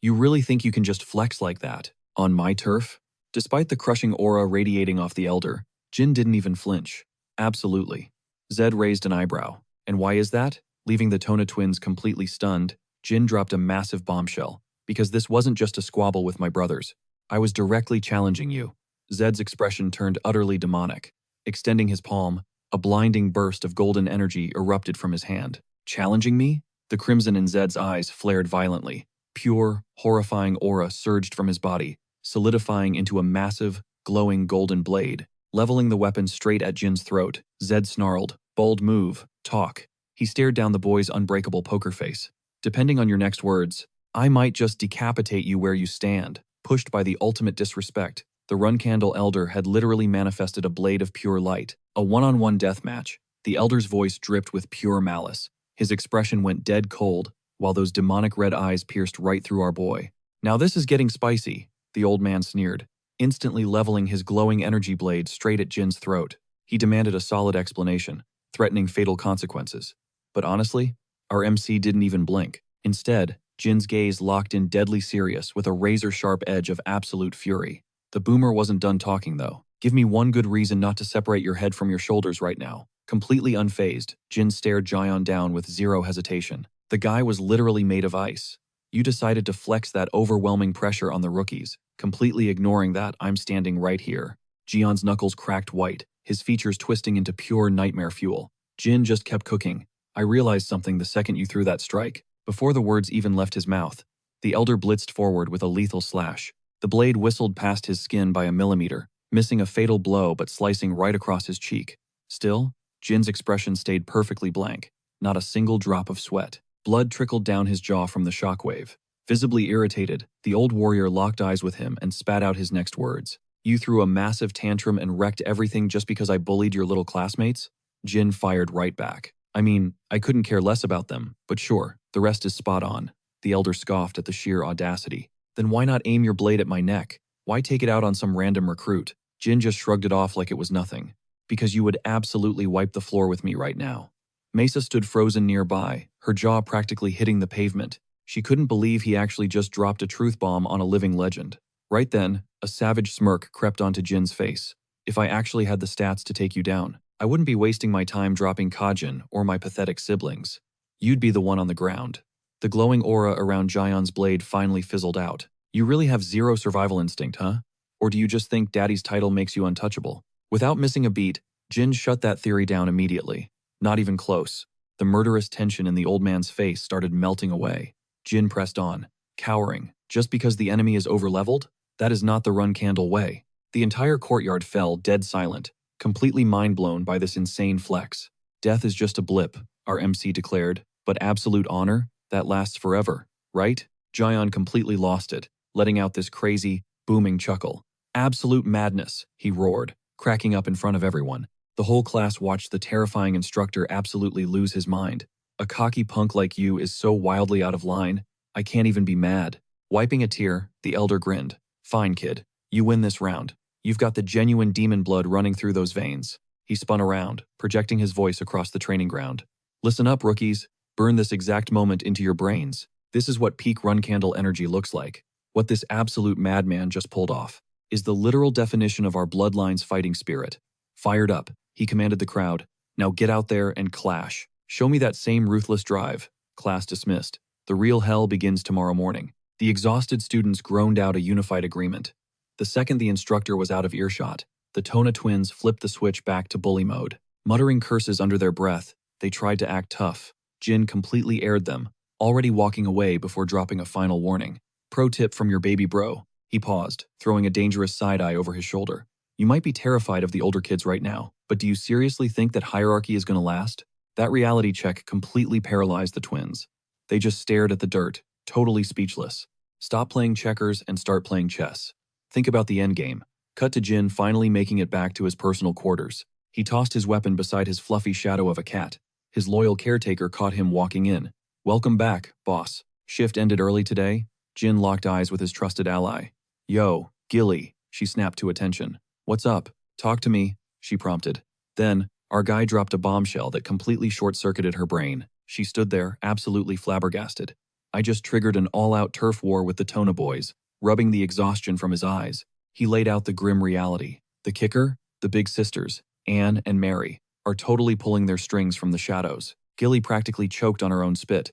You really think you can just flex like that, on my turf? Despite the crushing aura radiating off the elder, Jin didn't even flinch. Absolutely. Zed raised an eyebrow. And why is that? Leaving the Tona twins completely stunned, Jin dropped a massive bombshell. Because this wasn't just a squabble with my brothers. I was directly challenging you. Zed's expression turned utterly demonic. Extending his palm, a blinding burst of golden energy erupted from his hand. Challenging me? The crimson in Zed's eyes flared violently. Pure, horrifying aura surged from his body, solidifying into a massive, glowing golden blade. Leveling the weapon straight at Jin's throat, Zed snarled, "Bold move, talk." He stared down the boy's unbreakable poker face. "Depending on your next words, I might just decapitate you where you stand." Pushed by the ultimate disrespect, the Runcandle Elder had literally manifested a blade of pure light. A one-on-one death match. The Elder's voice dripped with pure malice. His expression went dead cold, while those demonic red eyes pierced right through our boy. "Now this is getting spicy," the old man sneered, instantly leveling his glowing energy blade straight at Jin's throat. He demanded a solid explanation, threatening fatal consequences. But honestly, our MC didn't even blink. Instead, Jin's gaze locked in deadly serious with a razor-sharp edge of absolute fury. The boomer wasn't done talking, though. "Give me one good reason not to separate your head from your shoulders right now." Completely unfazed, Jin stared Jion down with zero hesitation. The guy was literally made of ice. You decided to flex that overwhelming pressure on the rookies, completely ignoring that I'm standing right here. Jion's knuckles cracked white, his features twisting into pure nightmare fuel. Jin just kept cooking. "I realized something the second you threw that strike." Before the words even left his mouth, the Elder blitzed forward with a lethal slash. The blade whistled past his skin by a millimeter, missing a fatal blow but slicing right across his cheek. Still, Jin's expression stayed perfectly blank, not a single drop of sweat. Blood trickled down his jaw from the shockwave. Visibly irritated, the old warrior locked eyes with him and spat out his next words. "You threw a massive tantrum and wrecked everything just because I bullied your little classmates?" Jin fired right back. "I mean, I couldn't care less about them, but sure, the rest is spot on." The Elder scoffed at the sheer audacity. "Then why not aim your blade at my neck? Why take it out on some random recruit?" Jin just shrugged it off like it was nothing. "Because you would absolutely wipe the floor with me right now." Mesa stood frozen nearby, her jaw practically hitting the pavement. She couldn't believe he actually just dropped a truth bomb on a living legend. Right then, a savage smirk crept onto Jin's face. "If I actually had the stats to take you down, I wouldn't be wasting my time dropping Kajin or my pathetic siblings. You'd be the one on the ground." The glowing aura around Jion's blade finally fizzled out. "You really have zero survival instinct, huh? Or do you just think Daddy's title makes you untouchable?" Without missing a beat, Jin shut that theory down immediately. Not even close. The murderous tension in the old man's face started melting away. Jin pressed on, cowering. "Just because the enemy is overleveled? That is not the Runcandle way." The entire courtyard fell dead silent, completely mind-blown by this insane flex. "Death is just a blip," our MC declared, "but absolute honor? That lasts forever, right?" Jion completely lost it, letting out this crazy, booming chuckle. "Absolute madness," he roared, cracking up in front of everyone. The whole class watched the terrifying instructor absolutely lose his mind. "A cocky punk like you is so wildly out of line, I can't even be mad." Wiping a tear, the Elder grinned. "Fine, kid. You win this round. You've got the genuine demon blood running through those veins." He spun around, projecting his voice across the training ground. "Listen up, rookies. Burn this exact moment into your brains. This is what peak Runcandle energy looks like. What this absolute madman just pulled off is the literal definition of our bloodline's fighting spirit." Fired up, he commanded the crowd, "Now get out there and clash. Show me that same ruthless drive." Class dismissed. The real hell begins tomorrow morning. The exhausted students groaned out a unified agreement. The second the instructor was out of earshot, the Tona twins flipped the switch back to bully mode. Muttering curses under their breath, they tried to act tough. Jin completely aired them, already walking away before dropping a final warning. "Pro tip from your baby bro." He paused, throwing a dangerous side-eye over his shoulder. "You might be terrified of the older kids right now, but do you seriously think that hierarchy is going to last?" That reality check completely paralyzed the twins. They just stared at the dirt, totally speechless. Stop playing checkers and start playing chess. Think about the endgame. Cut to Jin finally making it back to his personal quarters. He tossed his weapon beside his fluffy shadow of a cat. His loyal caretaker caught him walking in. "Welcome back, boss. Shift ended early today?" Jin locked eyes with his trusted ally. "Yo, Gilly," she snapped to attention. "What's up? Talk to me," she prompted. Then, our guy dropped a bombshell that completely short-circuited her brain. She stood there, absolutely flabbergasted. "I just triggered an all-out turf war with the Tona boys," rubbing the exhaustion from his eyes. He laid out the grim reality. The kicker? The big sisters, Anne and Mary, are totally pulling their strings from the shadows. Gilly practically choked on her own spit.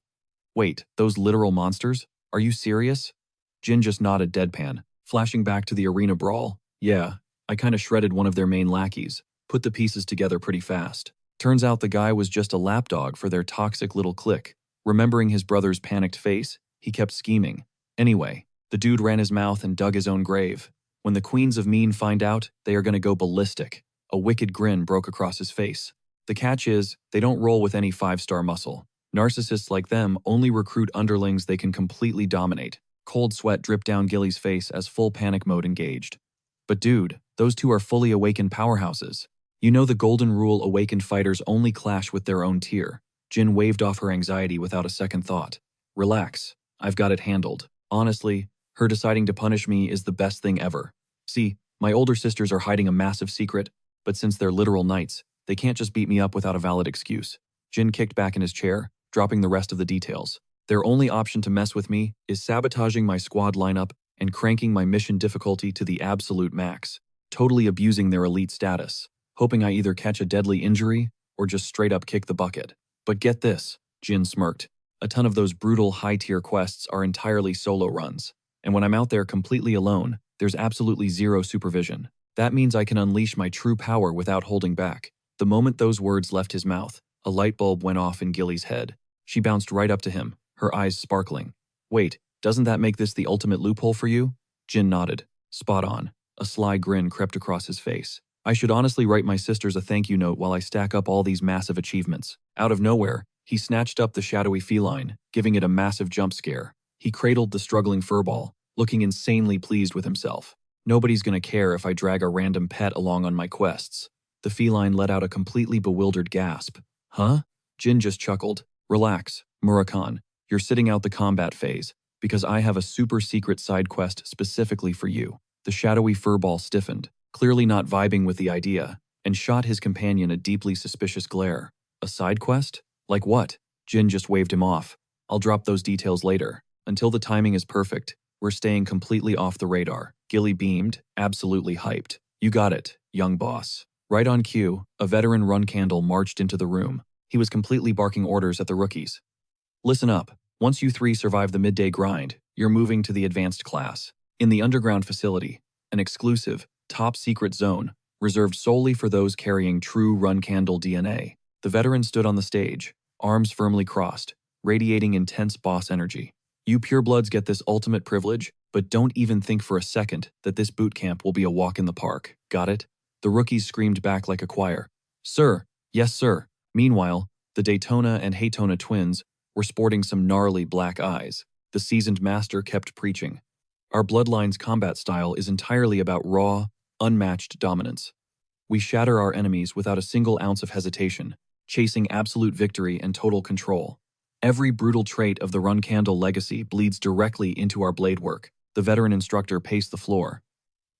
Wait, those literal monsters? Are you serious? Jin just nodded deadpan, flashing back to the arena brawl. Yeah, I kinda shredded one of their main lackeys, put the pieces together pretty fast. Turns out the guy was just a lapdog for their toxic little clique. Remembering his brother's panicked face, he kept scheming. Anyway, the dude ran his mouth and dug his own grave. When the Queens of Mean find out, they are gonna go ballistic. A wicked grin broke across his face. The catch is, they don't roll with any 5-star muscle. Narcissists like them only recruit underlings they can completely dominate. Cold sweat dripped down Gilly's face as full panic mode engaged. But dude, those two are fully awakened powerhouses. You know the golden rule: awakened fighters only clash with their own tier. Jin waved off her anxiety without a second thought. Relax, I've got it handled. Honestly, her deciding to punish me is the best thing ever. See, my older sisters are hiding a massive secret, but since they're literal knights, they can't just beat me up without a valid excuse. Jin kicked back in his chair, dropping the rest of the details. Their only option to mess with me is sabotaging my squad lineup and cranking my mission difficulty to the absolute max, totally abusing their elite status, hoping I either catch a deadly injury or just straight up kick the bucket. But get this, Jin smirked. A ton of those brutal high-tier quests are entirely solo runs, and when I'm out there completely alone, there's absolutely zero supervision. That means I can unleash my true power without holding back. The moment those words left his mouth, a light bulb went off in Gilly's head. She bounced right up to him, her eyes sparkling. Wait, doesn't that make this the ultimate loophole for you? Jin nodded. Spot on. A sly grin crept across his face. I should honestly write my sisters a thank you note while I stack up all these massive achievements. Out of nowhere, he snatched up the shadowy feline, giving it a massive jump scare. He cradled the struggling furball, looking insanely pleased with himself. Nobody's gonna care if I drag a random pet along on my quests. The feline let out a completely bewildered gasp. Huh? Jin just chuckled. Relax, Murakan. You're sitting out the combat phase, because I have a super secret side quest specifically for you. The shadowy furball stiffened, clearly not vibing with the idea, and shot his companion a deeply suspicious glare. A side quest? Like what? Jin just waved him off. I'll drop those details later. Until the timing is perfect, we're staying completely off the radar. Gilly beamed, absolutely hyped. You got it, young boss. Right on cue, a veteran run candle marched into the room. He was completely barking orders at the rookies. Listen up. Once you three survive the midday grind, you're moving to the advanced class. In the underground facility, an exclusive, top-secret zone, reserved solely for those carrying true run candle DNA. The veteran stood on the stage, arms firmly crossed, radiating intense boss energy. You purebloods get this ultimate privilege, but don't even think for a second that this boot camp will be a walk in the park. Got it? The rookies screamed back like a choir. Sir, yes sir. Meanwhile, the Daytona and Haytona twins were sporting some gnarly black eyes. The seasoned master kept preaching. Our bloodline's combat style is entirely about raw, unmatched dominance. We shatter our enemies without a single ounce of hesitation, chasing absolute victory and total control. Every brutal trait of the Run Candle legacy bleeds directly into our blade work. The veteran instructor paced the floor.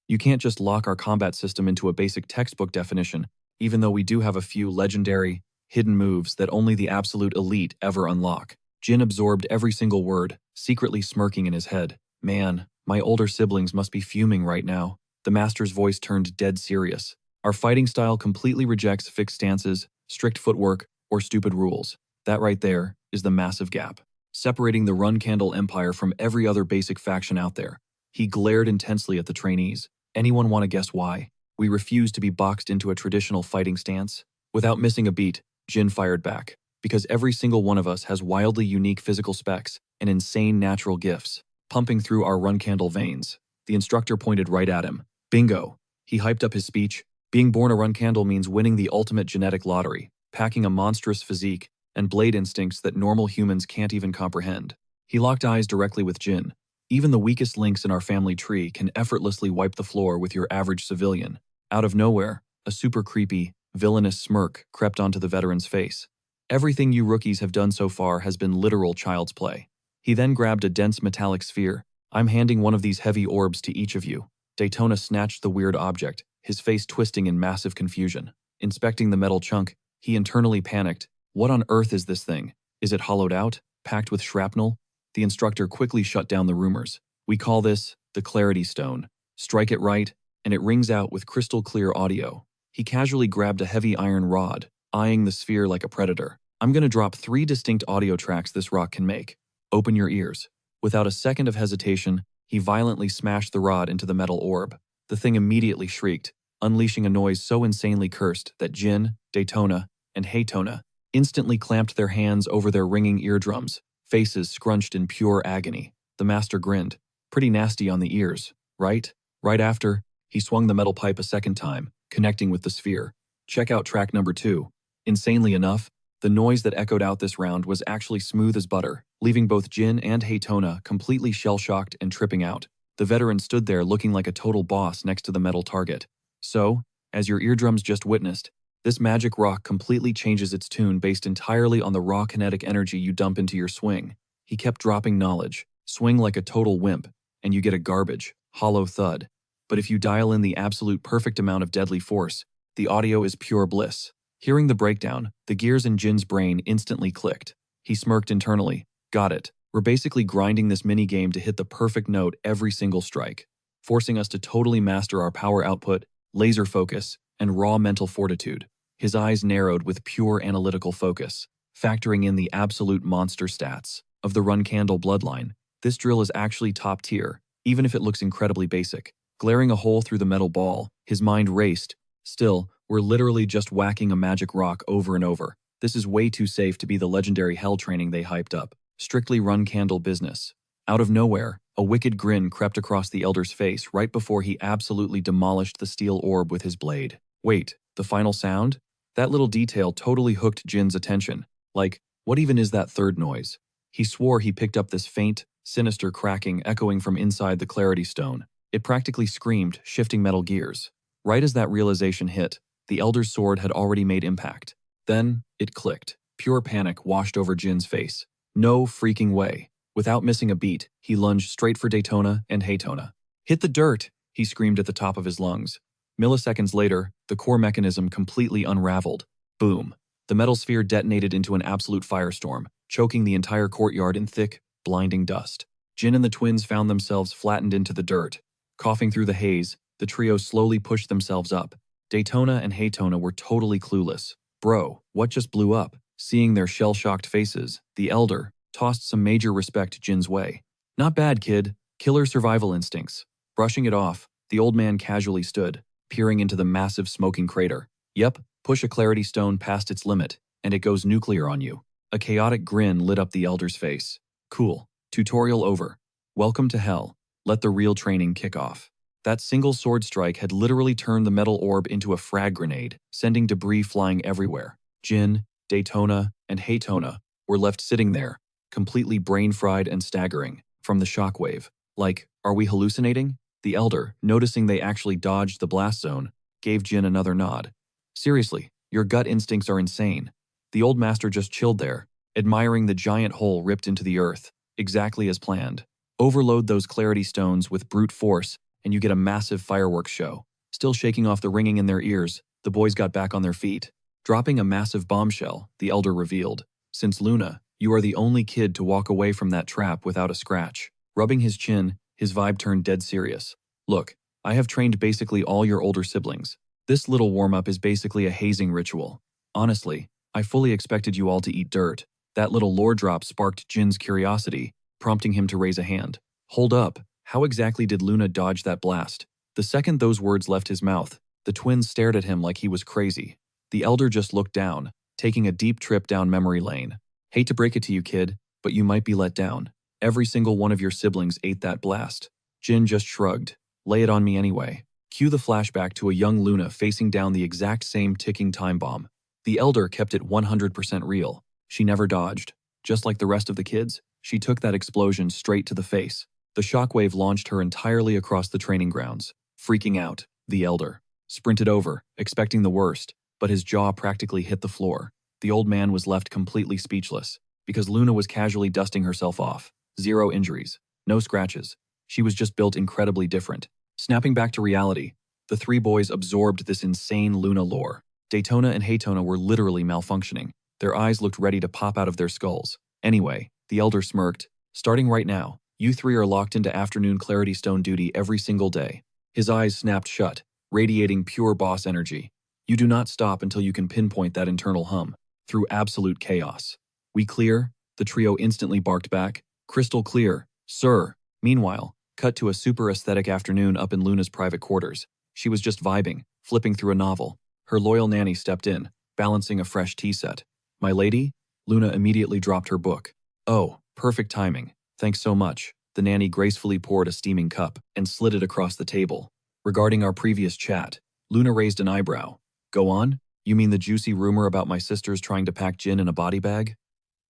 You can't just lock our combat system into a basic textbook definition, even though we do have a few legendary, hidden moves that only the absolute elite ever unlock. Jin absorbed every single word, secretly smirking in his head. Man, my older siblings must be fuming right now. The master's voice turned dead serious. Our fighting style completely rejects fixed stances, strict footwork, or stupid rules. That right there is the massive gap, separating the Run Candle Empire from every other basic faction out there. He glared intensely at the trainees. Anyone want to guess why? We refuse to be boxed into a traditional fighting stance. Without missing a beat, Jin fired back. Because every single one of us has wildly unique physical specs and insane natural gifts, pumping through our Run Candle veins. The instructor pointed right at him. Bingo. He hyped up his speech. Being born a Run Candle means winning the ultimate genetic lottery, packing a monstrous physique, and blade instincts that normal humans can't even comprehend. He locked eyes directly with Jin. Even the weakest links in our family tree can effortlessly wipe the floor with your average civilian. Out of nowhere, a super creepy, villainous smirk crept onto the veteran's face. Everything you rookies have done so far has been literal child's play. He then grabbed a dense metallic sphere. I'm handing one of these heavy orbs to each of you. Daytona snatched the weird object, his face twisting in massive confusion. Inspecting the metal chunk, he internally panicked. What on earth is this thing? Is it hollowed out? Packed with shrapnel? The instructor quickly shut down the rumors. We call this the Clarity Stone. Strike it right, and it rings out with crystal clear audio. He casually grabbed a heavy iron rod, eyeing the sphere like a predator. I'm gonna drop 3 distinct audio tracks this rock can make. Open your ears. Without a second of hesitation, he violently smashed the rod into the metal orb. The thing immediately shrieked, unleashing a noise so insanely cursed that Jin, Daytona, and Haytona instantly clamped their hands over their ringing eardrums, faces scrunched in pure agony. The master grinned. Pretty nasty on the ears, right? Right after, he swung the metal pipe a second time, connecting with the sphere. Check out track number 2. Insanely enough, the noise that echoed out this round was actually smooth as butter, leaving both Jin and Haytona completely shell-shocked and tripping out. The veteran stood there looking like a total boss next to the metal target. So, as your eardrums just witnessed, this magic rock completely changes its tune based entirely on the raw kinetic energy you dump into your swing. He kept dropping knowledge, swing like a total wimp, and you get a garbage, hollow thud. But if you dial in the absolute perfect amount of deadly force, the audio is pure bliss. Hearing the breakdown, the gears in Jin's brain instantly clicked. He smirked internally. Got it. We're basically grinding this mini-game to hit the perfect note every single strike, forcing us to totally master our power output, laser focus, and raw mental fortitude. His eyes narrowed with pure analytical focus, factoring in the absolute monster stats of the Run Candle bloodline. This drill is actually top tier, even if it looks incredibly basic. Glaring a hole through the metal ball, his mind raced. Still, we're literally just whacking a magic rock over and over. This is way too safe to be the legendary hell training they hyped up. Strictly Run Candle business. Out of nowhere, a wicked grin crept across the elder's face right before he absolutely demolished the steel orb with his blade. Wait, the final sound? That little detail totally hooked Jin's attention. Like, what even is that third noise? He swore he picked up this faint, sinister cracking echoing from inside the Clarity Stone. It practically screamed, shifting metal gears. Right as that realization hit, the elder's sword had already made impact. Then, it clicked. Pure panic washed over Jin's face. No freaking way. Without missing a beat, he lunged straight for Daytona and Haytona. Hit the dirt, he screamed at the top of his lungs. Milliseconds later, the core mechanism completely unraveled. Boom. The metal sphere detonated into an absolute firestorm, choking the entire courtyard in thick, blinding dust. Jin and the twins found themselves flattened into the dirt. Coughing through the haze, the trio slowly pushed themselves up. Daytona and Haytona were totally clueless. Bro, what just blew up? Seeing their shell-shocked faces, the elder tossed some major respect Jin's way. Not bad, kid. Killer survival instincts. Brushing it off, the old man casually stood, peering into the massive smoking crater. Yep, push a Clarity Stone past its limit, and it goes nuclear on you. A chaotic grin lit up the elder's face. Cool. Tutorial over. Welcome to hell. Let the real training kick off. That single sword strike had literally turned the metal orb into a frag grenade, sending debris flying everywhere. Jin, Daytona, and Haytona were left sitting there, completely brain-fried and staggering from the shockwave. Like, are we hallucinating? The elder, noticing they actually dodged the blast zone, gave Jin another nod. Seriously, your gut instincts are insane. The old master just chilled there, admiring the giant hole ripped into the earth, exactly as planned. Overload those Clarity Stones with brute force, and you get a massive fireworks show. Still shaking off the ringing in their ears, the boys got back on their feet. Dropping a massive bombshell, the elder revealed. Since Luna, you are the only kid to walk away from that trap without a scratch. Rubbing his chin, his vibe turned dead serious. Look, I have trained basically all your older siblings. This little warm-up is basically a hazing ritual. Honestly, I fully expected you all to eat dirt. That little lore drop sparked Jin's curiosity, prompting him to raise a hand. Hold up, how exactly did Luna dodge that blast? The second those words left his mouth, the twins stared at him like he was crazy. The elder just looked down, taking a deep trip down memory lane. Hate to break it to you, kid, but you might be let down. Every single one of your siblings ate that blast. Jin just shrugged. Lay it on me anyway. Cue the flashback to a young Luna facing down the exact same ticking time bomb. The elder kept it 100% real. She never dodged. Just like the rest of the kids, she took that explosion straight to the face. The shockwave launched her entirely across the training grounds. Freaking out, the elder sprinted over, expecting the worst, but his jaw practically hit the floor. The old man was left completely speechless, because Luna was casually dusting herself off. 0 injuries, no scratches. She was just built incredibly different. Snapping back to reality, the 3 boys absorbed this insane Luna lore. Daytona and Haytona were literally malfunctioning. Their eyes looked ready to pop out of their skulls. Anyway, the elder smirked. Starting right now, you 3 are locked into afternoon Clarity Stone duty every single day. His eyes snapped shut, radiating pure boss energy. You do not stop until you can pinpoint that internal hum. through absolute chaos. "We clear?" The trio instantly barked back. "Crystal clear, sir." Meanwhile, cut to a super aesthetic afternoon up in Luna's private quarters. She was just vibing, flipping through a novel. Her loyal nanny stepped in, balancing a fresh tea set. "My lady?" Luna immediately dropped her book. "Oh, perfect timing. Thanks so much." The nanny gracefully poured a steaming cup and slid it across the table. "Regarding our previous chat," Luna raised an eyebrow. "Go on? You mean the juicy rumor about my sisters trying to pack Jin in a body bag?"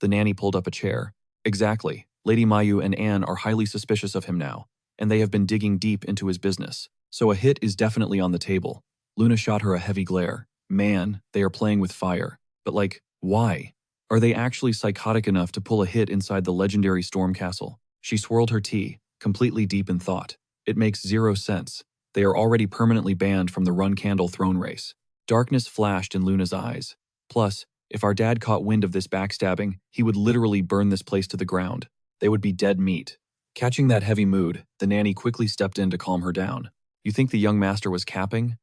The nanny pulled up a chair. "Exactly. Lady Mayu and Anne are highly suspicious of him now, and they have been digging deep into his business. So a hit is definitely on the table." Luna shot her a heavy glare. "Man, they are playing with fire. But why? Are they actually psychotic enough to pull a hit inside the legendary storm castle?" She swirled her tea, completely deep in thought. "It makes zero sense. They are already permanently banned from the Run Candle throne race." Darkness flashed in Luna's eyes. "Plus, if our dad caught wind of this backstabbing, he would literally burn this place to the ground. They would be dead meat." Catching that heavy mood, the nanny quickly stepped in to calm her down. "You think the young master was capping?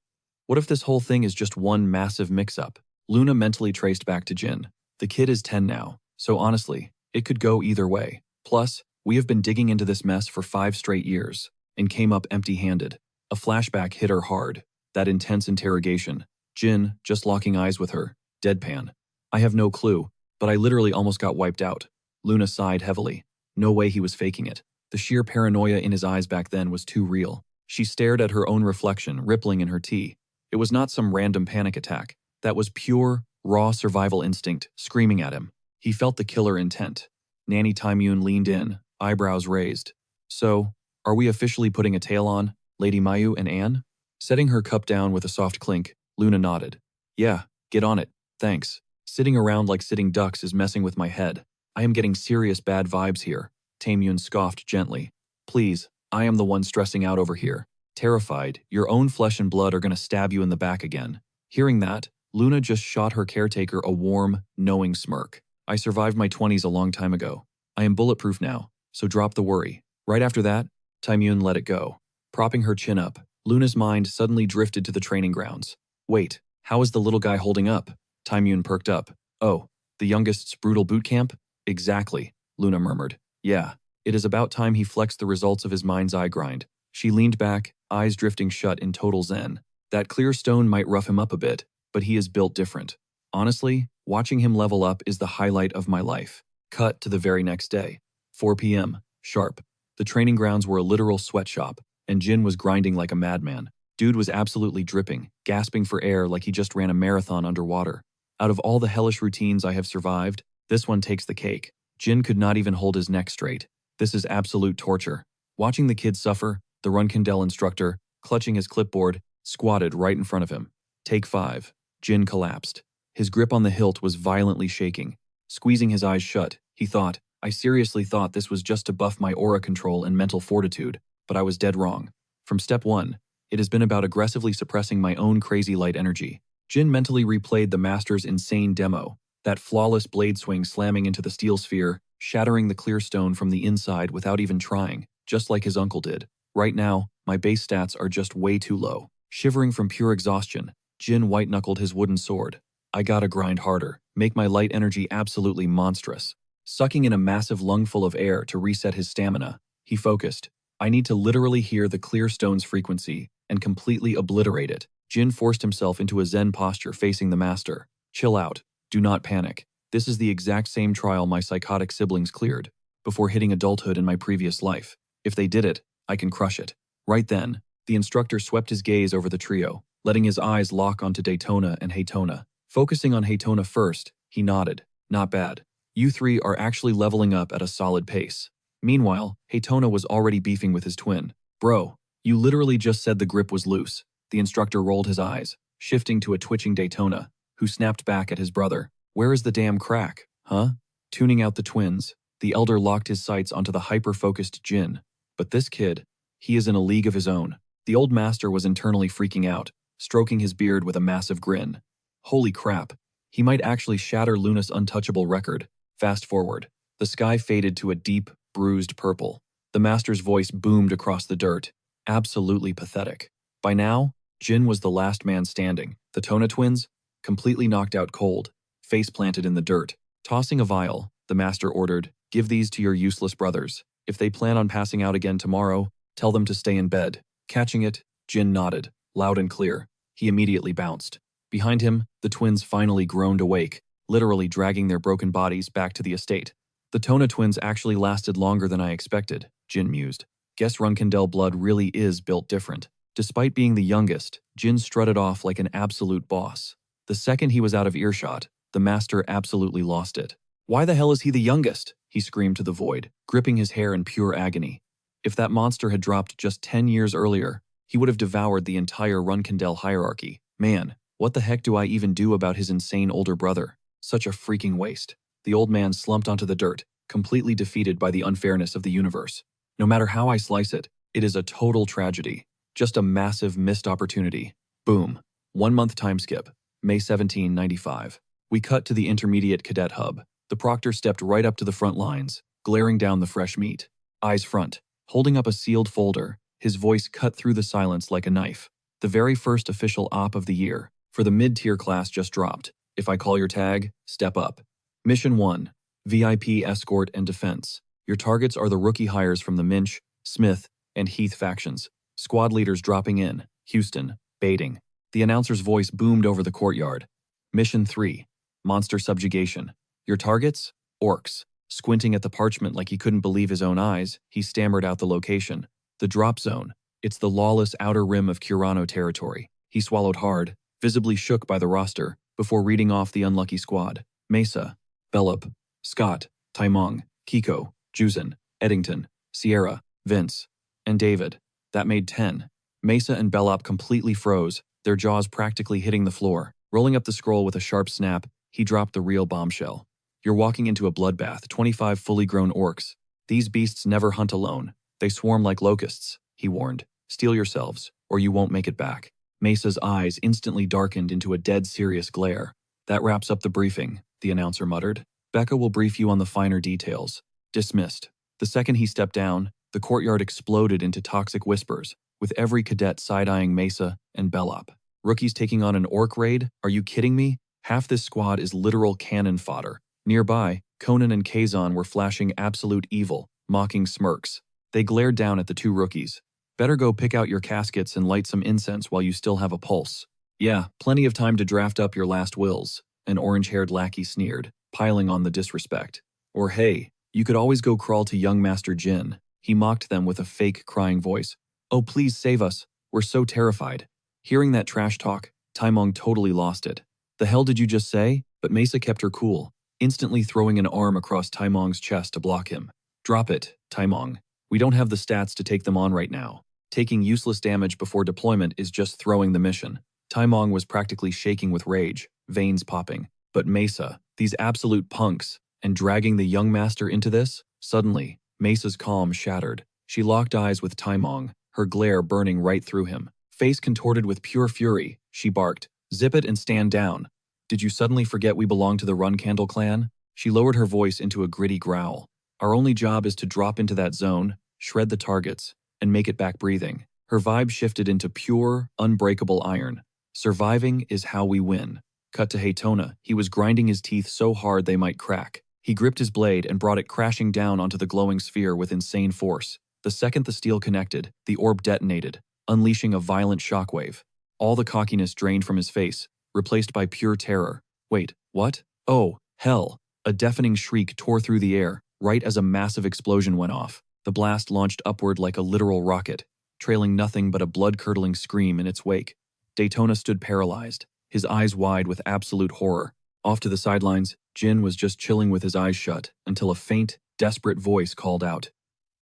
What if this whole thing is just one massive mix-up?" Luna mentally traced back to Jin. "The kid is 10 now, so honestly, it could go either way. Plus, we have been digging into this mess for 5 straight years, and came up empty-handed." A flashback hit her hard. That intense interrogation. Jin, just locking eyes with her, deadpan. "I have no clue, but I literally almost got wiped out." Luna sighed heavily. No way he was faking it. The sheer paranoia in his eyes back then was too real. She stared at her own reflection, rippling in her tea. It was not some random panic attack. That was pure, raw survival instinct screaming at him. He felt the killer intent. Nanny Taimyun leaned in, eyebrows raised. "So, are we officially putting a tail on Lady Mayu and Anne?" Setting her cup down with a soft clink, Luna nodded. "Yeah, get on it, thanks. Sitting around like sitting ducks is messing with my head. I am getting serious bad vibes here." Taimyun scoffed gently. "Please, I am the one stressing out over here. Terrified, your own flesh and blood are going to stab you in the back again." Hearing that, Luna just shot her caretaker a warm, knowing smirk. "I survived my 20s a long time ago. I am bulletproof now, so drop the worry." Right after that, Taimyun let it go. Propping her chin up, Luna's mind suddenly drifted to the training grounds. "Wait, how is the little guy holding up?" Taimyun perked up. "Oh, the youngest's brutal boot camp?" "Exactly," Luna murmured. "Yeah, it is about time he flexed the results of his mind's eye grind." She leaned back, eyes drifting shut in total zen. "That clear stone might rough him up a bit, but he is built different. Honestly, watching him level up is the highlight of my life." Cut to the very next day. 4 p.m. Sharp. The training grounds were a literal sweatshop, and Jin was grinding like a madman. Dude was absolutely dripping, gasping for air like he just ran a marathon underwater. Out of all the hellish routines I have survived, this one takes the cake. Jin could not even hold his neck straight. This is absolute torture. Watching the kid suffer, the Runkindel instructor, clutching his clipboard, squatted right in front of him. Take 5. Jin collapsed. His grip on the hilt was violently shaking. Squeezing his eyes shut, he thought, "I seriously thought this was just to buff my aura control and mental fortitude, but I was dead wrong. From step 1, it has been about aggressively suppressing my own crazy light energy." Jin mentally replayed the master's insane demo, that flawless blade swing slamming into the steel sphere, shattering the clear stone from the inside without even trying, just like his uncle did. "Right now, my base stats are just way too low." Shivering from pure exhaustion, Jin white-knuckled his wooden sword. "I gotta grind harder, make my light energy absolutely monstrous." Sucking in a massive lungful of air to reset his stamina, he focused. "I need to literally hear the clear stone's frequency and completely obliterate it." Jin forced himself into a zen posture facing the master. "Chill out. Do not panic. This is the exact same trial my psychotic siblings cleared before hitting adulthood in my previous life. If they did it, I can crush it." Right then, the instructor swept his gaze over the trio, letting his eyes lock onto Daytona and Haytona. Focusing on Haytona first, he nodded. "Not bad. You 3 are actually leveling up at a solid pace." Meanwhile, Haytona was already beefing with his twin. "Bro, you literally just said the grip was loose." The instructor rolled his eyes, shifting to a twitching Daytona, who snapped back at his brother. "Where is the damn crack, huh?" Tuning out the twins, the elder locked his sights onto the hyper-focused Jin. But this kid, he is in a league of his own. The old master was internally freaking out, stroking his beard with a massive grin. Holy crap, he might actually shatter Luna's untouchable record. Fast forward. The sky faded to a deep, bruised purple. The master's voice boomed across the dirt. Absolutely pathetic. By now, Jin was the last man standing. The Tona twins, completely knocked out cold, face planted in the dirt. Tossing a vial, the master ordered, "Give these to your useless brothers. If they plan on passing out again tomorrow, tell them to stay in bed." Catching it, Jin nodded, loud and clear. He immediately bounced. Behind him, the twins finally groaned awake, literally dragging their broken bodies back to the estate. The Tona twins actually lasted longer than I expected, Jin mused. Guess Runkindel blood really is built different. Despite being the youngest, Jin strutted off like an absolute boss. The second he was out of earshot, the master absolutely lost it. "Why the hell is he the youngest?" he screamed to the void, gripping his hair in pure agony. If that monster had dropped just 10 years earlier, he would have devoured the entire Runkindel hierarchy. Man, what the heck do I even do about his insane older brother? Such a freaking waste. The old man slumped onto the dirt, completely defeated by the unfairness of the universe. No matter how I slice it, it is a total tragedy. Just a massive missed opportunity. Boom. 1 month time skip. May 17, 95. We cut to the intermediate cadet hub. The proctor stepped right up to the front lines, glaring down the fresh meat. Eyes front, holding up a sealed folder, his voice cut through the silence like a knife. The very first official op of the year, for the mid-tier class just dropped. If I call your tag, step up. Mission 1. VIP Escort and Defense. Your targets are the rookie hires from the Minch, Smith, and Heath factions. Squad leaders dropping in. Houston, baiting. The announcer's voice boomed over the courtyard. Mission 3. Monster Subjugation. Your targets? Orcs. Squinting at the parchment like he couldn't believe his own eyes, he stammered out the location. The drop zone. It's the lawless outer rim of Curano territory. He swallowed hard, visibly shook by the roster, before reading off the unlucky squad. Mesa, Bellup, Scott, Taimong, Kiko, Juzin, Eddington, Sierra, Vince, and David. That made 10. Mesa and Bellup completely froze, their jaws practically hitting the floor. Rolling up the scroll with a sharp snap, he dropped the real bombshell. You're walking into a bloodbath, 25 fully grown orcs. These beasts never hunt alone. They swarm like locusts, he warned. Steel yourselves, or you won't make it back. Mesa's eyes instantly darkened into a dead serious glare. That wraps up the briefing, the announcer muttered. Becca will brief you on the finer details. Dismissed. The second he stepped down, the courtyard exploded into toxic whispers, with every cadet side-eyeing Mesa and Bellup. Rookies taking on an orc raid? Are you kidding me? Half this squad is literal cannon fodder. Nearby, Conan and Kazan were flashing absolute evil, mocking smirks. They glared down at the two rookies. Better go pick out your caskets and light some incense while you still have a pulse. Yeah, plenty of time to draft up your last wills, an orange-haired lackey sneered, piling on the disrespect. Or hey, you could always go crawl to young Master Jin. He mocked them with a fake crying voice. Oh, please save us. We're so terrified. Hearing that trash talk, Taimong totally lost it. The hell did you just say? But Mesa kept her cool, instantly throwing an arm across Taimong's chest to block him. Drop it, Taimong. We don't have the stats to take them on right now. Taking useless damage before deployment is just throwing the mission. Taimong was practically shaking with rage, veins popping. But Mesa, these absolute punks, and dragging the young master into this? Suddenly, Mesa's calm shattered. She locked eyes with Taimong, her glare burning right through him. Face contorted with pure fury, she barked, "Zip it and stand down. Did you suddenly forget we belong to the Runkindel clan?" She lowered her voice into a gritty growl. Our only job is to drop into that zone, shred the targets, and make it back breathing. Her vibe shifted into pure, unbreakable iron. Surviving is how we win. Cut to Haytona. He was grinding his teeth so hard they might crack. He gripped his blade and brought it crashing down onto the glowing sphere with insane force. The second the steel connected, the orb detonated, unleashing a violent shockwave. All the cockiness drained from his face, replaced by pure terror. Wait, what? Oh, hell. A deafening shriek tore through the air, right as a massive explosion went off. The blast launched upward like a literal rocket, trailing nothing but a blood-curdling scream in its wake. Daytona stood paralyzed, his eyes wide with absolute horror. Off to the sidelines, Jin was just chilling with his eyes shut until a faint, desperate voice called out.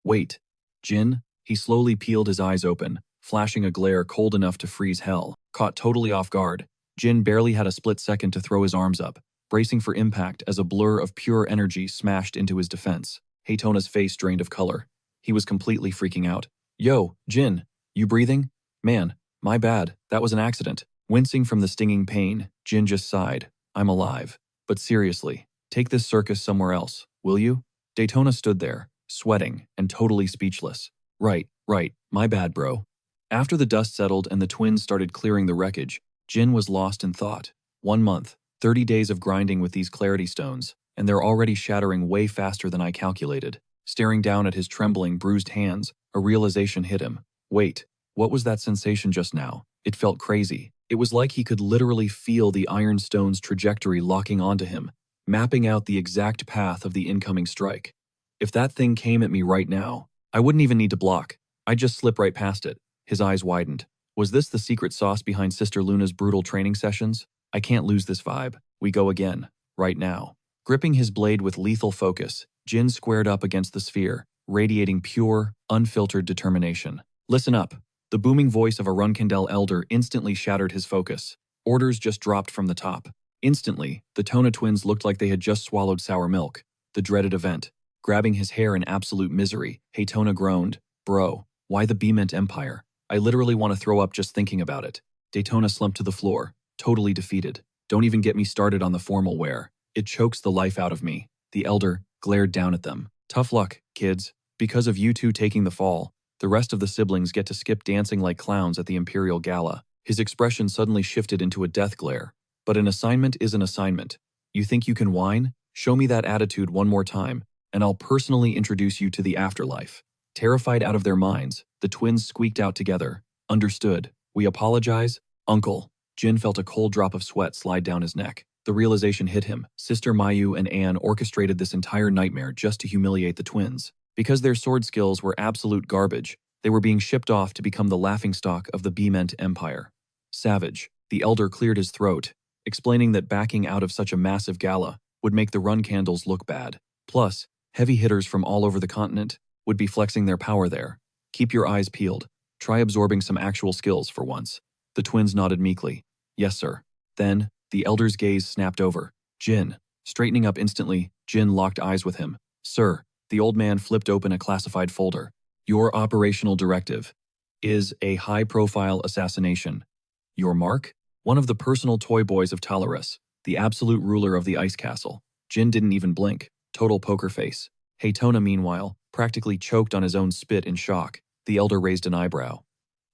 Wait, Jin? He slowly peeled his eyes open, flashing a glare cold enough to freeze hell. Caught totally off guard, Jin barely had a split second to throw his arms up, bracing for impact as a blur of pure energy smashed into his defense. Haytona's face drained of color. He was completely freaking out. Yo, Jin, you breathing? Man, my bad, that was an accident. Wincing from the stinging pain, Jin just sighed. I'm alive. But seriously, take this circus somewhere else, will you? Daytona stood there, sweating and totally speechless. Right, my bad, bro. After the dust settled and the twins started clearing the wreckage, Jin was lost in thought. 1 month. 30 days of grinding with these clarity stones, and they're already shattering way faster than I calculated. Staring down at his trembling, bruised hands, a realization hit him. Wait, what was that sensation just now? It felt crazy. It was like he could literally feel the iron stone's trajectory locking onto him, mapping out the exact path of the incoming strike. If that thing came at me right now, I wouldn't even need to block. I'd just slip right past it. His eyes widened. Was this the secret sauce behind Sister Luna's brutal training sessions? I can't lose this vibe. We go again. Right now. Gripping his blade with lethal focus, Jin squared up against the sphere, radiating pure, unfiltered determination. Listen up. The booming voice of a Runkindel elder instantly shattered his focus. Orders just dropped from the top. Instantly, the Tona twins looked like they had just swallowed sour milk. The dreaded event. Grabbing his hair in absolute misery, Tona groaned. Bro, why the Bement Empire? I literally want to throw up just thinking about it. Daytona slumped to the floor, totally defeated. Don't even get me started on the formal wear. It chokes the life out of me. The elder glared down at them. Tough luck, kids. Because of you two taking the fall, the rest of the siblings get to skip dancing like clowns at the Imperial Gala. His expression suddenly shifted into a death glare. But an assignment is an assignment. You think you can whine? Show me that attitude one more time, and I'll personally introduce you to the afterlife. Terrified out of their minds, the twins squeaked out together. Understood. We apologize, Uncle. Jin felt a cold drop of sweat slide down his neck. The realization hit him. Sister Mayu and Anne orchestrated this entire nightmare just to humiliate the twins. Because their sword skills were absolute garbage, they were being shipped off to become the laughingstock of the Bement Empire. Savage. The elder cleared his throat, explaining that backing out of such a massive gala would make the run candles look bad. Plus, heavy hitters from all over the continent would be flexing their power there. Keep your eyes peeled. Try absorbing some actual skills for once. The twins nodded meekly. Yes, sir. Then, the elder's gaze snapped over. Jin. Straightening up instantly, Jin locked eyes with him. Sir. The old man flipped open a classified folder. Your operational directive is a high-profile assassination. Your mark? One of the personal toy boys of Talaris, the absolute ruler of the ice castle. Jin didn't even blink. Total poker face. Tona, meanwhile, practically choked on his own spit in shock. The elder raised an eyebrow.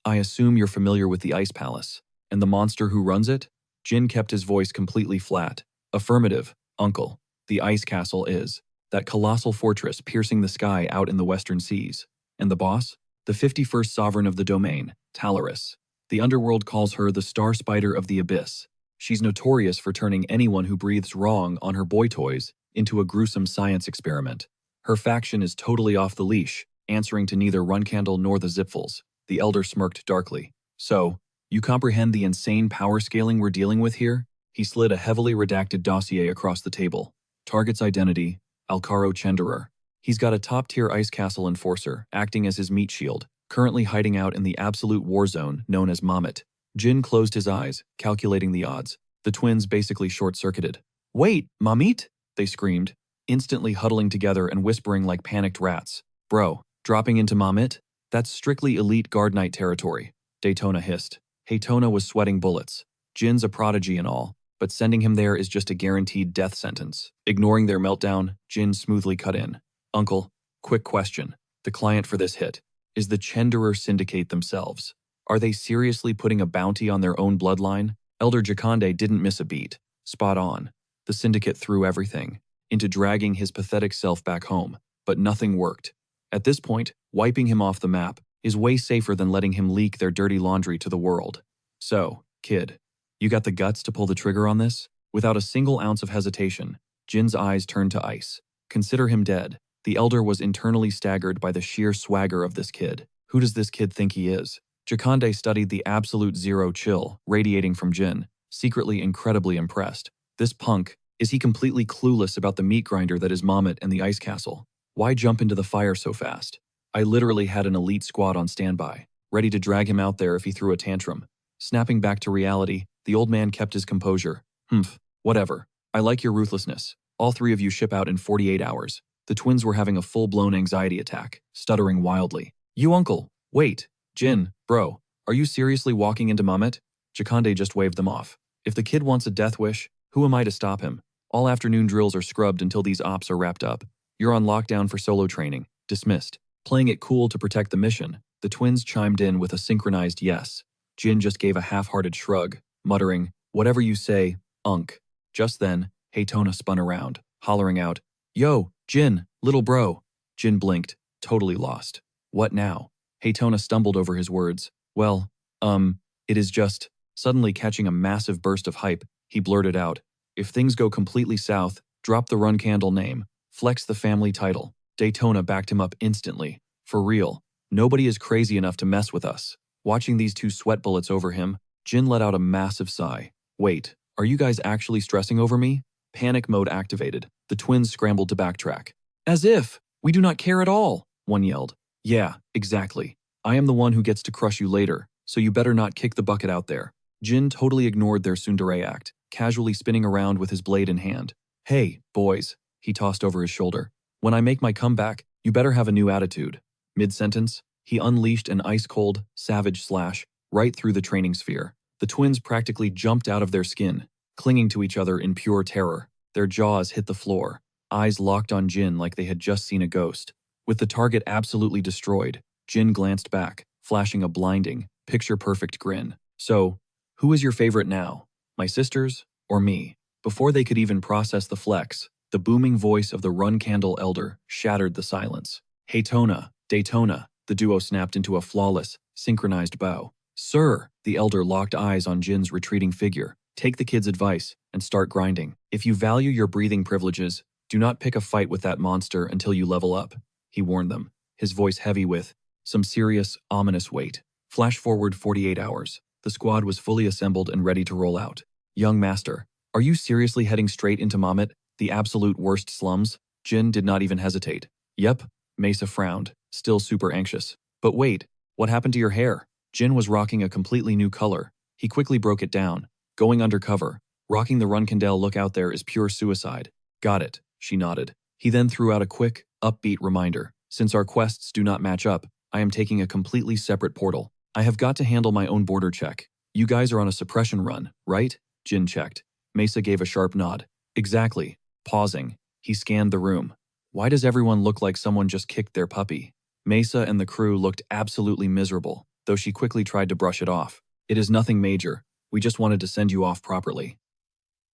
I assume you're familiar with the Ice Palace, and the monster who runs it? Jin kept his voice completely flat. Affirmative, Uncle. The Ice Castle is that colossal fortress piercing the sky out in the western seas. And the boss? The 51st sovereign of the domain, Talaris. The underworld calls her the Star Spider of the Abyss. She's notorious for turning anyone who breathes wrong on her boy toys into a gruesome science experiment. Her faction is totally off the leash, answering to neither Runcandle nor the Zipfels. The elder smirked darkly. So, you comprehend the insane power scaling we're dealing with here? He slid a heavily redacted dossier across the table. Target's identity, Alcaro Chenderer. He's got a top-tier ice castle enforcer acting as his meat shield, currently hiding out in the absolute war zone known as Mamet. Jin closed his eyes, calculating the odds. The twins basically short-circuited. Wait, Mamit? They screamed, instantly huddling together and whispering like panicked rats. Bro, dropping into Mamet? That's strictly elite guard knight territory, Daytona hissed. Tona was sweating bullets. Jin's a prodigy and all, but sending him there is just a guaranteed death sentence. Ignoring their meltdown, Jin smoothly cut in. Uncle, quick question. The client for this hit is the Chenderer Syndicate themselves. Are they seriously putting a bounty on their own bloodline? Elder Jakande didn't miss a beat. Spot on. The Syndicate threw everything into dragging his pathetic self back home, but nothing worked. At this point, wiping him off the map is way safer than letting him leak their dirty laundry to the world. So, kid, you got the guts to pull the trigger on this? Without a single ounce of hesitation, Jin's eyes turned to ice. Consider him dead. The elder was internally staggered by the sheer swagger of this kid. Who does this kid think he is? Jakande studied the absolute zero chill radiating from Jin, secretly incredibly impressed. This punk, is he completely clueless about the meat grinder that is Mamet and the ice castle? Why jump into the fire so fast? I literally had an elite squad on standby, ready to drag him out there if he threw a tantrum. Snapping back to reality, the old man kept his composure. Whatever. I like your ruthlessness. All three of you ship out in 48 hours. The twins were having a full-blown anxiety attack, stuttering wildly. You uncle, wait, Jin, bro, are you seriously walking into Mamet? Jakande just waved them off. If the kid wants a death wish, who am I to stop him? All afternoon drills are scrubbed until these ops are wrapped up. You're on lockdown for solo training. Dismissed. Playing it cool to protect the mission, the twins chimed in with a synchronized yes. Jin just gave a half-hearted shrug, muttering, whatever you say, Unk. Just then, Haytona spun around, hollering out, "Yo, Jin, little bro." Jin blinked, totally lost. What now? Haytona stumbled over his words. Well, it is just… Suddenly catching a massive burst of hype, he blurted out, "If things go completely south, drop the run candle name, flex the family title." Daytona backed him up instantly. For real, nobody is crazy enough to mess with us. Watching these two sweat bullets over him, Jin let out a massive sigh. Wait, are you guys actually stressing over me? Panic mode activated. The twins scrambled to backtrack. As if! We do not care at all, one yelled. Yeah, exactly. I am the one who gets to crush you later, so you better not kick the bucket out there. Jin totally ignored their tsundere act, casually spinning around with his blade in hand. Hey, boys, he tossed over his shoulder. When I make my comeback, you better have a new attitude. Mid-sentence, he unleashed an ice-cold, savage slash right through the training sphere. The twins practically jumped out of their skin, clinging to each other in pure terror. Their jaws hit the floor, eyes locked on Jin like they had just seen a ghost. With the target absolutely destroyed, Jin glanced back, flashing a blinding, picture-perfect grin. So, who is your favorite now? My sisters or me? Before they could even process the flex, the booming voice of the Run Candle Elder shattered the silence. Haytona, Daytona, the duo snapped into a flawless, synchronized bow. Sir, the Elder locked eyes on Jin's retreating figure. Take the kid's advice and start grinding. If you value your breathing privileges, do not pick a fight with that monster until you level up, he warned them, his voice heavy with some serious, ominous weight. Flash forward 48 hours. The squad was fully assembled and ready to roll out. Young master, are you seriously heading straight into Mamet, the absolute worst slums? Jin did not even hesitate. Yep, Mesa frowned, still super anxious. But wait, what happened to your hair? Jin was rocking a completely new color. He quickly broke it down. Going undercover, rocking the Runkandel look out there is pure suicide. Got it, she nodded. He then threw out a quick, upbeat reminder. Since our quests do not match up, I am taking a completely separate portal. I have got to handle my own border check. You guys are on a suppression run, right? Jin checked. Mesa gave a sharp nod. Exactly. Pausing, he scanned the room. Why does everyone look like someone just kicked their puppy? Mesa and the crew looked absolutely miserable, though she quickly tried to brush it off. It is nothing major. We just wanted to send you off properly.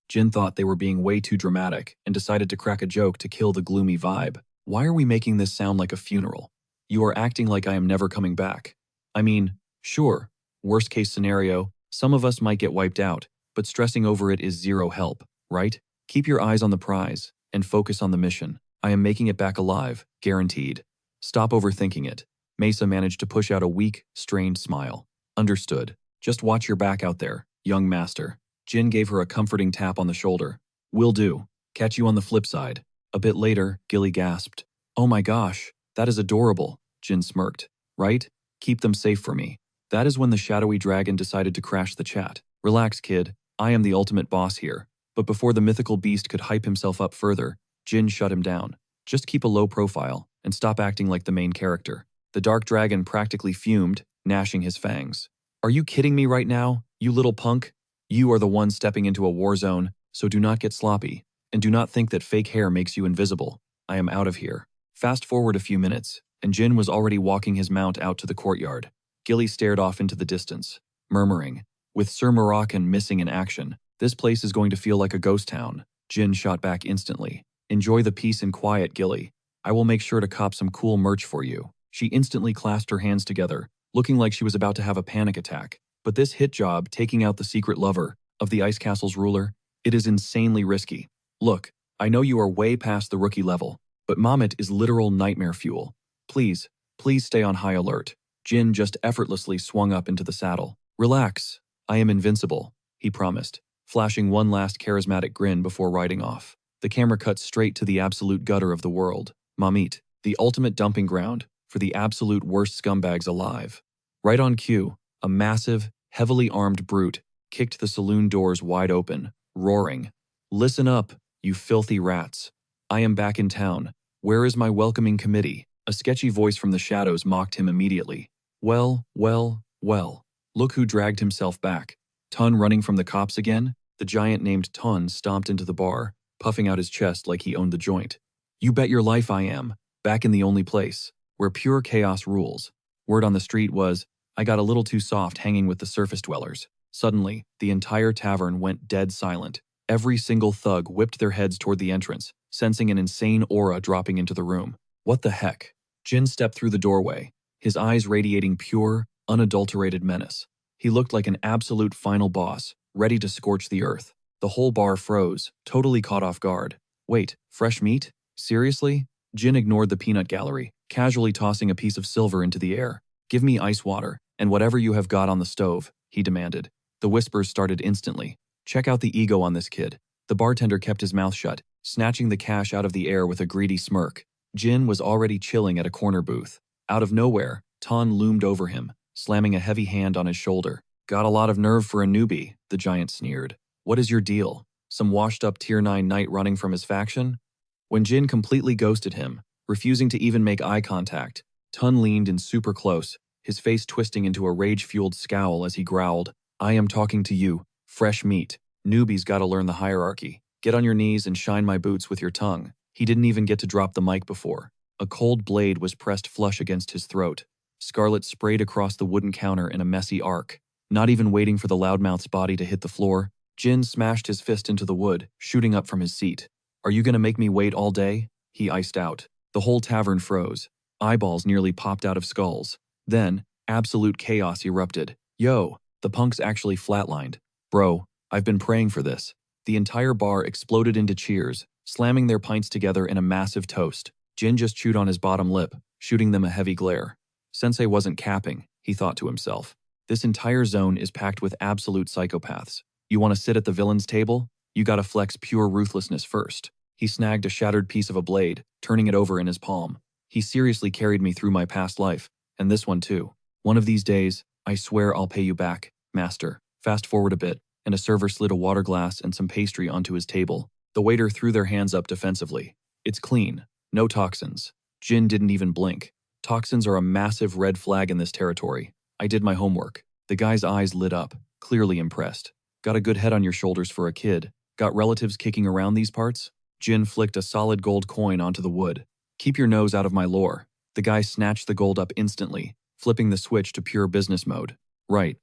Jin thought they were being way too dramatic and decided to crack a joke to kill the gloomy vibe. Why are we making this sound like a funeral? You are acting like I am never coming back. I mean, sure, worst case scenario, some of us might get wiped out, but stressing over it is zero help, right? Keep your eyes on the prize and focus on the mission. I am making it back alive, guaranteed. Stop overthinking it. Mesa managed to push out a weak, strained smile. Understood. Just watch your back out there, young master. Jin gave her a comforting tap on the shoulder. Will do. Catch you on the flip side. A bit later, Gilly gasped. Oh my gosh, that is adorable, Jin smirked. Right? Keep them safe for me. That is when the shadowy dragon decided to crash the chat. Relax, kid. I am the ultimate boss here. But before the mythical beast could hype himself up further, Jin shut him down. Just keep a low profile and stop acting like the main character. The dark dragon practically fumed, gnashing his fangs. Are you kidding me right now, you little punk? You are the one stepping into a war zone, so do not get sloppy. And do not think that fake hair makes you invisible. I am out of here. Fast forward a few minutes, and Jin was already walking his mount out to the courtyard. Gilly stared off into the distance, murmuring, with Sir Moroccan missing in action, this place is going to feel like a ghost town. Jin shot back instantly. Enjoy the peace and quiet, Gilly. I will make sure to cop some cool merch for you. She instantly clasped her hands together, looking like she was about to have a panic attack. But this hit job, taking out the secret lover of the Ice Castle's ruler, it is insanely risky. Look, I know you are way past the rookie level, but Mamet is literal nightmare fuel. Please, please stay on high alert. Jin just effortlessly swung up into the saddle. Relax, I am invincible, he promised, flashing one last charismatic grin before riding off. The camera cut straight to the absolute gutter of the world. Mamit, the ultimate dumping ground for the absolute worst scumbags alive. Right on cue, a massive, heavily armed brute kicked the saloon doors wide open, roaring, Listen up, you filthy rats. I am back in town. Where is my welcoming committee? A sketchy voice from the shadows mocked him immediately. Well, well, well. Look who dragged himself back. Tun running from the cops again? The giant named Tun stomped into the bar, puffing out his chest like he owned the joint. You bet your life I am, back in the only place, where pure chaos rules. Word on the street was, I got a little too soft hanging with the surface dwellers. Suddenly, the entire tavern went dead silent. Every single thug whipped their heads toward the entrance, sensing an insane aura dropping into the room. What the heck? Jin stepped through the doorway, his eyes radiating pure, unadulterated menace. He looked like an absolute final boss, ready to scorch the earth. The whole bar froze, totally caught off guard. Wait, fresh meat? Seriously? Jin ignored the peanut gallery, casually tossing a piece of silver into the air. Give me ice water, and whatever you have got on the stove, he demanded. The whispers started instantly. Check out the ego on this kid. The bartender kept his mouth shut, snatching the cash out of the air with a greedy smirk. Jin was already chilling at a corner booth. Out of nowhere, Tan loomed over him, slamming a heavy hand on his shoulder. Got a lot of nerve for a newbie, the giant sneered. What is your deal? Some washed-up Tier 9 knight running from his faction? When Jin completely ghosted him, refusing to even make eye contact, Tan leaned in super close, his face twisting into a rage-fueled scowl as he growled, I am talking to you, fresh meat. Newbies gotta learn the hierarchy. Get on your knees and shine my boots with your tongue. He didn't even get to drop the mic before. A cold blade was pressed flush against his throat. Scarlet sprayed across the wooden counter in a messy arc. Not even waiting for the loudmouth's body to hit the floor, Jin smashed his fist into the wood, shooting up from his seat. Are you gonna make me wait all day? He iced out. The whole tavern froze. Eyeballs nearly popped out of skulls. Then, absolute chaos erupted. Yo, the punks actually flatlined. Bro, I've been praying for this. The entire bar exploded into cheers, slamming their pints together in a massive toast. Jin just chewed on his bottom lip, shooting them a heavy glare. Sensei wasn't capping, he thought to himself. This entire zone is packed with absolute psychopaths. You want to sit at the villain's table? You gotta flex pure ruthlessness first. He snagged a shattered piece of a blade, turning it over in his palm. He seriously carried me through my past life, and this one too. One of these days, I swear I'll pay you back, master. Fast forward a bit, and a server slid a water glass and some pastry onto his table. The waiter threw their hands up defensively. It's clean. No toxins. Jin didn't even blink. Toxins are a massive red flag in this territory. I did my homework. The guy's eyes lit up, clearly impressed. Got a good head on your shoulders for a kid. Got relatives kicking around these parts? Jin flicked a solid gold coin onto the wood. Keep your nose out of my lore. The guy snatched the gold up instantly, flipping the switch to pure business mode. Right.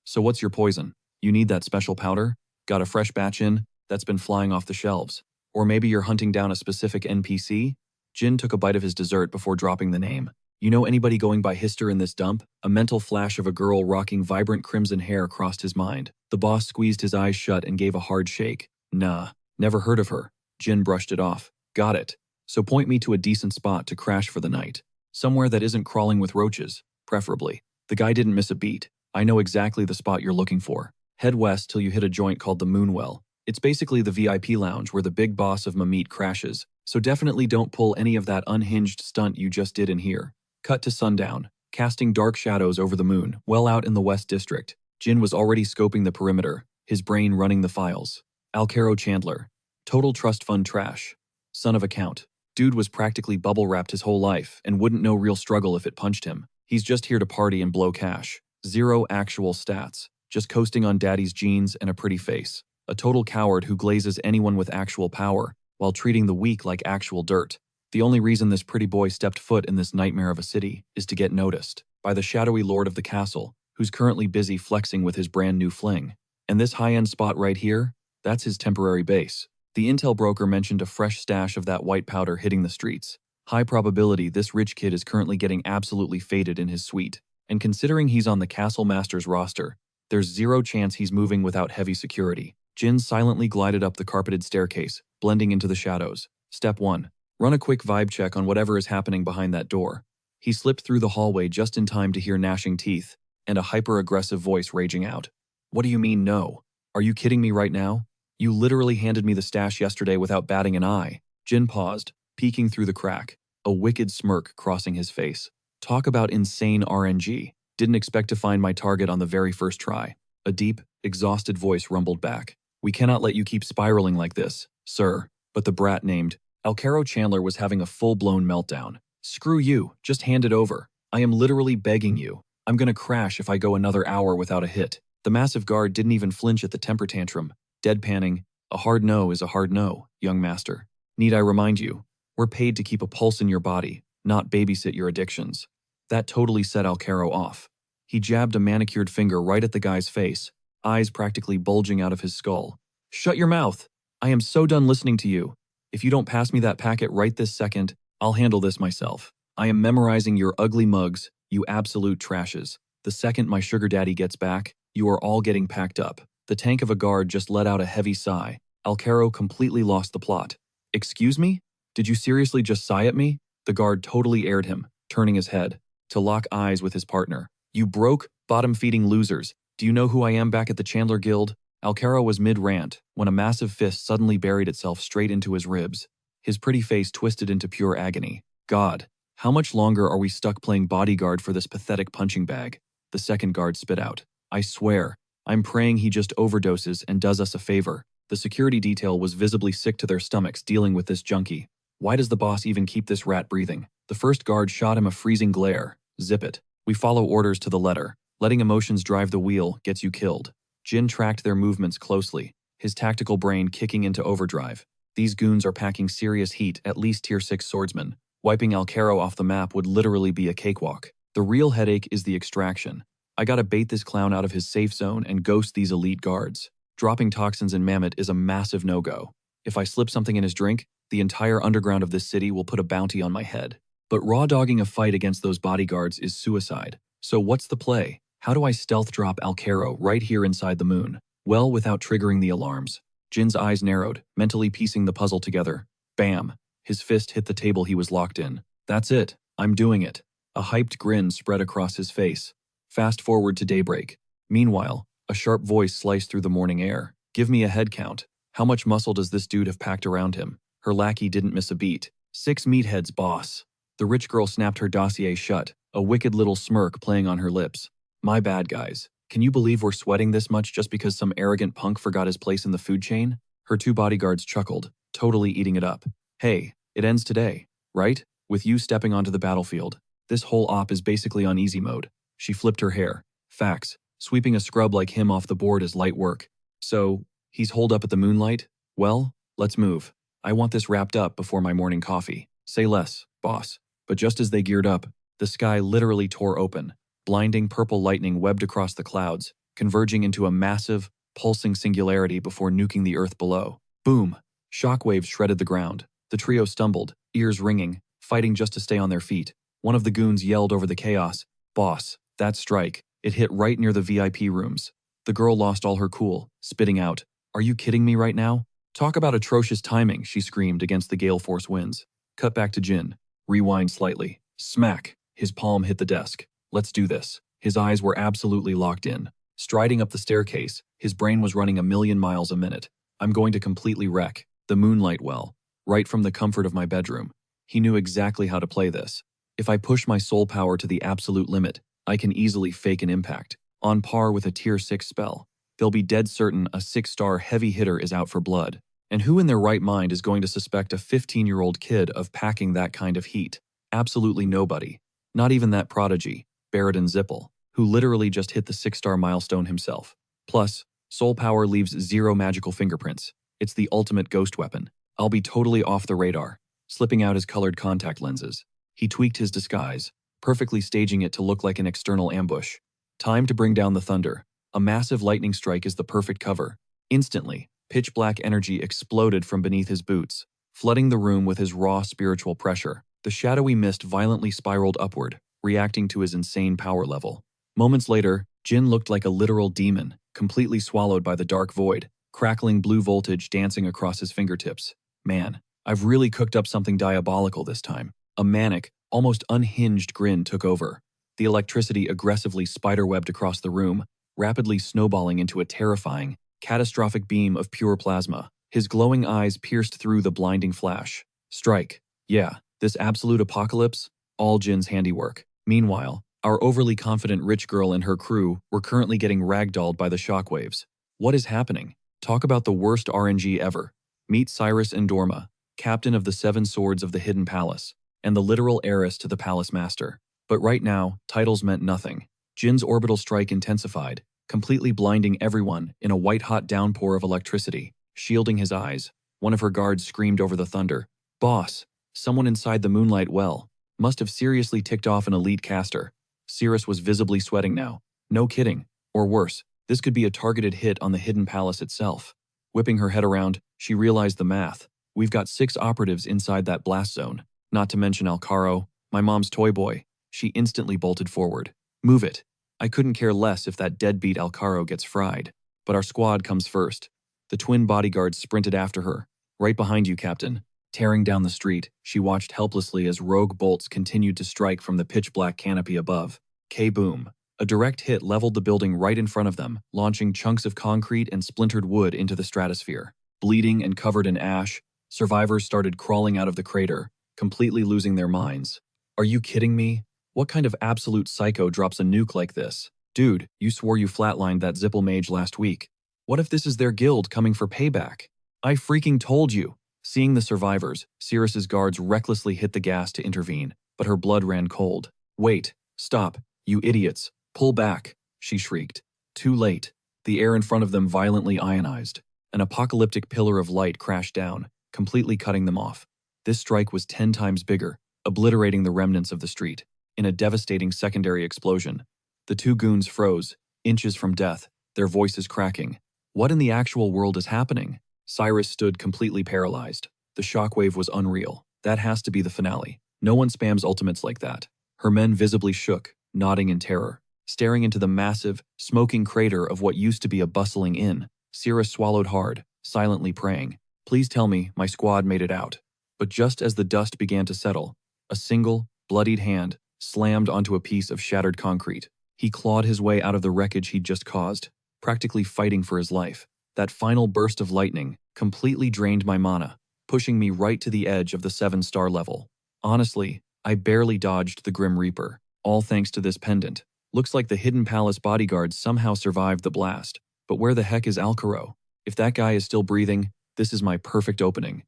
So what's your poison? You need that special powder? Got a fresh batch in that's been flying off the shelves? Or maybe you're hunting down a specific NPC? Jin took a bite of his dessert before dropping the name. You know anybody going by Hister in this dump? A mental flash of a girl rocking vibrant crimson hair crossed his mind. The boss squeezed his eyes shut and gave a hard shake. Nah, never heard of her. Jin brushed it off. Got it. So point me to a decent spot to crash for the night. Somewhere that isn't crawling with roaches, preferably. The guy didn't miss a beat. I know exactly the spot you're looking for. Head west till you hit a joint called the Moonwell. It's basically the VIP lounge where the big boss of Mamit crashes, so definitely don't pull any of that unhinged stunt you just did in here. Cut to sundown, casting dark shadows over the moon, well out in the West District. Jin was already scoping the perimeter, his brain running the files. Alcaro Chandler. Total trust fund trash. Son of a count. Dude was practically bubble-wrapped his whole life and wouldn't know real struggle if it punched him. He's just here to party and blow cash. Zero actual stats. Just coasting on daddy's jeans and a pretty face. A total coward who glazes anyone with actual power, while treating the weak like actual dirt. The only reason this pretty boy stepped foot in this nightmare of a city is to get noticed by the shadowy lord of the castle, who's currently busy flexing with his brand new fling. And this high-end spot right here, that's his temporary base. The intel broker mentioned a fresh stash of that white powder hitting the streets. High probability this rich kid is currently getting absolutely faded in his suite. And considering he's on the castle master's roster, there's zero chance he's moving without heavy security. Jin silently glided up the carpeted staircase, blending into the shadows. Step 1. Run a quick vibe check on whatever is happening behind that door. He slipped through the hallway just in time to hear gnashing teeth and a hyper-aggressive voice raging out. What do you mean no? Are you kidding me right now? You literally handed me the stash yesterday without batting an eye. Jin paused, peeking through the crack, a wicked smirk crossing his face. Talk about insane RNG. Didn't expect to find my target on the very first try. A deep, exhausted voice rumbled back. We cannot let you keep spiraling like this, sir. But the brat named Alcaro Chandler was having a full-blown meltdown. Screw you, just hand it over. I am literally begging you. I'm gonna crash if I go another hour without a hit. The massive guard didn't even flinch at the temper tantrum, deadpanning, a hard no is a hard no, young master. Need I remind you, we're paid to keep a pulse in your body, not babysit your addictions. That totally set Alcaro off. He jabbed a manicured finger right at the guy's face, eyes practically bulging out of his skull. Shut your mouth. I am so done listening to you. If you don't pass me that packet right this second, I'll handle this myself. I am memorizing your ugly mugs, you absolute trashes. The second my sugar daddy gets back, you are all getting packed up. The tank of a guard just let out a heavy sigh. Alcaro completely lost the plot. Excuse me? Did you seriously just sigh at me? The guard totally aired him, turning his head to lock eyes with his partner. You broke, bottom-feeding losers. Do you know who I am back at the Chandler Guild? Alcaro was mid-rant when a massive fist suddenly buried itself straight into his ribs. His pretty face twisted into pure agony. God, how much longer are we stuck playing bodyguard for this pathetic punching bag? The second guard spit out. I swear, I'm praying he just overdoses and does us a favor. The security detail was visibly sick to their stomachs dealing with this junkie. Why does the boss even keep this rat breathing? The first guard shot him a freezing glare. Zip it. We follow orders to the letter. Letting emotions drive the wheel gets you killed. Jin tracked their movements closely, his tactical brain kicking into overdrive. These goons are packing serious heat, at least tier 6 swordsmen. Wiping Alcaro off the map would literally be a cakewalk. The real headache is the extraction. I gotta bait this clown out of his safe zone and ghost these elite guards. Dropping toxins in Mammoth is a massive no-go. If I slip something in his drink, the entire underground of this city will put a bounty on my head. But raw-dogging a fight against those bodyguards is suicide. So what's the play? How do I stealth drop Alcaro right here inside the moon? Well, without triggering the alarms. Jin's eyes narrowed, mentally piecing the puzzle together. Bam! His fist hit the table he was locked in. That's it. I'm doing it. A hyped grin spread across his face. Fast forward to daybreak. Meanwhile, a sharp voice sliced through the morning air. Give me a head count. How much muscle does this dude have packed around him? Her lackey didn't miss a beat. 6 meatheads, boss. The rich girl snapped her dossier shut, a wicked little smirk playing on her lips. My bad, guys. Can you believe we're sweating this much just because some arrogant punk forgot his place in the food chain? Her 2 bodyguards chuckled, totally eating it up. Hey, it ends today, right? With you stepping onto the battlefield. This whole op is basically on easy mode. She flipped her hair. Facts. Sweeping a scrub like him off the board is light work. So, he's holed up at the moonlight? Well, let's move. I want this wrapped up before my morning coffee. Say less, boss. But just as they geared up, the sky literally tore open. Blinding purple lightning webbed across the clouds, converging into a massive, pulsing singularity before nuking the earth below. Boom! Shockwaves shredded the ground. The trio stumbled, ears ringing, fighting just to stay on their feet. One of the goons yelled over the chaos, "Boss, that strike, it hit right near the VIP rooms." The girl lost all her cool, spitting out, "Are you kidding me right now? Talk about atrocious timing," she screamed against the gale force winds. Cut back to Jin. Rewind slightly. Smack! His palm hit the desk. Let's do this. His eyes were absolutely locked in. Striding up the staircase, his brain was running 1,000,000 miles a minute. I'm going to completely wreck the moonlight well, right from the comfort of my bedroom. He knew exactly how to play this. If I push my soul power to the absolute limit, I can easily fake an impact, on par with a tier 6 spell. They'll be dead certain a 6-star heavy hitter is out for blood. And who in their right mind is going to suspect a 15-year-old kid of packing that kind of heat? Absolutely nobody. Not even that prodigy, Barrett Zippel, who literally just hit the 6-star milestone himself. Plus, soul power leaves 0 magical fingerprints. It's the ultimate ghost weapon. I'll be totally off the radar. Slipping out his colored contact lenses, he tweaked his disguise, perfectly staging it to look like an external ambush. Time to bring down the thunder. A massive lightning strike is the perfect cover. Instantly, pitch-black energy exploded from beneath his boots, flooding the room with his raw spiritual pressure. The shadowy mist violently spiraled upward, reacting to his insane power level. Moments later, Jin looked like a literal demon, completely swallowed by the dark void, crackling blue voltage dancing across his fingertips. Man, I've really cooked up something diabolical this time. A manic, almost unhinged grin took over. The electricity aggressively spiderwebbed across the room, rapidly snowballing into a terrifying, catastrophic beam of pure plasma. His glowing eyes pierced through the blinding flash. Strike. Yeah, this absolute apocalypse, all Jin's handiwork. Meanwhile, our overly confident rich girl and her crew were currently getting ragdolled by the shockwaves. What is happening? Talk about the worst RNG ever. Meet Cyrus Endorma, captain of the 7 swords of the Hidden Palace, and the literal heiress to the Palace Master. But right now, titles meant nothing. Jin's orbital strike intensified, completely blinding everyone in a white-hot downpour of electricity. Shielding his eyes, one of her guards screamed over the thunder, "Boss, someone inside the moonlight well must have seriously ticked off an elite caster." Cirrus was visibly sweating now. No kidding. Or worse, this could be a targeted hit on the Hidden Palace itself. Whipping her head around, she realized the math. We've got 6 operatives inside that blast zone. Not to mention Alcaro, my mom's toy boy. She instantly bolted forward. Move it. I couldn't care less if that deadbeat Alcaro gets fried. But our squad comes first. The twin bodyguards sprinted after her. Right behind you, Captain. Tearing down the street, she watched helplessly as rogue bolts continued to strike from the pitch-black canopy above. K-boom. A direct hit leveled the building right in front of them, launching chunks of concrete and splintered wood into the stratosphere. Bleeding and covered in ash, survivors started crawling out of the crater, completely losing their minds. Are you kidding me? What kind of absolute psycho drops a nuke like this? Dude, you swore you flatlined that Zipple mage last week. What if this is their guild coming for payback? I freaking told you. Seeing the survivors, Cirrus's guards recklessly hit the gas to intervene, but her blood ran cold. Wait, stop, you idiots. Pull back, she shrieked. Too late. The air in front of them violently ionized. An apocalyptic pillar of light crashed down, completely cutting them off. This strike was 10 times bigger, obliterating the remnants of the street. In a devastating secondary explosion, the 2 goons froze, inches from death, their voices cracking. What in the actual world is happening? Cyrus stood completely paralyzed. The shockwave was unreal. That has to be the finale. No one spams ultimates like that. Her men visibly shook, nodding in terror. Staring into the massive, smoking crater of what used to be a bustling inn, Cirrus swallowed hard, silently praying. Please tell me my squad made it out. But just as the dust began to settle, a single, bloodied hand slammed onto a piece of shattered concrete. He clawed his way out of the wreckage he'd just caused, practically fighting for his life. That final burst of lightning completely drained my mana, pushing me right to the edge of the 7-star level. Honestly, I barely dodged the Grim Reaper, all thanks to this pendant. Looks like the Hidden Palace bodyguards somehow survived the blast. But where the heck is Alcaro? If that guy is still breathing, this is my perfect opening.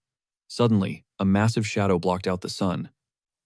Suddenly, a massive shadow blocked out the sun.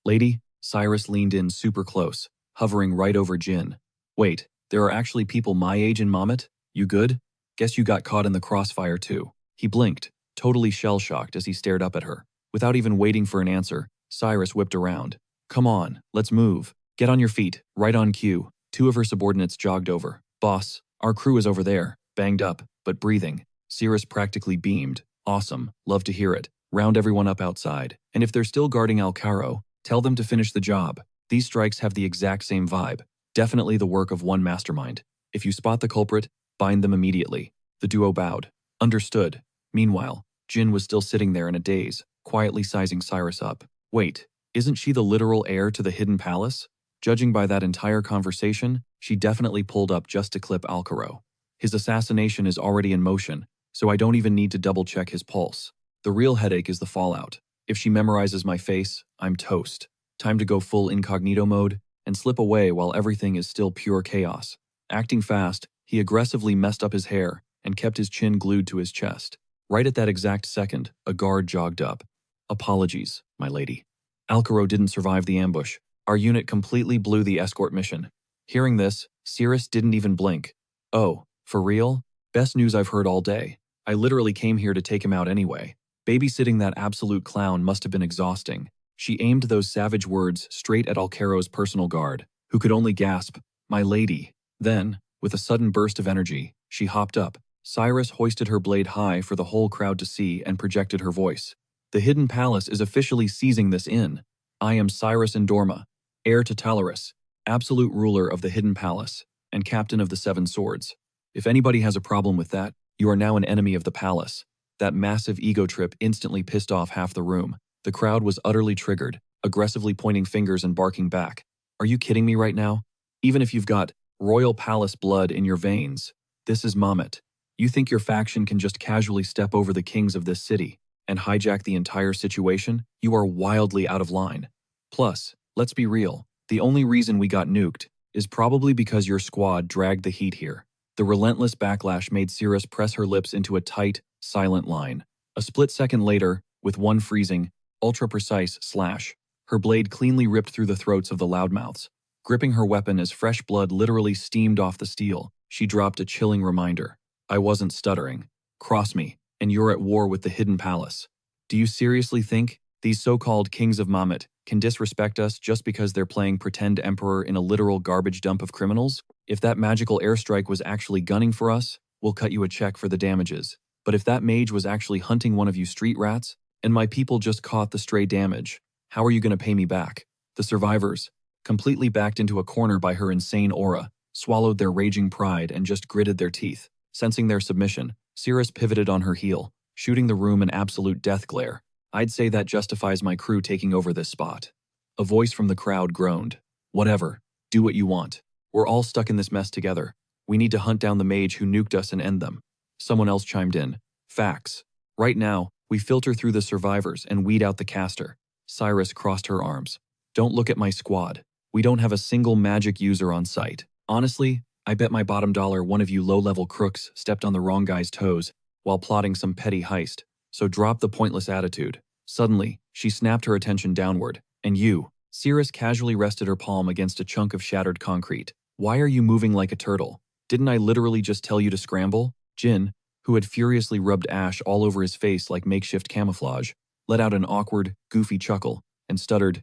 Lady, Cyrus leaned in super close, hovering right over Jin. Wait, there are actually people my age in Mamet? You good? Guess you got caught in the crossfire too. He blinked, totally shell-shocked as he stared up at her. Without even waiting for an answer, Cyrus whipped around. Come on, let's move. Get on your feet, right on cue. 2 of her subordinates jogged over. Boss, our crew is over there, banged up, but breathing. Cirrus practically beamed. Awesome, love to hear it. Round everyone up outside. And if they're still guarding Alcaro, tell them to finish the job. These strikes have the exact same vibe. Definitely the work of one mastermind. If you spot the culprit, bind them immediately. The duo bowed. Understood. Meanwhile, Jin was still sitting there in a daze, quietly sizing Cyrus up. Wait, isn't she the literal heir to the Hidden Palace? Judging by that entire conversation, she definitely pulled up just to clip Alcaro. His assassination is already in motion, so I don't even need to double-check his pulse. The real headache is the fallout. If she memorizes my face, I'm toast. Time to go full incognito mode and slip away while everything is still pure chaos. Acting fast, he aggressively messed up his hair and kept his chin glued to his chest. Right at that exact second, a guard jogged up. Apologies, my lady. Alcaro didn't survive the ambush. Our unit completely blew the escort mission. Hearing this, Cirrus didn't even blink. Oh, for real? Best news I've heard all day. I literally came here to take him out anyway. Babysitting that absolute clown must have been exhausting. She aimed those savage words straight at Alcaro's personal guard, who could only gasp, "My lady." Then, with a sudden burst of energy, she hopped up. Cyrus hoisted her blade high for the whole crowd to see and projected her voice. The Hidden Palace is officially seizing this inn. I am Cyrus Endorma, heir to Talaris, absolute ruler of the Hidden Palace, and captain of the 7 swords. If anybody has a problem with that, you are now an enemy of the palace. That massive ego trip instantly pissed off half the room. The crowd was utterly triggered, aggressively pointing fingers and barking back. Are you kidding me right now? Even if you've got royal palace blood in your veins, this is Mamet. You think your faction can just casually step over the kings of this city and hijack the entire situation? You are wildly out of line. Plus, let's be real, the only reason we got nuked is probably because your squad dragged the heat here. The relentless backlash made Cirrus press her lips into a tight, silent line. A split second later, with one freezing, ultra-precise slash, her blade cleanly ripped through the throats of the loudmouths. Gripping her weapon as fresh blood literally steamed off the steel, she dropped a chilling reminder. I wasn't stuttering. Cross me, and you're at war with the Hidden Palace. Do you seriously think these so-called kings of Mamet can disrespect us just because they're playing pretend emperor in a literal garbage dump of criminals? If that magical airstrike was actually gunning for us, we'll cut you a check for the damages. But if that mage was actually hunting one of you street rats, and my people just caught the stray damage, how are you going to pay me back? The survivors, completely backed into a corner by her insane aura, swallowed their raging pride and just gritted their teeth. Sensing their submission, Cirrus pivoted on her heel, shooting the room an absolute death glare. I'd say that justifies my crew taking over this spot. A voice from the crowd groaned. Whatever, do what you want. We're all stuck in this mess together. We need to hunt down the mage who nuked us and end them. Someone else chimed in. Facts. Right now, we filter through the survivors and weed out the caster. Cyrus crossed her arms. Don't look at my squad. We don't have a single magic user on site. Honestly, I bet my bottom dollar one of you low-level crooks stepped on the wrong guy's toes while plotting some petty heist, so drop the pointless attitude. Suddenly, she snapped her attention downward. And you? Cirrus casually rested her palm against a chunk of shattered concrete. Why are you moving like a turtle? Didn't I literally just tell you to scramble? Jin, who had furiously rubbed ash all over his face like makeshift camouflage, let out an awkward, goofy chuckle and stuttered,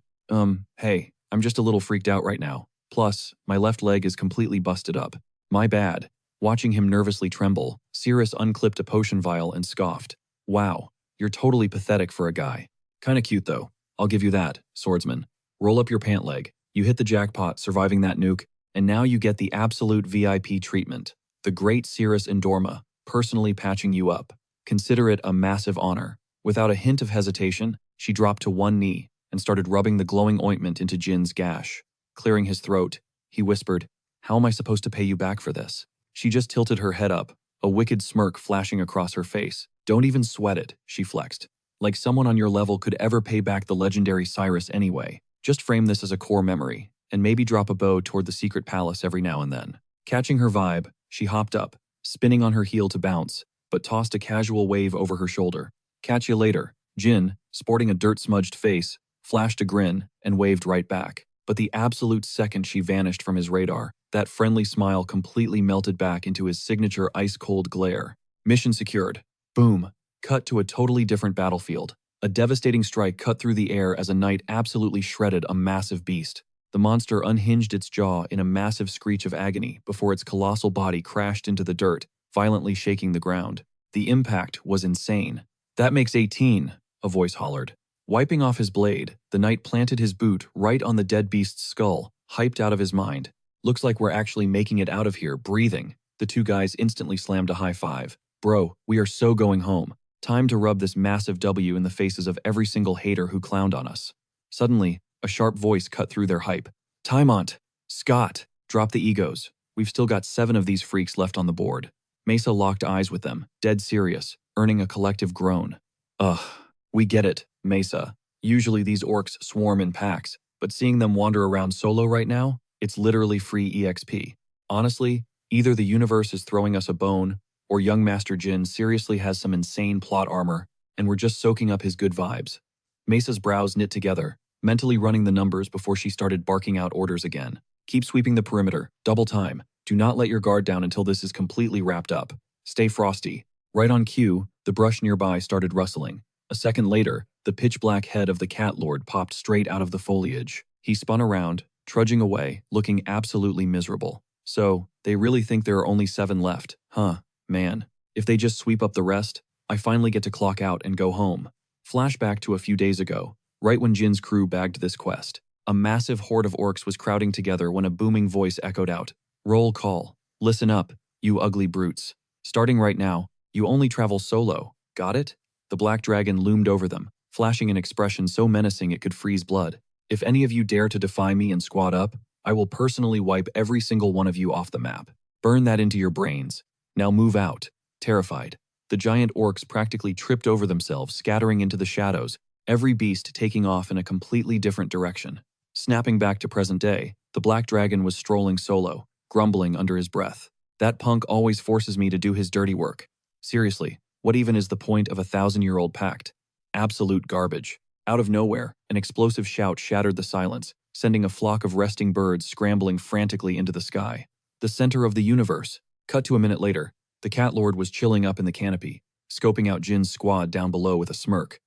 hey, I'm just a little freaked out right now. Plus, my left leg is completely busted up. My bad. Watching him nervously tremble, Cirrus unclipped a potion vial and scoffed. Wow, you're totally pathetic for a guy. Kinda cute though, I'll give you that, swordsman. Roll up your pant leg. You hit the jackpot surviving that nuke, and now you get the absolute VIP treatment. The great Cirrus Endorma, personally patching you up. Consider it a massive honor. Without a hint of hesitation, she dropped to one knee and started rubbing the glowing ointment into Jin's gash. Clearing his throat, he whispered, How am I supposed to pay you back for this? She just tilted her head up, a wicked smirk flashing across her face. Don't even sweat it, she flexed. Like someone on your level could ever pay back the legendary Cyrus anyway. Just frame this as a core memory, and maybe drop a bow toward the secret palace every now and then. Catching her vibe, she hopped up, spinning on her heel to bounce, but tossed a casual wave over her shoulder. Catch you later. Jin, sporting a dirt-smudged face, flashed a grin and waved right back. But the absolute second she vanished from his radar, that friendly smile completely melted back into his signature ice-cold glare. Mission secured. Boom. Cut to a totally different battlefield. A devastating strike cut through the air as a knight absolutely shredded a massive beast. The monster unhinged its jaw in a massive screech of agony before its colossal body crashed into the dirt, violently shaking the ground. The impact was insane. That makes 18, a voice hollered. Wiping off his blade, the knight planted his boot right on the dead beast's skull, hyped out of his mind. Looks like we're actually making it out of here, breathing. The two guys instantly slammed a high five. Bro, we are so going home. Time to rub this massive W in the faces of every single hater who clowned on us. Suddenly, a sharp voice cut through their hype. Timont! Scott! Drop the egos. We've still got 7 of these freaks left on the board. Mesa locked eyes with them, dead serious, earning a collective groan. Ugh, we get it, Mesa. Usually these orcs swarm in packs, but seeing them wander around solo right now, it's literally free EXP. Honestly, either the universe is throwing us a bone, or young Master Jin seriously has some insane plot armor, and we're just soaking up his good vibes. Mesa's brows knit together, mentally running the numbers before she started barking out orders again. Keep sweeping the perimeter, double time. Do not let your guard down until this is completely wrapped up. Stay frosty. Right on cue, the brush nearby started rustling. A second later, the pitch-black head of the cat lord popped straight out of the foliage. He spun around, trudging away, looking absolutely miserable. So, they really think there are only 7 left, huh? Man, if they just sweep up the rest, I finally get to clock out and go home. Flashback to a few days ago, right when Jin's crew bagged this quest. A massive horde of orcs was crowding together when a booming voice echoed out. Roll call. Listen up, you ugly brutes. Starting right now, you only travel solo. Got it? The black dragon loomed over them, flashing an expression so menacing it could freeze blood. If any of you dare to defy me and squad up, I will personally wipe every single one of you off the map. Burn that into your brains. Now move out. Terrified, the giant orcs practically tripped over themselves, scattering into the shadows, every beast taking off in a completely different direction. Snapping back to present day, the black dragon was strolling solo, grumbling under his breath. That punk always forces me to do his dirty work. Seriously, what even is the point of a 1,000-year-old pact? Absolute garbage. Out of nowhere, an explosive shout shattered the silence, sending a flock of resting birds scrambling frantically into the sky. The center of the universe. Cut to a minute later, the cat lord was chilling up in the canopy, scoping out Jin's squad down below with a smirk.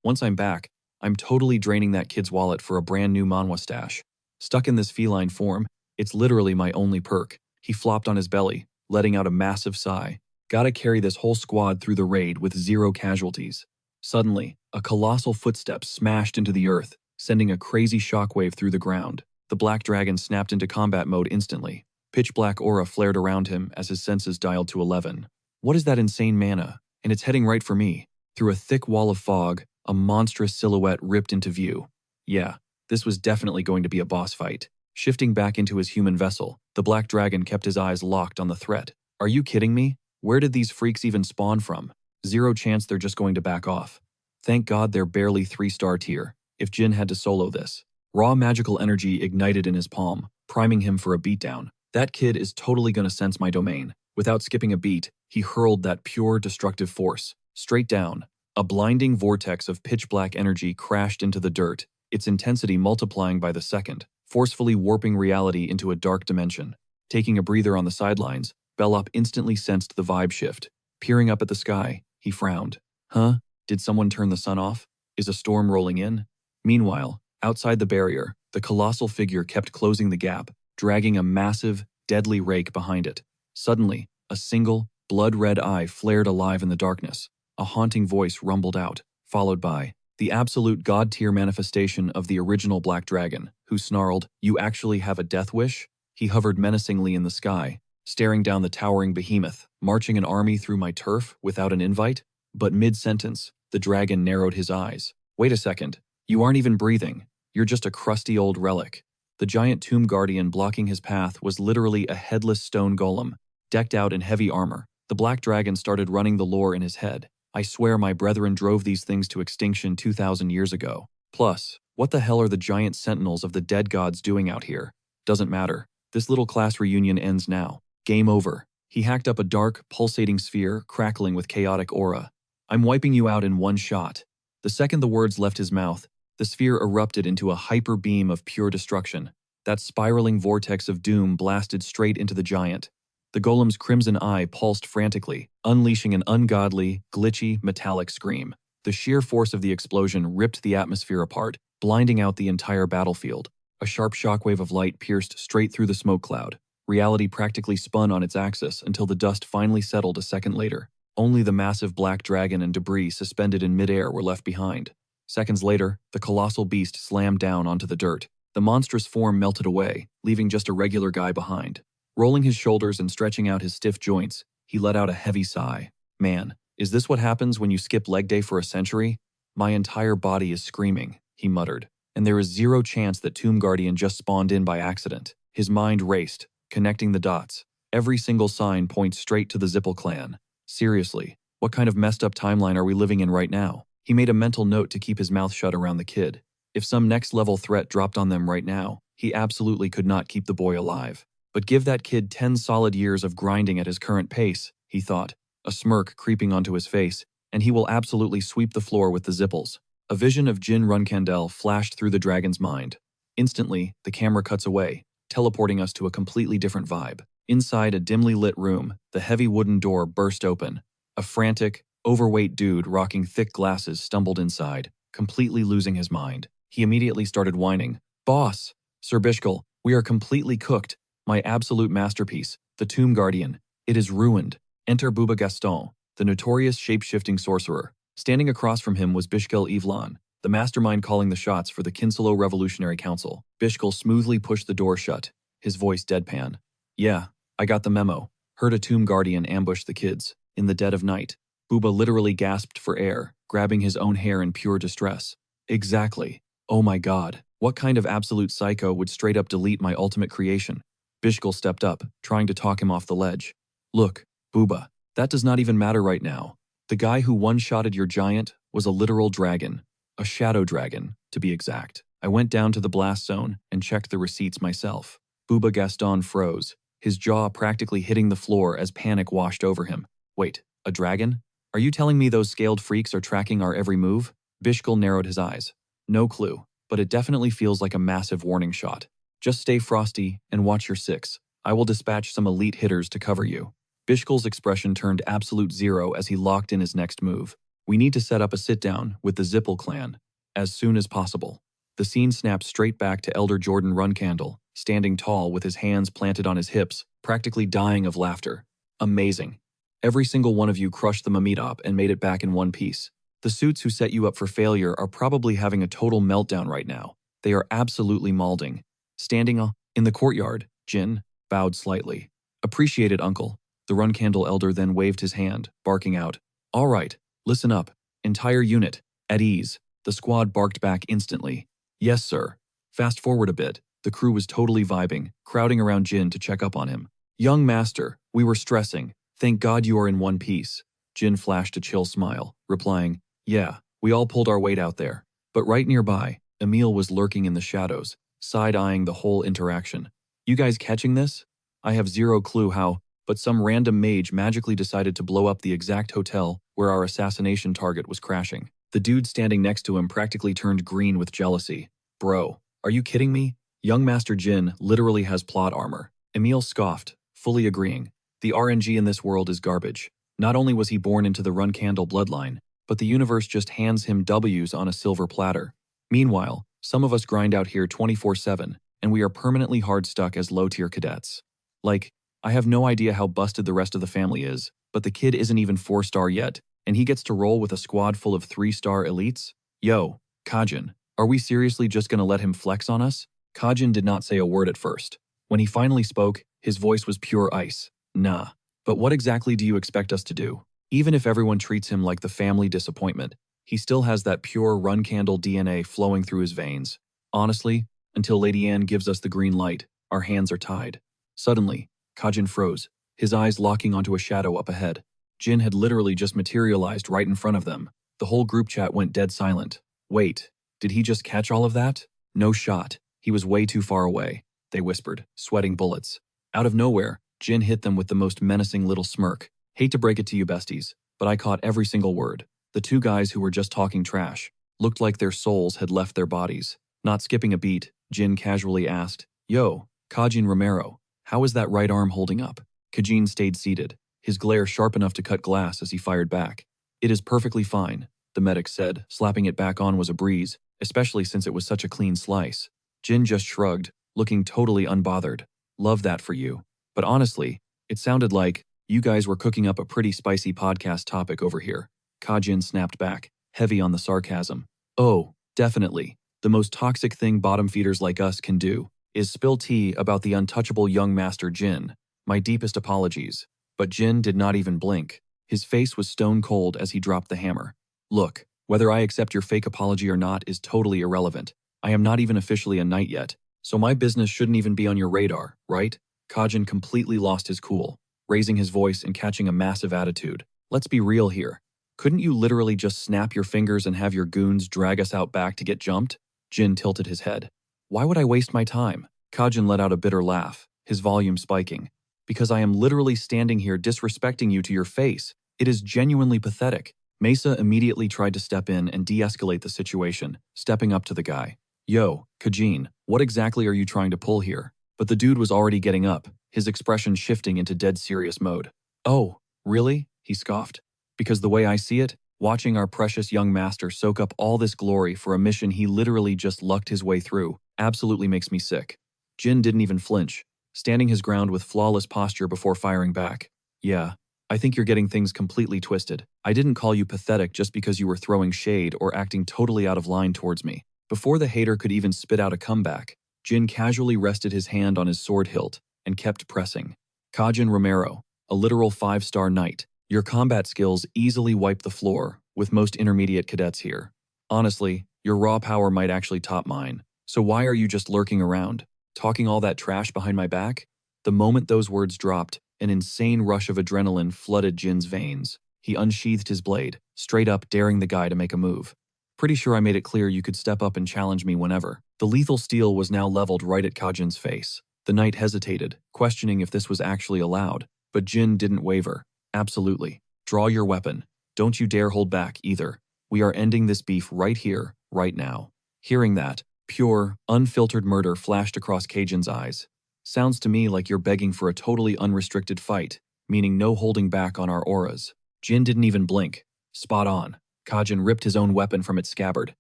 Once I'm back, I'm totally draining that kid's wallet for a brand new manhwa stash. Stuck in this feline form, it's literally my only perk. He flopped on his belly, letting out a massive sigh. Gotta carry this whole squad through the raid with 0 casualties. Suddenly, a colossal footstep smashed into the earth, sending a crazy shockwave through the ground. The black dragon snapped into combat mode instantly. Pitch-black aura flared around him as his senses dialed to 11. What is that insane mana? And it's heading right for me. Through a thick wall of fog, a monstrous silhouette ripped into view. Yeah, this was definitely going to be a boss fight. Shifting back into his human vessel, the black dragon kept his eyes locked on the threat. Are you kidding me? Where did these freaks even spawn from? 0 chance they're just going to back off. Thank God they're barely 3-star tier. If Jin had to solo this. Raw magical energy ignited in his palm, priming him for a beatdown. That kid is totally gonna sense my domain. Without skipping a beat, he hurled that pure destructive force. Straight down. A blinding vortex of pitch-black energy crashed into the dirt, its intensity multiplying by the second, forcefully warping reality into a dark dimension. Taking a breather on the sidelines, Belop instantly sensed the vibe shift. Peering up at the sky, he frowned. Huh? Did someone turn the sun off? Is a storm rolling in? Meanwhile, outside the barrier, the colossal figure kept closing the gap, dragging a massive, deadly rake behind it. Suddenly, a single, blood-red eye flared alive in the darkness. A haunting voice rumbled out, followed by the absolute god-tier manifestation of the original Black Dragon, who snarled, "You actually have a death wish?" He hovered menacingly in the sky, staring down the towering behemoth, marching an army through my turf without an invite? But mid-sentence, the dragon narrowed his eyes. Wait a second, you aren't even breathing. You're just a crusty old relic. The giant tomb guardian blocking his path was literally a headless stone golem, decked out in heavy armor. The black dragon started running the lore in his head. I swear my brethren drove these things to extinction 2,000 years ago. Plus, what the hell are the giant sentinels of the dead gods doing out here? Doesn't matter. This little class reunion ends now. Game over. He hacked up a dark, pulsating sphere, crackling with chaotic aura. I'm wiping you out in one shot. The second the words left his mouth, the sphere erupted into a hyper beam of pure destruction. That spiraling vortex of doom blasted straight into the giant. The golem's crimson eye pulsed frantically, unleashing an ungodly, glitchy, metallic scream. The sheer force of the explosion ripped the atmosphere apart, blinding out the entire battlefield. A sharp shockwave of light pierced straight through the smoke cloud. Reality practically spun on its axis until the dust finally settled a second later. Only the massive black dragon and debris suspended in midair were left behind. Seconds later, the colossal beast slammed down onto the dirt. The monstrous form melted away, leaving just a regular guy behind. Rolling his shoulders and stretching out his stiff joints, he let out a heavy sigh. Man, is this what happens when you skip leg day for a century? My entire body is screaming, he muttered. And there is 0 chance that Tomb Guardian just spawned in by accident. His mind raced, connecting the dots. Every single sign points straight to the Zippel clan. Seriously, what kind of messed up timeline are we living in right now? He made a mental note to keep his mouth shut around the kid. If some next-level threat dropped on them right now, he absolutely could not keep the boy alive. But give that kid 10 solid years of grinding at his current pace, he thought, a smirk creeping onto his face, and he will absolutely sweep the floor with the Zippels. A vision of Jin Runkandel flashed through the dragon's mind. Instantly, the camera cuts away, teleporting us to a completely different vibe. Inside a dimly lit room, the heavy wooden door burst open. A frantic, overweight dude rocking thick glasses stumbled inside, completely losing his mind. He immediately started whining. "Boss! Sir Bishkal, we are completely cooked. My absolute masterpiece, the Tomb Guardian. It is ruined." Enter Booba Gaston, the notorious shape-shifting sorcerer. Standing across from him was Bishkal Yvlan, the mastermind calling the shots for the Kinselo Revolutionary Council. Bishkal smoothly pushed the door shut, his voice deadpan. "Yeah, I got the memo. Heard a Tomb Guardian ambush the kids, in the dead of night." Booba literally gasped for air, grabbing his own hair in pure distress. "Exactly. Oh my god, what kind of absolute psycho would straight up delete my ultimate creation?" Bishkal stepped up, trying to talk him off the ledge. "Look, Booba, that does not even matter right now. The guy who one-shotted your giant was a literal dragon. A shadow dragon, to be exact. I went down to the blast zone and checked the receipts myself." Booba Gaston froze, his jaw practically hitting the floor as panic washed over him. "Wait, a dragon? Are you telling me those scaled freaks are tracking our every move?" Bishkal narrowed his eyes. "No clue, but it definitely feels like a massive warning shot. Just stay frosty and watch your six. I will dispatch some elite hitters to cover you." Bishkal's expression turned absolute zero as he locked in his next move. "We need to set up a sit-down with the Zippel clan, as soon as possible." The scene snapped straight back to Elder Jordan Runcandle, standing tall with his hands planted on his hips, practically dying of laughter. "Amazing. Every single one of you crushed the Mamidop and made it back in one piece. The suits who set you up for failure are probably having a total meltdown right now. They are absolutely mauling. Standing in the courtyard, Jin bowed slightly. Appreciated, uncle. The Run Candle elder then waved his hand, barking out, "All right, listen up. Entire unit, at ease." The squad barked back instantly. "Yes, sir." Fast forward a bit. The crew was totally vibing, crowding around Jin to check up on him. "Young master, we were stressing. Thank God you are in one piece." Jin flashed a chill smile, replying, "Yeah, we all pulled our weight out there." But right nearby, Emil was lurking in the shadows, side-eyeing the whole interaction. "You guys catching this? I have zero clue how, but some random mage magically decided to blow up the exact hotel where our assassination target was crashing." The dude standing next to him practically turned green with jealousy. "Bro, are you kidding me? Young Master Jin literally has plot armor." Emil scoffed, fully agreeing. The RNG in this world is garbage. Not only was he born into the Run Candle bloodline, but the universe just hands him W's on a silver platter. Meanwhile, some of us grind out here 24/7, and we are permanently hard stuck as low-tier cadets. Like, I have no idea how busted the rest of the family is, but the kid isn't even 4-star yet, and he gets to roll with a squad full of 3-star elites? Yo, Kajin, are we seriously just gonna let him flex on us? Kajin did not say a word at first. When he finally spoke, his voice was pure ice. Nah. But what exactly do you expect us to do? Even if everyone treats him like the family disappointment, he still has that pure Run Candle DNA flowing through his veins. Honestly, until Lady Anne gives us the green light, our hands are tied. Suddenly, Kajin froze, his eyes locking onto a shadow up ahead. Jin had literally just materialized right in front of them. The whole group chat went dead silent. Wait, did he just catch all of that? No shot. He was way too far away, they whispered, sweating bullets. Out of nowhere, Jin hit them with the most menacing little smirk. "Hate to break it to you besties, but I caught every single word." The two guys who were just talking trash looked like their souls had left their bodies. Not skipping a beat, Jin casually asked, "Yo, Kajin Romero, how is that right arm holding up?" Kajin stayed seated, his glare sharp enough to cut glass as he fired back. "It is perfectly fine," the medic said. Slapping it back on was a breeze, especially since it was such a clean slice. Jin just shrugged, looking totally unbothered. "Love that for you. But honestly, it sounded like you guys were cooking up a pretty spicy podcast topic over here." Kajin snapped back, heavy on the sarcasm. "Oh, definitely. The most toxic thing bottom feeders like us can do is spill tea about the untouchable young master Jin. My deepest apologies." But Jin did not even blink. His face was stone cold as he dropped the hammer. "Look, whether I accept your fake apology or not is totally irrelevant. I am not even officially a knight yet, so my business shouldn't even be on your radar, right?" Kajin completely lost his cool, raising his voice and catching a massive attitude. "Let's be real here. Couldn't you literally just snap your fingers and have your goons drag us out back to get jumped?" Jin tilted his head. "Why would I waste my time?" Kajin let out a bitter laugh, his volume spiking. "Because I am literally standing here disrespecting you to your face. It is genuinely pathetic." Mesa immediately tried to step in and de-escalate the situation, stepping up to the guy. "Yo, Kajin, what exactly are you trying to pull here?" But the dude was already getting up, his expression shifting into dead serious mode. "Oh, really?" he scoffed. "Because the way I see it, watching our precious young master soak up all this glory for a mission he literally just lucked his way through absolutely makes me sick." Jin didn't even flinch, standing his ground with flawless posture before firing back. "Yeah, I think you're getting things completely twisted. I didn't call you pathetic just because you were throwing shade or acting totally out of line towards me." Before the hater could even spit out a comeback, Jin casually rested his hand on his sword hilt and kept pressing. "Kajin Romero, a literal 5-star knight. Your combat skills easily wipe the floor with most intermediate cadets here. Honestly, your raw power might actually top mine. So why are you just lurking around, talking all that trash behind my back?" The moment those words dropped, an insane rush of adrenaline flooded Jin's veins. He unsheathed his blade, straight up daring the guy to make a move. "Pretty sure I made it clear you could step up and challenge me whenever." The lethal steel was now leveled right at Kajin's face. The knight hesitated, questioning if this was actually allowed, but Jin didn't waver. "Absolutely. Draw your weapon. Don't you dare hold back either. We are ending this beef right here, right now." Hearing that, pure, unfiltered murder flashed across Kajin's eyes. "Sounds to me like you're begging for a totally unrestricted fight, meaning no holding back on our auras." Jin didn't even blink. Spot on. Kajin ripped his own weapon from its scabbard,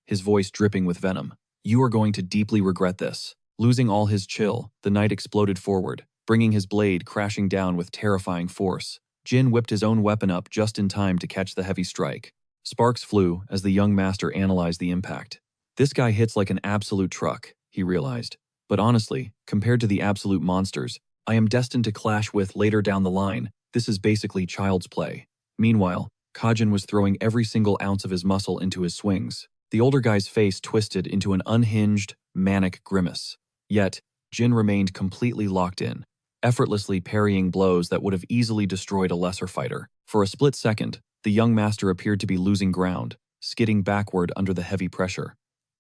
his voice dripping with venom. "You are going to deeply regret this." Losing all his chill, the knight exploded forward, bringing his blade crashing down with terrifying force. Jin whipped his own weapon up just in time to catch the heavy strike. Sparks flew as the young master analyzed the impact. This guy hits like an absolute truck, he realized. But honestly, compared to the absolute monsters I am destined to clash with later down the line, this is basically child's play. Meanwhile, Kajin was throwing every single ounce of his muscle into his swings. The older guy's face twisted into an unhinged, manic grimace. Yet, Jin remained completely locked in, effortlessly parrying blows that would have easily destroyed a lesser fighter. For a split second, the young master appeared to be losing ground, skidding backward under the heavy pressure.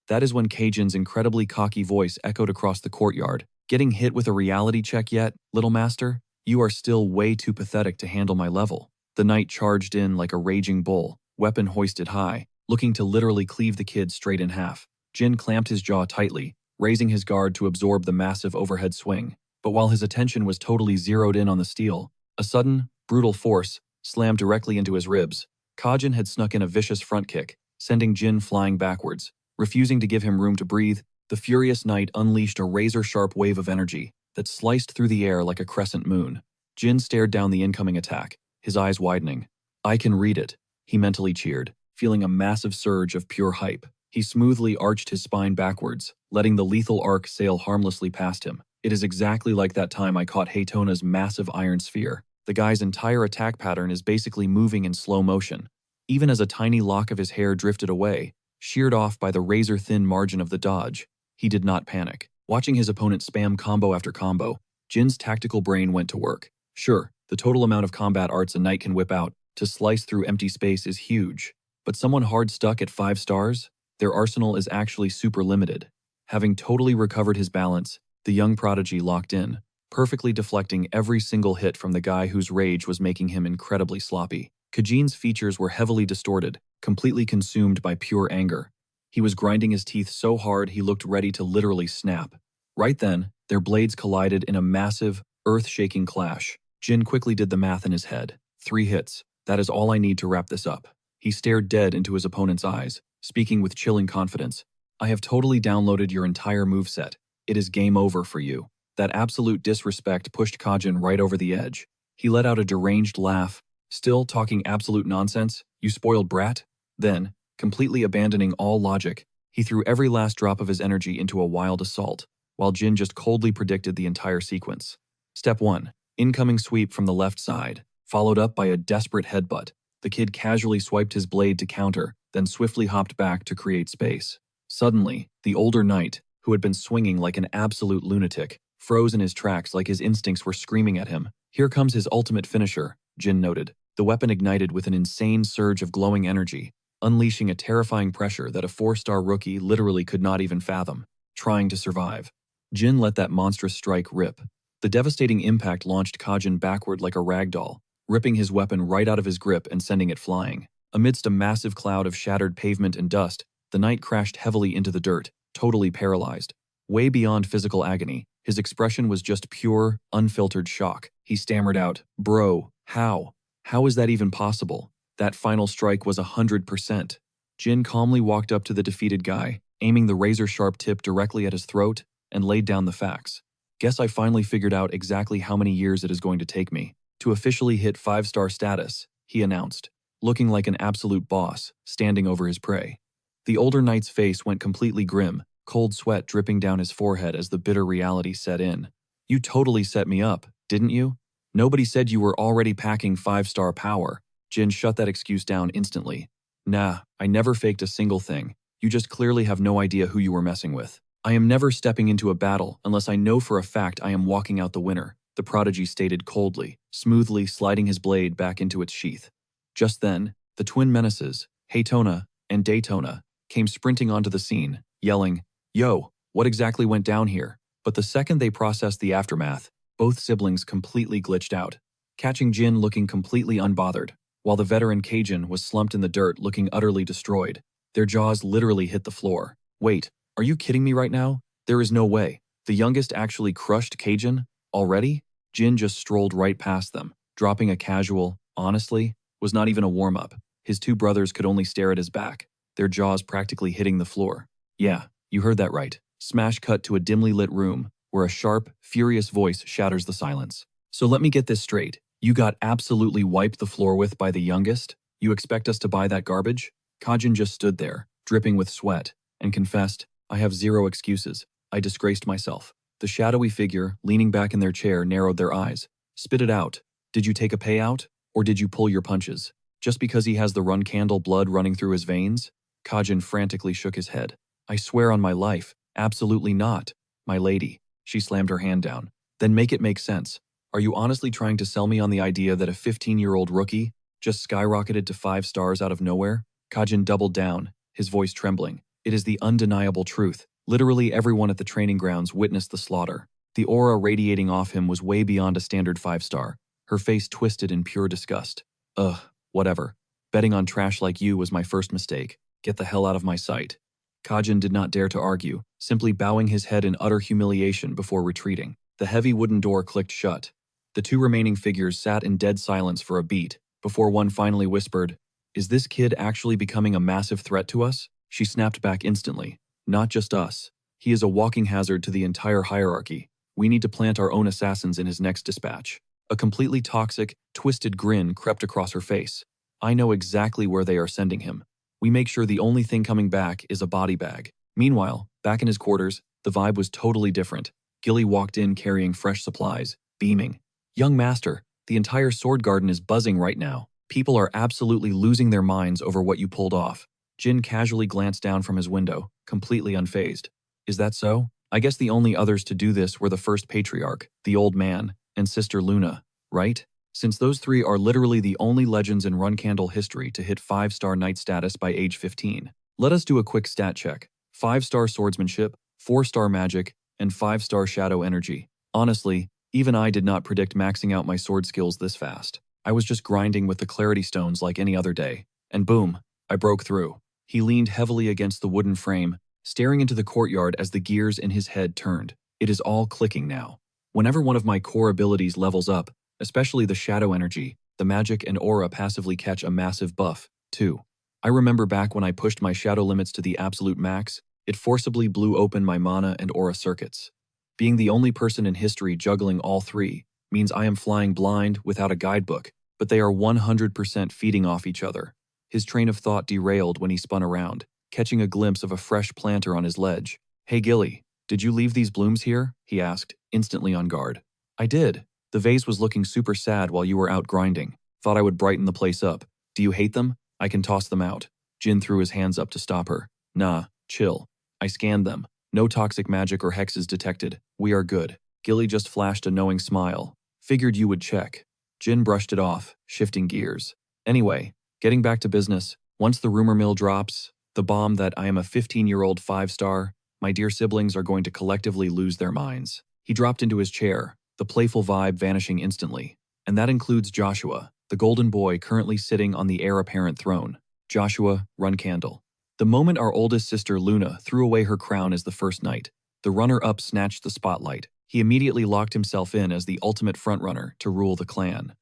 That is when Kajin's incredibly cocky voice echoed across the courtyard. Getting hit with a reality check yet, little master? You are still way too pathetic to handle my level. The knight charged in like a raging bull, weapon hoisted high, looking to literally cleave the kid straight in half. Jin clamped his jaw tightly, raising his guard to absorb the massive overhead swing. But while his attention was totally zeroed in on the steel, a sudden, brutal force slammed directly into his ribs. Kajin had snuck in a vicious front kick, sending Jin flying backwards. Refusing to give him room to breathe, the furious knight unleashed a razor-sharp wave of energy that sliced through the air like a crescent moon. Jin stared down the incoming attack, his eyes widening. I can read it, he mentally cheered, feeling a massive surge of pure hype. He smoothly arched his spine backwards, letting the lethal arc sail harmlessly past him. It is exactly like that time I caught Haytona's massive iron sphere. The guy's entire attack pattern is basically moving in slow motion. Even as a tiny lock of his hair drifted away, sheared off by the razor-thin margin of the dodge, he did not panic. Watching his opponent spam combo after combo, Jin's tactical brain went to work. Sure, the total amount of combat arts a knight can whip out to slice through empty space is huge, but someone hard stuck at 5 stars? Their arsenal is actually super limited. Having totally recovered his balance, the young prodigy locked in, perfectly deflecting every single hit from the guy whose rage was making him incredibly sloppy. Kajin's features were heavily distorted, completely consumed by pure anger. He was grinding his teeth so hard he looked ready to literally snap. Right then, their blades collided in a massive, earth-shaking clash. Jin quickly did the math in his head. 3 hits. That is all I need to wrap this up. He stared dead into his opponent's eyes, speaking with chilling confidence. I have totally downloaded your entire moveset. It is game over for you. That absolute disrespect pushed Kajin right over the edge. He let out a deranged laugh. Still talking absolute nonsense? You spoiled brat? Then, completely abandoning all logic, he threw every last drop of his energy into a wild assault, while Jin just coldly predicted the entire sequence. Step 1. Incoming sweep from the left side, followed up by a desperate headbutt. The kid casually swiped his blade to counter, then swiftly hopped back to create space. Suddenly, the older knight, who had been swinging like an absolute lunatic, froze in his tracks like his instincts were screaming at him. Here comes his ultimate finisher, Jin noted. The weapon ignited with an insane surge of glowing energy, unleashing a terrifying pressure that a 4-star rookie literally could not even fathom. Trying to survive. Jin let that monstrous strike rip. The devastating impact launched Kajin backward like a ragdoll, ripping his weapon right out of his grip and sending it flying. Amidst a massive cloud of shattered pavement and dust, the knight crashed heavily into the dirt, totally paralyzed. Way beyond physical agony, his expression was just pure, unfiltered shock. He stammered out, "Bro, how? How is that even possible? That final strike was 100%. Jin calmly walked up to the defeated guy, aiming the razor-sharp tip directly at his throat, and laid down the facts. Guess I finally figured out exactly how many years it is going to take me to officially hit 5-star status, he announced, looking like an absolute boss, standing over his prey. The older knight's face went completely grim, cold sweat dripping down his forehead as the bitter reality set in. You totally set me up, didn't you? Nobody said you were already packing 5-star power. Jin shut that excuse down instantly. Nah, I never faked a single thing. You just clearly have no idea who you were messing with. I am never stepping into a battle unless I know for a fact I am walking out the winner, the prodigy stated coldly, smoothly sliding his blade back into its sheath. Just then, the twin menaces, Haytona and Daytona, came sprinting onto the scene, yelling, "Yo, what exactly went down here?" But the second they processed the aftermath, both siblings completely glitched out, catching Jin looking completely unbothered, while the veteran Kajin was slumped in the dirt looking utterly destroyed. Their jaws literally hit the floor. Wait, are you kidding me right now? There is no way. The youngest actually crushed Kajin? Already? Jin just strolled right past them, dropping a casual, honestly, was not even a warm-up. His 2 brothers could only stare at his back, their jaws practically hitting the floor. Yeah, you heard that right. Smash cut to a dimly lit room, where a sharp, furious voice shatters the silence. So let me get this straight. You got absolutely wiped the floor with by the youngest? You expect us to buy that garbage? Kajin just stood there, dripping with sweat, and confessed, I have zero excuses. I disgraced myself. The shadowy figure, leaning back in their chair, narrowed their eyes. Spit it out. Did you take a payout? Or did you pull your punches? Just because he has the run candle blood running through his veins? Kajin frantically shook his head. I swear on my life, absolutely not. My lady. She slammed her hand down. Then make it make sense. Are you honestly trying to sell me on the idea that a 15-year-old rookie just skyrocketed to 5 stars out of nowhere? Kajin doubled down, his voice trembling. It is the undeniable truth. Literally everyone at the training grounds witnessed the slaughter. The aura radiating off him was way beyond a standard 5-star. Her face twisted in pure disgust. Ugh, whatever. Betting on trash like you was my first mistake. Get the hell out of my sight. Kajin did not dare to argue, simply bowing his head in utter humiliation before retreating. The heavy wooden door clicked shut. The 2 remaining figures sat in dead silence for a beat, before one finally whispered, Is this kid actually becoming a massive threat to us? She snapped back instantly. Not just us. He is a walking hazard to the entire hierarchy. We need to plant our own assassins in his next dispatch. A completely toxic, twisted grin crept across her face. I know exactly where they are sending him. We make sure the only thing coming back is a body bag. Meanwhile, back in his quarters, the vibe was totally different. Gilly walked in carrying fresh supplies, beaming. Young master, the entire sword garden is buzzing right now. People are absolutely losing their minds over what you pulled off. Jin casually glanced down from his window, completely unfazed. Is that so? I guess the only others to do this were the first patriarch, the old man, and Sister Luna, right? Since those 3 are literally the only legends in Run Candle history to hit 5-star knight status by age 15. Let us do a quick stat check. 5-star swordsmanship, 4-star magic, and 5-star shadow energy. Honestly, even I did not predict maxing out my sword skills this fast. I was just grinding with the clarity stones like any other day. And boom, I broke through. He leaned heavily against the wooden frame, staring into the courtyard as the gears in his head turned. It is all clicking now. Whenever one of my core abilities levels up, especially the shadow energy, the magic and aura passively catch a massive buff, too. I remember back when I pushed my shadow limits to the absolute max, it forcibly blew open my mana and aura circuits. Being the only person in history juggling all 3 means I am flying blind without a guidebook, but they are 100% feeding off each other. His train of thought derailed when he spun around, catching a glimpse of a fresh planter on his ledge. Hey Gilly, did you leave these blooms here? He asked, instantly on guard. I did. The vase was looking super sad while you were out grinding. Thought I would brighten the place up. Do you hate them? I can toss them out. Jin threw his hands up to stop her. Nah, chill. I scanned them. No toxic magic or hexes detected. We are good. Gilly just flashed a knowing smile. Figured you would check. Jin brushed it off, shifting gears. Anyway, getting back to business, once the rumor mill drops, the bomb that I am a 15-year-old 5-star, my dear siblings are going to collectively lose their minds. He dropped into his chair, the playful vibe vanishing instantly. And that includes Joshua, the golden boy currently sitting on the heir-apparent throne. Joshua, run candle. The moment our oldest sister Luna threw away her crown as the first knight, the runner-up snatched the spotlight. He immediately locked himself in as the ultimate frontrunner to rule the clan.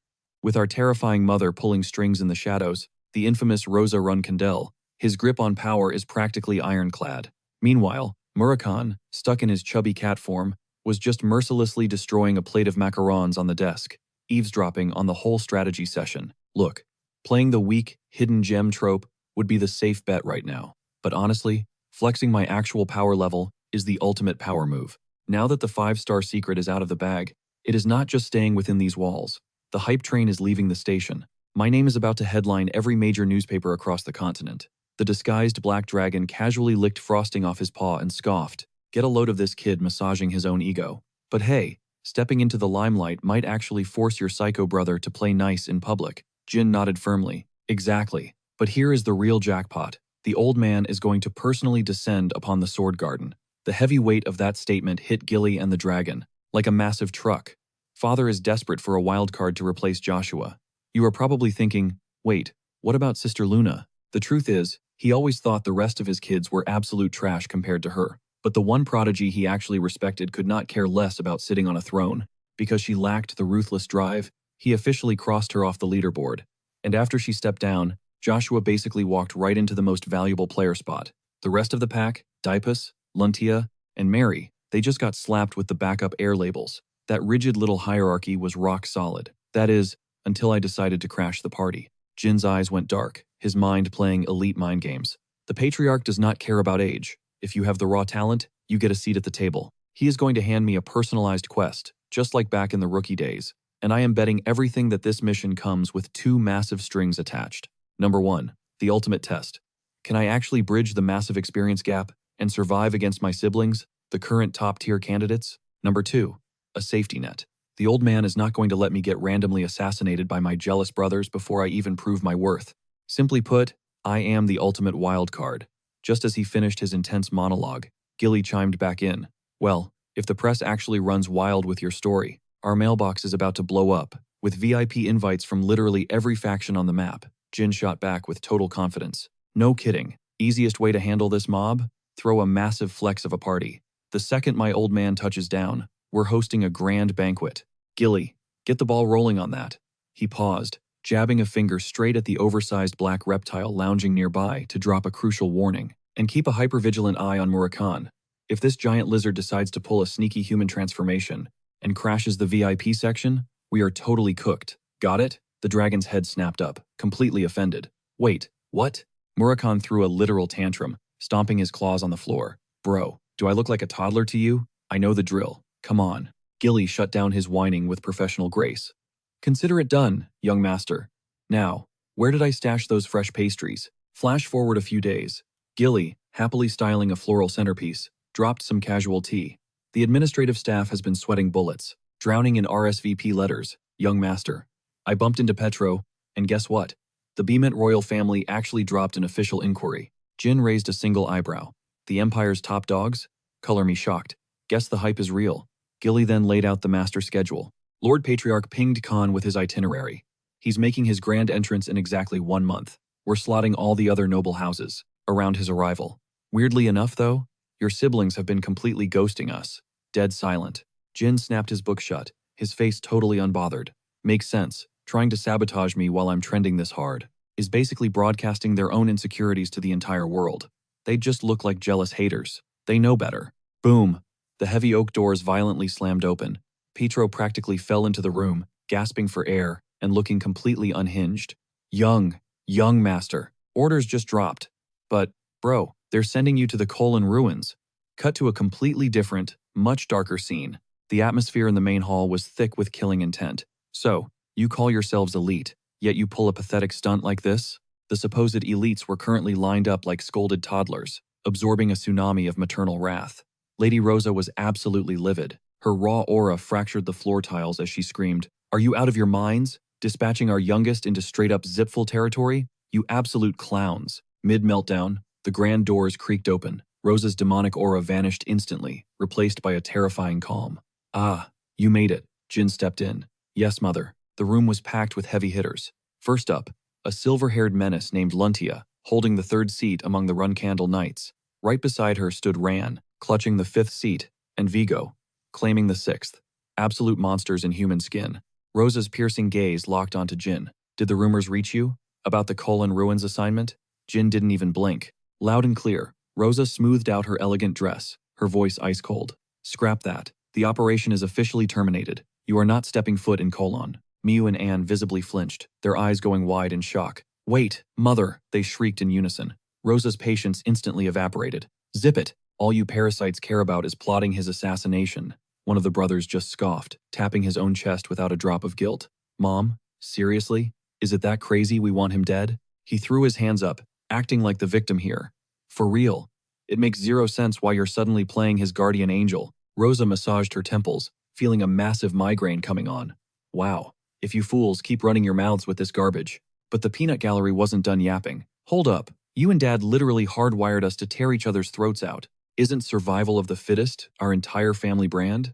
With our terrifying mother pulling strings in the shadows, the infamous Rosa Run Candel, his grip on power is practically ironclad. Meanwhile, Murakhan, stuck in his chubby cat form, was just mercilessly destroying a plate of macarons on the desk, eavesdropping on the whole strategy session. Look, playing the weak, hidden gem trope would be the safe bet right now. But honestly, flexing my actual power level is the ultimate power move. Now that the 5-star secret is out of the bag, it is not just staying within these walls. The hype train is leaving the station. My name is about to headline every major newspaper across the continent. The disguised black dragon casually licked frosting off his paw and scoffed. Get a load of this kid massaging his own ego. But hey, stepping into the limelight might actually force your psycho brother to play nice in public. Jin nodded firmly. Exactly. But here is the real jackpot. The old man is going to personally descend upon the sword garden. The heavy weight of that statement hit Gilly and the dragon, like a massive truck. Father is desperate for a wild card to replace Joshua. You are probably thinking, wait, what about Sister Luna? The truth is, he always thought the rest of his kids were absolute trash compared to her. But the one prodigy he actually respected could not care less about sitting on a throne. Because she lacked the ruthless drive, he officially crossed her off the leaderboard. And after she stepped down, Joshua basically walked right into the most valuable player spot. The rest of the pack, Dipus, Luntia, and Mary, they just got slapped with the backup heir labels. That rigid little hierarchy was rock solid. That is, until I decided to crash the party. Jin's eyes went dark, his mind playing elite mind games. The patriarch does not care about age. If you have the raw talent, you get a seat at the table. He is going to hand me a personalized quest, just like back in the rookie days. And I am betting everything that this mission comes with 2 massive strings attached. Number 1, the ultimate test. Can I actually bridge the massive experience gap and survive against my siblings, the current top-tier candidates? Number 2, a safety net. The old man is not going to let me get randomly assassinated by my jealous brothers before I even prove my worth. Simply put, I am the ultimate wild card. Just as he finished his intense monologue, Gilly chimed back in. Well, if the press actually runs wild with your story, our mailbox is about to blow up, with VIP invites from literally every faction on the map. Jin shot back with total confidence. No kidding. Easiest way to handle this mob? Throw a massive flex of a party. The second my old man touches down, we're hosting a grand banquet. Gilly, get the ball rolling on that. He paused, jabbing a finger straight at the oversized black reptile lounging nearby to drop a crucial warning. And keep a hypervigilant eye on Murakhan. If this giant lizard decides to pull a sneaky human transformation and crashes the VIP section, we are totally cooked. Got it? The dragon's head snapped up, completely offended. Wait, what? Murakhan threw a literal tantrum, stomping his claws on the floor. Bro, do I look like a toddler to you? I know the drill. Come on. Gilly shut down his whining with professional grace. Consider it done, young master. Now, where did I stash those fresh pastries? Flash forward a few days. Gilly, happily styling a floral centerpiece, dropped some casual tea. The administrative staff has been sweating bullets, drowning in RSVP letters. Young master. I bumped into Petro, and guess what? The Beement royal family actually dropped an official inquiry. Jin raised a single eyebrow. The Empire's top dogs? Color me shocked. Guess the hype is real. Gilly then laid out the master schedule. Lord Patriarch pinged Khan with his itinerary. He's making his grand entrance in exactly 1 month. We're slotting all the other noble houses around his arrival. Weirdly enough, though, your siblings have been completely ghosting us. Dead silent. Jin snapped his book shut, his face totally unbothered. Makes sense. Trying to sabotage me while I'm trending this hard is basically broadcasting their own insecurities to the entire world. They just look like jealous haters. They know better. Boom. The heavy oak doors violently slammed open. Petro practically fell into the room, gasping for air and looking completely unhinged. Young master. Orders just dropped. But, bro, they're sending you to the Colon ruins. Cut to a completely different, much darker scene. The atmosphere in the main hall was thick with killing intent. So, you call yourselves elite, yet you pull a pathetic stunt like this? The supposed elites were currently lined up like scolded toddlers, absorbing a tsunami of maternal wrath. Lady Rosa was absolutely livid. Her raw aura fractured the floor tiles as she screamed, "Are you out of your minds? Dispatching our youngest into straight-up zipful territory? You absolute clowns." Mid-meltdown, the grand doors creaked open. Rosa's demonic aura vanished instantly, replaced by a terrifying calm. "Ah, you made it." Jin stepped in. "Yes, mother." The room was packed with heavy hitters. First up, a silver-haired menace named Luntia, holding the 3rd seat among the Run-Candle Knights. Right beside her stood Ran, clutching the 5th seat, and Vigo, claiming the 6th. Absolute monsters in human skin. Rosa's piercing gaze locked onto Jin. "Did the rumors reach you? About the Colon Ruins assignment?" Jin didn't even blink. Loud and clear, Rosa smoothed out her elegant dress, her voice ice-cold. "Scrap that. The operation is officially terminated. You are not stepping foot in Colon." Miu and Anne visibly flinched, their eyes going wide in shock. "Wait, mother!" they shrieked in unison. Rosa's patience instantly evaporated. "Zip it! All you parasites care about is plotting his assassination." One of the brothers just scoffed, tapping his own chest without a drop of guilt. "Mom? Seriously? Is it that crazy we want him dead?" He threw his hands up, acting like the victim here. "For real? It makes zero sense why you're suddenly playing his guardian angel." Rosa massaged her temples, feeling a massive migraine coming on. "Wow. If you fools keep running your mouths with this garbage." But the peanut gallery wasn't done yapping. "Hold up. You and Dad literally hardwired us to tear each other's throats out. Isn't survival of the fittest our entire family brand?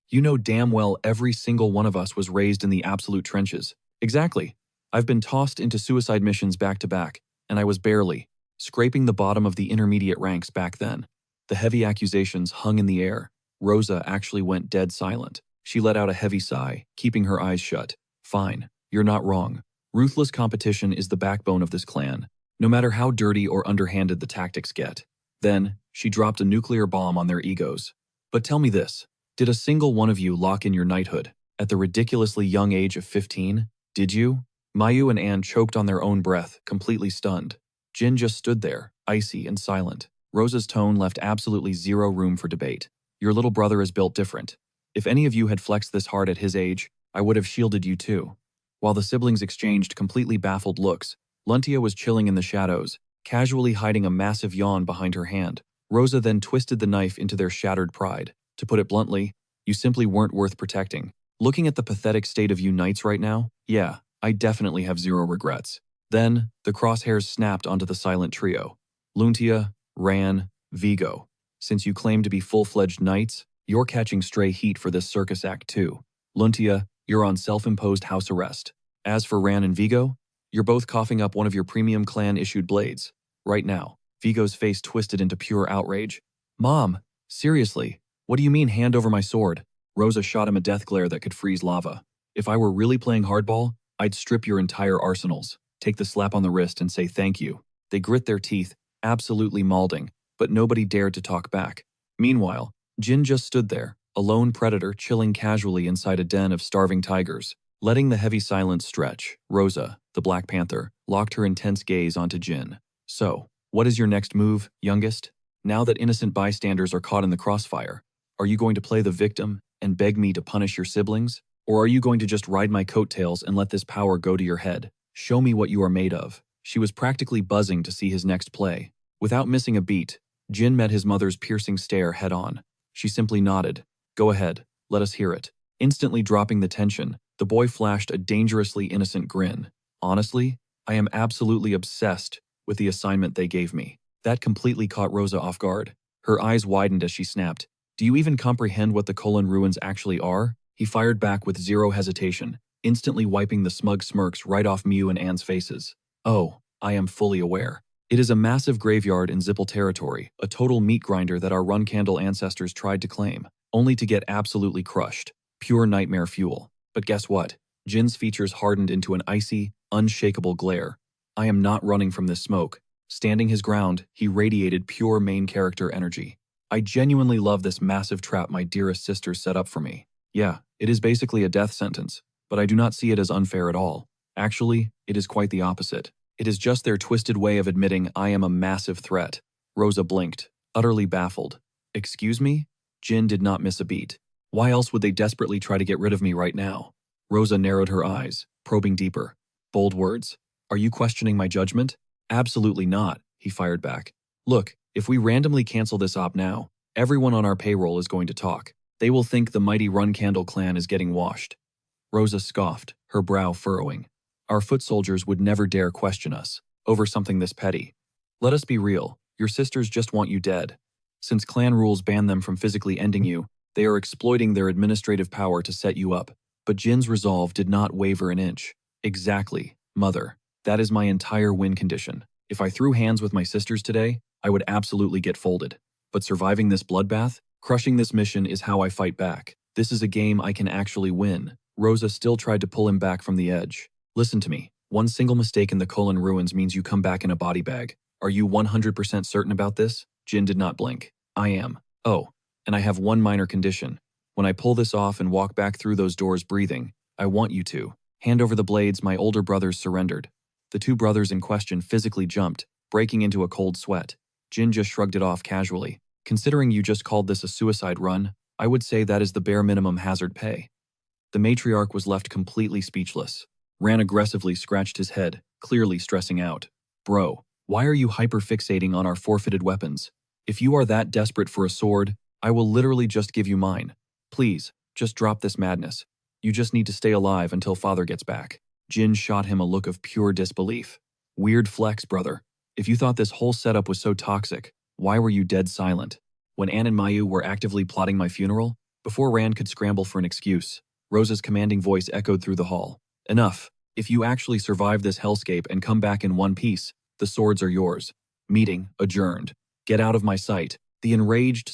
You know damn well every single one of us was raised in the absolute trenches." "Exactly. I've been tossed into suicide missions back to back, and I was barely scraping the bottom of the intermediate ranks back then." The heavy accusations hung in the air. Rosa actually went dead silent. She let out a heavy sigh, keeping her eyes shut. "Fine, you're not wrong. Ruthless competition is the backbone of this clan, no matter how dirty or underhanded the tactics get." Then, she dropped a nuclear bomb on their egos. "But tell me this, did a single one of you lock in your knighthood at the ridiculously young age of 15? Did you? Mayu and Anne choked on their own breath, completely stunned. Jin just stood there, icy and silent. Rosa's tone left absolutely zero room for debate. Your little brother is built different. If any of you had flexed this hard at his age, I would have shielded you too. While the siblings exchanged completely baffled looks, Luntia was chilling in the shadows, casually hiding a massive yawn behind her hand. Rosa then twisted the knife into their shattered pride. To put it bluntly, you simply weren't worth protecting. Looking at the pathetic state of you knights right now, yeah, I definitely have zero regrets. Then, the crosshairs snapped onto the silent trio. Luntia, Ran, Vigo. Since you claim to be full-fledged knights, you're catching stray heat for this circus act too. Luntia, you're on self-imposed house arrest. As for Ran and Vigo, you're both coughing up one of your premium clan-issued blades. Right now. Vigo's face twisted into pure outrage. Mom, seriously, what do you mean hand over my sword? Rosa shot him a death glare that could freeze lava. If I were really playing hardball, I'd strip your entire arsenals, take the slap on the wrist and say thank you. They grit their teeth, absolutely mauling, but nobody dared to talk back. Meanwhile, Jin just stood there, a lone predator chilling casually inside a den of starving tigers. Letting the heavy silence stretch, Rosa, the Black Panther, locked her intense gaze onto Jin. So, what is your next move, youngest? Now that innocent bystanders are caught in the crossfire, are you going to play the victim and beg me to punish your siblings? Or are you going to just ride my coattails and let this power go to your head? Show me what you are made of. She was practically buzzing to see his next play. Without missing a beat, Jin met his mother's piercing stare head on. She simply nodded. Go ahead, let us hear it. Instantly dropping the tension, the boy flashed a dangerously innocent grin. Honestly, I am absolutely obsessed with the assignment they gave me. That completely caught Rosa off guard. Her eyes widened as she snapped. Do you even comprehend what the Colon ruins actually are? He fired back with zero hesitation, instantly wiping the smug smirks right off Mew and Anne's faces. Oh, I am fully aware. It is a massive graveyard in Zippel territory, a total meat grinder that our Run Candle ancestors tried to claim, only to get absolutely crushed. Pure nightmare fuel. But guess what? Jin's features hardened into an icy, unshakable glare. I am not running from this smoke. Standing his ground, he radiated pure main character energy. I genuinely love this massive trap my dearest sister set up for me. Yeah, it is basically a death sentence, but I do not see it as unfair at all. Actually, it is quite the opposite. It is just their twisted way of admitting I am a massive threat. Rosa blinked, utterly baffled. Excuse me? Jin did not miss a beat. Why else would they desperately try to get rid of me right now? Rosa narrowed her eyes, probing deeper. Bold words. Are you questioning my judgment? Absolutely not, he fired back. Look, if we randomly cancel this op now, everyone on our payroll is going to talk. They will think the mighty Run Candle clan is getting washed. Rosa scoffed, her brow furrowing. Our foot soldiers would never dare question us over something this petty. Let us be real, your sisters just want you dead. Since clan rules ban them from physically ending you, they are exploiting their administrative power to set you up. But Jin's resolve did not waver an inch. Exactly, mother. That is my entire win condition. If I threw hands with my sisters today, I would absolutely get folded. But surviving this bloodbath, crushing this mission is how I fight back. This is a game I can actually win. Rosa still tried to pull him back from the edge. Listen to me. One single mistake in the Colon ruins means you come back in a body bag. Are you 100% certain about this? Jin did not blink. I am. Oh, and I have one minor condition. When I pull this off and walk back through those doors breathing, I want you to hand over the blades my older brothers surrendered. The two brothers in question physically jumped, breaking into a cold sweat. Jin just shrugged it off casually. Considering you just called this a suicide run, I would say that is the bare minimum hazard pay. The matriarch was left completely speechless. Ran aggressively scratched his head, clearly stressing out. Bro, why are you hyper-fixating on our forfeited weapons? If you are that desperate for a sword, I will literally just give you mine. Please, just drop this madness. You just need to stay alive until father gets back. Jin shot him a look of pure disbelief. Weird flex, brother. If you thought this whole setup was so toxic, why were you dead silent? When Anne and Mayu were actively plotting my funeral, before Rand could scramble for an excuse, Rosa's commanding voice echoed through the hall. Enough. If you actually survive this hellscape and come back in one piece, the swords are yours. Meeting adjourned. Get out of my sight. The enraged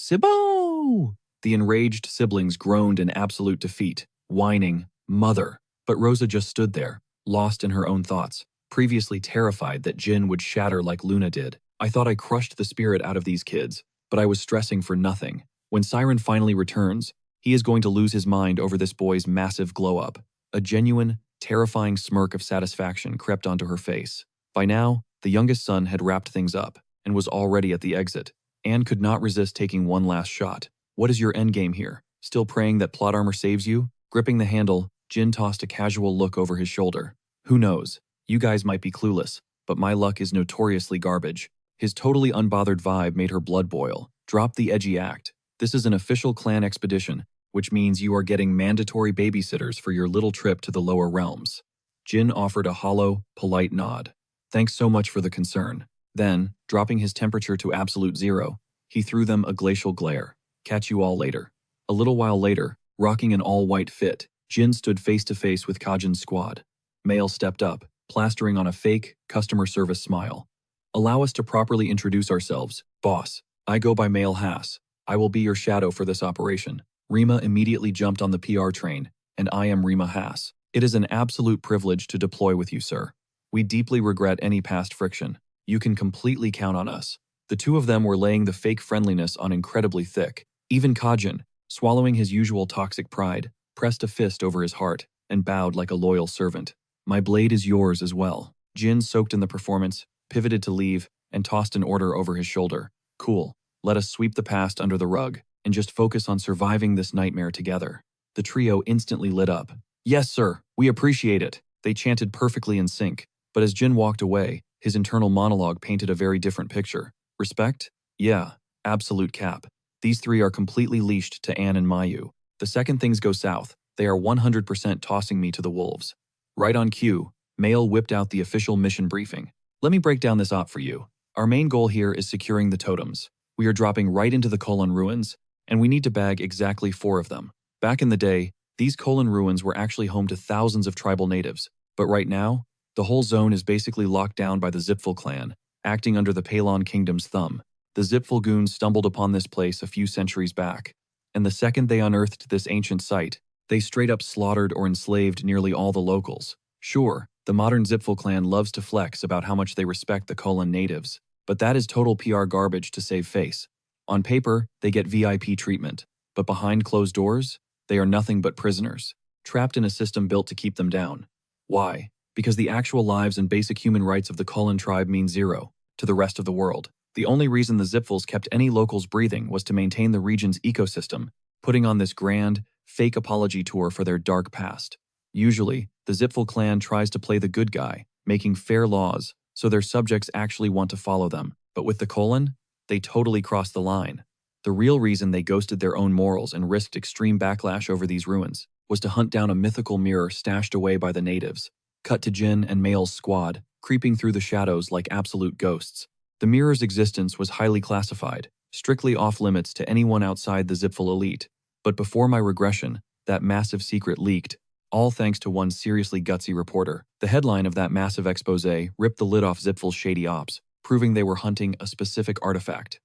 siblings groaned in absolute defeat, whining, Mother. But Rosa just stood there, lost in her own thoughts, previously terrified that Jin would shatter like Luna did. I thought I crushed the spirit out of these kids, but I was stressing for nothing. When Siren finally returns, he is going to lose his mind over this boy's massive glow-up. A genuine, Terrifying smirk of satisfaction crept onto her face. By now, the youngest son had wrapped things up and was already at the exit. Anne could not resist taking one last shot. What is your endgame here? Still praying that plot armor saves you? Gripping the handle, Jin tossed a casual look over his shoulder. Who knows? You guys might be clueless, but my luck is notoriously garbage. His totally unbothered vibe made her blood boil. Drop the edgy act. This is an official clan expedition, which means you are getting mandatory babysitters for your little trip to the lower realms. Jin offered a hollow, polite nod. Thanks so much for the concern. Then, dropping his temperature to absolute 0, he threw them a glacial glare. Catch you all later. A little while later, rocking an all-white fit, Jin stood face-to-face with Kajin's squad. Mail stepped up, plastering on a fake, customer service smile. Allow us to properly introduce ourselves, boss. I go by Mail Haas. I will be your shadow for this operation. Rima immediately jumped on the PR train, and I am Rima Haas. It is an absolute privilege to deploy with you, sir. We deeply regret any past friction. You can completely count on us. The two of them were laying the fake friendliness on incredibly thick. Even Kajin, swallowing his usual toxic pride, pressed a fist over his heart and bowed like a loyal servant. My blade is yours as well. Jin, soaked in the performance, pivoted to leave and tossed an order over his shoulder. Cool. Let us sweep the past under the rug and just focus on surviving this nightmare together. The trio instantly lit up. Yes, sir. We appreciate it. They chanted perfectly in sync. But as Jin walked away, his internal monologue painted a very different picture. Respect? Yeah. Absolute cap. These three are completely leashed to Anne and Mayu. The second things go south, they are 100% tossing me to the wolves. Right on cue, Mail whipped out the official mission briefing. Let me break down this op for you. Our main goal here is securing the totems. We are dropping right into the Colon ruins, and we need to bag exactly 4 of them. Back in the day, these Colon ruins were actually home to thousands of tribal natives, but right now, the whole zone is basically locked down by the Zipfel clan, acting under the Palon Kingdom's thumb. The Zipfel goons stumbled upon this place a few centuries back, and the second they unearthed this ancient site, they straight up slaughtered or enslaved nearly all the locals. Sure, the modern Zipfel clan loves to flex about how much they respect the Colon natives, but that is total PR garbage to save face. On paper, they get VIP treatment, but behind closed doors, they are nothing but prisoners, trapped in a system built to keep them down. Why? Because the actual lives and basic human rights of the Colon tribe mean 0 to the rest of the world. The only reason the Zipfels kept any locals breathing was to maintain the region's ecosystem, putting on this grand, fake apology tour for their dark past. Usually, the Zipfel clan tries to play the good guy, making fair laws, so their subjects actually want to follow them. But with the Colon, they totally crossed the line. The real reason they ghosted their own morals and risked extreme backlash over these ruins was to hunt down a mythical mirror stashed away by the natives. Cut to Jin and Mail's squad, creeping through the shadows like absolute ghosts. The mirror's existence was highly classified, strictly off-limits to anyone outside the Zipfel elite. But before my regression, that massive secret leaked, all thanks to one seriously gutsy reporter. The headline of that massive exposé ripped the lid off Zipfel's shady ops, proving they were hunting a specific artifact.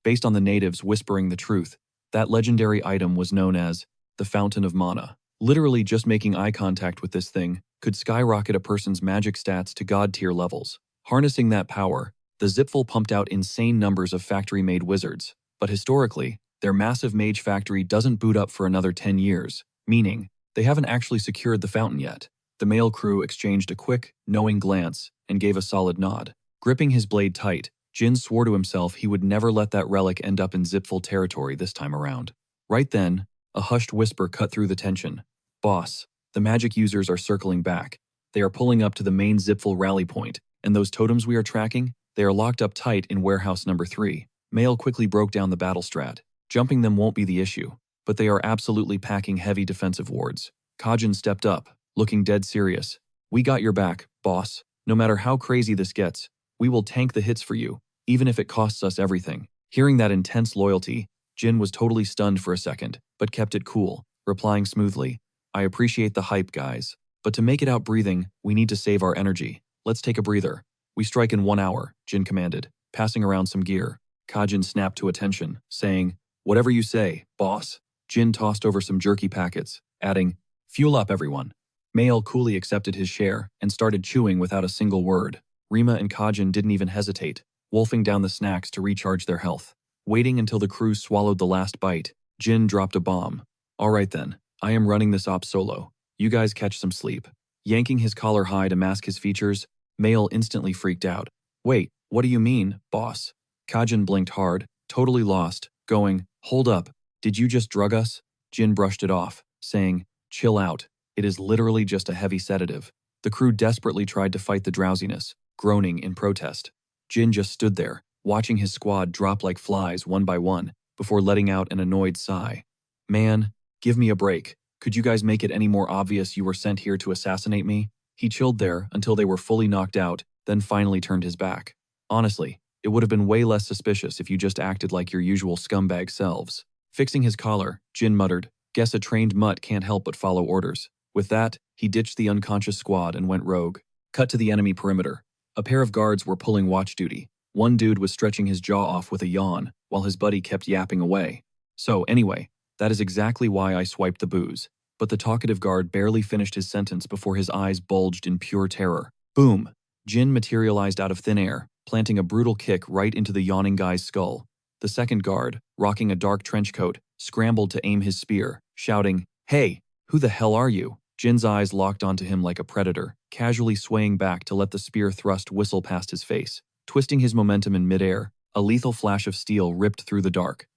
Based on the natives whispering the truth, that legendary item was known as the Fountain of Mana. Literally just making eye contact with this thing could skyrocket a person's magic stats to god-tier levels. Harnessing that power, the Zipfel pumped out insane numbers of factory-made wizards, but historically, their massive mage factory doesn't boot up for another 10 years, meaning they haven't actually secured the fountain yet. The male crew exchanged a quick, knowing glance and gave a solid nod. Gripping his blade tight, Jin swore to himself he would never let that relic end up in Zipfel territory this time around. Right then, a hushed whisper cut through the tension. Boss, the magic users are circling back. They are pulling up to the main Zipfel rally point, and those totems we are tracking, they are locked up tight in warehouse number 3. Mail quickly broke down the battle strat. Jumping them won't be the issue, but they are absolutely packing heavy defensive wards. Kajin stepped up, looking dead serious. We got your back, boss. No matter how crazy this gets, we will tank the hits for you, even if it costs us everything. Hearing that intense loyalty, Jin was totally stunned for a second, but kept it cool, replying smoothly, I appreciate the hype, guys, but to make it out breathing, we need to save our energy. Let's take a breather. We strike in 1 hour, Jin commanded, passing around some gear. Kajin snapped to attention, saying, whatever you say, boss. Jin tossed over some jerky packets, adding, fuel up, everyone. Mail coolly accepted his share and started chewing without a single word. Rima and Kajin didn't even hesitate, wolfing down the snacks to recharge their health. Waiting until the crew swallowed the last bite, Jin dropped a bomb. All right then, I am running this op solo. You guys catch some sleep. Yanking his collar high to mask his features, Mail instantly freaked out. Wait, what do you mean, boss? Kajin blinked hard, totally lost, going, hold up, did you just drug us? Jin brushed it off, saying, chill out, it is literally just a heavy sedative. The crew desperately tried to fight the drowsiness, groaning in protest. Jin just stood there, watching his squad drop like flies one by one, before letting out an annoyed sigh. Man, give me a break. Could you guys make it any more obvious you were sent here to assassinate me? He chilled there until they were fully knocked out, then finally turned his back. Honestly, it would have been way less suspicious if you just acted like your usual scumbag selves. Fixing his collar, Jin muttered, guess a trained mutt can't help but follow orders. With that, he ditched the unconscious squad and went rogue. Cut to the enemy perimeter. A pair of guards were pulling watch duty. One dude was stretching his jaw off with a yawn, while his buddy kept yapping away. So anyway, that is exactly why I swiped the booze. But the talkative guard barely finished his sentence before his eyes bulged in pure terror. Boom! Jin materialized out of thin air, planting a brutal kick right into the yawning guy's skull. The second guard, rocking a dark trench coat, scrambled to aim his spear, shouting, "Hey, who the hell are you?" Jin's eyes locked onto him like a predator, casually swaying back to let the spear thrust whistle past his face. Twisting his momentum in midair, a lethal flash of steel ripped through the dark.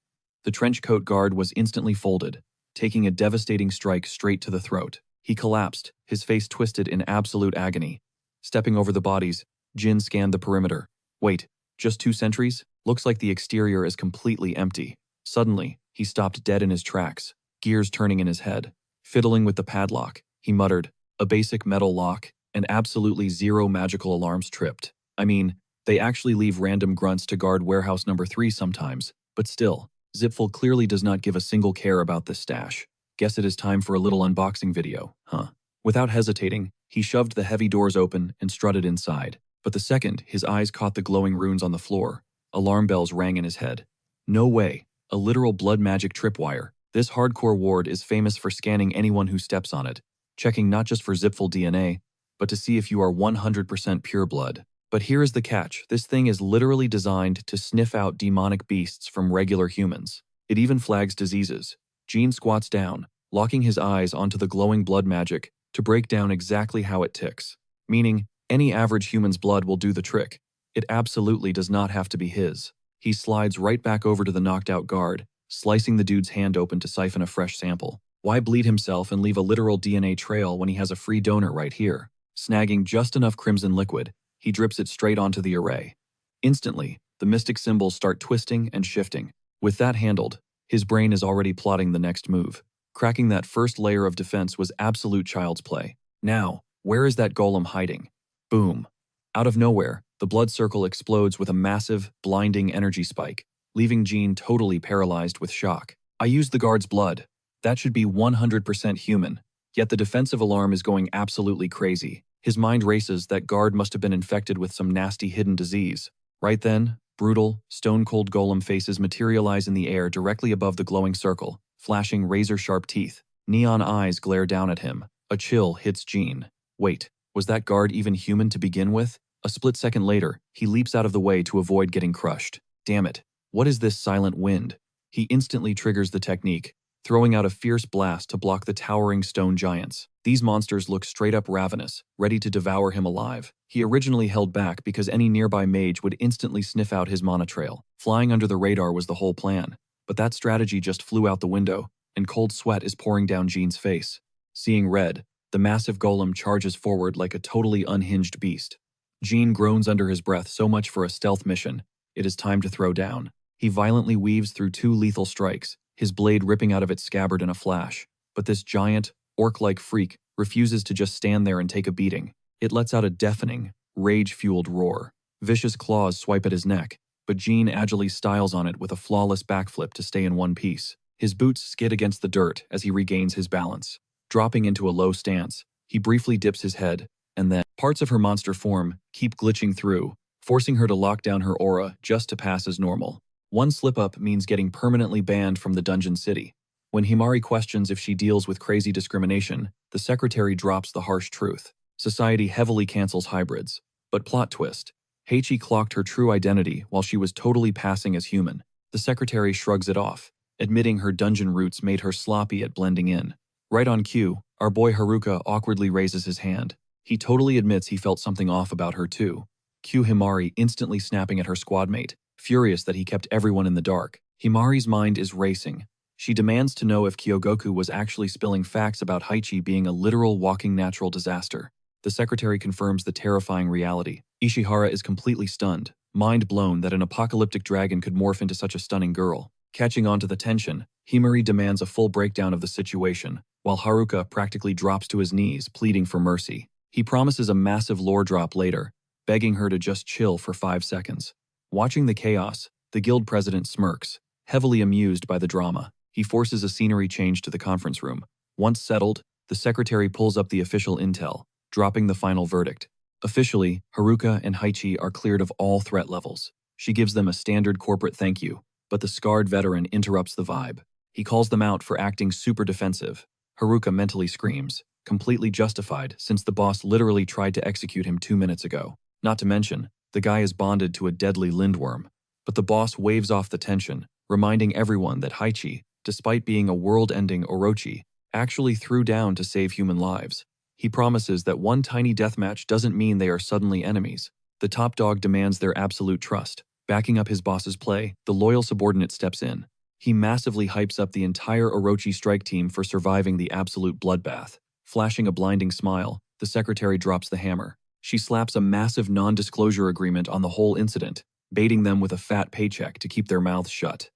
The trench coat guard was instantly folded, taking a devastating strike straight to the throat. He collapsed, his face twisted in absolute agony. Stepping over the bodies, Jin scanned the perimeter. Wait, just 2 sentries? Looks like the exterior is completely empty. Suddenly, he stopped dead in his tracks, gears turning in his head. Fiddling with the padlock, he muttered, a basic metal lock, and absolutely zero magical alarms tripped. I mean, they actually leave random grunts to guard warehouse number 3 sometimes, but still, Zipful clearly does not give a single care about this stash. Guess it is time for a little unboxing video, huh? Without hesitating, he shoved the heavy doors open and strutted inside. But the second his eyes caught the glowing runes on the floor, alarm bells rang in his head. No way, a literal blood magic tripwire. This hardcore ward is famous for scanning anyone who steps on it, checking not just for Zipful DNA, but to see if you are 100% pure blood. But here is the catch, this thing is literally designed to sniff out demonic beasts from regular humans. It even flags diseases. Gene squats down, locking his eyes onto the glowing blood magic to break down exactly how it ticks. Meaning, any average human's blood will do the trick. It absolutely does not have to be his. He slides right back over to the knocked out guard, slicing the dude's hand open to siphon a fresh sample. Why bleed himself and leave a literal DNA trail when he has a free donor right here? Snagging just enough crimson liquid, he drips it straight onto the array. Instantly, the mystic symbols start twisting and shifting. With that handled, his brain is already plotting the next move. Cracking that first layer of defense was absolute child's play. Now, where is that golem hiding? Boom. Out of nowhere, the blood circle explodes with a massive, blinding energy spike, leaving Gene totally paralyzed with shock. I used the guard's blood. That should be 100% human. Yet the defensive alarm is going absolutely crazy. His mind races that guard must have been infected with some nasty hidden disease. Right then, brutal, stone-cold golem faces materialize in the air directly above the glowing circle, flashing razor-sharp teeth. Neon eyes glare down at him. A chill hits Gene. Wait, was that guard even human to begin with? A split second later, he leaps out of the way to avoid getting crushed. Damn it, what is this silent wind? He instantly triggers the technique, throwing out a fierce blast to block the towering stone giants. These monsters look straight up ravenous, ready to devour him alive. He originally held back because any nearby mage would instantly sniff out his mana trail. Flying under the radar was the whole plan, but that strategy just flew out the window, and cold sweat is pouring down Gene's face. Seeing red, the massive golem charges forward like a totally unhinged beast. Gene groans under his breath, so much for a stealth mission. It is time to throw down. He violently weaves through 2 lethal strikes, his blade ripping out of its scabbard in a flash. But this giant, orc-like freak refuses to just stand there and take a beating. It lets out a deafening, rage-fueled roar. Vicious claws swipe at his neck, but Gene agilely styles on it with a flawless backflip to stay in one piece. His boots skid against the dirt as he regains his balance. Dropping into a low stance, he briefly dips his head, and then parts of her monster form keep glitching through, forcing her to lock down her aura just to pass as normal. One slip-up means getting permanently banned from the dungeon city. When Himari questions if she deals with crazy discrimination, the secretary drops the harsh truth. Society heavily cancels hybrids. But plot twist, Heichi clocked her true identity while she was totally passing as human. The secretary shrugs it off, admitting her dungeon roots made her sloppy at blending in. Right on cue, our boy Haruka awkwardly raises his hand. He totally admits he felt something off about her too. Cue Himari instantly snapping at her squadmate, furious that he kept everyone in the dark. Himari's mind is racing. She demands to know if Kyogoku was actually spilling facts about Haichi being a literal walking natural disaster. The secretary confirms the terrifying reality. Ishihara is completely stunned, mind blown that an apocalyptic dragon could morph into such a stunning girl. Catching on to the tension, Himari demands a full breakdown of the situation, while Haruka practically drops to his knees, pleading for mercy. He promises a massive lore drop later, begging her to just chill for 5 seconds. Watching the chaos, the guild president smirks, heavily amused by the drama. He forces a scenery change to the conference room. Once settled, the secretary pulls up the official intel, dropping the final verdict. Officially, Haruka and Haichi are cleared of all threat levels. She gives them a standard corporate thank you, but the scarred veteran interrupts the vibe. He calls them out for acting super defensive. Haruka mentally screams, completely justified since the boss literally tried to execute him 2 minutes ago. Not to mention, the guy is bonded to a deadly lindworm. But the boss waves off the tension, reminding everyone that Haichi, despite being a world-ending Orochi, actually threw down to save human lives. He promises that one tiny deathmatch doesn't mean they are suddenly enemies. The top dog demands their absolute trust. Backing up his boss's play, the loyal subordinate steps in. He massively hypes up the entire Orochi strike team for surviving the absolute bloodbath. Flashing a blinding smile, the secretary drops the hammer. She slaps a massive non-disclosure agreement on the whole incident, baiting them with a fat paycheck to keep their mouths shut.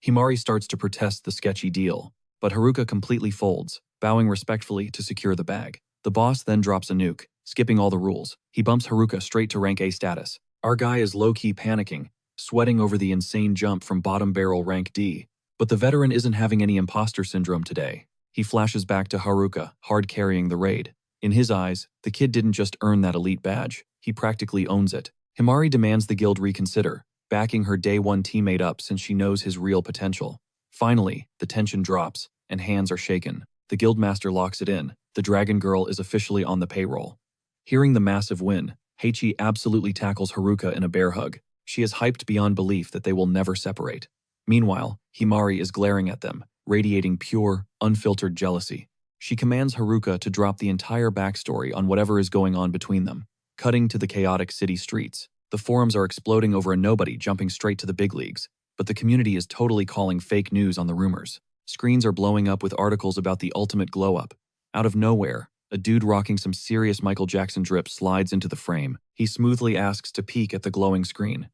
Himari starts to protest the sketchy deal, but Haruka completely folds, bowing respectfully to secure the bag. The boss then drops a nuke, skipping all the rules. He bumps Haruka straight to rank A status. Our guy is low-key panicking, sweating over the insane jump from bottom barrel rank D. But the veteran isn't having any imposter syndrome today. He flashes back to Haruka, hard carrying the raid. In his eyes, the kid didn't just earn that elite badge, he practically owns it. Himari demands the guild reconsider, backing her day one teammate up since she knows his real potential. Finally, the tension drops, and hands are shaken. The guildmaster locks it in. The dragon girl is officially on the payroll. Hearing the massive win, Heichi absolutely tackles Haruka in a bear hug. She is hyped beyond belief that they will never separate. Meanwhile, Himari is glaring at them, radiating pure, unfiltered jealousy. She commands Haruka to drop the entire backstory on whatever is going on between them. Cutting to the chaotic city streets, the forums are exploding over a nobody jumping straight to the big leagues, but the community is totally calling fake news on the rumors. Screens are blowing up with articles about the ultimate glow-up. Out of nowhere, a dude rocking some serious Michael Jackson drip slides into the frame. He smoothly asks to peek at the glowing screen.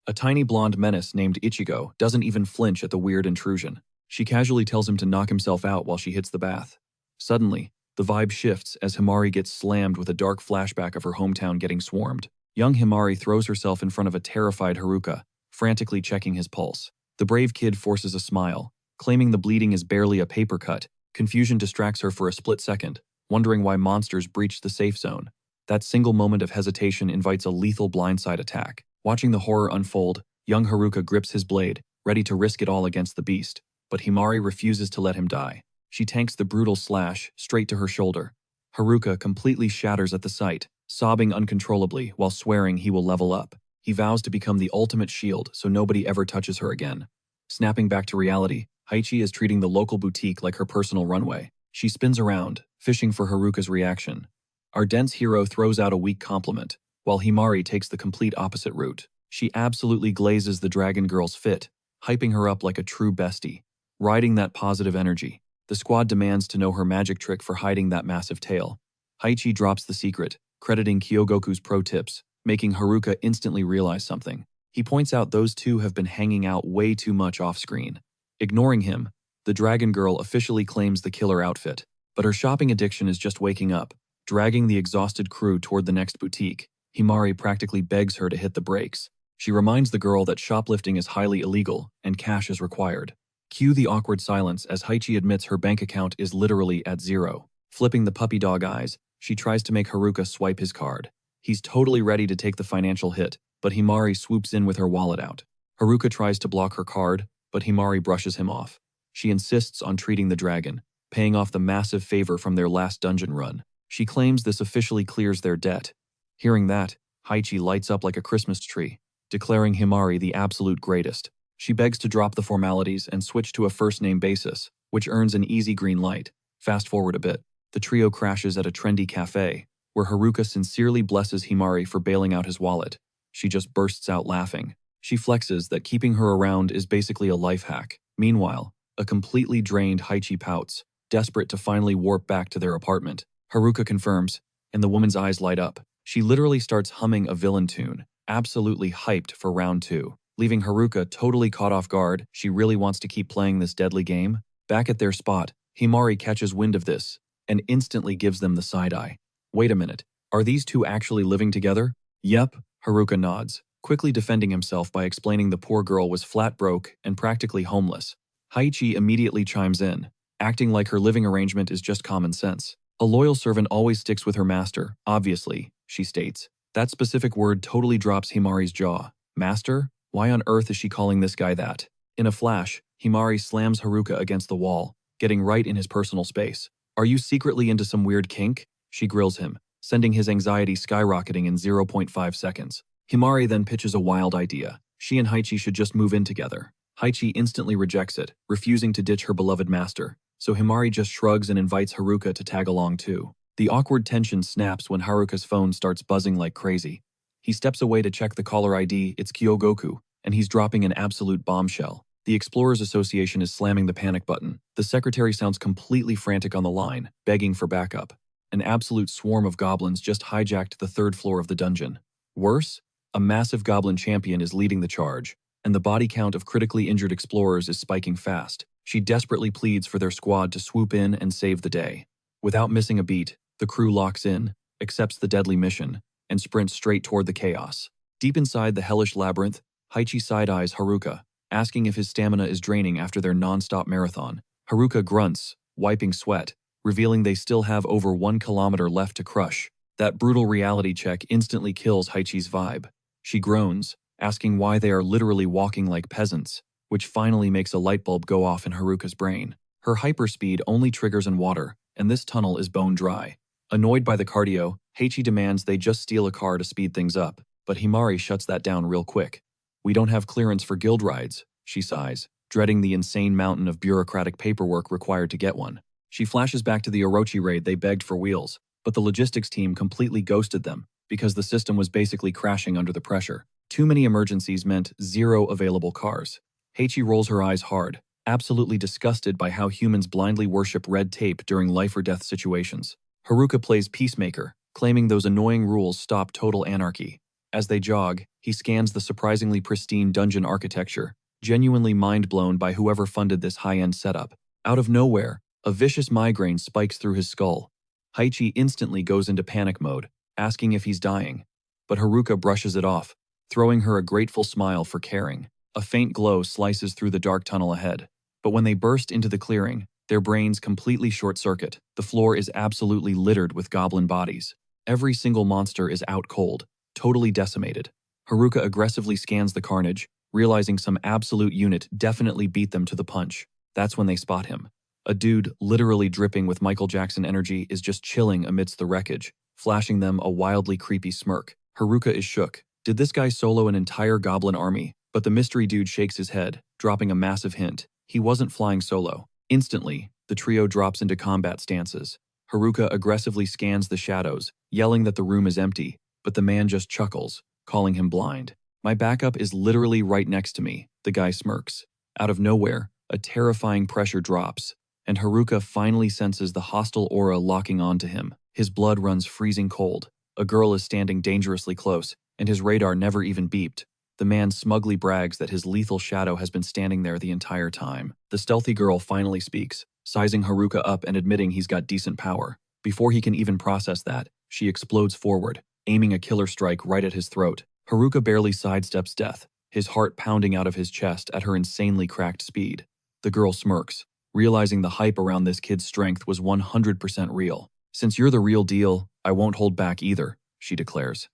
A tiny blonde menace named Ichigo doesn't even flinch at the weird intrusion. She casually tells him to knock himself out while she hits the bath. Suddenly, the vibe shifts as Himari gets slammed with a dark flashback of her hometown getting swarmed. Young Himari throws herself in front of a terrified Haruka, frantically checking his pulse. The brave kid forces a smile, claiming the bleeding is barely a paper cut. Confusion distracts her for a split second, wondering why monsters breached the safe zone. That single moment of hesitation invites a lethal blindside attack. Watching the horror unfold, young Haruka grips his blade, ready to risk it all against the beast. But Himari refuses to let him die. She tanks the brutal slash straight to her shoulder. Haruka completely shatters at the sight, sobbing uncontrollably while swearing he will level up. He vows to become the ultimate shield so nobody ever touches her again. Snapping back to reality, Haichi is treating the local boutique like her personal runway. She spins around, fishing for Haruka's reaction. Our dense hero throws out a weak compliment, while Himari takes the complete opposite route. She absolutely glazes the dragon girl's fit, hyping her up like a true bestie. Riding that positive energy, the squad demands to know her magic trick for hiding that massive tail. Haichi drops the secret, crediting Kyogoku's pro tips, making Haruka instantly realize something. He points out those two have been hanging out way too much off-screen. Ignoring him, the dragon girl officially claims the killer outfit, but her shopping addiction is just waking up. Dragging the exhausted crew toward the next boutique, Himari practically begs her to hit the brakes. She reminds the girl that shoplifting is highly illegal and cash is required. Cue the awkward silence as Haichi admits her bank account is literally at zero. Flipping the puppy dog eyes, she tries to make Haruka swipe his card. He's totally ready to take the financial hit, but Himari swoops in with her wallet out. Haruka tries to block her card, but Himari brushes him off. She insists on treating the dragon, paying off the massive favor from their last dungeon run. She claims this officially clears their debt. Hearing that, Haichi lights up like a Christmas tree, declaring Himari the absolute greatest. She begs to drop the formalities and switch to a first-name basis, which earns an easy green light. Fast forward a bit. The trio crashes at a trendy cafe, where Haruka sincerely blesses Himari for bailing out his wallet. She just bursts out laughing. She flexes that keeping her around is basically a life hack. Meanwhile, a completely drained Haichi pouts, desperate to finally warp back to their apartment. Haruka confirms, and the woman's eyes light up. She literally starts humming a villain tune, absolutely hyped for round 2. Leaving Haruka totally caught off guard. She really wants to keep playing this deadly game. Back at their spot, Himari catches wind of this and instantly gives them the side eye. Wait a minute, are these two actually living together? Yep, Haruka nods, quickly defending himself by explaining the poor girl was flat broke and practically homeless. Haichi immediately chimes in, acting like her living arrangement is just common sense. A loyal servant always sticks with her master, obviously, she states. That specific word totally drops Himari's jaw. Master? Why on earth is she calling this guy that? In a flash, Himari slams Haruka against the wall, getting right in his personal space. Are you secretly into some weird kink? She grills him, sending his anxiety skyrocketing in 0.5 seconds. Himari then pitches a wild idea. She and Haichi should just move in together. Haichi instantly rejects it, refusing to ditch her beloved master, so Himari just shrugs and invites Haruka to tag along too. The awkward tension snaps when Haruka's phone starts buzzing like crazy. He steps away to check the caller ID, it's Kyogoku, and he's dropping an absolute bombshell. The Explorers Association is slamming the panic button. The secretary sounds completely frantic on the line, begging for backup. An absolute swarm of goblins just hijacked the 3rd floor of the dungeon. Worse, a massive goblin champion is leading the charge, and the body count of critically injured explorers is spiking fast. She desperately pleads for their squad to swoop in and save the day. Without missing a beat, the crew locks in, accepts the deadly mission, and sprints straight toward the chaos. Deep inside the hellish labyrinth, Haichi side-eyes Haruka, asking if his stamina is draining after their non-stop marathon. Haruka grunts, wiping sweat, revealing they still have over 1 kilometer left to crush. That brutal reality check instantly kills Haichi's vibe. She groans, asking why they are literally walking like peasants, which finally makes a light bulb go off in Haruka's brain. Her hyperspeed only triggers in water, and this tunnel is bone dry. Annoyed by the cardio, Haichi demands they just steal a car to speed things up, but Himari shuts that down real quick. We don't have clearance for guild rides, she sighs, dreading the insane mountain of bureaucratic paperwork required to get one. She flashes back to the Orochi raid they begged for wheels, but the logistics team completely ghosted them because the system was basically crashing under the pressure. Too many emergencies meant 0 available cars. Haichi rolls her eyes hard, absolutely disgusted by how humans blindly worship red tape during life-or-death situations. Haruka plays peacemaker, claiming those annoying rules stop total anarchy. As they jog, he scans the surprisingly pristine dungeon architecture, genuinely mind-blown by whoever funded this high-end setup. Out of nowhere, a vicious migraine spikes through his skull. Haichi instantly goes into panic mode, asking if he's dying. But Haruka brushes it off, throwing her a grateful smile for caring. A faint glow slices through the dark tunnel ahead. But when they burst into the clearing, their brains completely short-circuit. The floor is absolutely littered with goblin bodies. Every single monster is out cold, totally decimated. Haruka aggressively scans the carnage, realizing some absolute unit definitely beat them to the punch. That's when they spot him. A dude literally dripping with Michael Jackson energy is just chilling amidst the wreckage, flashing them a wildly creepy smirk. Haruka is shook. Did this guy solo an entire goblin army? But the mystery dude shakes his head, dropping a massive hint. He wasn't flying solo. Instantly, the trio drops into combat stances. Haruka aggressively scans the shadows, yelling that the room is empty, but the man just chuckles, calling him blind. My backup is literally right next to me, the guy smirks. Out of nowhere, a terrifying pressure drops, and Haruka finally senses the hostile aura locking onto him. His blood runs freezing cold. A girl is standing dangerously close, and his radar never even beeped. The man smugly brags that his lethal shadow has been standing there the entire time. The stealthy girl finally speaks, sizing Haruka up and admitting he's got decent power. Before he can even process that, she explodes forward, aiming a killer strike right at his throat. Haruka barely sidesteps death, his heart pounding out of his chest at her insanely cracked speed. The girl smirks, realizing the hype around this kid's strength was 100% real. Since you're the real deal, I won't hold back either, she declares.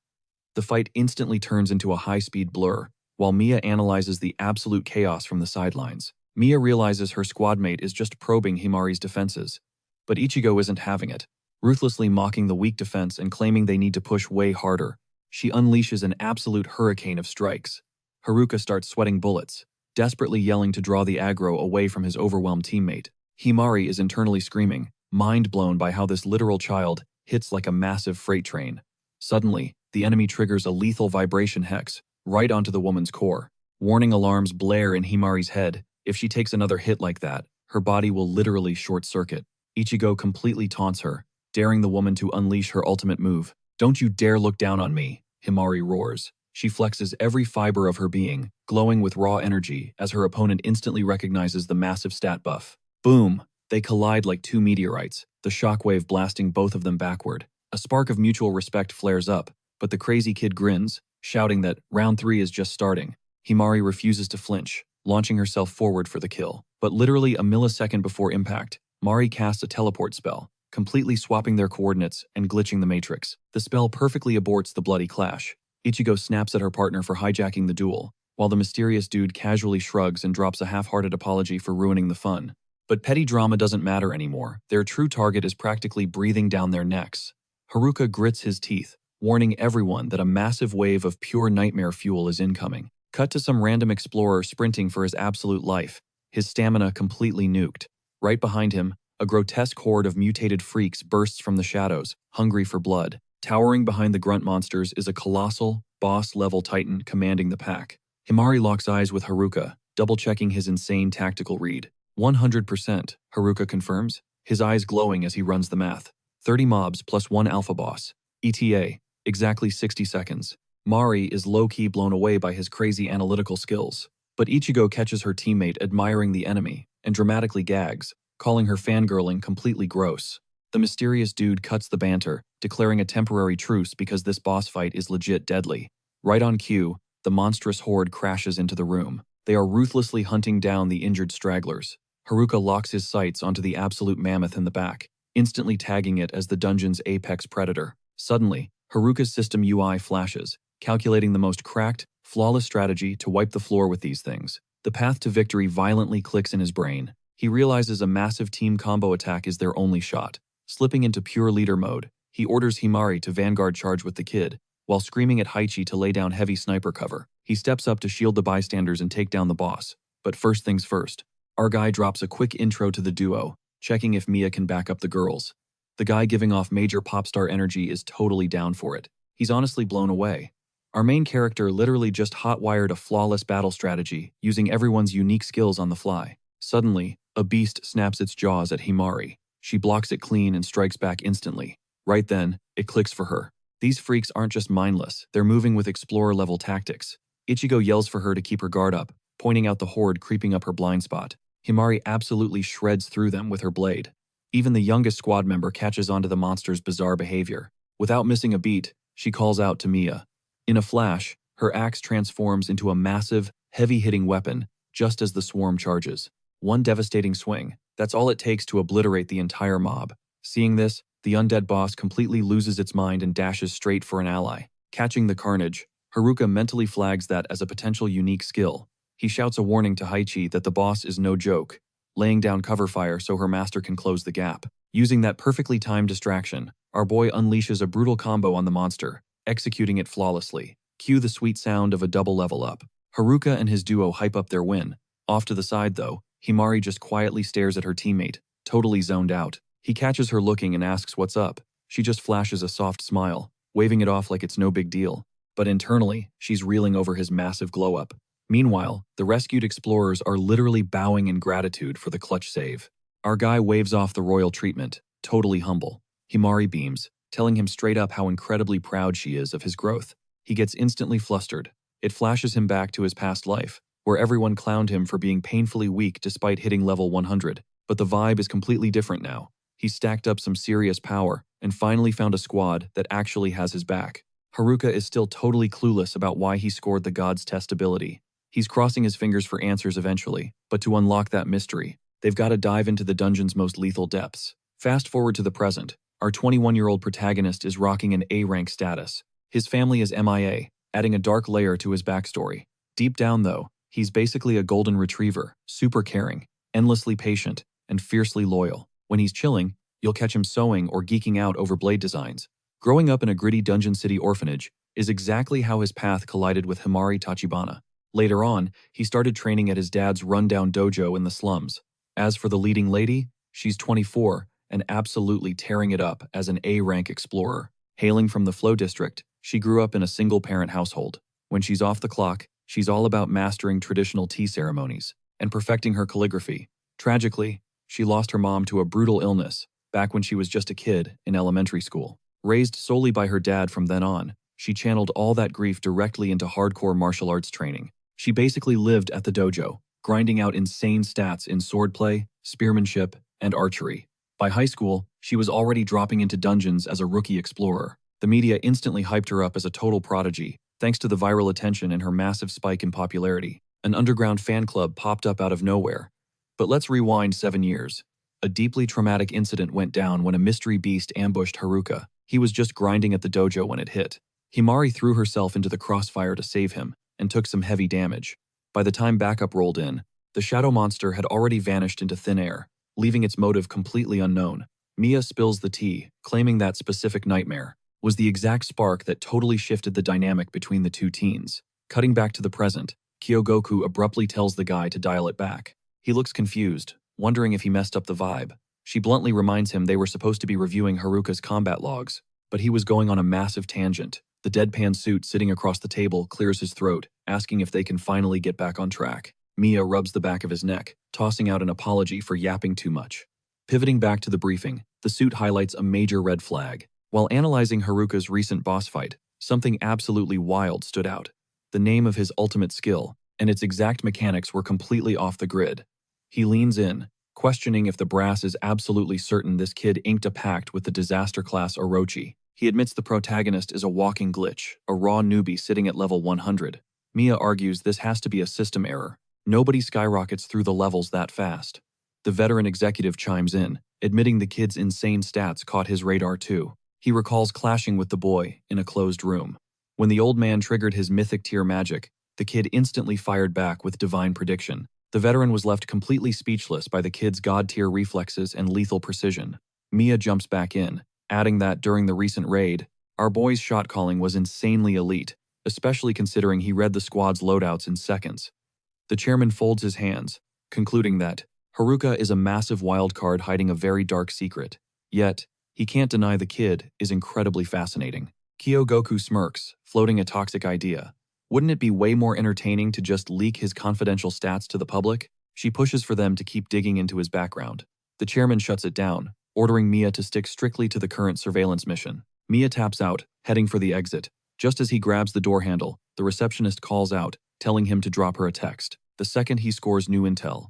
The fight instantly turns into a high-speed blur, while Mia analyzes the absolute chaos from the sidelines. Mia realizes her squadmate is just probing Himari's defenses, but Ichigo isn't having it. Ruthlessly mocking the weak defense and claiming they need to push way harder, she unleashes an absolute hurricane of strikes. Haruka starts sweating bullets, desperately yelling to draw the aggro away from his overwhelmed teammate. Himari is internally screaming, mind blown by how this literal child hits like a massive freight train. Suddenly, the enemy triggers a lethal vibration hex right onto the woman's core. Warning alarms blare in Himari's head. If she takes another hit like that, her body will literally short-circuit. Ichigo completely taunts her, daring the woman to unleash her ultimate move. "Don't you dare look down on me," Himari roars. She flexes every fiber of her being, glowing with raw energy as her opponent instantly recognizes the massive stat buff. Boom! They collide like two meteorites, the shockwave blasting both of them backward. A spark of mutual respect flares up, but the crazy kid grins, shouting that round 3 is just starting. Himari refuses to flinch, launching herself forward for the kill. But literally a millisecond before impact, Mari casts a teleport spell, completely swapping their coordinates and glitching the matrix. The spell perfectly aborts the bloody clash. Ichigo snaps at her partner for hijacking the duel, while the mysterious dude casually shrugs and drops a half-hearted apology for ruining the fun. But petty drama doesn't matter anymore. Their true target is practically breathing down their necks. Haruka grits his teeth, warning everyone that a massive wave of pure nightmare fuel is incoming. Cut to some random explorer sprinting for his absolute life, his stamina completely nuked. Right behind him, a grotesque horde of mutated freaks bursts from the shadows, hungry for blood. Towering behind the grunt monsters is a colossal, boss-level titan commanding the pack. Himari locks eyes with Haruka, double-checking his insane tactical read. 100%, Haruka confirms, his eyes glowing as he runs the math. 30 mobs plus 1 alpha boss. ETA, exactly 60 seconds. Mari is low-key blown away by his crazy analytical skills. But Ichigo catches her teammate admiring the enemy and dramatically gags, calling her fangirling completely gross. The mysterious dude cuts the banter, declaring a temporary truce because this boss fight is legit deadly. Right on cue, the monstrous horde crashes into the room. They are ruthlessly hunting down the injured stragglers. Haruka locks his sights onto the absolute mammoth in the back, instantly tagging it as the dungeon's apex predator. Suddenly, Haruka's system UI flashes, calculating the most cracked, flawless strategy to wipe the floor with these things. The path to victory violently clicks in his brain. He realizes a massive team combo attack is their only shot. Slipping into pure leader mode, he orders Himari to vanguard charge with the kid, while screaming at Haichi to lay down heavy sniper cover. He steps up to shield the bystanders and take down the boss. But first things first, our guy drops a quick intro to the duo, checking if Mia can back up the girls. The guy giving off major pop star energy is totally down for it. He's honestly blown away. Our main character literally just hot-wired a flawless battle strategy, using everyone's unique skills on the fly. Suddenly, a beast snaps its jaws at Himari. She blocks it clean and strikes back instantly. Right then, it clicks for her. These freaks aren't just mindless, they're moving with explorer-level tactics. Ichigo yells for her to keep her guard up, pointing out the horde creeping up her blind spot. Himari absolutely shreds through them with her blade. Even the youngest squad member catches onto the monster's bizarre behavior. Without missing a beat, she calls out to Mia. In a flash, her axe transforms into a massive, heavy-hitting weapon, just as the swarm charges. One devastating swing. That's all it takes to obliterate the entire mob. Seeing this, the undead boss completely loses its mind and dashes straight for an ally. Catching the carnage, Haruka mentally flags that as a potential unique skill. He shouts a warning to Haichi that the boss is no joke, laying down cover fire so her master can close the gap. Using that perfectly timed distraction, our boy unleashes a brutal combo on the monster, executing it flawlessly. Cue the sweet sound of a double level up. Haruka and his duo hype up their win. Off to the side though, Himari just quietly stares at her teammate, totally zoned out. He catches her looking and asks what's up. She just flashes a soft smile, waving it off like it's no big deal. But internally, she's reeling over his massive glow-up. Meanwhile, the rescued explorers are literally bowing in gratitude for the clutch save. Our guy waves off the royal treatment, totally humble. Himari beams, telling him straight up how incredibly proud she is of his growth. He gets instantly flustered. It flashes him back to his past life, where everyone clowned him for being painfully weak despite hitting level 100. But the vibe is completely different now. He's stacked up some serious power and finally found a squad that actually has his back. Haruka is still totally clueless about why he scored the god's test ability. He's crossing his fingers for answers eventually, but to unlock that mystery, they've got to dive into the dungeon's most lethal depths. Fast forward to the present, our 21-year-old protagonist is rocking an A-rank status. His family is MIA, adding a dark layer to his backstory. Deep down though, he's basically a golden retriever, super caring, endlessly patient, and fiercely loyal. When he's chilling, you'll catch him sewing or geeking out over blade designs. Growing up in a gritty Dungeon City orphanage is exactly how his path collided with Himari Tachibana. Later on, he started training at his dad's rundown dojo in the slums. As for the leading lady, she's 24 and absolutely tearing it up as an A-rank explorer. Hailing from the Flow District, she grew up in a single-parent household. When she's off the clock, she's all about mastering traditional tea ceremonies and perfecting her calligraphy. Tragically, she lost her mom to a brutal illness back when she was just a kid in elementary school. Raised solely by her dad from then on, she channeled all that grief directly into hardcore martial arts training. She basically lived at the dojo, grinding out insane stats in swordplay, spearmanship, and archery. By high school, she was already dropping into dungeons as a rookie explorer. The media instantly hyped her up as a total prodigy, thanks to the viral attention and her massive spike in popularity. An underground fan club popped up out of nowhere. But let's rewind 7 years. A deeply traumatic incident went down when a mystery beast ambushed Haruka. He was just grinding at the dojo when it hit. Himari threw herself into the crossfire to save him, and took some heavy damage. By the time backup rolled in, the shadow monster had already vanished into thin air, leaving its motive completely unknown. Mia spills the tea, claiming that specific nightmare was the exact spark that totally shifted the dynamic between the two teens. Cutting back to the present, Kyogoku abruptly tells the guy to dial it back. He looks confused, wondering if he messed up the vibe. She bluntly reminds him they were supposed to be reviewing Haruka's combat logs, but he was going on a massive tangent. The deadpan suit sitting across the table clears his throat, asking if they can finally get back on track. Mia rubs the back of his neck, tossing out an apology for yapping too much. Pivoting back to the briefing, the suit highlights a major red flag. While analyzing Haruka's recent boss fight, something absolutely wild stood out. The name of his ultimate skill, and its exact mechanics were completely off the grid. He leans in, questioning if the brass is absolutely certain this kid inked a pact with the disaster-class Orochi. He admits the protagonist is a walking glitch, a raw newbie sitting at level 100. Mia argues this has to be a system error. Nobody skyrockets through the levels that fast. The veteran executive chimes in, admitting the kid's insane stats caught his radar too. He recalls clashing with the boy in a closed room. When the old man triggered his mythic tier magic, the kid instantly fired back with divine prediction. The veteran was left completely speechless by the kid's god-tier reflexes and lethal precision. Mia jumps back in, adding that during the recent raid, our boy's shot calling was insanely elite, especially considering he read the squad's loadouts in seconds. The chairman folds his hands, concluding that Haruka is a massive wildcard hiding a very dark secret. Yet, he can't deny the kid is incredibly fascinating. Kyogoku smirks, floating a toxic idea. Wouldn't it be way more entertaining to just leak his confidential stats to the public? She pushes for them to keep digging into his background. The chairman shuts it down, ordering Mia to stick strictly to the current surveillance mission. Mia taps out, heading for the exit. Just as he grabs the door handle, the receptionist calls out, telling him to drop her a text. The second he scores new intel.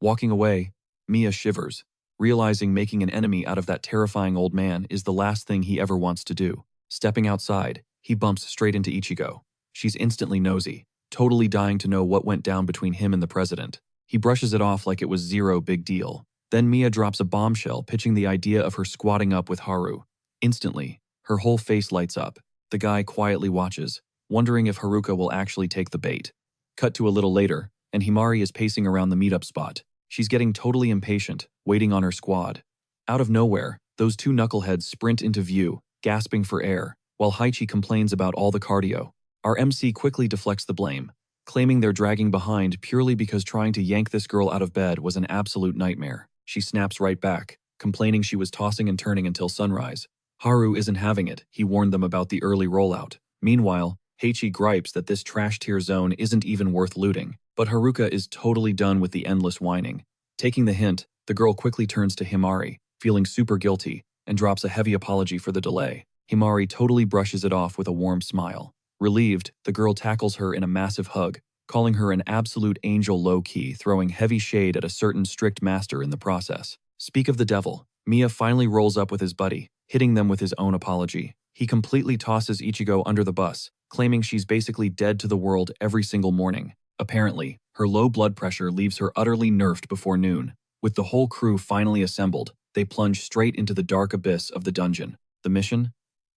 Walking away, Mia shivers, realizing making an enemy out of that terrifying old man is the last thing he ever wants to do. Stepping outside, he bumps straight into Ichigo. She's instantly nosy, totally dying to know what went down between him and the president. He brushes it off like it was zero big deal. Then Mia drops a bombshell pitching the idea of her squatting up with Haru. Instantly, her whole face lights up. The guy quietly watches, wondering if Haruka will actually take the bait. Cut to a little later, and Himari is pacing around the meetup spot. She's getting totally impatient, waiting on her squad. Out of nowhere, those two knuckleheads sprint into view, gasping for air, while Haichi complains about all the cardio. Our MC quickly deflects the blame, claiming they're dragging behind purely because trying to yank this girl out of bed was an absolute nightmare. She snaps right back, complaining she was tossing and turning until sunrise. Haru isn't having it, he warned them about the early rollout. Meanwhile, Heichi gripes that this trash tier zone isn't even worth looting, but Haruka is totally done with the endless whining. Taking the hint, the girl quickly turns to Himari, feeling super guilty, and drops a heavy apology for the delay. Himari totally brushes it off with a warm smile. Relieved, the girl tackles her in a massive hug, calling her an absolute angel low-key, throwing heavy shade at a certain strict master in the process. Speak of the devil, Mia finally rolls up with his buddy, hitting them with his own apology. He completely tosses Ichigo under the bus, claiming she's basically dead to the world every single morning. Apparently, her low blood pressure leaves her utterly nerfed before noon. With the whole crew finally assembled, they plunge straight into the dark abyss of the dungeon. The mission?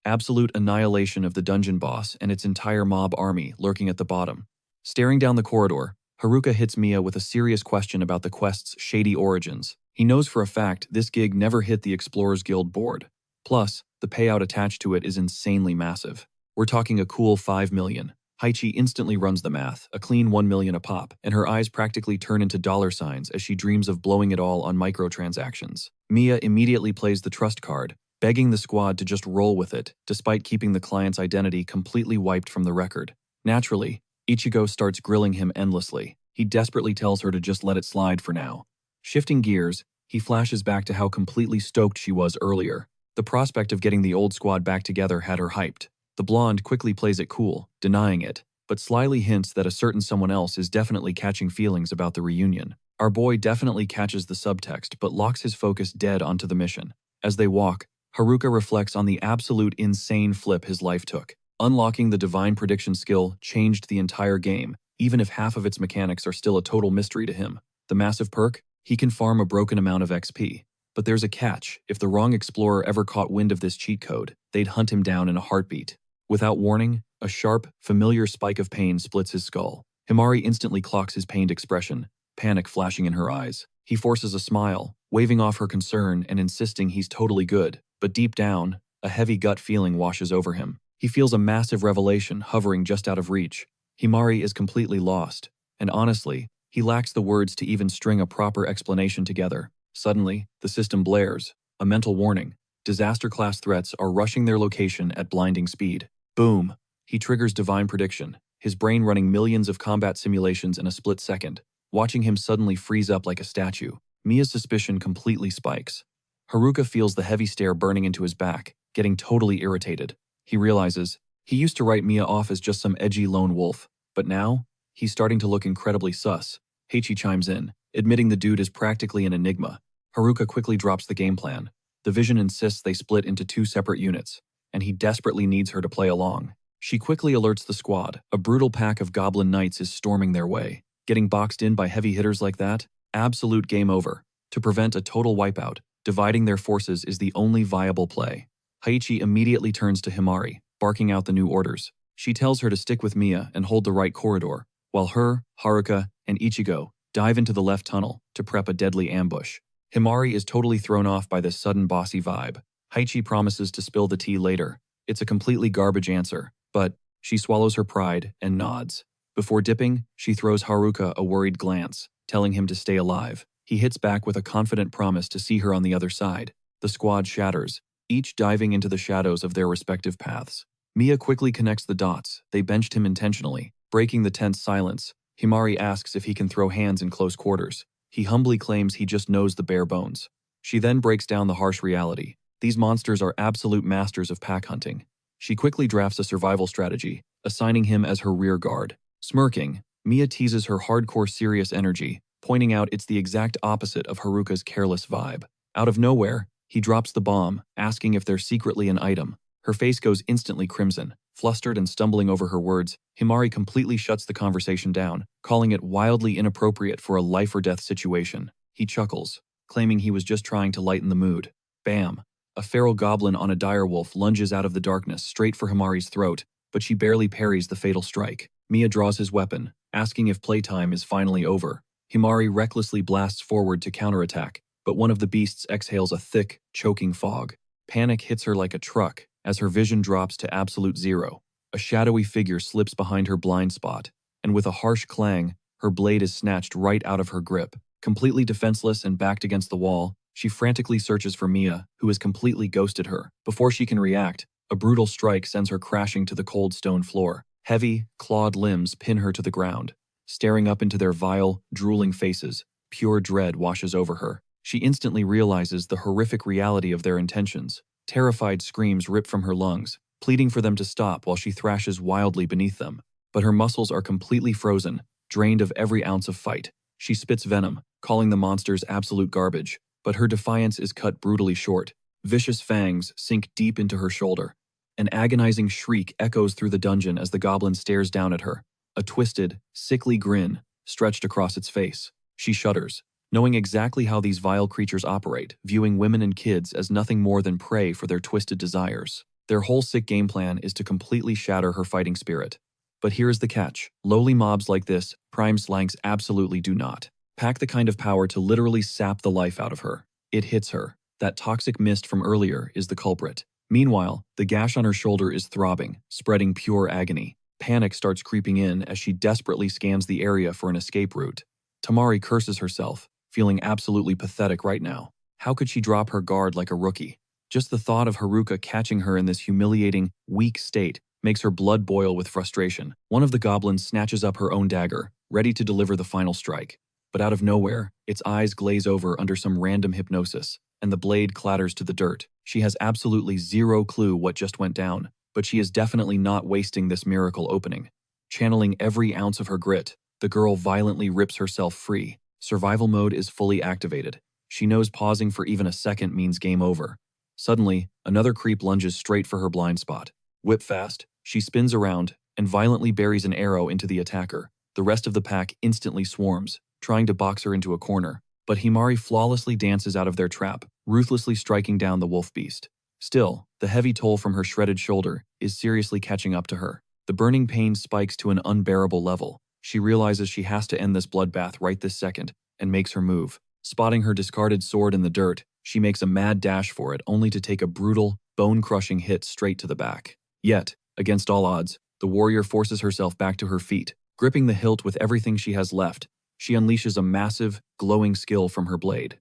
Absolute annihilation of the dungeon boss and its entire mob army lurking at the bottom. Staring down the corridor, Haruka hits Mia with a serious question about the quest's shady origins. He knows for a fact this gig never hit the Explorers Guild board. Plus, the payout attached to it is insanely massive. We're talking a cool 5 million. Haichi instantly runs the math, a clean 1 million a pop, and her eyes practically turn into dollar signs as she dreams of blowing it all on microtransactions. Mia immediately plays the trust card, begging the squad to just roll with it, despite keeping the client's identity completely wiped from the record. Naturally, Ichigo starts grilling him endlessly. He desperately tells her to just let it slide for now. Shifting gears, he flashes back to how completely stoked she was earlier. The prospect of getting the old squad back together had her hyped. The blonde quickly plays it cool, denying it, but slyly hints that a certain someone else is definitely catching feelings about the reunion. Our boy definitely catches the subtext but locks his focus dead onto the mission. As they walk, Haruka reflects on the absolute insane flip his life took. Unlocking the divine prediction skill changed the entire game, even if half of its mechanics are still a total mystery to him. The massive perk? He can farm a broken amount of XP. But there's a catch. If the wrong explorer ever caught wind of this cheat code, they'd hunt him down in a heartbeat. Without warning, a sharp, familiar spike of pain splits his skull. Himari instantly clocks his pained expression, panic flashing in her eyes. He forces a smile, waving off her concern and insisting he's totally good. But deep down, a heavy gut feeling washes over him. He feels a massive revelation hovering just out of reach. Himari is completely lost, and honestly, he lacks the words to even string a proper explanation together. Suddenly, the system blares. A mental warning. Disaster-class threats are rushing their location at blinding speed. Boom! He triggers divine prediction, his brain running millions of combat simulations in a split second, watching him suddenly freeze up like a statue. Mia's suspicion completely spikes. Haruka feels the heavy stare burning into his back, getting totally irritated. He realizes, he used to write Mia off as just some edgy lone wolf, but now, he's starting to look incredibly sus. Heichi chimes in, admitting the dude is practically an enigma. Haruka quickly drops the game plan. The vision insists they split into two separate units, and he desperately needs her to play along. She quickly alerts the squad. A brutal pack of goblin knights is storming their way. Getting boxed in by heavy hitters like that? Absolute game over. To prevent a total wipeout, dividing their forces is the only viable play. Heiichi immediately turns to Himari, barking out the new orders. She tells her to stick with Mia and hold the right corridor, while her, Haruka, and Ichigo dive into the left tunnel to prep a deadly ambush. Himari is totally thrown off by this sudden bossy vibe. Heiichi promises to spill the tea later. It's a completely garbage answer, but she swallows her pride and nods. Before dipping, she throws Haruka a worried glance, telling him to stay alive. He hits back with a confident promise to see her on the other side. The squad shatters, each diving into the shadows of their respective paths. Mia quickly connects the dots. They benched him intentionally. Breaking the tense silence, Himari asks if he can throw hands in close quarters. He humbly claims he just knows the bare bones. She then breaks down the harsh reality. These monsters are absolute masters of pack hunting. She quickly drafts a survival strategy, assigning him as her rear guard. Smirking, Mia teases her hardcore serious energy, pointing out it's the exact opposite of Haruka's careless vibe. Out of nowhere, he drops the bomb, asking if they're secretly an item. Her face goes instantly crimson. Flustered and stumbling over her words, Himari completely shuts the conversation down, calling it wildly inappropriate for a life-or-death situation. He chuckles, claiming he was just trying to lighten the mood. Bam! A feral goblin on a direwolf lunges out of the darkness straight for Himari's throat, but she barely parries the fatal strike. Mia draws his weapon, asking if playtime is finally over. Himari recklessly blasts forward to counterattack, but one of the beasts exhales a thick, choking fog. Panic hits her like a truck as her vision drops to absolute zero. A shadowy figure slips behind her blind spot, and with a harsh clang, her blade is snatched right out of her grip. Completely defenseless and backed against the wall, she frantically searches for Mia, who has completely ghosted her. Before she can react, a brutal strike sends her crashing to the cold stone floor. Heavy, clawed limbs pin her to the ground. Staring up into their vile, drooling faces, pure dread washes over her. She instantly realizes the horrific reality of their intentions. Terrified screams rip from her lungs, pleading for them to stop while she thrashes wildly beneath them. But her muscles are completely frozen, drained of every ounce of fight. She spits venom, calling the monsters absolute garbage, but her defiance is cut brutally short. Vicious fangs sink deep into her shoulder. An agonizing shriek echoes through the dungeon as the goblin stares down at her. A twisted, sickly grin stretched across its face. She shudders, knowing exactly how these vile creatures operate, viewing women and kids as nothing more than prey for their twisted desires. Their whole sick game plan is to completely shatter her fighting spirit. But here's the catch. Lowly mobs like this, prime slanks absolutely do not pack the kind of power to literally sap the life out of her. It hits her. That toxic mist from earlier is the culprit. Meanwhile, the gash on her shoulder is throbbing, spreading pure agony. Panic starts creeping in as she desperately scans the area for an escape route. Tamari curses herself, feeling absolutely pathetic right now. How could she drop her guard like a rookie? Just the thought of Haruka catching her in this humiliating, weak state makes her blood boil with frustration. One of the goblins snatches up her own dagger, ready to deliver the final strike. But out of nowhere, its eyes glaze over under some random hypnosis, and the blade clatters to the dirt. She has absolutely zero clue what just went down, but she is definitely not wasting this miracle opening. Channeling every ounce of her grit, the girl violently rips herself free. Survival mode is fully activated. She knows pausing for even a second means game over. Suddenly, another creep lunges straight for her blind spot. Whip fast, she spins around and violently buries an arrow into the attacker. The rest of the pack instantly swarms, trying to box her into a corner, but Himari flawlessly dances out of their trap, ruthlessly striking down the wolf beast. Still, the heavy toll from her shredded shoulder is seriously catching up to her. The burning pain spikes to an unbearable level. She realizes she has to end this bloodbath right this second, and makes her move. Spotting her discarded sword in the dirt, she makes a mad dash for it only to take a brutal, bone-crushing hit straight to the back. Yet, against all odds, the warrior forces herself back to her feet. Gripping the hilt with everything she has left, she unleashes a massive, glowing skill from her blade.